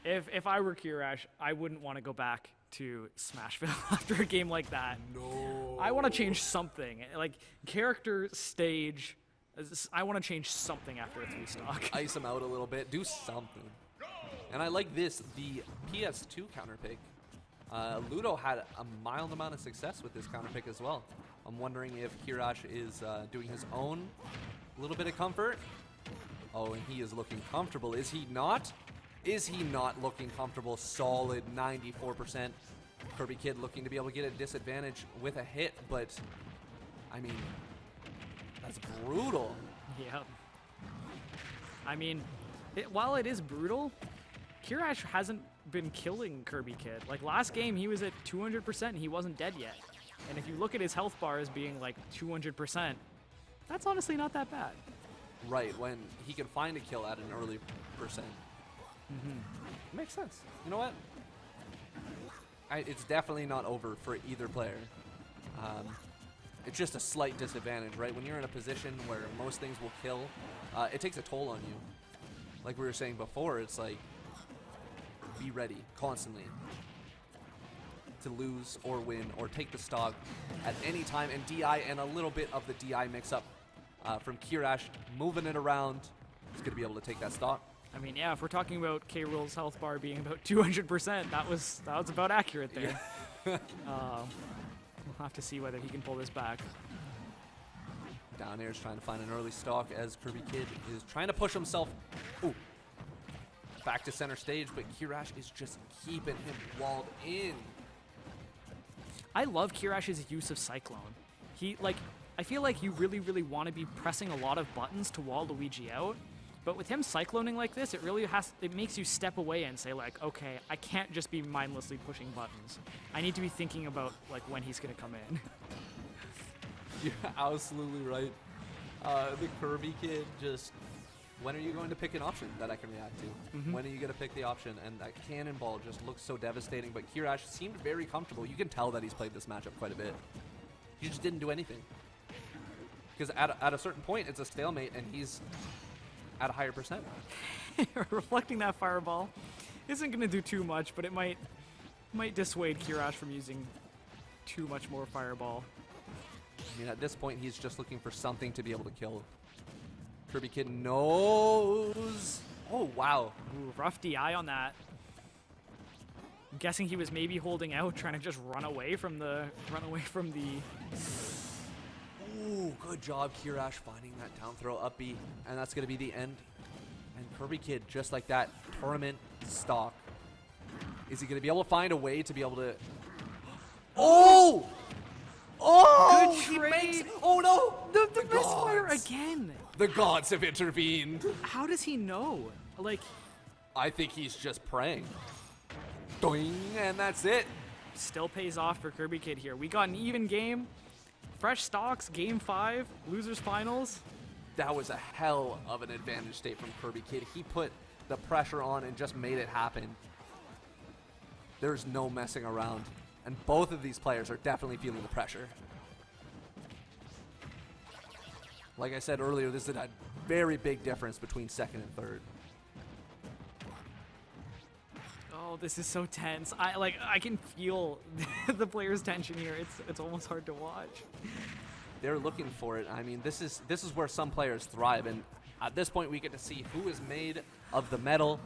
If I were Kirash, I wouldn't want to go back to Smashville after a game like that. No. I want to change something. Like, character, stage, I want to change something after a 3-stock. Ice him out a little bit. Do something. And I like this, the PS2 counter pick. Ludo had a mild amount of success with this counter pick as well. I'm wondering if Kirash is doing his own little bit of comfort. Oh, and he is looking comfortable. Is he not? Is he not looking comfortable? Solid 94%. Kirby Kid looking to be able to get a disadvantage with a hit, but I mean, that's brutal. Yeah. I mean, while it is brutal, Kirash hasn't been killing Kirby Kid. Like, last game, he was at 200% and he wasn't dead yet. And if you look at his health bar as being like 200%, that's honestly not that bad. Right, when he can find a kill at an early percent. Makes sense. You know what? It's definitely not over for either player. It's just a slight disadvantage, right? When you're in a position where most things will kill, it takes a toll on you. Like we were saying before, it's like, be ready constantly to lose or win or take the stock at any time. And DI and a little bit of the DI mix-up from Kirash, moving it around. He's going to be able to take that stock. I mean, yeah, if we're talking about K-Rool's health bar being about 200%, that was about accurate there. We'll have to see whether he can pull this back. Down air is trying to find an early stock as Kirby Kid is trying to push himself back to center stage, but Kirash is just keeping him walled in. I love Kirash's use of Cyclone. I feel like you really, really want to be pressing a lot of buttons to wall Luigi out. But with him cycloning like this, it makes you step away and say, like, okay, I can't just be mindlessly pushing buttons. I need to be thinking about, like, when he's going to come in. You're absolutely right. The Kirby Kid just, when are you going to pick an option that I can react to? When are you going to pick the option? And that cannonball just looks so devastating, but Kirash seemed very comfortable. You can tell that he's played this matchup quite a bit. He just didn't do anything. Because at a certain point, it's a stalemate, and he's at a higher percent. Reflecting that fireball isn't going to do too much, but it might dissuade Kirash from using too much more fireball. I mean, at this point, he's just looking for something to be able to kill. Kirby Kid knows. Oh, wow. Ooh, rough DI on that. I'm guessing he was maybe holding out, trying to just run away from the. Ooh, good job, Kirash, finding that down throw up B, and that's going to be the end. And Kirby Kid, just like that, tournament stock. Is he going to be able to find a way to be able to... Oh! Oh! Good he trade. makes... Oh, no! The misfire gods. again. The gods have intervened. How does he know? Like, I think he's just praying. Doing, and that's it. still pays off for Kirby Kid here. We got an even game. Fresh stocks, game 5, losers finals. That was a hell of an advantage state from Kirby Kid. He put the pressure on and just made it happen. There's no messing around. And both of these players are definitely feeling the pressure. Like I said earlier, this is a very big difference between second and third. Oh, this is so tense. I can feel the players' tension here. It's almost hard to watch. They're looking for it. I mean, this is where some players thrive, and at this point we get to see who is made of the metal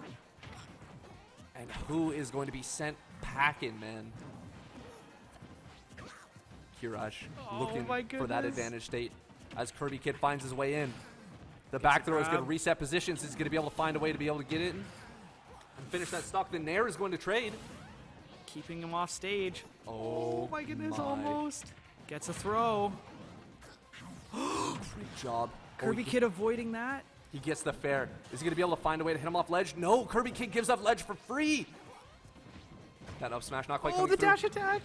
and who is going to be sent packing, man. Kirash looking my for that goodness. advantage state as Kirby Kid finds his way in. The back throw is going to grab. reset positions. He's going to be able to find a way to be able to get it in and finish that stock. The Nair is going to trade. keeping him off stage. Oh My goodness, my. almost. Gets a throw. Great job. Kirby Kid avoiding that. He gets the fair. Is he going to be able to find a way to hit him off ledge? No, Kirby Kid gives up ledge for free. That up smash not quite Oh, coming the through. dash attack.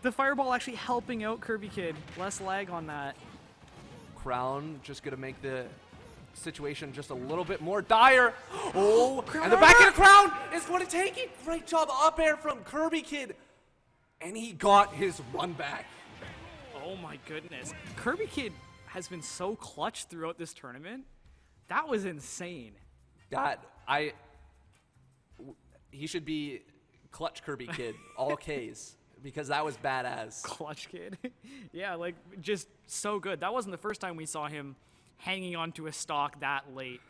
The fireball actually helping out Kirby Kid. Less lag on that. Crown just going to make the situation just a little bit more dire. Oh, and the back of the Crown is going to take it. Great job up air from Kirby Kid. And he got his run back. Oh my goodness. Kirby Kid has been so clutch throughout this tournament. That was insane. He should be Clutch Kirby Kid, all Ks, because that was badass. Clutch Kid. Yeah, like just so good. That wasn't the first time we saw him hanging onto a stock that late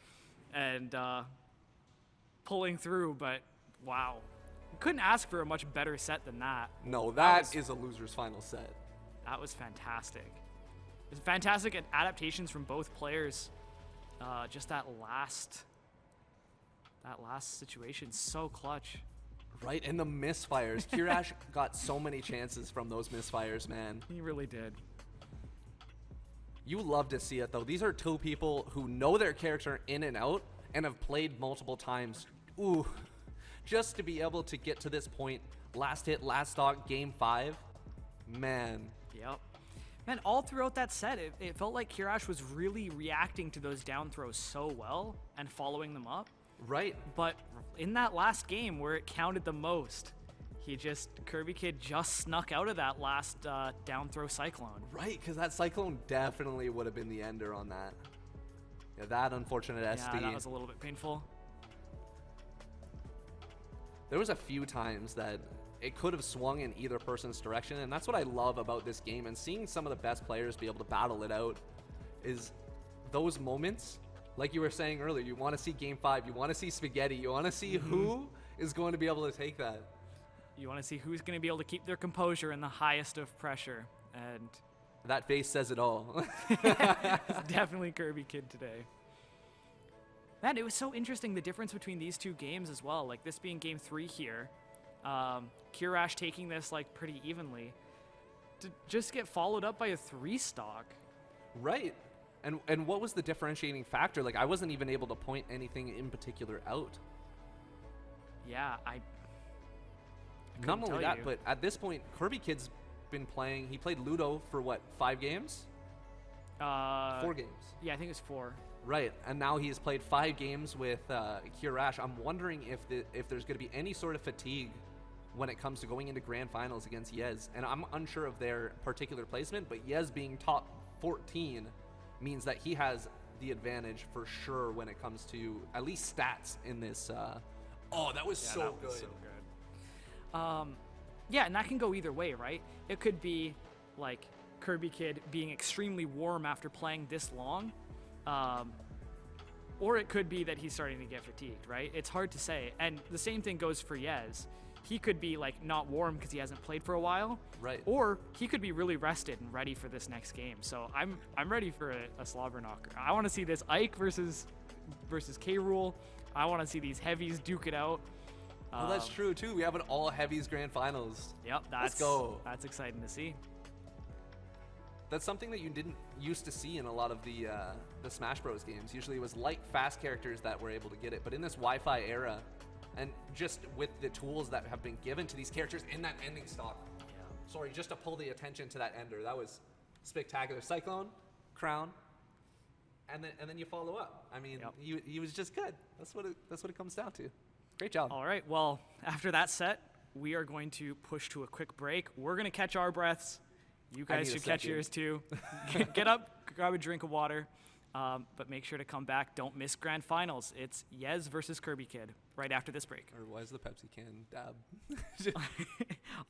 and pulling through, but wow. Couldn't ask for a much better set than that. No, that is a loser's final set. That was fantastic. It was fantastic adaptations from both players. Just that last situation, so clutch. Right, and the misfires. Kirash got so many chances from those misfires, man. He really did. You love to see it, though. These are two people who know their character in and out and have played multiple times. Ooh, just to be able to get to this point, last hit, last stock, game 5, man. Yep. Man, all throughout that set, it felt like Kirash was really reacting to those down throws so well and following them up. Right. But in that last game where it counted the most, Kirby Kid just snuck out of that last down throw cyclone. Right, because that cyclone definitely would have been the ender on that. Yeah, that unfortunate SD. Yeah, that was a little bit painful. There was a few times that it could have swung in either person's direction, and that's what I love about this game, and seeing some of the best players be able to battle it out is those moments. Like you were saying earlier, you want to see game 5, you want to see spaghetti, you want to see who is going to be able to take that. You want to see who's going to be able to keep their composure in the highest of pressure, and that face says it all. it's definitely Kirby Kid today. Man, it was so interesting, the difference between these two games as well. Like this being game 3 here, Kirash taking this like pretty evenly, to just get followed up by a 3 stock. Right. And what was the differentiating factor? Like I wasn't even able to point anything in particular out. Yeah, I Not only that, you. but at this point, Kirby Kid's been playing. He played Ludo for what, 5 games? 4 games. Yeah, I think it's 4. Right, and now he's played 5 games with Kirash. I'm wondering if there's going to be any sort of fatigue when it comes to going into grand finals against Yez. And I'm unsure of their particular placement, but Yez being top 14 means that he has the advantage for sure when it comes to at least stats in this. Oh, that was so that good. was so good. Yeah, and that can go either way, right? It could be like Kirby Kid being extremely warm after playing this long, or it could be that he's starting to get fatigued, right? It's hard to say. And the same thing goes for Yez. He could be like not warm because he hasn't played for a while, Right. or he could be really rested and ready for this next game. So I'm ready for a slobber knocker. I want to see this Ike versus K. Rool. I want to see these heavies duke it out. Well, that's true too. We have an all heavies grand finals. Yep, Let's go. That's exciting to see. That's something that you didn't used to see in a lot of the Smash Bros games. Usually it was light, fast characters that were able to get it. But in this Wi-Fi era, and just with the tools that have been given to these characters in that ending stock. Yeah. Sorry, just to pull the attention to that ender. That was spectacular. Cyclone, Crown, and then you follow up. I mean, Yep. he was just good. That's what it comes down to. Great job. All right, well, after that set, we are going to push to a quick break. We're going to catch our breaths. You guys need a should catch second. yours too. Get up, grab a drink of water, but make sure to come back. Don't miss grand finals. It's Yez versus Kirby Kid right after this break. Or why is the Pepsi can dab?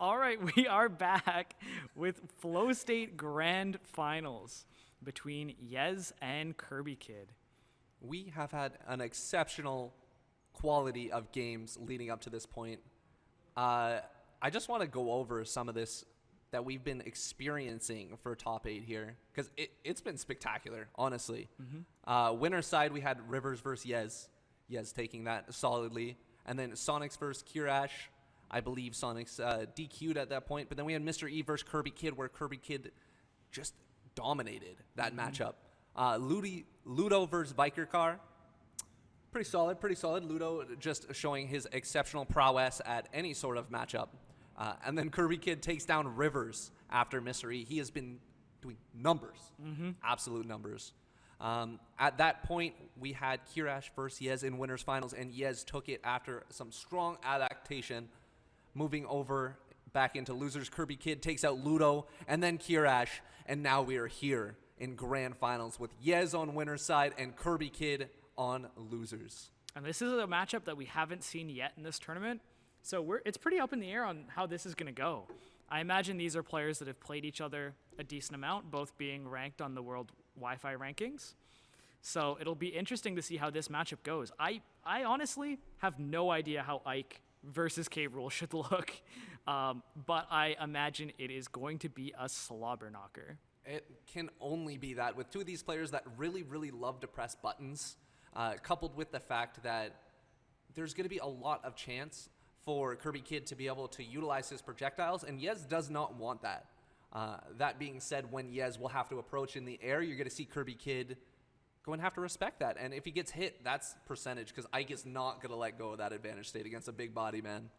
All right, we are back with Flow State Grand Finals between Yez and Kirby Kid. We have had an exceptional quality of games leading up to this point. I just want to go over some of this that we've been experiencing for top 8 here, because it's been spectacular, honestly. Winner's side, we had Rivers versus Yez. Yez taking that solidly. And then Sonics versus Kirash. I believe Sonic's DQ'd at that point. But then we had Mr. E versus Kirby Kid, where Kirby Kid just dominated that matchup. Ludo versus Biker Car. Pretty solid, pretty solid. Ludo just showing his exceptional prowess at any sort of matchup. And then Kirby Kid takes down Rivers after Mr. E. He has been doing numbers, absolute numbers. At that point, we had Kirash versus Yez in winners finals, and Yez took it after some strong adaptation, moving over back into losers. Kirby Kid takes out Ludo, and then Kirash, and now we are here in grand finals with Yez on winners side and Kirby Kid on losers. And this is a matchup that we haven't seen yet in this tournament, so it's pretty up in the air on how this is going to go. I imagine these are players that have played each other a decent amount, both being ranked on the world Wi-Fi rankings. So it'll be interesting to see how this matchup goes. I honestly have no idea how Ike versus K-Rool should look, but I imagine it is going to be a slobber knocker. It can only be that with two of these players that really, really love to press buttons, coupled with the fact that there's going to be a lot of chance for Kirby Kid to be able to utilize his projectiles, and Yez does not want that. That being said, when Yez will have to approach in the air, you're going to see Kirby Kid going to have to respect that. And if he gets hit, that's percentage, because Ike is not going to let go of that advantage state against a big body man.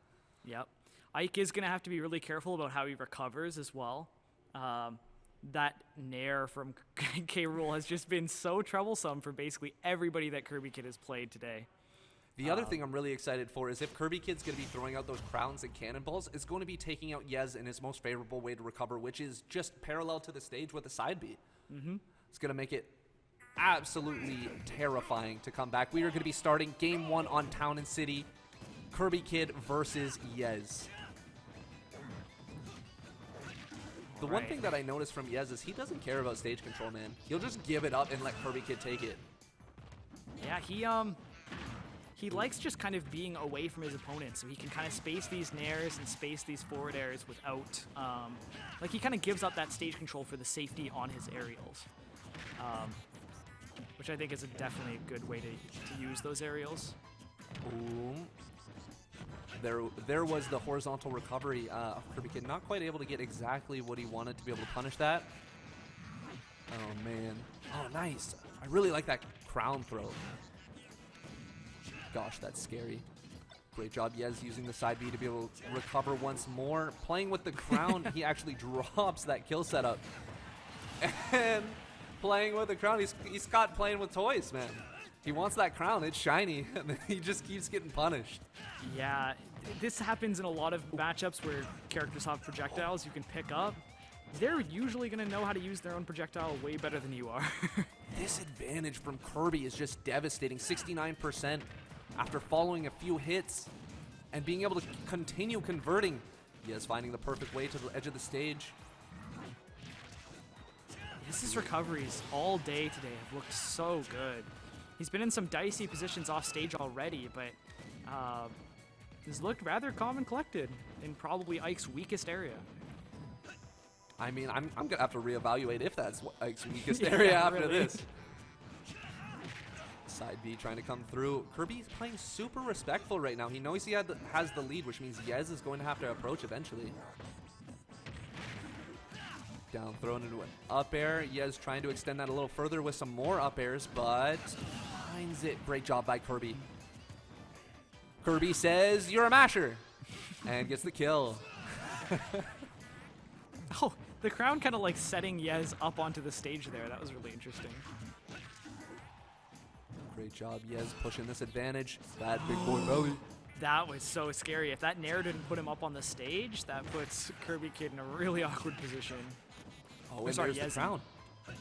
Yep. Ike is going to have to be really careful about how he recovers as well. That nair from K-Rool has just been so troublesome for basically everybody that Kirby Kid has played today. The other thing I'm really excited for is if Kirby Kid's going to be throwing out those crowns and cannonballs, it's going to be taking out Yez in his most favorable way to recover, which is just parallel to the stage with a side B. It's going to make it absolutely terrifying to come back. We are going to be starting Game 1 on Town and City. Kirby Kid versus Yez. The one thing that I noticed from Yez is he doesn't care about stage control, man. He'll just give it up and let Kirby Kid take it. Yeah, he likes just kind of being away from his opponent, so he can kind of space these nairs and space these forward airs without, like he kind of gives up that stage control for the safety on his aerials, which I think is definitely a good way to use those aerials. Ooh. There was the horizontal recovery. Kirby Kid not quite able to get exactly what he wanted to be able to punish that. Oh, man. Oh, nice. I really like that crown throw. Gosh, that's scary. Great job, Yez, using the side B to be able to recover once more. Playing with the crown, he actually drops that kill setup. And playing with the crown, he's Scott playing with toys, man. He wants that crown. It's shiny, and then he just keeps getting punished. Yeah, this happens in a lot of matchups where characters have projectiles you can pick up. They're usually going to know how to use their own projectile way better than you are. This advantage from Kirby is just devastating. 69% after following a few hits and being able to continue converting. He is finding the perfect way to the edge of the stage. His recoveries all day today have looked so good. He's been in some dicey positions off stage already, but has looked rather calm and collected in probably Ike's weakest area. I mean, I'm going to have to reevaluate if that's Ike's weakest area after really. this. Side B trying to come through. Kirby's playing super respectful right now. He knows he has the lead, which means Yez is going to have to approach eventually. Down thrown into an up air. Yez trying to extend that a little further with some more up airs, but finds it. Great job by Kirby. Kirby says, "You're a masher," and gets the kill. Oh, the crown kind of like setting Yez up onto the stage there. That was really interesting. Great job, Yez, pushing this advantage. That big boy belly. That was so scary. If that nair didn't put him up on the stage, that puts Kirby Kid in a really awkward position. Oh, and sorry, there's the Yez. crown. Yeah.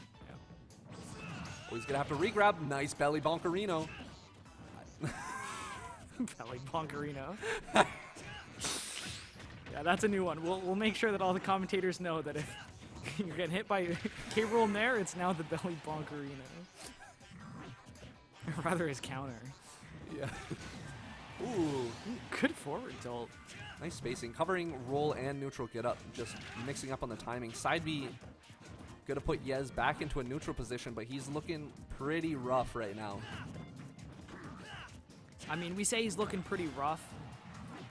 Oh, he's going to have to re-grab. Nice belly bonkerino. Belly bonkerino. Yeah, that's a new one. We'll make sure that all the commentators know that if you're getting hit by K-Rool there, it's now the belly bonkerino. Rather his counter. Yeah. Ooh. Good forward tilt. Nice spacing. Covering roll and neutral get up. Just mixing up on the timing. Side B going to put Yez back into a neutral position, but he's looking pretty rough right now. I mean, we say he's looking pretty rough,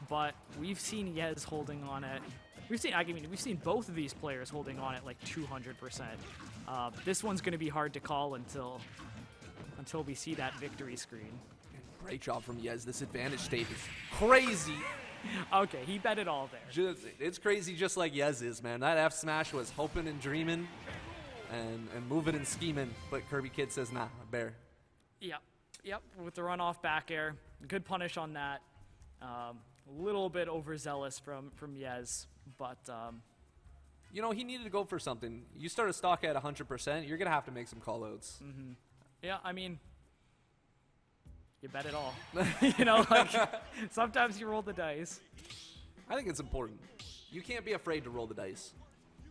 but we've seen Yez holding on at. We've seen both of these players holding on at like 200%. This one's going to be hard to call until we see that victory screen. Great job from Yez. This advantage state is crazy. Okay, he bet it all there. It's crazy just like Yez is, man. That F smash was hoping and dreaming and moving and scheming, but Kirby Kid says, nah, bear. Yep, with the runoff back air. Good punish on that. A little bit overzealous from Yez, but... You know, he needed to go for something. You start a stock at 100%, you're going to have to make some callouts. Mm-hmm. Yeah, I mean... You bet it all. You know, like, sometimes you roll the dice. I think it's important. You can't be afraid to roll the dice.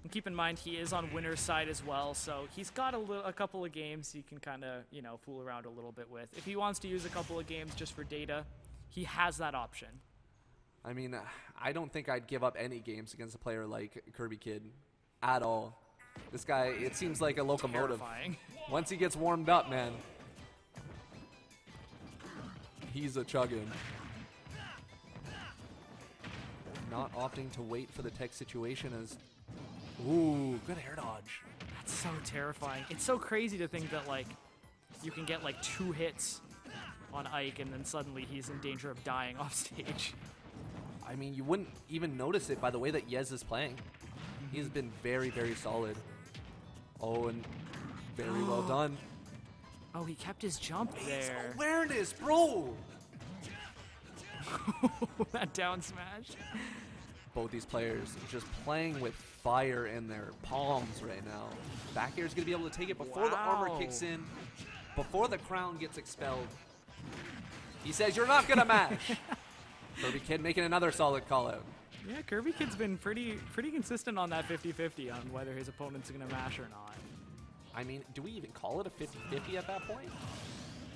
And keep in mind, he is on winner's side as well, so he's got a couple of games he can kind of, you know, fool around a little bit with. If he wants to use a couple of games just for data, he has that option. I mean, I don't think I'd give up any games against a player like Kirby Kid at all. This guy, it seems like a locomotive. Terrifying. Once he gets warmed up, man, he's a chugging. Not opting to wait for the tech situation as... Ooh, good air dodge. That's so terrifying. It's so crazy to think that, like, you can get, like, 2 hits on Ike and then suddenly he's in danger of dying off stage. I mean, you wouldn't even notice it by the way that Yez is playing. He's been very, very solid. Oh, and very well done. Oh, he kept his jump there. Awareness, bro! That down smash. Both these players just playing with fire in their palms right now. Back air is going to be able to take it before the armor kicks in, before the crown gets expelled. He says, you're not going to mash. Kirby Kid making another solid call out. Yeah, Kirby Kid's been pretty consistent on that 50-50 on whether his opponent's going to mash or not. I mean, do we even call it a 50-50 at that point?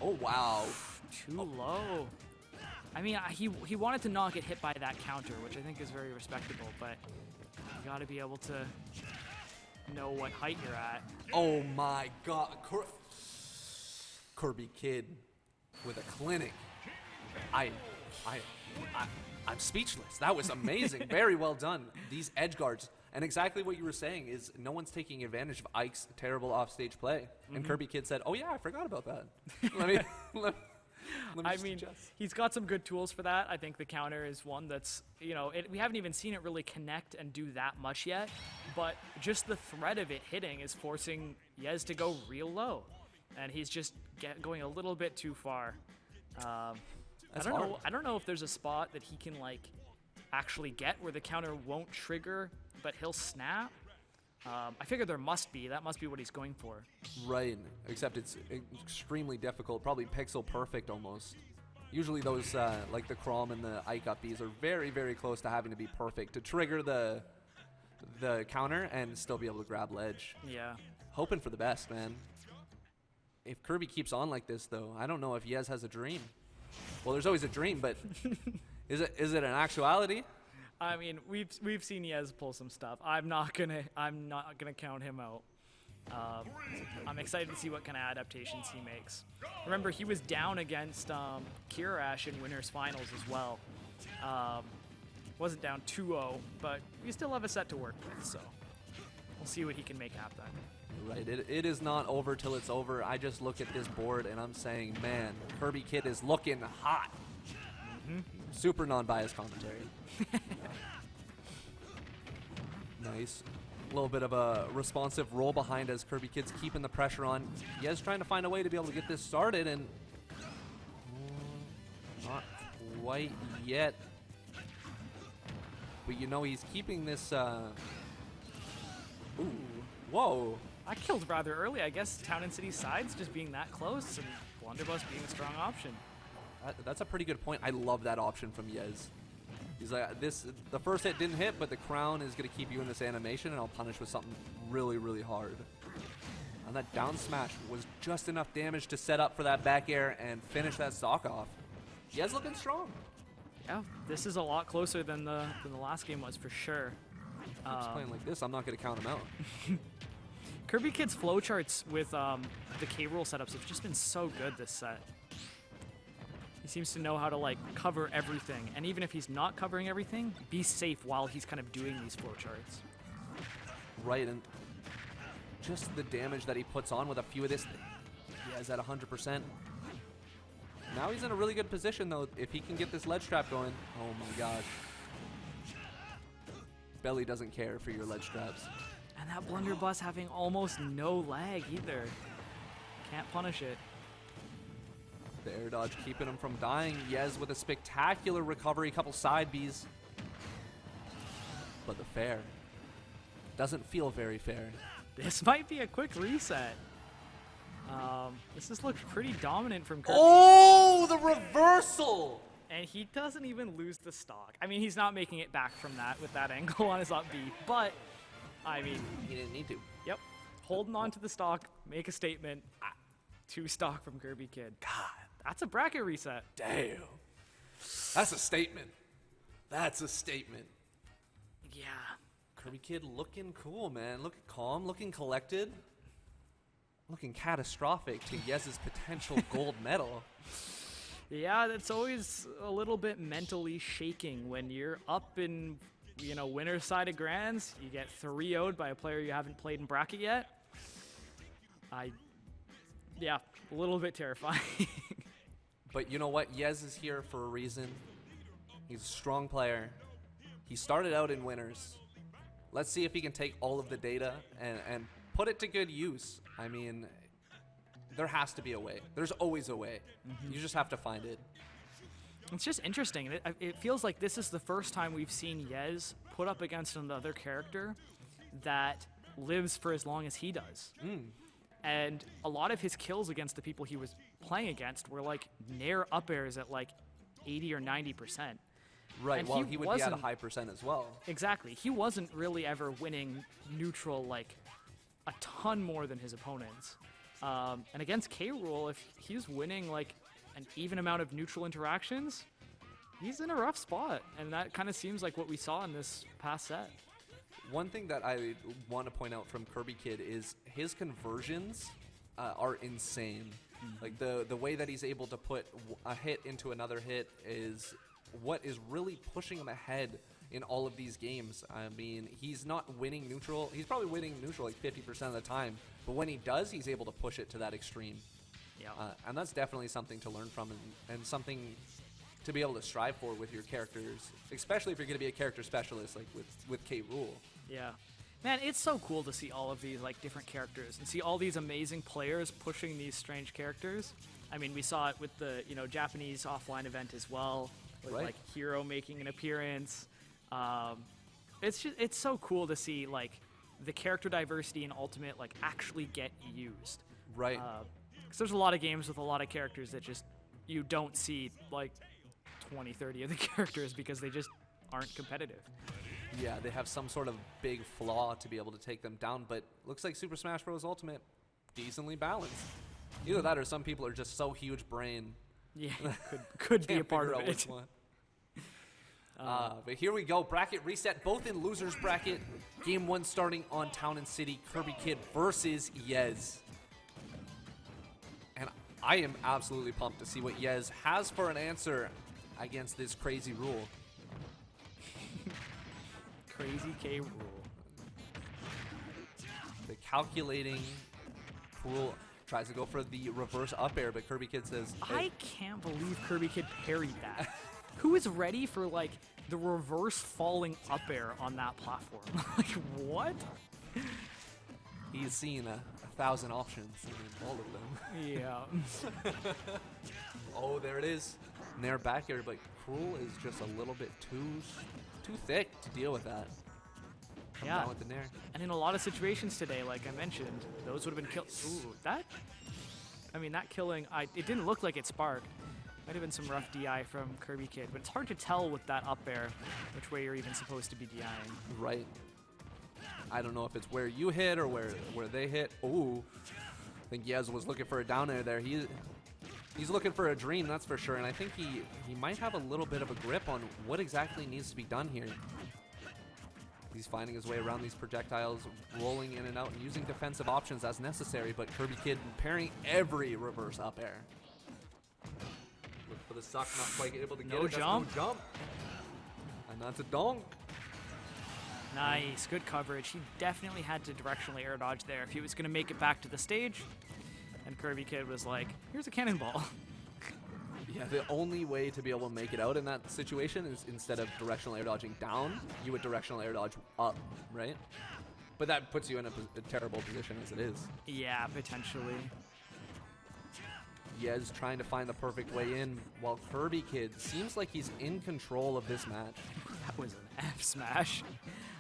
Oh, wow. Too low. I mean, he wanted to not get hit by that counter, which I think is very respectable, but you got to be able to know what height you're at. Oh my God. Kirby Kid with a clinic. I'm speechless. That was amazing. Very well done. These edge guards. And exactly what you were saying is no one's taking advantage of Ike's terrible offstage play. And Kirby Kid said, oh yeah, I forgot about that. I mean, he's got some good tools for that. I think the counter is one that's, you know, we haven't even seen it really connect and do that much yet. But just the threat of it hitting is forcing Yez to go real low. And he's just going a little bit too far. I don't know if there's a spot that he can, like, actually get where the counter won't trigger, but he'll snap. I figure there must be. That must be what he's going for. Right, except it's extremely difficult, probably pixel perfect almost. Usually those, like the Crom and the Ike up Bs are very, very close to having to be perfect to trigger the counter and still be able to grab ledge. Yeah. Hoping for the best, man. If Kirby keeps on like this, though, I don't know if Yez has a dream. Well, there's always a dream, but is it an actuality? I mean, we've seen Yez pull some stuff. I'm not gonna count him out. I'm excited to see what kind of adaptations he makes. Remember, he was down against Kirash in winners finals as well. Wasn't down 2-0, but we still have a set to work with, so we'll see what he can make happen. Right, it is not over till it's over. I just look at this board and I'm saying, man, Kirby Kid is looking hot. Super non-biased commentary. Nice. A little bit of a responsive roll behind as Kirby Kid's keeping the pressure on. Yez trying to find a way to be able to get this started, and not quite yet. But you know he's keeping this. Ooh, whoa! I killed rather early. I guess Town and City sides just being that close and Blunderbuss being a strong option. That's a pretty good point. I love that option from Yez. He's like, the first hit didn't hit, but the crown is going to keep you in this animation, and I'll punish with something really, really hard. And that down smash was just enough damage to set up for that back air and finish that stock off. Yez looking strong. Yeah, this is a lot closer than the last game was for sure. Keeps playing like this, I'm not going to count him out. Kirby Kid's flowcharts with the K-roll setups have just been so good this set. seems to know how to like cover everything, and even if he's not covering everything, be safe while he's kind of doing these flow charts. Right, and just the damage that he puts on with a few of this, yeah, is at 100%. Now he's in a really good position though. If he can get this ledge trap going, oh my gosh. Belly doesn't care for your ledge traps. And that blunderbuss having almost no lag either. Can't punish it. The air dodge keeping him from dying. Yez with a spectacular recovery, couple side Bs. But the fair doesn't feel very fair. This might be a quick reset. This has looked pretty dominant from Kirby. Oh, the reversal! And he doesn't even lose the stock. I mean, he's not making it back from that with that angle on his up B, but, I mean... He didn't need to. Yep. Holding on to the stock, make a statement. 2 stock from Kirby Kid. God. That's a bracket reset. Damn. That's a statement. That's a statement. Yeah. Kirby Kid looking cool, man. Looking calm, looking collected. Looking catastrophic to Yez's potential gold medal. Yeah, that's always a little bit mentally shaking when you're up in, you know, winner's side of grands. You get 3-0'd by a player you haven't played in bracket yet. Yeah, a little bit terrifying. But you know what? Yez is here for a reason. He's a strong player. He started out in winners. Let's see if he can take all of the data and put it to good use. I mean, there has to be a way. There's always a way. You just have to find it. It's just interesting. It feels like this is the first time we've seen Yez put up against another character that lives for as long as he does. And a lot of his kills against the people he was playing against were like nair up airs at like 80 or 90%. Right, and well, he would be at a high percent as well. Exactly. He wasn't really ever winning neutral like a ton more than his opponents. And against K-Rool, if he's winning like an even amount of neutral interactions, he's in a rough spot. And that kind of seems like what we saw in this past set. One thing that I want to point out from Kirby Kid is his conversions are insane. Like the way that he's able to put a hit into another hit is what is really pushing him ahead in all of these games. I mean, he's not winning neutral. He's probably winning neutral like 50% of the time. But when he does, he's able to push it to that extreme. Yeah. And that's definitely something to learn from and something to be able to strive for with your characters, especially if you're going to be a character specialist like with K-Rool. Yeah. Man, it's so cool to see all of these like different characters and see all these amazing players pushing these strange characters. I mean, we saw it with the, you know, Japanese offline event as well, with Right. like Hero making an appearance. It's so cool to see like the character diversity in Ultimate like actually get used. Right. Because there's a lot of games with a lot of characters that just you don't see like 20, 30 of the characters because they just aren't competitive. Yeah, they have some sort of big flaw to be able to take them down, but looks like Super Smash Bros. Ultimate decently balanced. Either that or some people are just so huge brain. Yeah, could be a Can't part figure of out it. which one. But here we go, bracket reset, both in losers bracket. Game 1 starting on Town and City, Kirby Kid versus Yez. And I am absolutely pumped to see what Yez has for an answer against this crazy rule. Crazy K rule. The calculating rule tries to go for the reverse up air, but Kirby Kid says, I can't believe Kirby Kid parried that. Who is ready for like the reverse falling up air on that platform? Like what? he's seen a 1,000 options in all of them. Yeah. Oh, there it is. Nair back air, but Cruel is just a little bit too thick to deal with that. Come Yeah. down with the Nair. And in a lot of situations today, like I mentioned, those would have been killed. Ooh, that. I mean, that killing. It didn't look like it sparked. Might have been some rough DI from Kirby Kid, but it's hard to tell with that up air which way you're even supposed to be DIing. Right. I don't know if it's where you hit or where they hit. Ooh. I think Yez was looking for a down air there. He's looking for a dream, that's for sure. And I think he might have a little bit of a grip on what exactly needs to be done here. He's finding his way around these projectiles, rolling in and out, and using defensive options as necessary. But Kirby Kid parrying every reverse up air. Look for to suck, not quite able to get No it. That's jump. No jump. And that's a donk. Nice, good coverage. He definitely had to directionally air dodge there if he was going to make it back to the stage. And Kirby Kid was like, here's a cannonball. Yeah, the only way to be able to make it out in that situation is instead of directional air dodging down, you would directional air dodge up, right? But that puts you in a terrible position as it is. Yeah, potentially. Yez trying to find the perfect way in, while Kirby Kid seems like he's in control of this match. That was an F smash.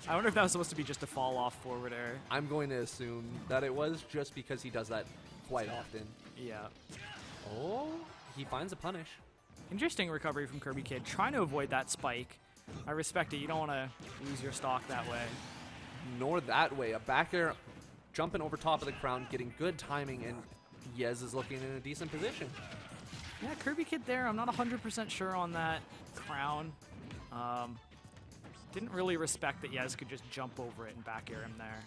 I wonder if that was supposed to be just a fall off forward air. I'm going to assume that it was just because he does that quite often. Yeah. Oh, he finds a punish. Interesting recovery from Kirby Kid, trying to avoid that spike. I respect it. You don't want to lose your stock that way. Nor that way. A back air jumping over top of the crown, getting good timing, and Yez is looking in a decent position. Yeah, Kirby Kid there. I'm not 100% sure on that crown. Didn't really respect that Yez could just jump over it and back air him there.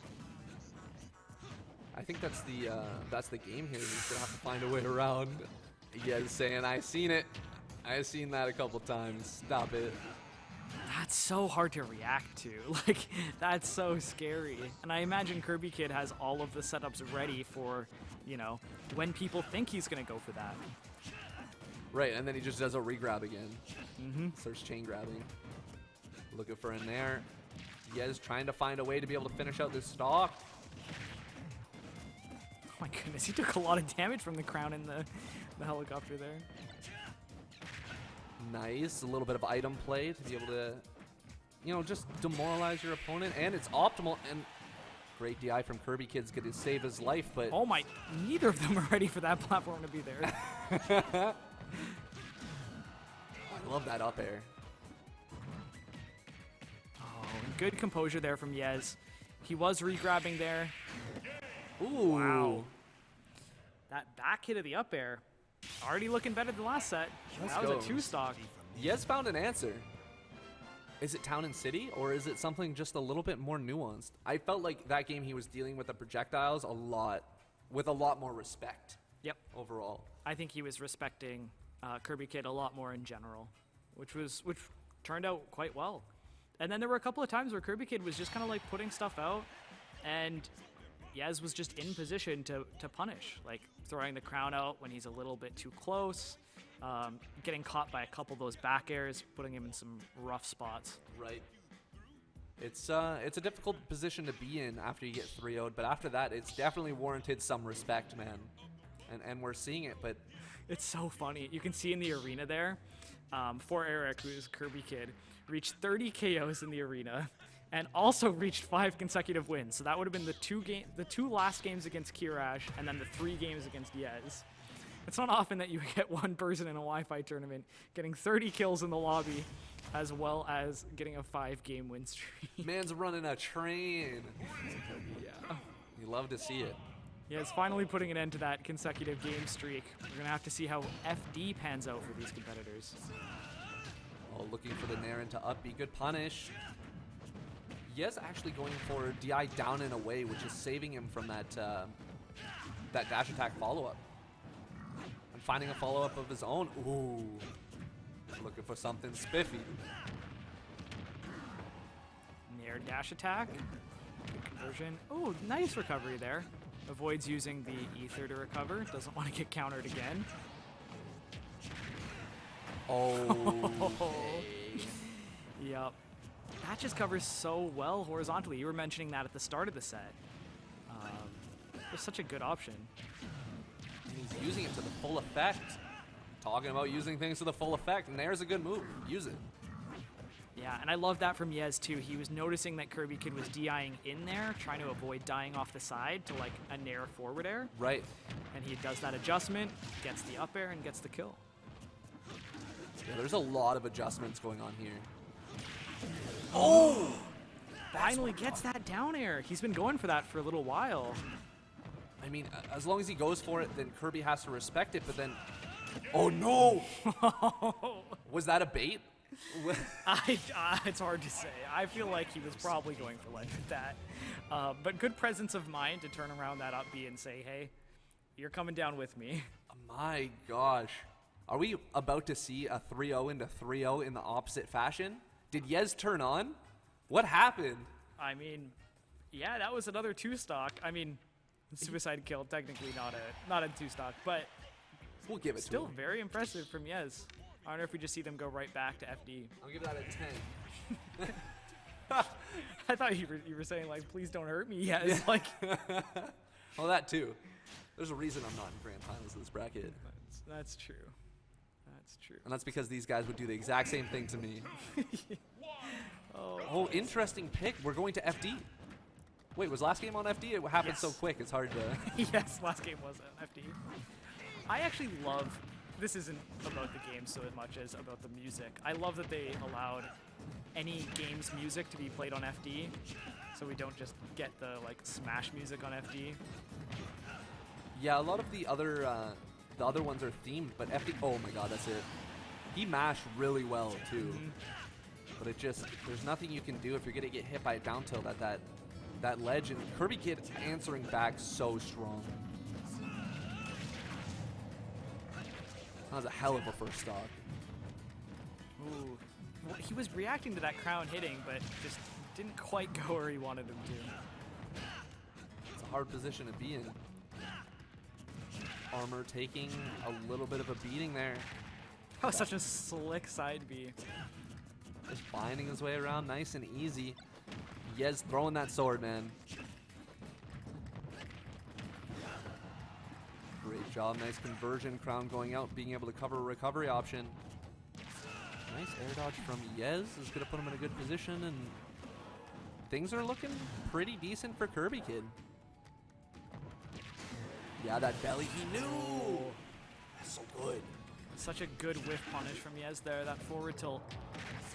I think that's the game here. He's gonna have to find a way around. Yez saying, "I seen it. I've seen that a couple times. Stop it." That's so hard to react to. Like, that's so scary. And I imagine Kirby Kid has all of the setups ready for, you know, when people think he's gonna go for that. Right, and then he just does a regrab again. Mm-hmm. Starts chain grabbing. Looking for in there. Yez trying to find a way to be able to finish out this stock. Oh my goodness, he took a lot of damage from the crown in the helicopter there. Nice, a little bit of item play to be able to, you know, just demoralize your opponent, and it's optimal, and great DI from Kirby Kid's going to save his life, but... Oh my, neither of them are ready for that platform to be there. I love that up air. Oh, and good composure there from Yez. He was re-grabbing there. Ooh. Wow. That back hit of the up air, already looking better than last set. Let's That was go. a 2-stock. Yez found an answer. Is it Town and City, or is it something just a little bit more nuanced? I felt like that game he was dealing with the projectiles with a lot more respect. Yep. Overall. I think he was respecting Kirby Kid a lot more in general, which turned out quite well. And then there were a couple of times where Kirby Kid was just kind of like putting stuff out, and Yez was just in position to punish, like throwing the crown out when he's a little bit too close, getting caught by a couple of those back airs, putting him in some rough spots. Right. It's a difficult position to be in after you get 3-0'd, but after that, it's definitely warranted some respect, man. And we're seeing it, but... It's so funny. You can see in the arena there, for Eric, who's Kirby Kid, reached 30 KOs in the arena, and also reached 5 consecutive wins. So that would have been the two last games against Kirash, and then the 3 games against Yez. It's not often that you get one person in a Wi-Fi tournament getting 30 kills in the lobby, as well as getting a 5-game win streak. Man's running a train. Yeah. You love to see it. Yeah, it's finally putting an end to that consecutive game streak. We're going to have to see how FD pans out for these competitors. Oh, looking for the Nair into up B. Good punish. Yes, actually going for DI down and away, which is saving him from that dash attack follow-up. And finding a follow-up of his own. Ooh. Looking for something spiffy. Nair dash attack. Good conversion. Oh, nice recovery there. Avoids using the ether to recover. Doesn't want to get countered again. Oh. Yep. That just covers so well horizontally. You were mentioning that at the start of the set. It's such a good option. And he's using it to the full effect. Talking about using things to the full effect, and there's a good move. Use it. Yeah, and I love that from Yez too. He was noticing that Kirby Kid was DIing in there, trying to avoid dying off the side to like a Nair forward air. Right. And he does that adjustment, gets the up air, and gets the kill. Yeah, there's a lot of adjustments going on here. Oh! Finally gets that down air. He's been going for that for a little while. I mean, as long as he goes for it, then Kirby has to respect it, but then... Oh, no! Was that a bait? It's hard to say. I feel like he was probably going for life with that. But good presence of mind to turn around that up B and say, hey, you're coming down with me. My gosh. Are we about to see a 3-0 into 3-0 in the opposite fashion? Did Yez turn on? What happened? I mean, yeah, that was another 2-stock. I mean, suicide kill, technically not a 2-stock, but We'll give it still to him. very impressive from Yez. I wonder if we just see them go right back to FD. I'll give that a 10. I thought you were saying, like, please don't hurt me, Yez. Like, Well, that too. There's a reason I'm not in grand finals of this bracket. that's true. That's true. And that's because these guys would do the exact same thing to me. Oh, Oh, interesting pick. We're going to FD. Wait, was last game on FD? It happened so Yes. quick, it's hard to... yes, last game was an FD. I actually love, this isn't about the game so much as about the music. I love that they allowed any game's music to be played on FD, so we don't just get the like Smash music on FD. Yeah, a lot of the other ones are themed, but FD... Oh my god, that's it. He mashed really well, too. But it just... There's nothing you can do if you're going to get hit by a down tilt at that ledge, and Kirby Kid answering back so strong. That was a hell of a first stock. Ooh. Well, he was reacting to that crown hitting, but just didn't quite go where he wanted him to. It's a hard position to be in. Armor taking a little bit of a beating there. That was such a slick side B. Just finding his way around nice and easy. Yez throwing that sword, man. Great job, nice conversion. Crown going out, being able to cover a recovery option. Nice air dodge from Yez is going to put him in a good position, and things are looking pretty decent for Kirby Kid. Yeah, that belly, he knew! That's so good. Such a good whiff punish from Yez there. That forward tilt,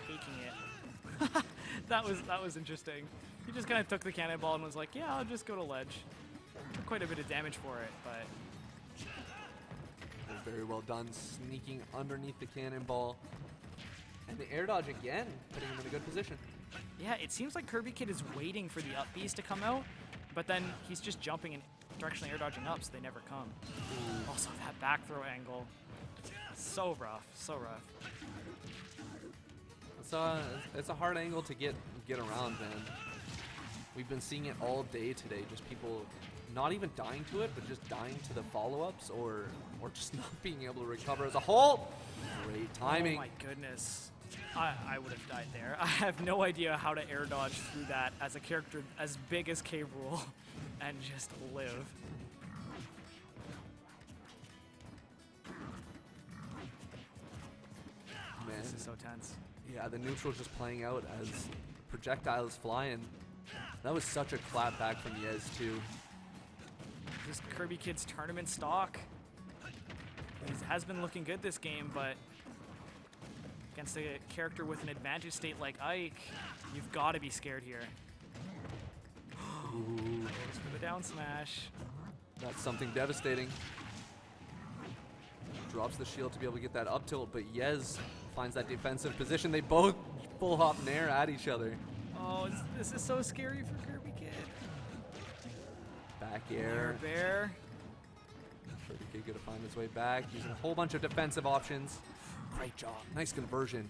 taking it. that was interesting. He just kind of took the cannonball and was like, "Yeah, I'll just go to ledge." Took quite a bit of damage for it, but Very well done, sneaking underneath the cannonball. And the air dodge again, putting him in a good position. yeah, it seems like Kirby Kid is waiting for the up Bs to come out, but then he's just jumping and directionally air dodging up, so they never come. Also, that back throw angle, so rough, so rough. It's a hard angle to get around, man. We've been seeing it all day today. Just people not even dying to it, but just dying to the follow-ups or just not being able to recover as a whole. Great timing. Oh my goodness. I would have died there. I have no idea how to air dodge through that as a character as big as K. Rool and just live. Man. This is so tense. Yeah, the neutral's just playing out as projectiles flying. That was such a clap back from Yez too. This Kirby Kid's tournament stock has been looking good this game, but against a character with an advantage state like Ike, you've got to be scared here. Goes for the down smash. That's something devastating. Drops the shield to be able to get that up tilt, but Yez finds that defensive position. They both full hop nair at each other. Oh, this is so scary for Kirby Kid. Back air. Bear. Kirby Kid gonna find his way back, using a whole bunch of defensive options. Great job. Nice conversion.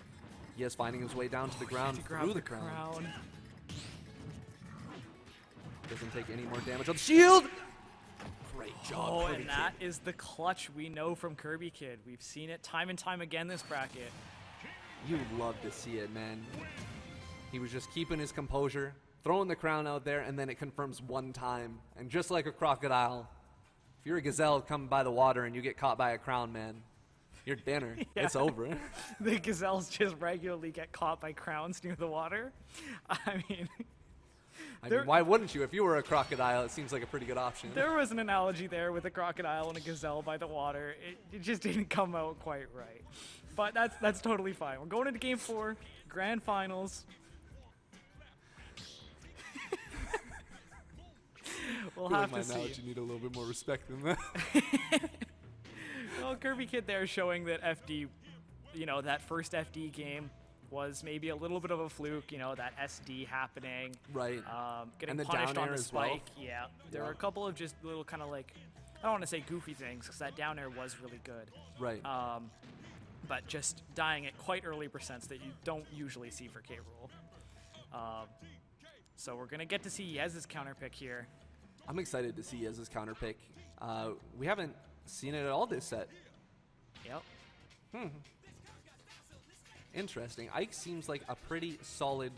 Yez finding his way down to the ground through the crown. Doesn't take any more damage on the shield. Great job. Oh, Kirby and that Kid. is the clutch we know from Kirby Kid. We've seen it time and time again this bracket. You love to see it, man. He was just keeping his composure, throwing the crown out there, and then it confirms one time. And just like a crocodile, if you're a gazelle coming by the water and you get caught by a crown, man, you're dinner. Yeah. It's over. The gazelles just regularly get caught by crowns near the water. I mean, Why wouldn't you? If you were a crocodile, it seems like a pretty good option. there was an analogy there with a crocodile and a gazelle by the water. It just didn't come out quite right. But that's totally fine. We're going into game 4, grand finals. We'll have to see. You need a little bit more respect than that. Well, Kirby Kid there showing that FD, that first FD game was maybe a little bit of a fluke, that SD happening. Right. Getting And the punished down on air the as well. spike. Yeah. There were a couple of just little kind of like, I don't want to say goofy things because that down air was really good. Right. but just dying at quite early percents that you don't usually see for K. Rool. So we're going to get to see Yez's counter pick here. I'm excited to see Yez's counter pick. We haven't seen it at all this set. Yep. Interesting. Ike seems like a pretty solid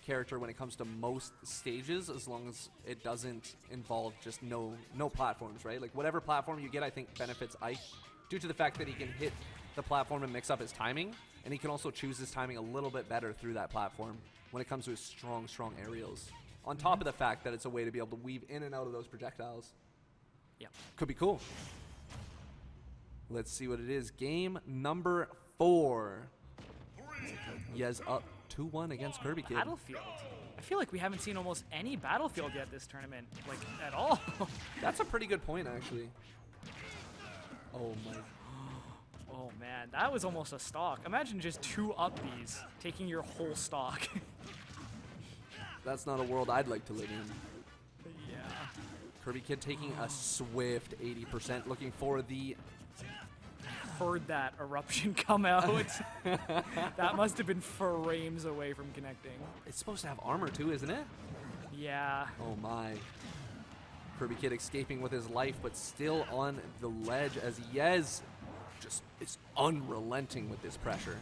character when it comes to most stages, as long as it doesn't involve just no platforms, right? Like whatever platform you get, I think benefits Ike due to the fact that he can hit the platform and mix up his timing, and he can also choose his timing a little bit better through that platform when it comes to his strong aerials. On top of the fact that it's a way to be able to weave in and out of those projectiles. Yep. Could be cool. Let's see what it is. Game number 4. Yez up 2-1 against Kirby Kid. Battlefield. I feel like we haven't seen almost any Battlefield yet this tournament, like at all. That's a pretty good point, actually. Oh my. Oh man, that was almost a stock. Imagine just 2 up Bs taking your whole stock. That's not a world I'd like to live in. Yeah. Kirby Kid taking a swift 80%, looking for the... Heard that eruption come out. That must have been frames away from connecting. It's supposed to have armor too, isn't it? Yeah. Oh my. Kirby Kid escaping with his life, but still on the ledge as Yez just is unrelenting with this pressure.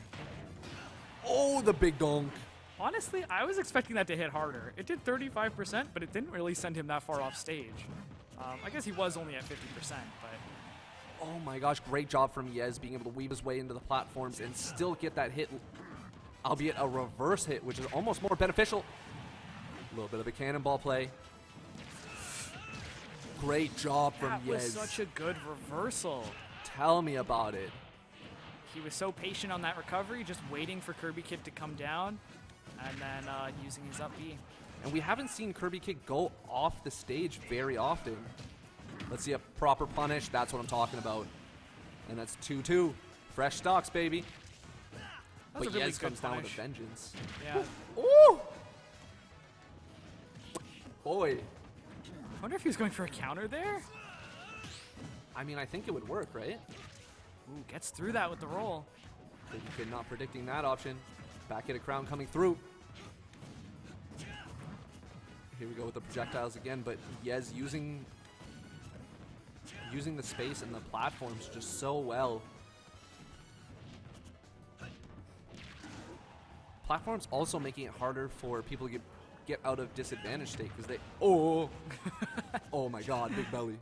Oh, the big donk. Honestly, I was expecting that to hit harder. It did 35%, but it didn't really send him that far off stage. I guess he was only at 50%, but... Oh my gosh, great job from Yez being able to weave his way into the platforms and still get that hit, albeit a reverse hit, which is almost more beneficial. A little bit of a cannonball play. Great job from Yez. That was such a good reversal. Tell me about it. He was so patient on that recovery, just waiting for Kirby Kid to come down, and then using his up B. And we haven't seen Kirby Kid go off the stage very often. Let's see a proper punish. That's what I'm talking about. And that's 2-2. Fresh stocks, baby. But really Yez good comes down with a punish. vengeance. Yeah. Ooh! Boy. I wonder if he was going for a counter there? I mean, I think it would work, right? Ooh, gets through that with the roll. Kirby Kid not predicting that option. Back hit a crown coming through. Here we go with the projectiles again, but Yez using the space and the platforms just so well. Platforms also making it harder for people to get out of disadvantage state because they... Oh! Oh my god, big belly.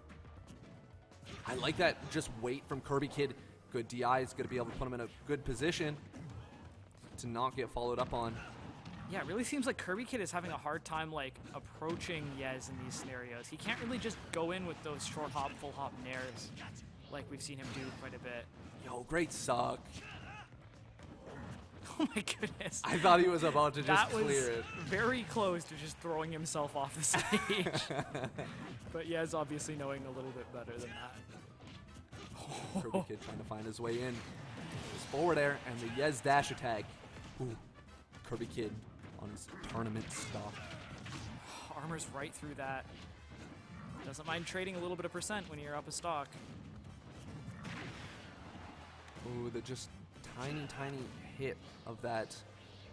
I like that just wait from Kirby Kid. Good DI is going to be able to put him in a good position to not get followed up on. Yeah, it really seems like Kirby Kid is having a hard time, like, approaching Yez in these scenarios. He can't really just go in with those short hop, full hop nairs like we've seen him do quite a bit. Yo, great suck. Oh my goodness. I thought he was about to just that was clear it. very close to just throwing himself off the stage. But Yez obviously knowing a little bit better than that. Kirby Kid trying to find his way in. Just forward air and the Yez dash attack. Ooh, Kirby Kid on his tournament stock. Armor's right through that. Doesn't mind trading a little bit of percent when you're up a stock. Ooh, the just tiny hit of that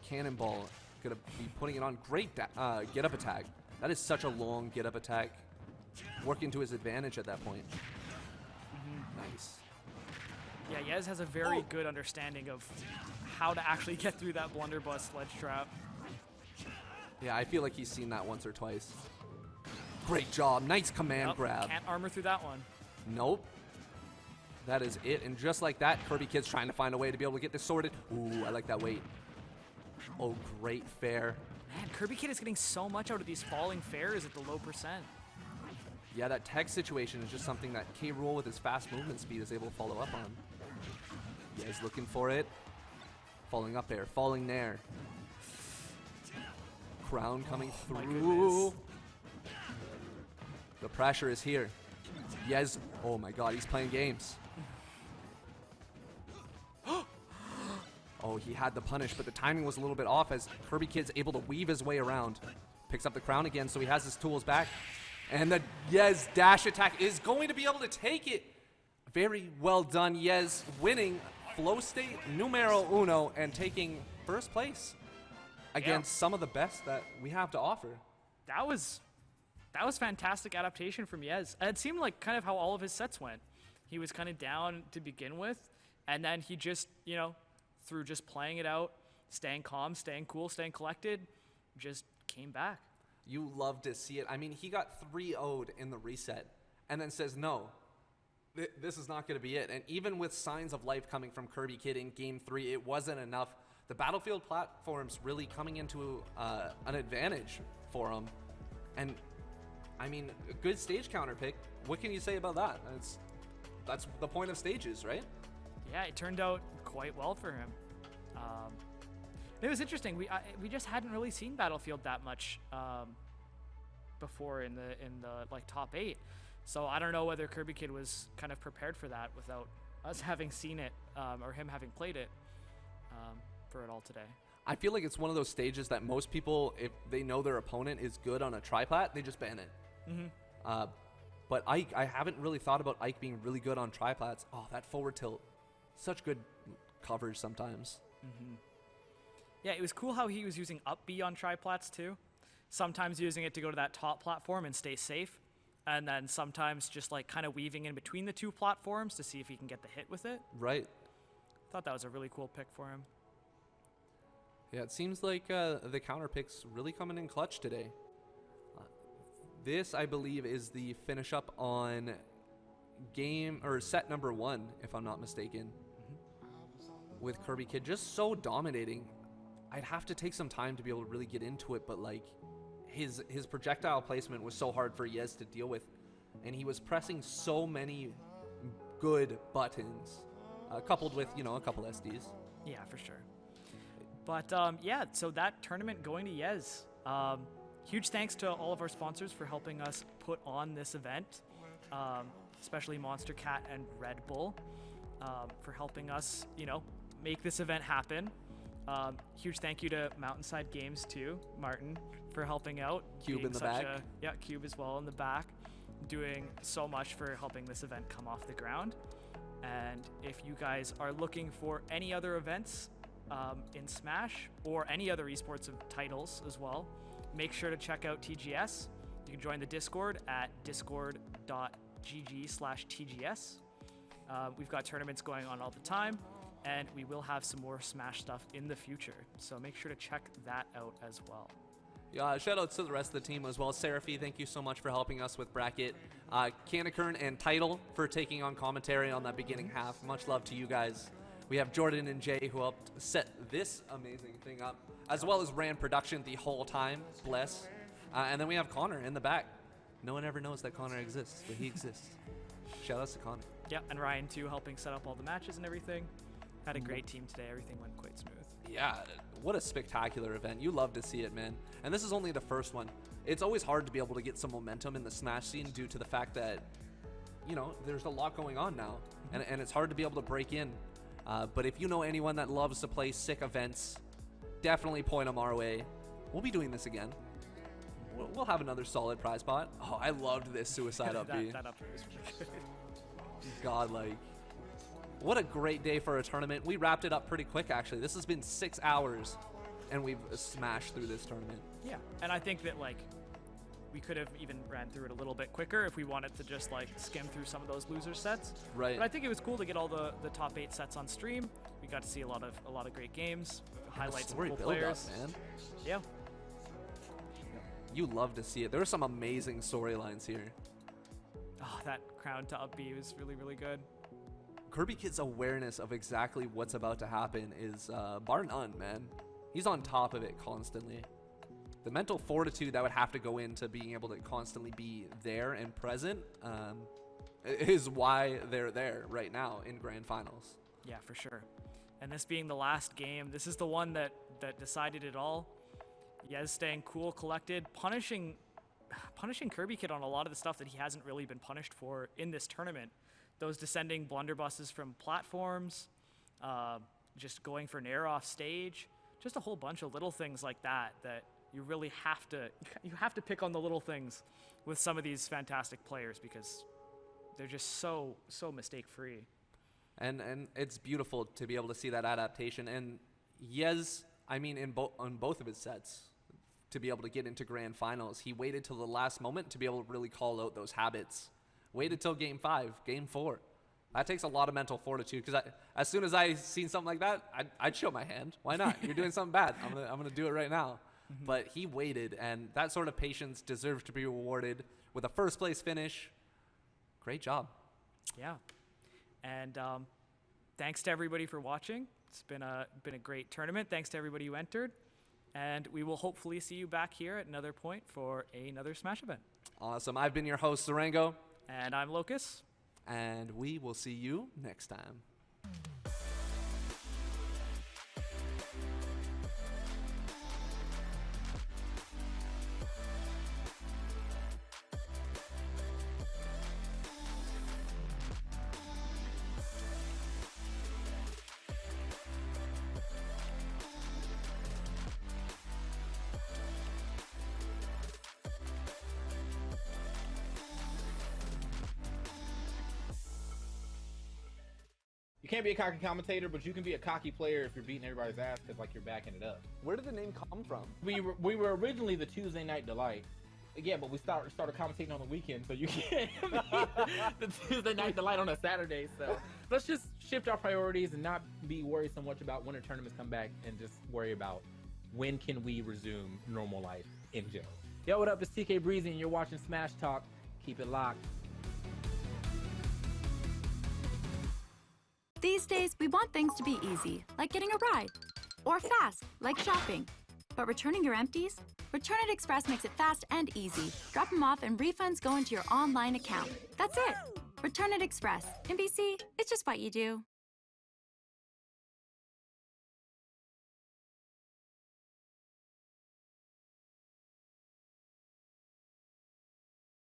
cannonball. Gonna be putting it on. Great get up attack. That is such a long get up attack. Working to his advantage at that point. Nice. Yeah, Yez has a very good understanding of how to actually get through that blunderbuss sledge trap. Yeah, I feel like he's seen that once or twice. Great job. Nice command grab. Can't armor through that one. Nope. That is it. And just like that, Kirby Kid's trying to find a way to be able to get this sorted. Ooh, I like that weight. Oh, great fair. Man, Kirby Kid is getting so much out of these falling fares at the low percent. Yeah, that tech situation is just something that K. Rool with his fast movement speed is able to follow up on. Yeah, he's looking for it. Falling up there, falling there. Crown coming through. The pressure is here. Yez, oh my god, he's playing games. Oh, he had the punish, but the timing was a little bit off as Kirby Kid's able to weave his way around. Picks up the crown again, so he has his tools back. And the Yez dash attack is going to be able to take it. Very well done, Yez winning. Flow State numero uno and taking first place against some of the best that we have to offer. That was fantastic adaptation from Yez. It seemed like kind of how all of his sets went. He was kind of down to begin with, and then he just, through just playing it out, staying calm, staying cool, staying collected, just came back. You love to see it. I mean, he got 3-0'd in the reset and then says, no, this is not going to be it. And even with signs of life coming from Kirby Kid in Game 3, it wasn't enough. The Battlefield platforms really coming into an advantage for him. And, I mean, a good stage counter pick. What can you say about that? That's the point of stages, right? Yeah, it turned out quite well for him. It was interesting. We just hadn't really seen Battlefield that much before in the like top 8. So I don't know whether Kirby Kid was kind of prepared for that without us having seen it or him having played it for it all today. I feel like it's one of those stages that most people, if they know their opponent is good on a triplat, they just ban it. Mm-hmm. But Ike, I haven't really thought about Ike being really good on triplats. Oh, that forward tilt. Such good coverage sometimes. Mm-hmm. Yeah, it was cool how he was using up B on triplats too. Sometimes using it to go to that top platform and stay safe. And then sometimes just like kind of weaving in between the two platforms to see if he can get the hit with it. Right. Thought that was a really cool pick for him. Yeah, it seems like the counter picks really coming in clutch today. This, I believe, is the finish up on set number 1, if I'm not mistaken. Mm-hmm. With Kirby Kid just so dominating. I'd have to take some time to be able to really get into it, but like his projectile placement was so hard for Yez to deal with, and he was pressing so many good buttons, coupled with a couple SDs. Yeah, for sure. But yeah, so that tournament going to Yez. Huge thanks to all of our sponsors for helping us put on this event, especially Monster Cat and Red Bull, for helping us, make this event happen. Huge thank you to MountainSideGames too, Martin, for helping out. Cube in the back. Cube as well in the back, doing so much for helping this event come off the ground. And if you guys are looking for any other events in Smash or any other esports of titles as well, make sure to check out TGS. You can join the Discord at discord.gg/TGS. We've got tournaments going on all the time, and we will have some more Smash stuff in the future. So make sure to check that out as well. Yeah, shout outs to the rest of the team as well. Seraphy, thank you so much for helping us with bracket. Kanakern and Title for taking on commentary on that beginning half. Much love to you guys. We have Jordan and Jay who helped set this amazing thing up, as well as ran production the whole time. Bless. And then we have Connor in the back. No one ever knows that Connor exists, but he exists. Shout outs to Connor. Yeah, and Ryan too, helping set up all the matches and everything. Had a great team today. Everything went quite smooth. Yeah, what a spectacular event. You love to see it, man. And this is only the first one. It's always hard to be able to get some momentum in the Smash scene due to the fact that, there's a lot going on now. And it's hard to be able to break in. But if you know anyone that loves to play sick events, definitely point them our way. We'll be doing this again. We'll have another solid prize pot. Oh, I loved this suicide up B. That up B was really good. Godlike. What a great day for a tournament. We wrapped it up pretty quick, actually. This has been 6 hours, and we've smashed through this tournament. Yeah, and I think that, we could have even ran through it a little bit quicker if we wanted to just, skim through some of those loser sets. Right. But I think it was cool to get all the top 8 sets on stream. We got to see a lot of great games, highlight some cool players. Up, man. Yeah. You love to see it. There are some amazing storylines here. Oh, that crown to up B was really, really good. Kirby Kid's awareness of exactly what's about to happen is bar none, man. He's on top of it constantly. The mental fortitude that would have to go into being able to constantly be there and present is why they're there right now in grand finals. Yeah, for sure. And this being the last game, this is the one that decided it all. Yez staying cool, collected, punishing Kirby Kid on a lot of the stuff that he hasn't really been punished for in this tournament. Those descending blunderbusses from platforms, just going for nair off stage, just a whole bunch of little things like that you really have to pick on the little things with some of these fantastic players because they're just so mistake free. And it's beautiful to be able to see that adaptation. And Yez, I mean, on both of his sets, to be able to get into grand finals, he waited till the last moment to be able to really call out those habits. Waited till game 5, game 4. That takes a lot of mental fortitude, because as soon as I seen something like that, I'd show my hand. Why not? You're doing something bad. I'm gonna do it right now. But he waited, and that sort of patience deserves to be rewarded with a first place finish. Great job. Yeah. And thanks to everybody for watching. It's been a great tournament. Thanks to everybody who entered. And we will hopefully see you back here at another point for another Smash event. Awesome. I've been your host, Sarango. And I'm Locus. And we will see you next time. You can't be a cocky commentator, but you can be a cocky player if you're beating everybody's ass because like you're backing it up. Where did the name come from? We were originally the Tuesday Night Delight. Yeah, but we started commentating on the weekend, so you can't be the Tuesday Night Delight on a Saturday. So let's just shift our priorities and not be worried so much about when the tournaments come back, and just worry about when can we resume normal life in general. Yo, what up? It's TK Breezy, and you're watching Smash Talk. Keep it locked. These days, we want things to be easy, like getting a ride, or fast, like shopping. But returning your empties? Return It Express makes it fast and easy. Drop them off and refunds go into your online account. That's it. Return It Express. In BC, it's just what you do.